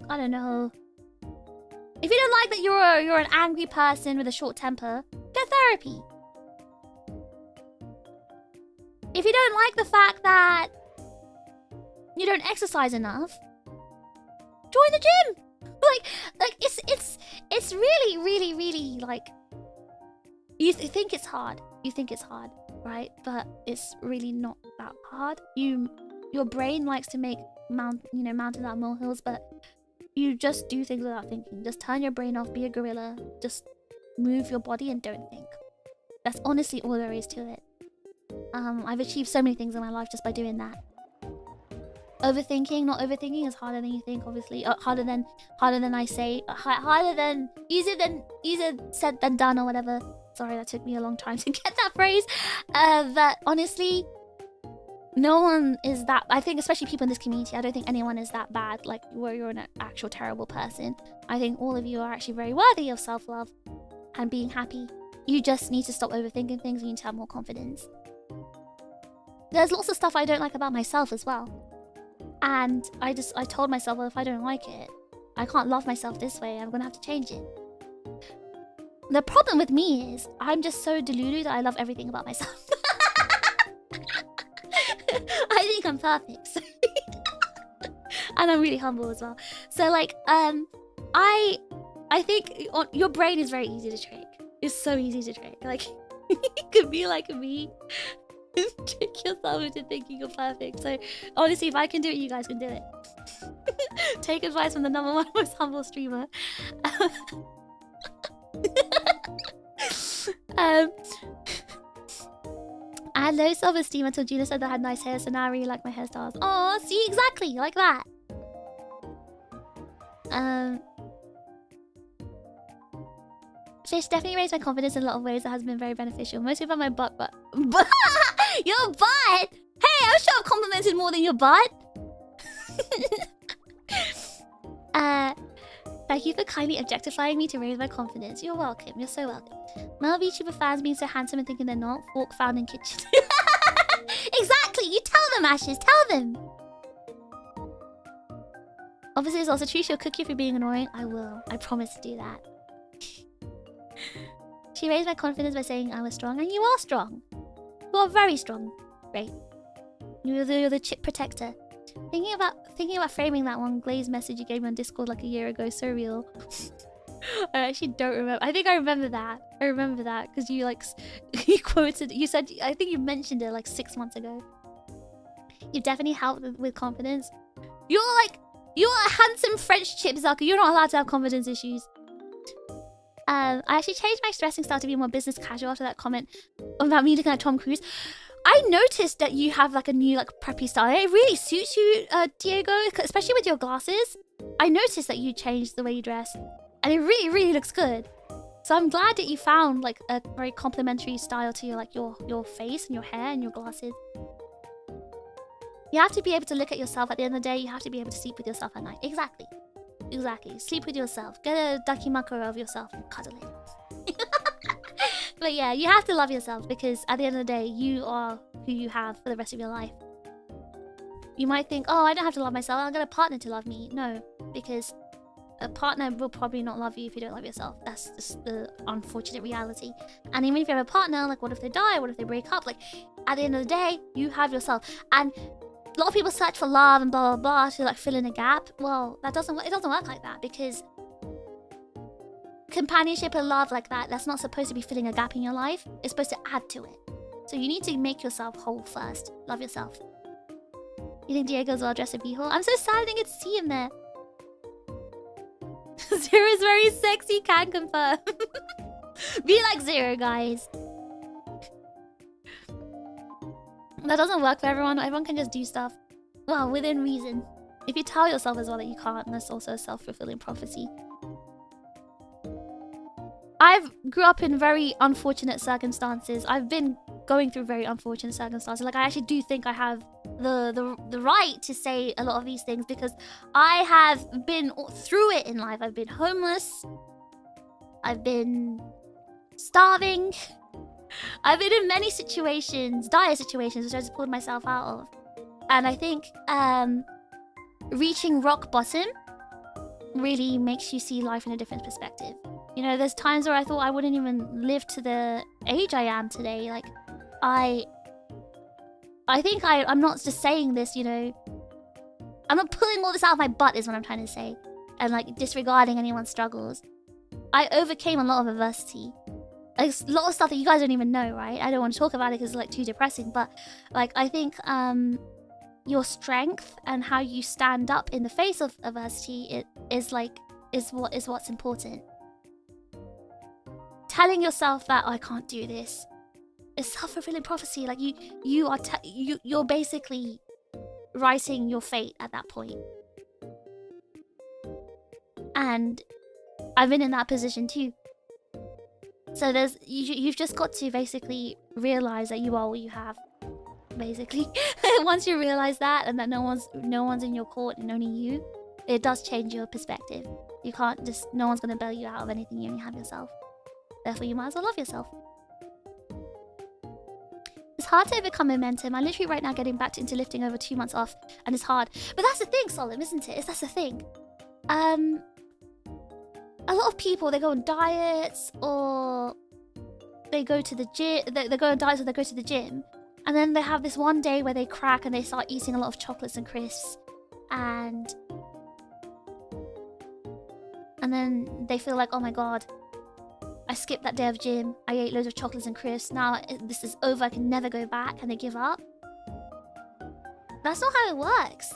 I don't know. If you don't like that you're an angry person with a short temper, get therapy. If you don't like the fact that you don't exercise enough, join the gym. Like it's really like you think it's hard. You think it's hard, right? But it's really not that hard. Your brain likes to make mountains out of molehills, but you just do things without thinking. Just turn your brain off, be a gorilla, just move your body and don't think. That's honestly all there is to it. I've achieved so many things in my life just by doing that. Overthinking, not overthinking is harder than you think, obviously. Harder than I say. Harder than easier said than done or whatever. Sorry, that took me a long time to get that phrase. But honestly, no one is that. I think especially people in this community, I don't think anyone is that bad, like where you're an actual terrible person. I think all of you are actually very worthy of self-love and being happy. You just need to stop overthinking things. You need to have more confidence. There's lots of stuff I don't like about myself as well. And I told myself, well, if I don't like it, I can't love myself this way. I'm gonna have to change it. The problem with me is I'm just so deluded that I love everything about myself. I think I'm perfect. So and I'm really humble as well. So like, I think your brain is very easy to trick. It's so easy to trick. Like, you could be like me. Trick yourself into thinking you're perfect. So honestly, if I can do it, you guys can do it. Take advice from the #1 most humble streamer. I had low self-esteem until Gina said that I had nice hair, so now I really like my hairstyles. Oh, see, exactly, like that. Fish definitely raised my confidence in a lot of ways that has been very beneficial. Mostly about my butt, but your butt? Hey, I'm sure I've complimented more than your butt. Thank you for kindly objectifying me to raise my confidence. You're welcome. You're so welcome. Male VTuber fans being so handsome and thinking they're not. Fork found in kitchen. Exactly. You tell them, Ashes. Tell them. Obviously, it's also true. She'll cook you for being annoying. I will. I promise to do that. She raised my confidence by saying I was strong, and you are strong. You are very strong. Great. You're the chip protector. Thinking about framing that one glazed message you gave me on Discord like a year ago, so real. I actually don't remember. I think I remember that. I remember that because you like you quoted. You said, I think you mentioned it like 6 months ago. You definitely helped with confidence. You're a handsome French chip, Zaku. You're not allowed to have confidence issues. I actually changed my dressing style to be more business casual after that comment about me looking like Tom Cruise. I noticed that you have like a new like preppy style. It really suits you, Diego, especially with your glasses. I noticed that you changed the way you dress, and it really, really looks good. So I'm glad that you found like a very complimentary style to your face and your hair and your glasses. You have to be able to look at yourself at the end of the day. You have to be able to sleep with yourself at night. Exactly. Exactly. Sleep with yourself. Get a dakimakura of yourself and cuddle it. But yeah, you have to love yourself because at the end of the day, you are who you have for the rest of your life. You might think, oh, I don't have to love myself. I'll get a partner to love me. No, because a partner will probably not love you if you don't love yourself. That's just the unfortunate reality. And even if you have a partner, like what if they die? What if they break up? Like at the end of the day, you have yourself. And a lot of people search for love and blah, blah, blah to like fill in a gap. Well, it doesn't work like that, because companionship and love like that, that's not supposed to be filling a gap in your life. It's supposed to add to it. So you need to make yourself whole first. Love yourself. You think Diego's well dressed at B-hole? I'm so sad I didn't get to see him there. Zero is very sexy, can confirm. Be like Zero, guys. That doesn't work for everyone. Everyone can just do stuff. Well, within reason. If you tell yourself as well that you can't, that's also a self-fulfilling prophecy. I've grew up in very unfortunate circumstances. I've been going through very unfortunate circumstances. Like, I actually do think I have the right to say a lot of these things, because I have been through it in life. I've been homeless. I've been starving. I've been in many situations, dire situations, which I just pulled myself out of. And I think reaching rock bottom really makes you see life in a different perspective. You know, there's times where I thought I wouldn't even live to the age I am today. Like, I think I'm not just saying this, you know. I'm not pulling all this out of my butt is what I'm trying to say. And like disregarding anyone's struggles. I overcame a lot of adversity. Like, a lot of stuff that you guys don't even know, right? I don't want to talk about it because it's like too depressing. But like, I think your strength and how you stand up in the face of adversity is what's important. Telling yourself that, oh, I can't do this, is self-fulfilling prophecy. Like you're basically writing your fate at that point. And I've been in that position too. So you've just got to basically realize that you are what you have. Basically, once you realize that, and that no one's in your court and only you, it does change your perspective. You can't just, no one's gonna bail you out of anything. You only have yourself. Therefore, you might as well love yourself. It's hard to overcome momentum. I'm literally right now getting back into lifting over 2 months off, and it's hard. But that's the thing, Solemn, isn't it? That's the thing. A lot of people, they go on diets, or they go to the gym. They go on diets, or they go to the gym, and then they have this one day where they crack and they start eating a lot of chocolates and crisps, and then they feel like, oh my god, I skipped that day of gym. I ate loads of chocolates and crisps. Now this is over. I can never go back, and they give up. That's not how it works.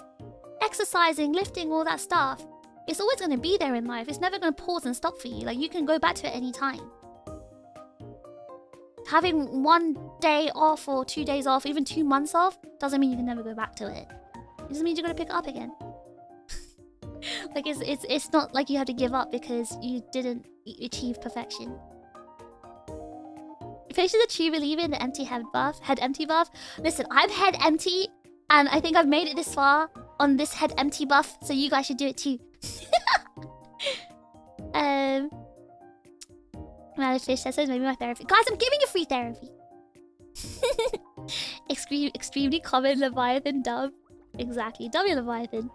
Exercising, lifting, all that stuff, it's always going to be there in life. It's never going to pause and stop for you. Like, you can go back to it any time. Having 1 day off or 2 days off, even 2 months off, doesn't mean you can never go back to it. It just means you're going to pick it up again. Like, it's not like you have to give up because you didn't achieve perfection. Fish is a true believer in the empty head empty buff. Listen, I'm head empty, and I think I've made it this far on this head empty buff, so you guys should do it too. Fish says maybe my therapy. Guys, I'm giving you free therapy. Extremely common Leviathan dub. Exactly, W Leviathan.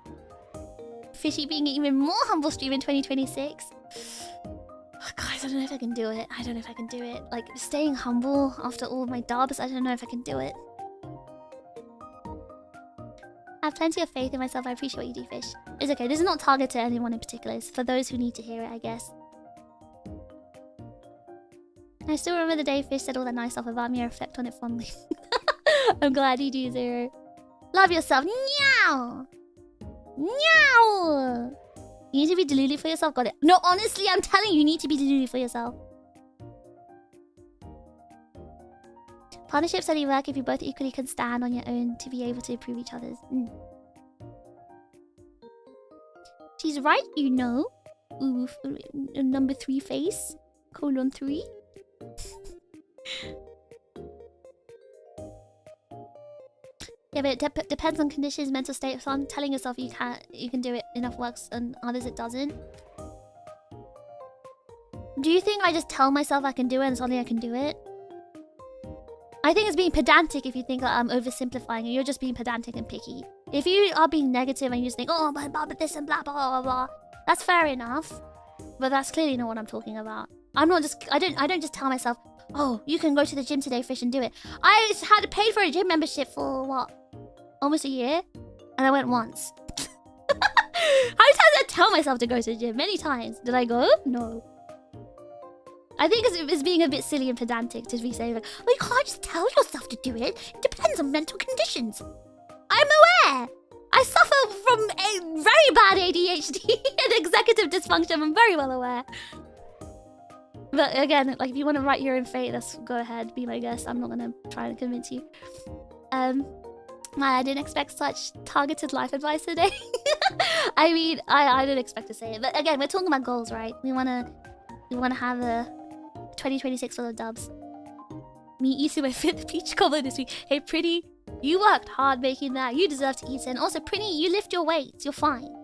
Fishy being an even more humble stream in 2026. Guys, I don't know if I can do it. I don't know if I can do it. Like, staying humble after all of my dubs, I don't know if I can do it. I have plenty of faith in myself. I appreciate what you do, Fish. It's okay. This is not targeted to anyone in particular. It's for those who need to hear it, I guess. I still remember the day Fish said all that nice stuff about me. I reflect on it fondly. I'm glad you do, Zero. Love yourself. Meow! Meow! You need to be delulu for yourself. Got it. No, honestly, I'm telling you, you need to be delulu for yourself. Partnerships only work if you both equally can stand on your own to be able to improve each other's. She's right, you know. Ooh, number 3 face. Colon 3. Yeah, but it depends on conditions, mental state. So I'm telling yourself you can do it. Enough works, and others it doesn't. Do you think I just tell myself I can do it and suddenly I can do it? I think it's being pedantic if you think that I'm oversimplifying and you're just being pedantic and picky. If you are being negative and you just think, oh, but this and blah, blah, blah, blah, That's fair enough. But that's clearly not what I'm talking about. I don't just tell myself, oh, you can go to the gym today, Fish, and do it. I had to pay for a gym membership for what? Almost a year? And I went once. How many times did I tell myself to go to the gym? Many times. Did I go? No. I think it's being a bit silly and pedantic to be saying like, well, you can't just tell yourself to do it. It depends on mental conditions. I'm aware. I suffer from a very bad ADHD and executive dysfunction. I'm very well aware. But again, like if you want to write your own fate, let's go ahead, be my guest. I'm not gonna try and convince you. I didn't expect such targeted life advice today. I mean, I didn't expect to say it. But again, we're talking about goals, right? We wanna have a 2026 full of dubs. Me eating my 5th peach cobbler this week. Hey, Pretty, you worked hard making that. You deserve to eat it. And also, Pretty, you lift your weights. You're fine.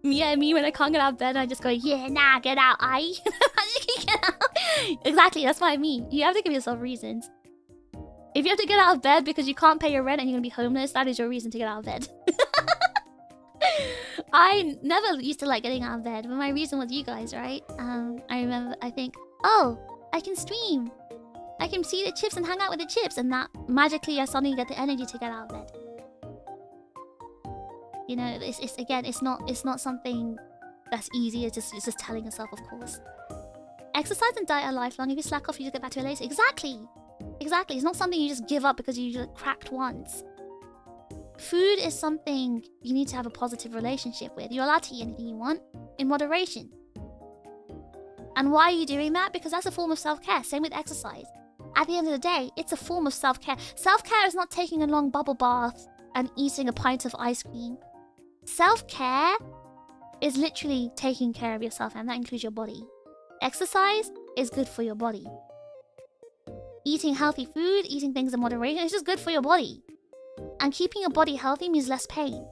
Me when I can't get out of bed, I just go, yeah, nah, get out, get out. Exactly, that's what I mean. You have to give yourself reasons. If you have to get out of bed because you can't pay your rent and you're gonna be homeless, that is your reason to get out of bed. I never used to like getting out of bed, but my reason was you guys, right? I remember, I think, oh, I can stream. I can see the chips and hang out with the chips, and that magically I suddenly get the energy to get out of bed. You know, it's not something that's easy. It's just telling yourself, of course. Exercise and diet are lifelong. If you slack off, you just get back to it later. Exactly. It's not something you just give up because you just cracked once. Food is something you need to have a positive relationship with. You're allowed to eat anything you want in moderation. And why are you doing that? Because that's a form of self-care. Same with exercise. At the end of the day, it's a form of self-care. Self-care is not taking a long bubble bath and eating a pint of ice cream. Self-care is literally taking care of yourself, and that includes your body. Exercise is good for your body. Eating healthy food, eating things in moderation, is just good for your body. And keeping your body healthy means less pain.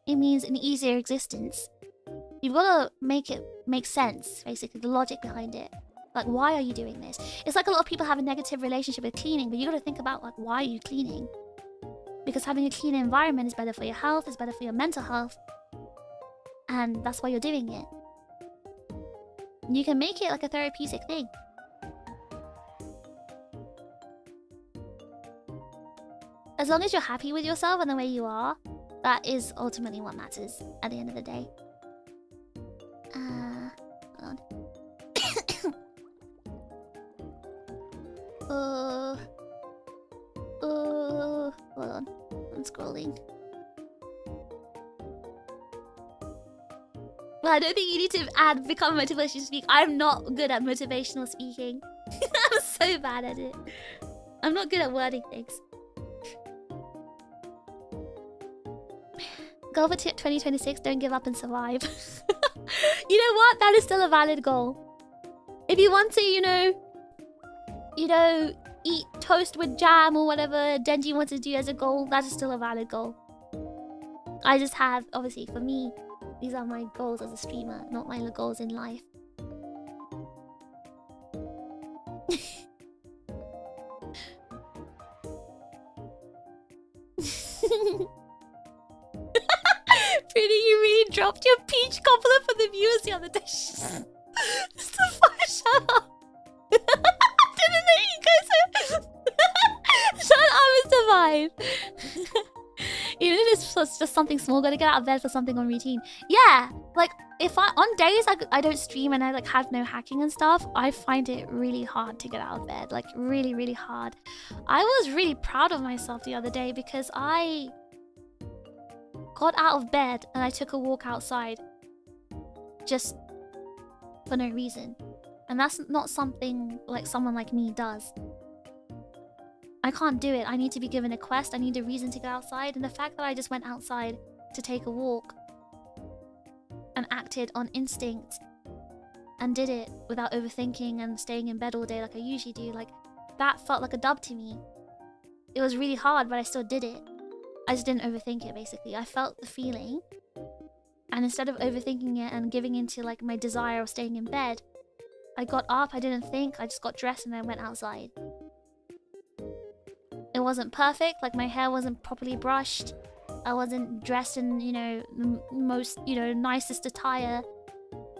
It means an easier existence. You've got to make it make sense, basically, the logic behind it. Like, why are you doing this? It's like a lot of people have a negative relationship with cleaning, but you got to think about, like, why are you cleaning? Because having a clean environment is better for your health, it's better for your mental health. And that's why you're doing it. You can make it like a therapeutic thing. As long as you're happy with yourself and the way you are, that is ultimately what matters at the end of the day. Hold on. Hold on. I'm scrolling. Well, I don't think you need to become motivational speak. I'm not good at motivational speaking. I'm so bad at it. I'm not good at wording things. Goal for 2026, don't give up and survive. You know what? That is still a valid goal. If you want to, you know, eat toast with jam or whatever Denji wants to do as a goal, that is still a valid goal. I just have, obviously, for me, these are my goals as a streamer, not my goals in life. Pretty, you really dropped your peach cobbler for the viewers the other day. Just a fire, shut up. Didn't know you guys are... Shut up and survive. Even if it's just something small, gotta get out of bed for something on routine. Yeah, like if on days I don't stream and I like have no hacking and stuff, I find it really hard to get out of bed. Like really, really hard. I was really proud of myself the other day because I got out of bed and I took a walk outside just for no reason. And that's not something like someone like me does. I can't do it. I need to be given a quest. I need a reason to go outside. And the fact that I just went outside to take a walk and acted on instinct and did it without overthinking and staying in bed all day like I usually do, like that felt like a dub to me. It was really hard, but I still did it. I just didn't overthink it, basically. I felt the feeling, and instead of overthinking it and giving into like my desire of staying in bed, I got up, I didn't think, I just got dressed and I went outside. It wasn't perfect, like my hair wasn't properly brushed. I wasn't dressed in, you know, the most, you know, nicest attire.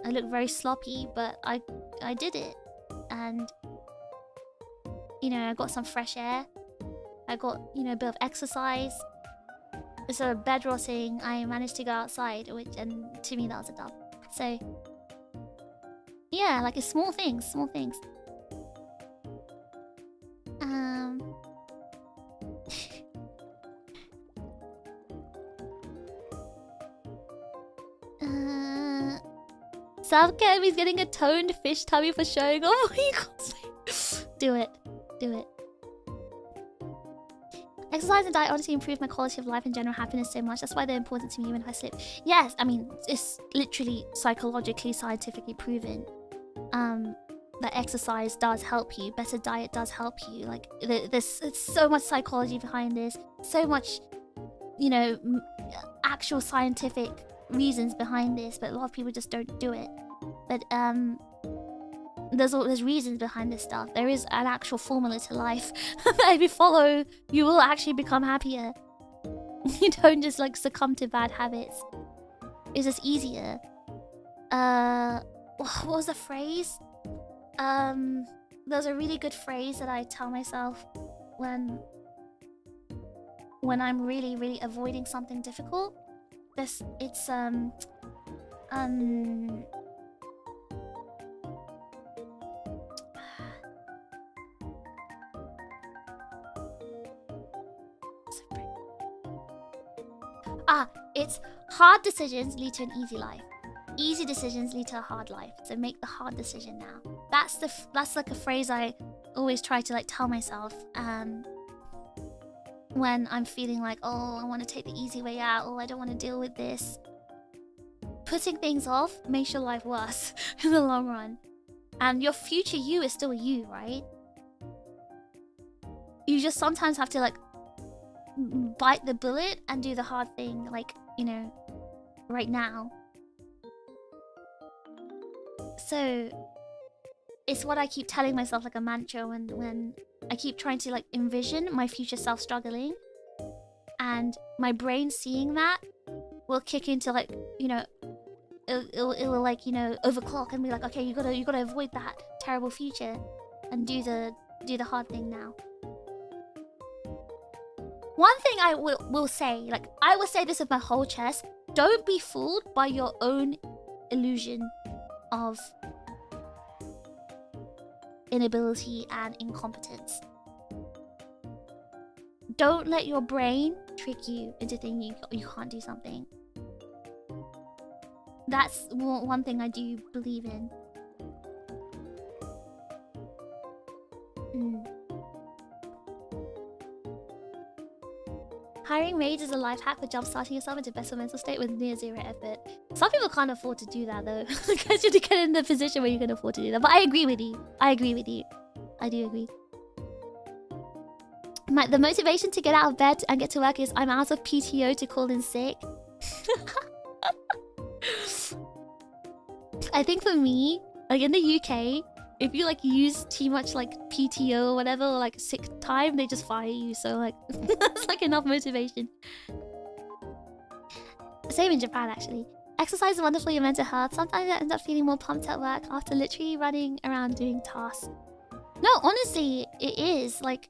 I looked very sloppy, but I did it. And, you know, I got some fresh air. I got, you know, a bit of exercise. Instead of bed rotting, I managed to go outside, and to me that was a dub. So, yeah, like it's small things, small things. South Academy's getting a toned fish tummy for showing off. Oh my god. Do it. Do it. Exercise and diet honestly improve my quality of life and general happiness so much. That's why they're important to me even if I slip. Yes, I mean, it's literally psychologically, scientifically proven that exercise does help you. Better diet does help you. Like, there's so much psychology behind this. So much, you know, actual scientific reasons behind this. But a lot of people just don't do it. But, there's reasons behind this stuff. There is an actual formula to life that if you follow, you will actually become happier. You don't just like succumb to bad habits. It's just easier. What was the phrase? There's a really good phrase that I tell myself when I'm really, really avoiding something difficult. It's it's hard decisions lead to an easy life. Easy decisions lead to a hard life. So make the hard decision now. That's like a phrase I always try to like tell myself when I'm feeling like, oh, I want to take the easy way out, or I don't want to deal with this. Putting things off makes your life worse in the long run. And your future you is still you, right? You just sometimes have to like bite the bullet and do the hard thing, like, you know, right now. So it's what I keep telling myself, like a mantra, when I keep trying to like envision my future self struggling, and my brain seeing that will kick into like, you know, it will like, you know, overclock and be like, okay, you gotta avoid that terrible future and do the hard thing now. One thing I will say, like, I will say this with my whole chest: don't be fooled by your own illusion of inability and incompetence. Don't let your brain trick you into thinking you can't do something. That's one thing I do believe in. Hiring maids is a life hack for jumpstarting yourself into better mental state with near zero effort. Some people can't afford to do that though. Because you have to get in the position where you can afford to do that. But I agree with you. I do agree. The motivation to get out of bed and get to work is I'm out of PTO to call in sick. I think for me, like in the UK, if you like use too much like PTO or whatever, or like sick time, they just fire you. So like that's like enough motivation. Same in Japan actually. Exercise is wonderful for your mental health. Sometimes I end up feeling more pumped at work after literally running around doing tasks. No, honestly, it is. Like,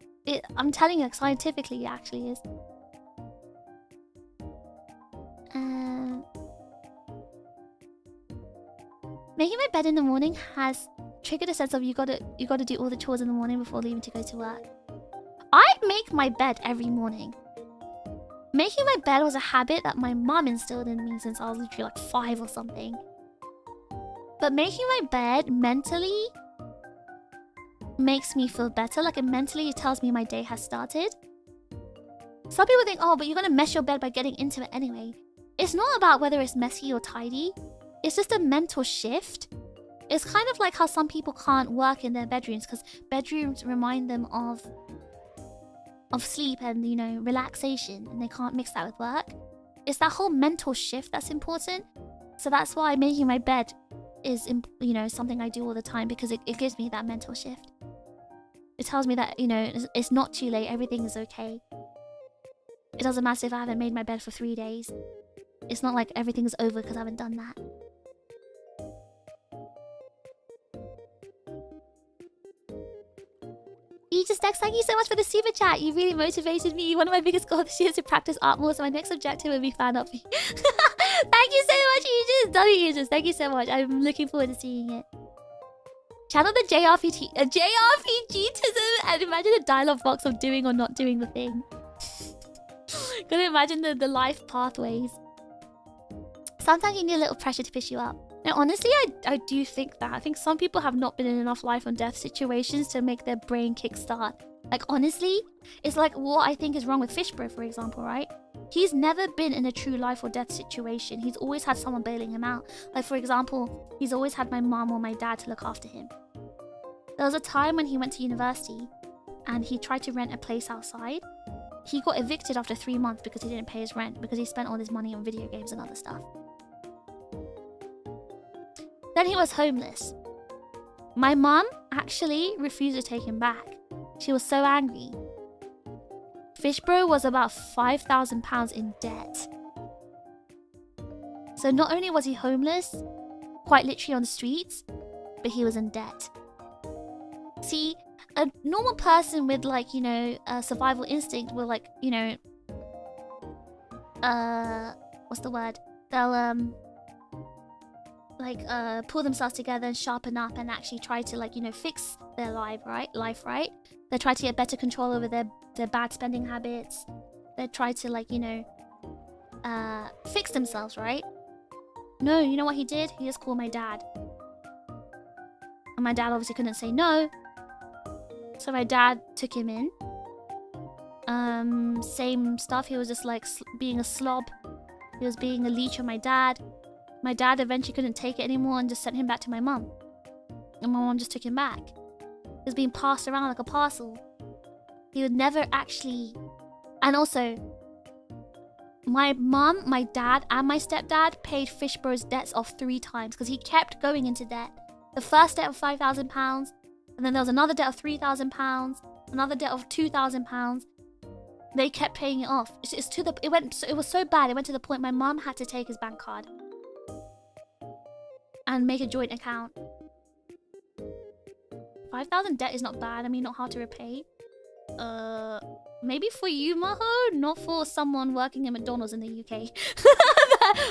I'm telling you, like, scientifically, it actually is. Making my bed in the morning has triggered a sense of you gotta do all the chores in the morning before leaving to go to work. I make my bed every morning. Making my bed was a habit that my mom instilled in me since I was literally like 5 or something. But making my bed mentally makes me feel better. Like, mentally it tells me my day has started. Some people think, oh, but you're gonna mess your bed by getting into it anyway. It's not about whether it's messy or tidy. It's just a mental shift. It's kind of like how some people can't work in their bedrooms because bedrooms remind them of sleep and, you know, relaxation, and they can't mix that with work. It's that whole mental shift that's important. So that's why making my bed is, you know, something I do all the time, because it gives me that mental shift. It tells me that, you know, it's not too late, everything is okay. doesn't matter if I haven't made my bed for 3 days. It's not like everything's over because I haven't done that. Aegis Dex, thank you so much for the super chat. You really motivated me. One of my biggest goals this year is to practice art more, so my next objective will be fan up. Thank you so much, Aegis. Aegis, thank you so much. I'm looking forward to seeing it. Channel the JRPG-tism and imagine a dialogue box of doing or not doing the thing. Gonna imagine the life pathways. Sometimes you need a little pressure to push you up. Now, honestly, I do think that. I think some people have not been in enough life and death situations to make their brain kickstart. Like, honestly, it's like what I think is wrong with Fishbro, for example, right? He's never been in a true life or death situation. He's always had someone bailing him out. Like, for example, he's always had my mom or my dad to look after him. There was a time when he went to university and he tried to rent a place outside. He got evicted after 3 months because he didn't pay his rent, because he spent all his money on video games and other stuff. Then he was homeless. My mom actually refused to take him back. She was so angry. Fishbro was about £5,000 in debt. So not only was he homeless, quite literally on the streets, but he was in debt. See, a normal person with, like, you know, a survival instinct will, like, you know, what's the word? They'll, pull themselves together and sharpen up and actually try to, like, you know, fix their life, right? They try to get better control over their bad spending habits. They try to, like, you know, fix themselves, right? No, you know what he did? He just called my dad. And my dad obviously couldn't say no. So my dad took him in. Same stuff. He was just like being a slob. He was being a leech on my dad. My dad eventually couldn't take it anymore and just sent him back to my mum. And my mum just took him back. He was being passed around like a parcel. He would never actually... And also, my mum, my dad, and my stepdad paid Fishbro's debts off 3 times because he kept going into debt. The first debt of £5,000, and then there was another debt of £3,000, another debt of £2,000. They kept paying it off. It was so bad. It went to the point my mum had to take his bank card and make a joint account. 5,000 debt is not bad. I mean, not hard to repay. Maybe for you, Maho, not for someone working at McDonald's in the UK.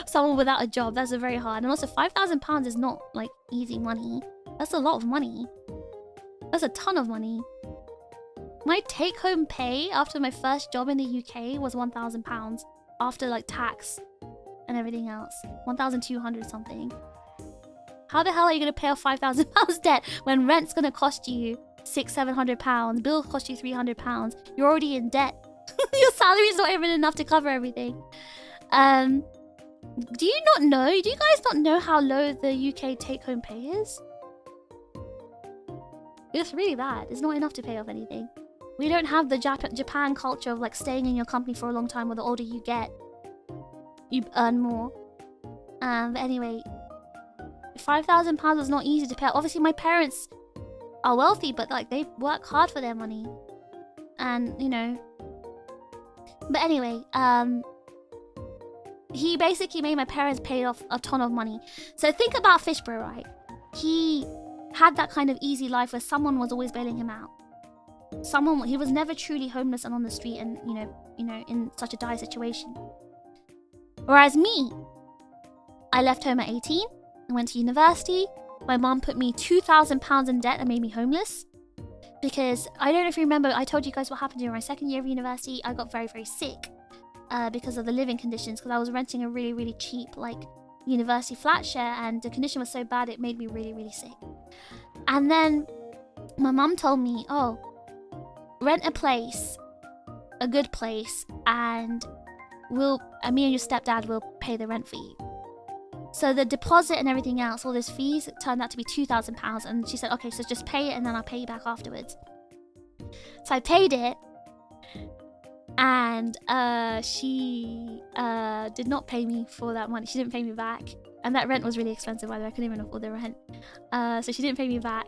Someone without a job. That's very hard. And also, £5,000 is not like easy money. That's a lot of money. That's a ton of money. My take-home pay after my first job in the UK was £1,000 after like tax and everything else. 1,200 something. How the hell are you gonna pay off £5,000 debt when rent's gonna cost you £600-700, bills cost you £300? You're already in debt. Your salary's not even enough to cover everything. Do you not know? Do you guys not know how low the UK take-home pay is? It's really bad. It's not enough to pay off anything. We don't have the Japan culture of like staying in your company for a long time, or the older you get, you earn more. But anyway, £5,000 is not easy to pay. Obviously, my parents are wealthy, but like they work hard for their money, and you know. But anyway, he basically made my parents pay off a ton of money. So think about Fishbro, right? He had that kind of easy life where someone was always bailing him out. He was never truly homeless and on the street, and you know, in such a dire situation. Whereas me, I left home at 18. I went to university. My mom put me £2,000 in debt and made me homeless. Because, I don't know if you remember, I told you guys what happened during my second year of university. I got very, very sick because of the living conditions. Because I was renting a really, really cheap, like, university flat share. And the condition was so bad, it made me really, really sick. And then, my mom told me, oh, rent a place. A good place. And me and your stepdad will pay the rent for you. So the deposit and everything else, all those fees, turned out to be £2,000. And she said, okay, so just pay it and then I'll pay you back afterwards. So I paid it. And she did not pay me for that money. She didn't pay me back. And that rent was really expensive, by the way. I couldn't even afford the rent. So she didn't pay me back.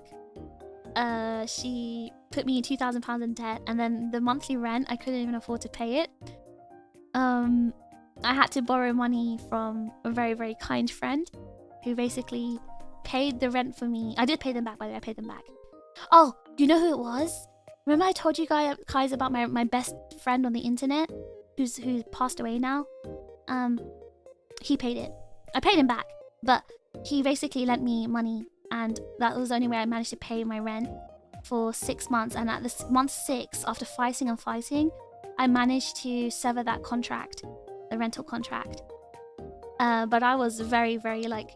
She put me £2,000 in debt. And then the monthly rent, I couldn't even afford to pay it. I had to borrow money from a very, very kind friend who basically paid the rent for me. I did pay them back, by the way. I paid them back. Oh, do you know who it was? Remember I told you guys about my best friend on the internet who's passed away now? He paid it. I paid him back, but he basically lent me money, and that was the only way I managed to pay my rent for 6 months. And at this month 6, after fighting and fighting, I managed to sever that contract, the rental contract. But I was very, very like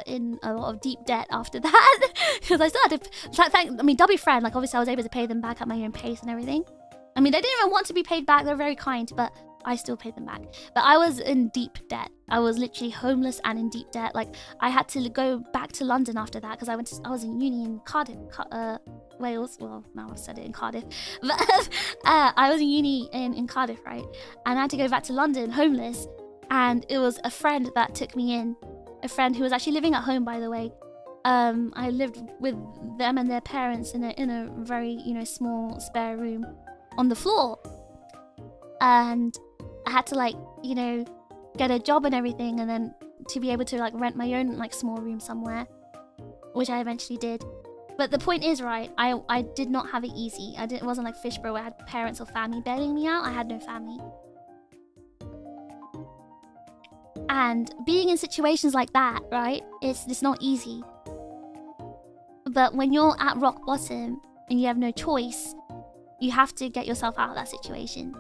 in a lot of deep debt after that because I still had to double friend. Like obviously I was able to pay them back at my own pace and everything. I mean, they didn't even want to be paid back. They're very kind, but I still paid them back. But I was in deep debt. I was literally homeless and in deep debt. Like I had to go back to London after that because I was in uni in Cardiff, Wales. Well, now I've said it in Cardiff, but I was in uni in Cardiff, right? And I had to go back to London homeless. And it was a friend that took me in. A friend who was actually living at home, by the way. I lived with them and their parents in a very, small spare room on the floor. And I had to get a job and everything, and then to be able to rent my own small room somewhere, which I eventually did. But the point is, right, I did not have it easy. It wasn't like Fishbro where I had parents or family bailing me out. I had no family. And being in situations like that, right, it's not easy. But when you're at rock bottom and you have no choice, you have to get yourself out of that situation.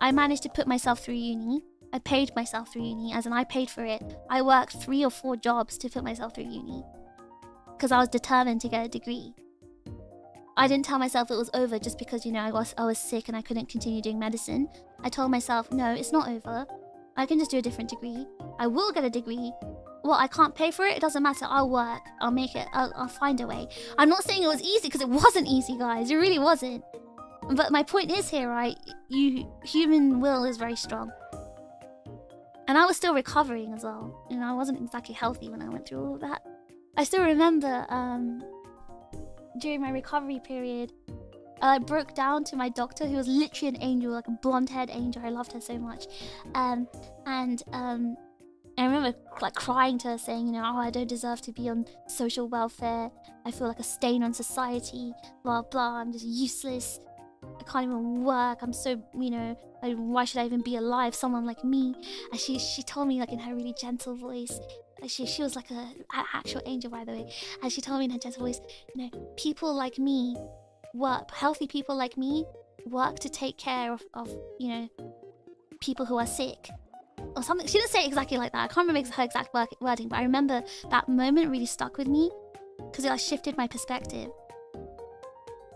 I managed to put myself through uni. I paid myself through uni, as in I paid for it. I worked 3 or 4 jobs to put myself through uni because I was determined to get a degree. I didn't tell myself it was over just because, I was sick and I couldn't continue doing medicine. I told myself, no, it's not over. I can just do a different degree. I will get a degree. Well, I can't pay for it. It doesn't matter. I'll work. I'll make it. I'll find a way. I'm not saying it was easy because it wasn't easy, guys. It really wasn't. But my point is here, right? Human will is very strong. And I was still recovering as well. I wasn't exactly healthy when I went through all of that. I still remember during my recovery period, I broke down to my doctor, who was literally an angel, like a blonde-haired angel. I loved her so much. And I remember crying to her, saying, oh, I don't deserve to be on social welfare. I feel like a stain on society. Blah blah. I'm just useless. I can't even work. I'm so, why should I even be alive? Someone like me. And she told me in her really gentle voice. She was like an actual angel, by the way. And she told me in her gentle voice, people like me work, healthy people like me work to take care of people who are sick or something. She didn't say it exactly like that. I can't remember her exact wording, but I remember that moment really stuck with me because it shifted my perspective.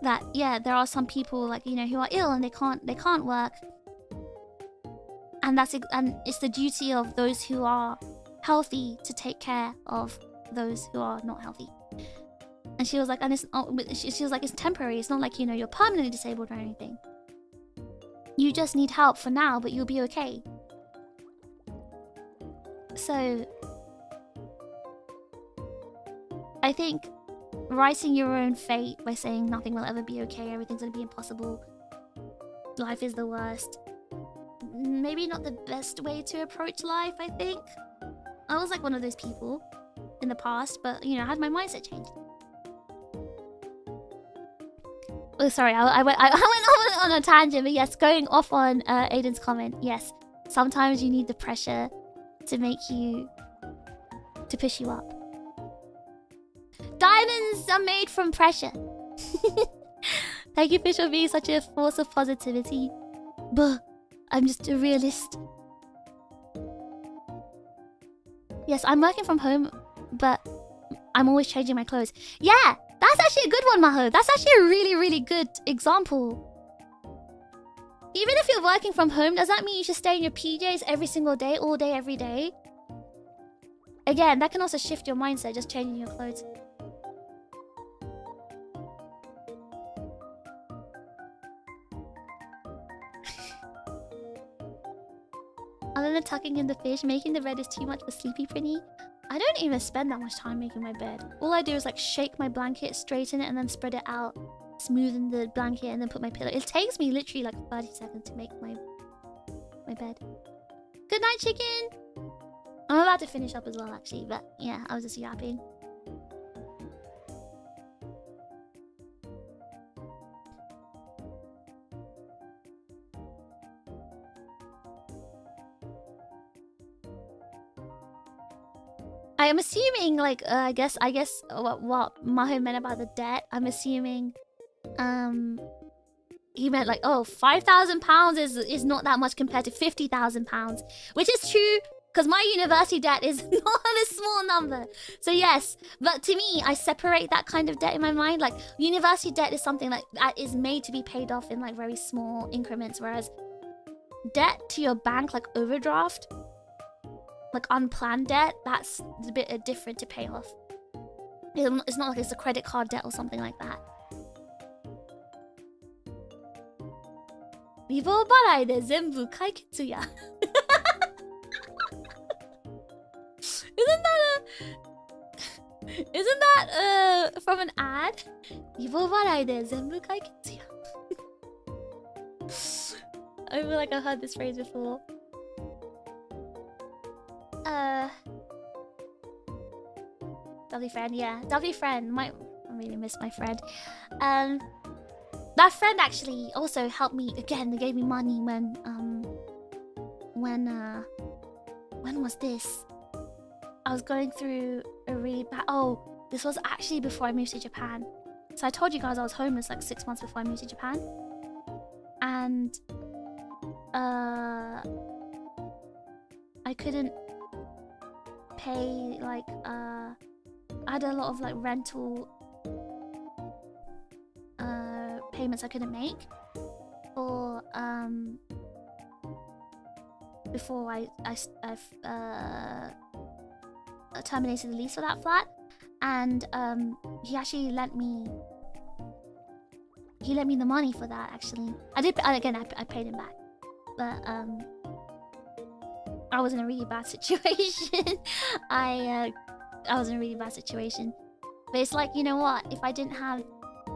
That there are some people who are ill and they can't work, and it's the duty of those who are healthy to take care of those who are not healthy. And she was like, she was like, it's temporary. It's not like, you're permanently disabled or anything. You just need help for now, but you'll be okay. So, I think writing your own fate by saying nothing will ever be okay, everything's gonna be impossible, life is the worst, maybe not the best way to approach life, I think. I was one of those people in the past, but, I had my mindset changed. Oh, sorry, I went on a tangent, but yes, going off on Aiden's comment, yes, sometimes you need the pressure to push you up. Diamonds are made from pressure. Thank you, Fish, for being such a force of positivity. But I'm just a realist. Yes, I'm working from home, but I'm always changing my clothes. Yeah! That's actually a good one, Maho. That's actually a really, really good example. Even if you're working from home, does that mean you should stay in your PJs every single day, all day, every day? Again, that can also shift your mindset, just changing your clothes. Other than tucking in the fish, making the bed is too much for Sleepy Pretty. I don't even spend that much time making my bed. All I do is shake my blanket, straighten it, and then spread it out, smoothen the blanket, and then put my pillow. It takes me literally 30 seconds to make my bed. good night, chicken. I'm about to finish up as well, actually, but yeah, I was just yapping. I am assuming, like, I guess what Maho meant about the debt. I'm assuming, he meant like, oh, £5,000 is not that much compared to £50,000, which is true because my university debt is not a small number. So yes, but to me, I separate that kind of debt in my mind. Like, university debt is something like that is made to be paid off in like very small increments, whereas debt to your bank, like overdraft, like unplanned debt, that's a bit different to pay off. It's not like it's a credit card debt or something like that. リボ払いで全部解決や。Isn't that from an ad? リボ払いで全部解決や。I feel like I've heard this phrase before. Lovely friend, yeah. Lovely friend. I really miss my friend. That friend actually also helped me again. They gave me money when was this? I was going through a really bad. Oh, this was actually before I moved to Japan. So I told you guys I was homeless like 6 months before I moved to Japan, and I couldn't pay like I had a lot of like rental payments I couldn't make for before I terminated the lease for that flat, and he actually lent me the money for that. Actually, I paid him back, but I was in a really bad situation. I was in a really bad situation, but it's like, you know what, if I didn't have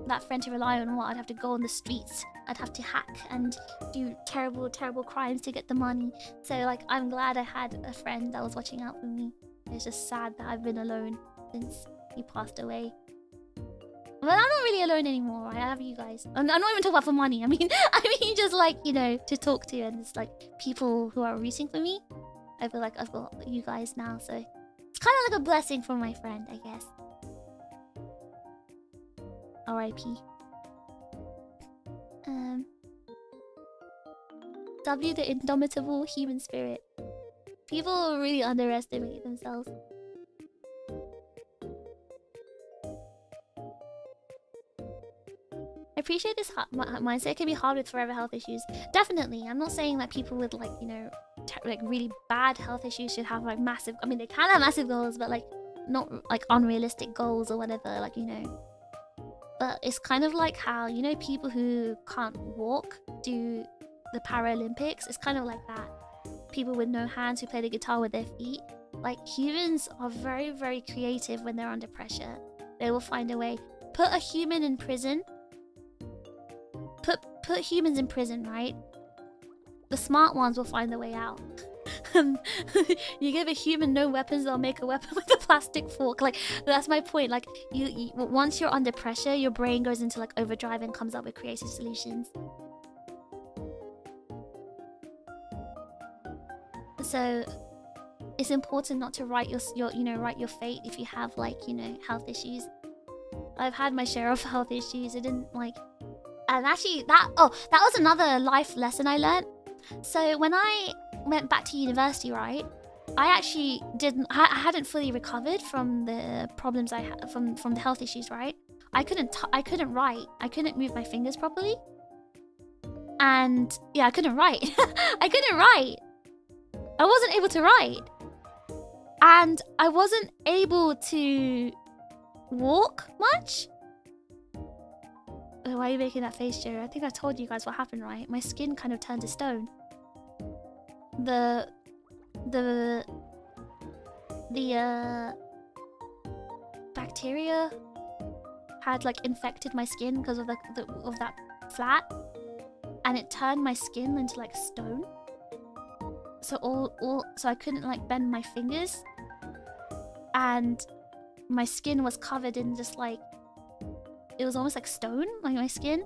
that friend to rely on, I'd have to go on the streets, I'd have to hack and do terrible crimes to get the money. So like, I'm glad I had a friend that was watching out for me. It's just sad that I've been alone since he passed away. But I'm not really alone anymore. I have you guys. I'm not even talking about for money. I mean just like, you know, to talk to, and it's like people who are rooting for me. I feel like I've got you guys now, so it's kind of like a blessing from my friend, I guess. R.I.P. W, the indomitable human spirit. People really underestimate themselves. I appreciate this mindset. It can be hard with forever health issues. Definitely. I'm not saying that people with like, you know, like really bad health issues should have like massive, I mean, they can have massive goals, but like not like unrealistic goals or whatever, like, you know. But it's kind of like how, you know, people who can't walk do the Paralympics. It's kind of like that. People with no hands who play the guitar with their feet. Like, humans are very, very creative when they're under pressure. They will find a way. Put a human in prison. Put humans in prison, right? The smart ones will find their way out. You give a human no weapons, they'll make a weapon with a plastic fork. Like, that's my point. Like, you once you're under pressure, your brain goes into like overdrive and comes up with creative solutions. So it's important not to write your fate if you have like, you know, health issues. I've had my share of health issues. It didn't like, and actually that was another life lesson I learned. So when I went back to university, right, I actually hadn't fully recovered from the problems I had from the health issues, right? I couldn't write. I couldn't move my fingers properly. And yeah, I couldn't write. I couldn't write. I wasn't able to write. And I wasn't able to walk much. Oh, why are you making that face, Joe? I think I told you guys what happened, right? My skin kind of turned to stone. The bacteria had like infected my skin because of that flat, and it turned my skin into like stone. So so I couldn't like bend my fingers, and my skin was covered in just like, it was almost like stone, like my skin,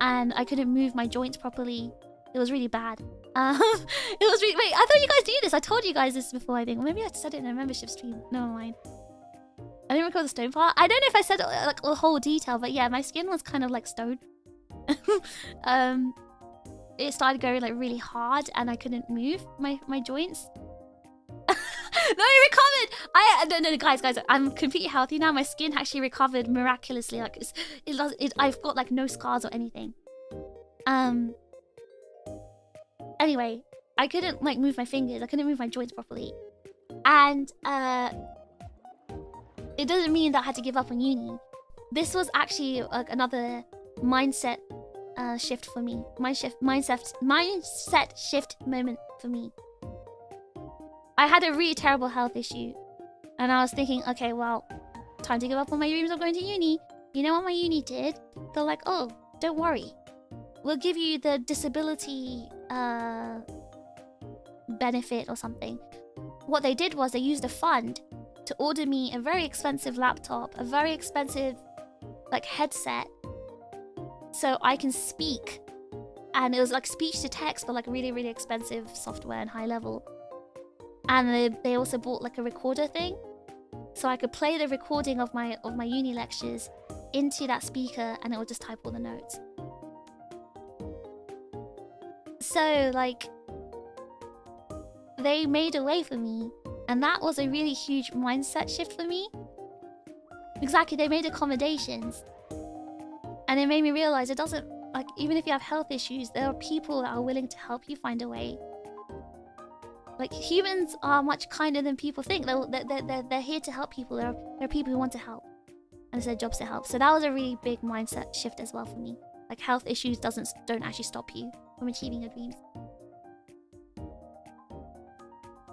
and I couldn't move my joints properly. It was really bad. It was really, wait, I thought you guys knew this. I told you guys this before, I think. Or maybe I said it in a membership stream. Never mind. I didn't record the stone part. I don't know if I said like the whole detail, but yeah, my skin was kind of like stone. It started going like really hard, and I couldn't move my joints. No, it recovered. No, guys, I'm completely healthy now. My skin actually recovered miraculously. Like I've got like no scars or anything. Anyway, I couldn't like move my fingers. I couldn't move my joints properly, and it doesn't mean that I had to give up on uni. This was actually like another mindset shift for me. Mindset shift moment for me. I had a really terrible health issue, and I was thinking, okay, well, time to give up on my dreams of going to uni. You know what my uni did? They're like, oh, don't worry, we'll give you the disability benefit or something. What they did was they used a fund to order me a very expensive laptop, a very expensive like headset, so I can speak. And it was like speech to text, but like really, really expensive software and high level. And they also bought like a recorder thing, so I could play the recording of my uni lectures into that speaker, and it would just type all the notes. So like, they made a way for me, and that was a really huge mindset shift for me. Exactly, they made accommodations, and it made me realize it doesn't, like, even if you have health issues, there are people that are willing to help you find a way. Like, humans are much kinder than people think. They're here to help people. There are people who want to help, and it's their jobs to help. So that was a really big mindset shift as well for me. Like, health issues don't actually stop you from achieving your dreams.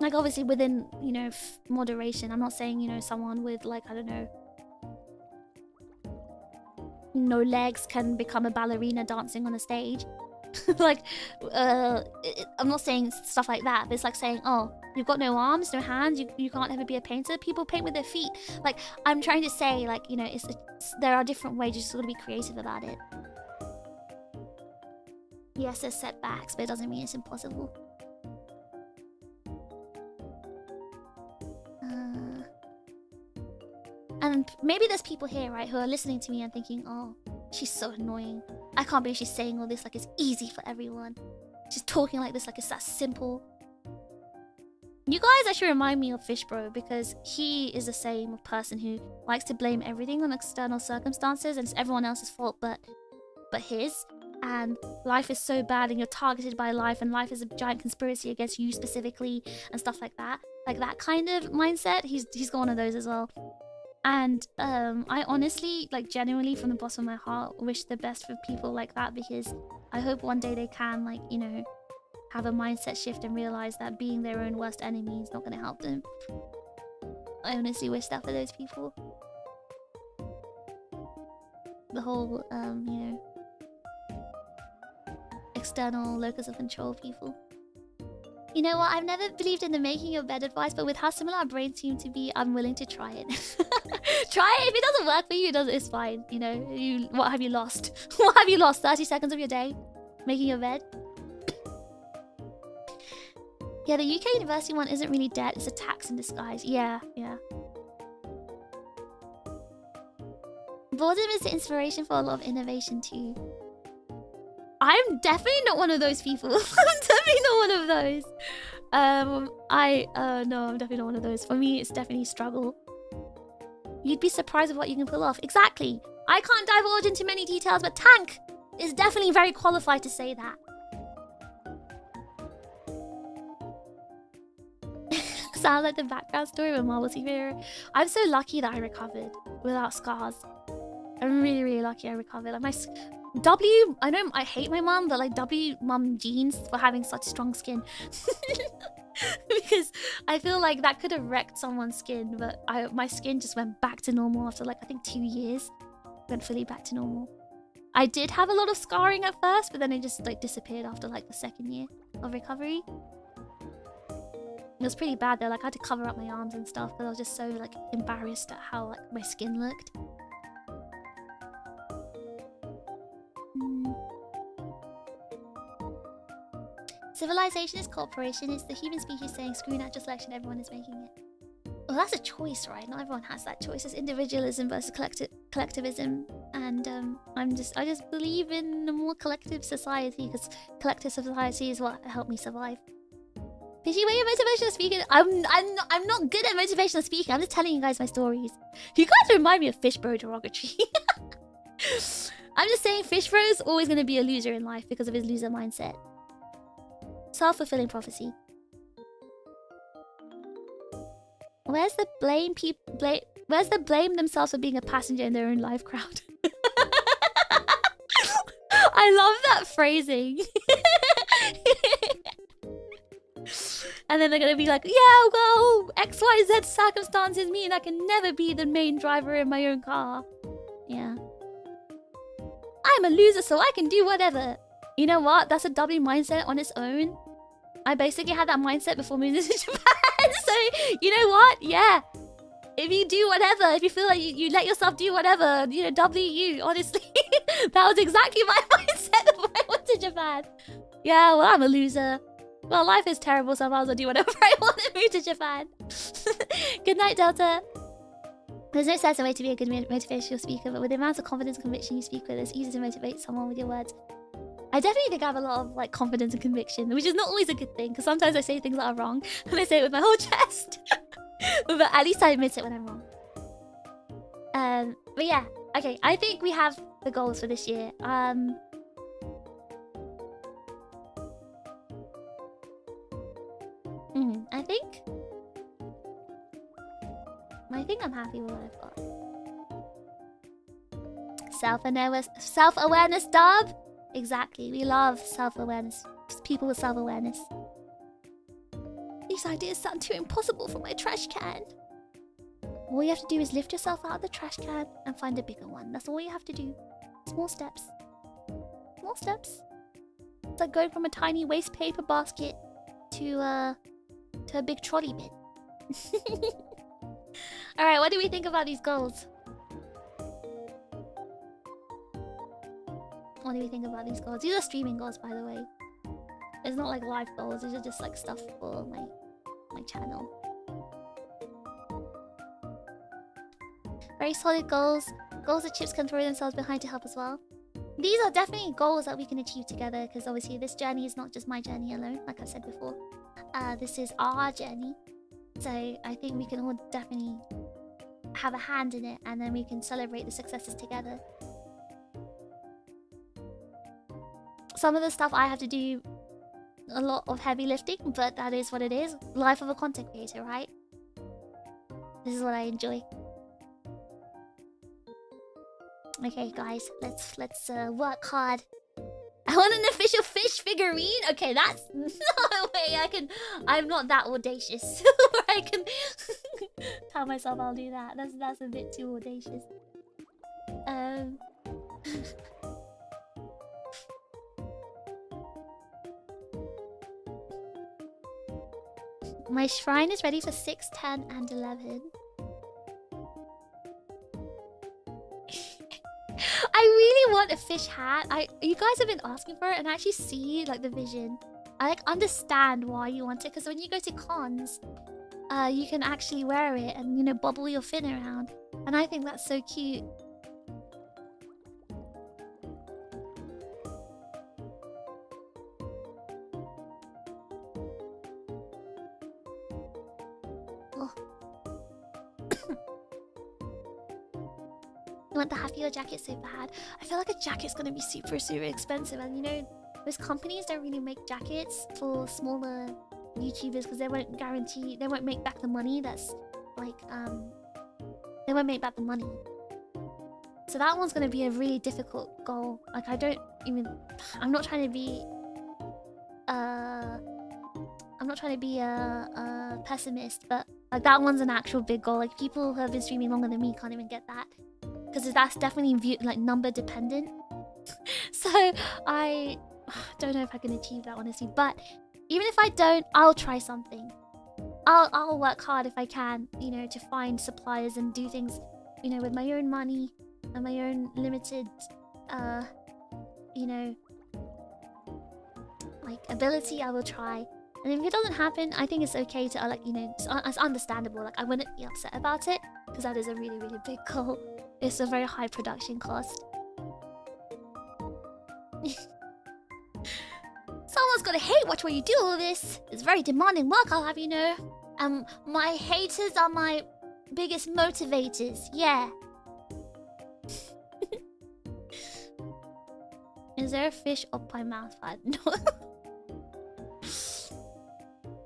Like, obviously within, you know, moderation. I'm not saying, you know, someone with like, I don't know, no legs can become a ballerina dancing on a stage. Like, I'm not saying stuff like that, but it's like saying, oh, you've got no arms, no hands, you can't ever be a painter. People paint with their feet. Like, I'm trying to say, like, you know, there are different ways. You just gotta be creative about it. Yes, there's setbacks, but it doesn't mean it's impossible. And maybe there's people here, right, who are listening to me and thinking, oh, she's so annoying. I can't believe she's saying all this like it's easy for everyone. She's talking like this like it's that simple. You guys actually remind me of Fish Bro, because he is the same person who likes to blame everything on external circumstances, and it's everyone else's fault but his. And life is so bad, and you're targeted by life, and life is a giant conspiracy against you specifically, and stuff like that. Like that kind of mindset. He's got one of those as well. And I honestly, like, genuinely from the bottom of my heart wish the best for people like that, because I hope one day they can, like, you know, have a mindset shift and realize that being their own worst enemy is not going to help them. I honestly wish that for those people. The whole, you know, external locus of control people. You know what? I've never believed in the making of bed advice, but with how similar our brains seem to be, I'm willing to try it. Try it. If it doesn't work for you, it's fine. You know, what have you lost? What have you lost? 30 seconds of your day making your bed? Yeah, the UK university one isn't really debt. It's a tax in disguise. Yeah. Boredom is the inspiration for a lot of innovation too. I'm definitely not one of those people. I'm definitely not one of those. No, I'm definitely not one of those. For me, it's definitely struggle. You'd be surprised with what you can pull off. Exactly. I can't divulge into many details, but Tank is definitely very qualified to say that. Sounds like the background story of a Marvel superhero. I'm so lucky that I recovered without scars. I'm really, really lucky I recovered. Like I know I hate my mom, but like mom genes for having such strong skin. Because I feel like that could have wrecked someone's skin, but my skin just went back to normal after like I think 2 years. Went fully back to normal. I did have a lot of scarring at first, but then it just like disappeared after like the 2nd year of recovery. It was pretty bad though. Like I had to cover up my arms and stuff because I was just so like embarrassed at how like my skin looked. Civilization is cooperation. It's the human species saying screw natural selection. Everyone is making it. Well, that's a choice, right? Not everyone has that choice. It's individualism versus collectivism, and I just believe in a more collective society because collective society is what helped me survive. Fishy, where you're motivational speaking? I'm not good at motivational speaking. I'm just telling you guys my stories. You guys remind me of Fish Bro derogatory. I'm just saying Fish Bro is always going to be a loser in life because of his loser mindset. Self-fulfilling prophecy. Where's the where's the blame themselves for being a passenger in their own live crowd? I love that phrasing. And then they're gonna be like, yeah, well, XYZ circumstances mean I can never be the main driver in my own car. Yeah. I'm a loser, so I can do whatever. You know what? That's a W mindset on its own. I basically had that mindset before moving to Japan. So, you know what? Yeah. If you do whatever, if you feel like you let yourself do whatever, you know, WU, honestly. That was exactly my mindset before I went to Japan. Yeah, well, I'm a loser. Well, life is terrible, so I might as well do whatever I want and move to Japan. Good night, Delta. There's no certain way to be a good motivational speaker, but with the amount of confidence and conviction you speak with, it's easy to motivate someone with your words. I definitely think I have a lot of like confidence and conviction, which is not always a good thing, because sometimes I say things that are wrong, and I say it with my whole chest. But at least I admit it when I'm wrong. But yeah, okay, I think we have the goals for this year. I think I'm happy with what I've got. Self-awareness, dub? Exactly, we love self-awareness. People with self-awareness. These ideas sound too impossible for my trash can. All you have to do is lift yourself out of the trash can and find a bigger one. That's all you have to do. Small steps. Small steps. It's like going from a tiny waste paper basket to a big trolley bin. Alright, what do we think about these goals? What do we think about these goals? These are streaming goals, by the way. It's not like live goals, these are just like stuff for my channel. Very solid goals. Goals that Chips can throw themselves behind to help as well. These are definitely goals that we can achieve together, because obviously this journey is not just my journey alone, like I said before. This is our journey. So I think we can all definitely have a hand in it, and then we can celebrate the successes together. Some of the stuff I have to do a lot of heavy lifting, but that is what it is. Life of a content creator, right? This is what I enjoy. Okay, guys, let's work hard. I want an official fish figurine. Okay, that's no way. I'm not that audacious. I can tell myself I'll do that. That's a bit too audacious. My shrine is ready for 6, 10, and 11. I really want a fish hat. You guys have been asking for it, and I actually see like the vision. I like understand why you want it, because when you go to cons, you can actually wear it and, you know, bobble your fin around, and I think that's so cute. I want the happier jacket so bad. I feel like a jacket's gonna be super expensive, and you know, those companies don't really make jackets for smaller YouTubers because they won't guarantee, they won't make back the money. That's like they won't make back the money. So that one's gonna be a really difficult goal. Like I'm not trying to be a pessimist, but like that one's an actual big goal. Like people who have been streaming longer than me can't even get that, because that's definitely like number dependent. So I don't know if I can achieve that, honestly, but even if I don't, I'll try something. I'll work hard if I can, you know, to find suppliers and do things, you know, with my own money and my own limited, you know, like ability. I will try. And if it doesn't happen, I think it's okay to, like, you know, it's understandable. Like, I wouldn't be upset about it because that is a really, really big goal. It's a very high production cost. Someone's gonna hate watch where you do all this. It's very demanding work, I'll have you know. My haters are my biggest motivators. Yeah. Is there a fish up my mouth? No.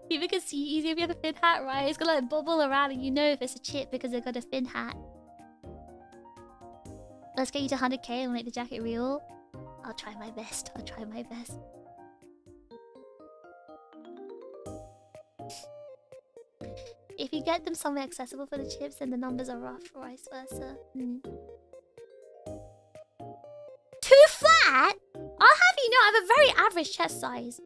People can see easy if you have a fin hat, right? It's gonna like bubble around and you know if it's a chip because they've got a fin hat. Let's get you to 100k and make the jacket real. I'll try my best. I'll try my best. If you get them somewhere accessible for the chips, then the numbers are rough, or vice versa. Too flat? I'll have you know I have a very average chest size.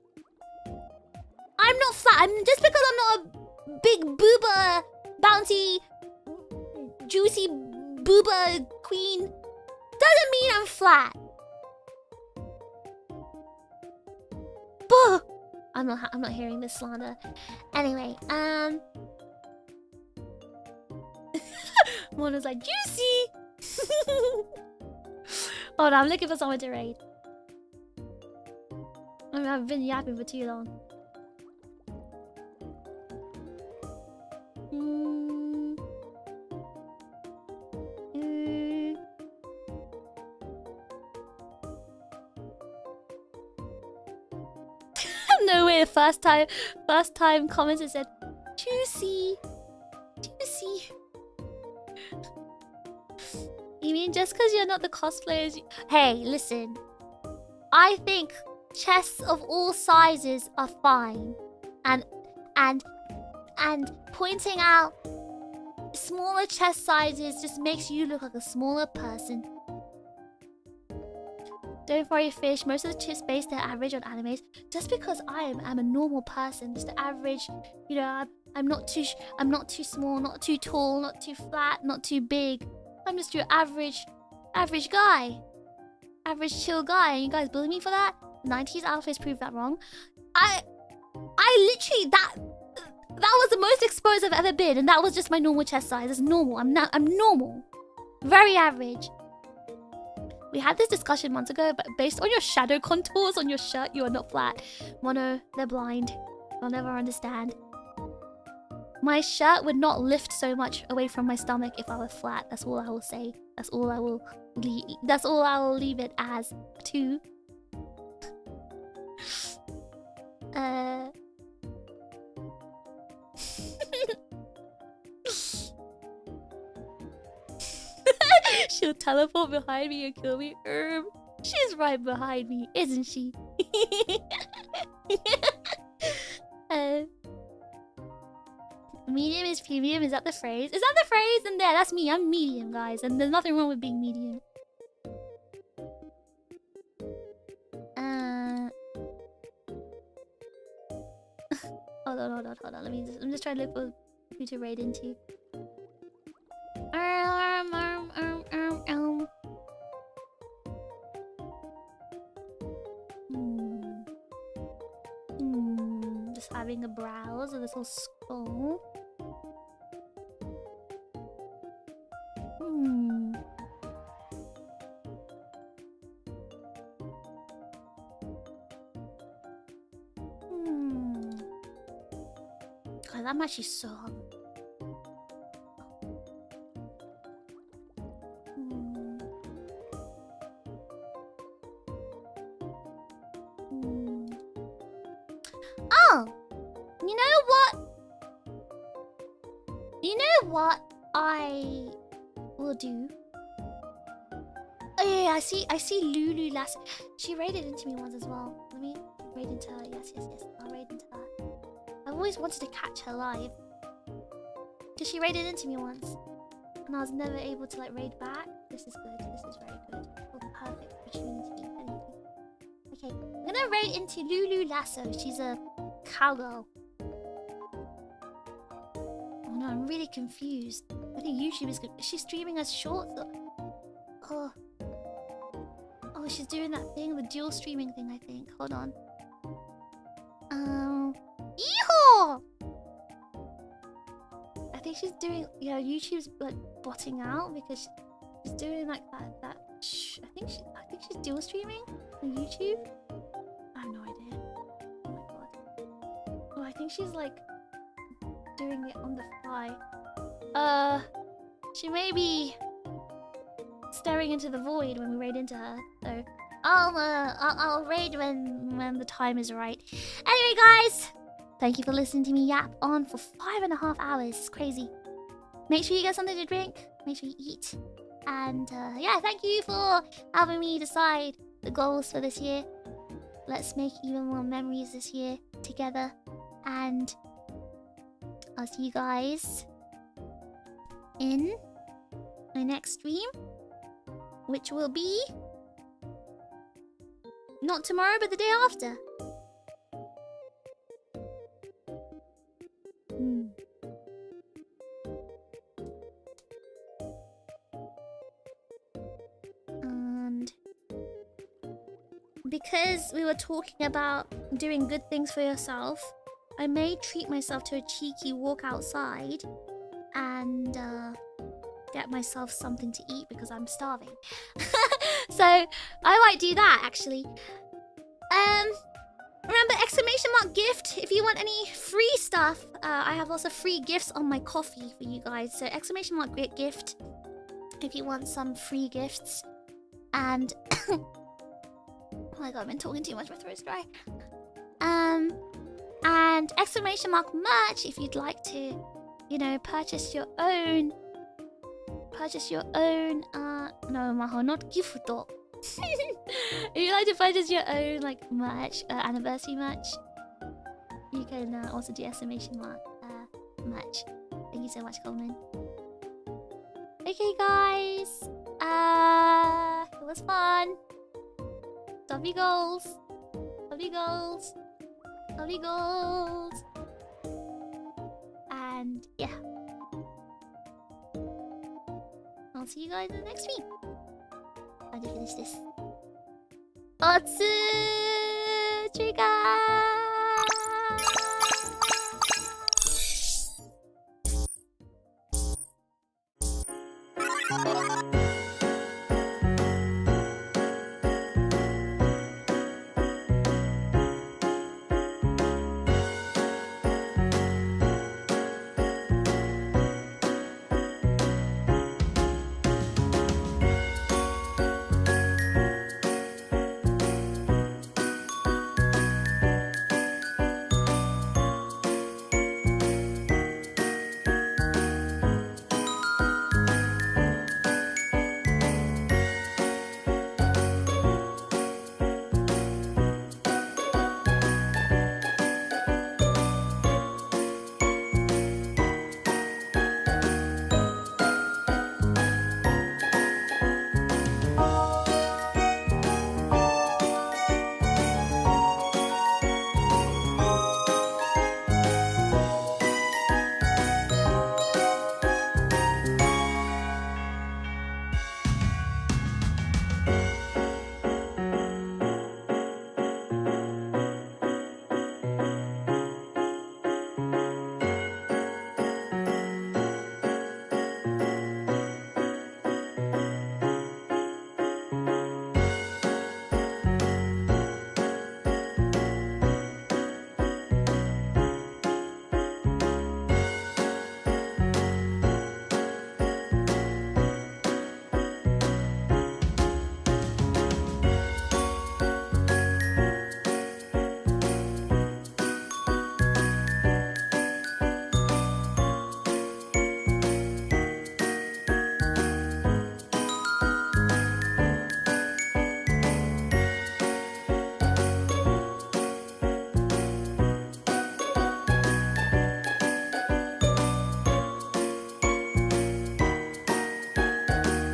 I'm not flat. Just because I'm not a big booba, bouncy, juicy booba queen, doesn't mean I'm flat. Buh! I'm not hearing this slander. Anyway, one was like juicy. Hold on, I'm looking for someone to raid. I mean, I've been yapping for too long. No way, first time commenter said juicy. Juicy. You mean just because you're not the cosplayers? Hey, listen. I think chests of all sizes are fine. And pointing out smaller chest sizes just makes you look like a smaller person. Don't worry, fish. Most of the chips base their average on animes. Just because I'm a normal person, just the average. You know, I'm not too small, not too tall, not too flat, not too big. I'm just your average guy, average chill guy. And you guys bully me for that? 90s outfits prove that wrong. I literally that was the most exposed I've ever been, and that was just my normal chest size. It's normal. I'm normal, very average. We had this discussion months ago, but based on your shadow contours on your shirt, you are not flat. Mono, they're blind. They'll never understand. My shirt would not lift so much away from my stomach if I were flat. That's all I will say. That's all I will leave it as. Two. She'll teleport behind me and kill me. She's right behind me, isn't she? Medium is premium. Is that the phrase? Is that the phrase? And there, that's me. I'm medium, guys. And there's nothing wrong with being medium. Hold on. I'm just trying to look for who to raid into. Just having a browse of this little skull. God, I'm actually so hungry. Oh! You know what? You know what I will do? Oh yeah, I see Lulu last. She raided into me once as well. Let me raid into her. Yes. I'll raid into her. I've always wanted to catch her live. Because she raided into me once. And I was never able to like raid back. This is good. This is very good. Oh, perfect opportunity. Okay, I'm gonna raid into Lulu Lasso. She's a cowgirl. no, I'm really confused. I think YouTube is good. Is she streaming as shorts? Oh. Oh, she's doing that thing, the dual streaming thing, I think. Hold on. Yeehaw! I think she's doing... Yeah, YouTube's like botting out because she's doing like that... I think she's dual streaming on YouTube. I have no idea. Oh my god. Oh, I think she's like doing it on the fly. She may be staring into the void when we raid into her. So I'll raid when the time is right. Anyway, guys, thank you for listening to me yap on for 5.5 hours. It's crazy. Make sure you get something to drink. Make sure you eat. And yeah, thank you for having me decide the goals for this year. Let's make even more memories this year together. And I'll see you guys in my next stream, which will be not tomorrow, but the day after. And because we were talking about doing good things for yourself, I may treat myself to a cheeky walk outside and get myself something to eat because I'm starving. So I might do that actually. Remember !gift if you want any free stuff. I have lots of free gifts on my coffee for you guys. So !gift if you want some free gifts. And oh my god, I've been talking too much, my throat's dry. And !merch if you'd like to, you know, purchase your own no, Maho, not gift. If you'd like to purchase your own like merch, anniversary merch, you can also do merch. Thank you so much, Coleman. Okay, guys. It was fun. Love you goals. Love you goals. Love you goals. And yeah. I'll see you guys in the next stream. I have to finish this. Otsu Trigger!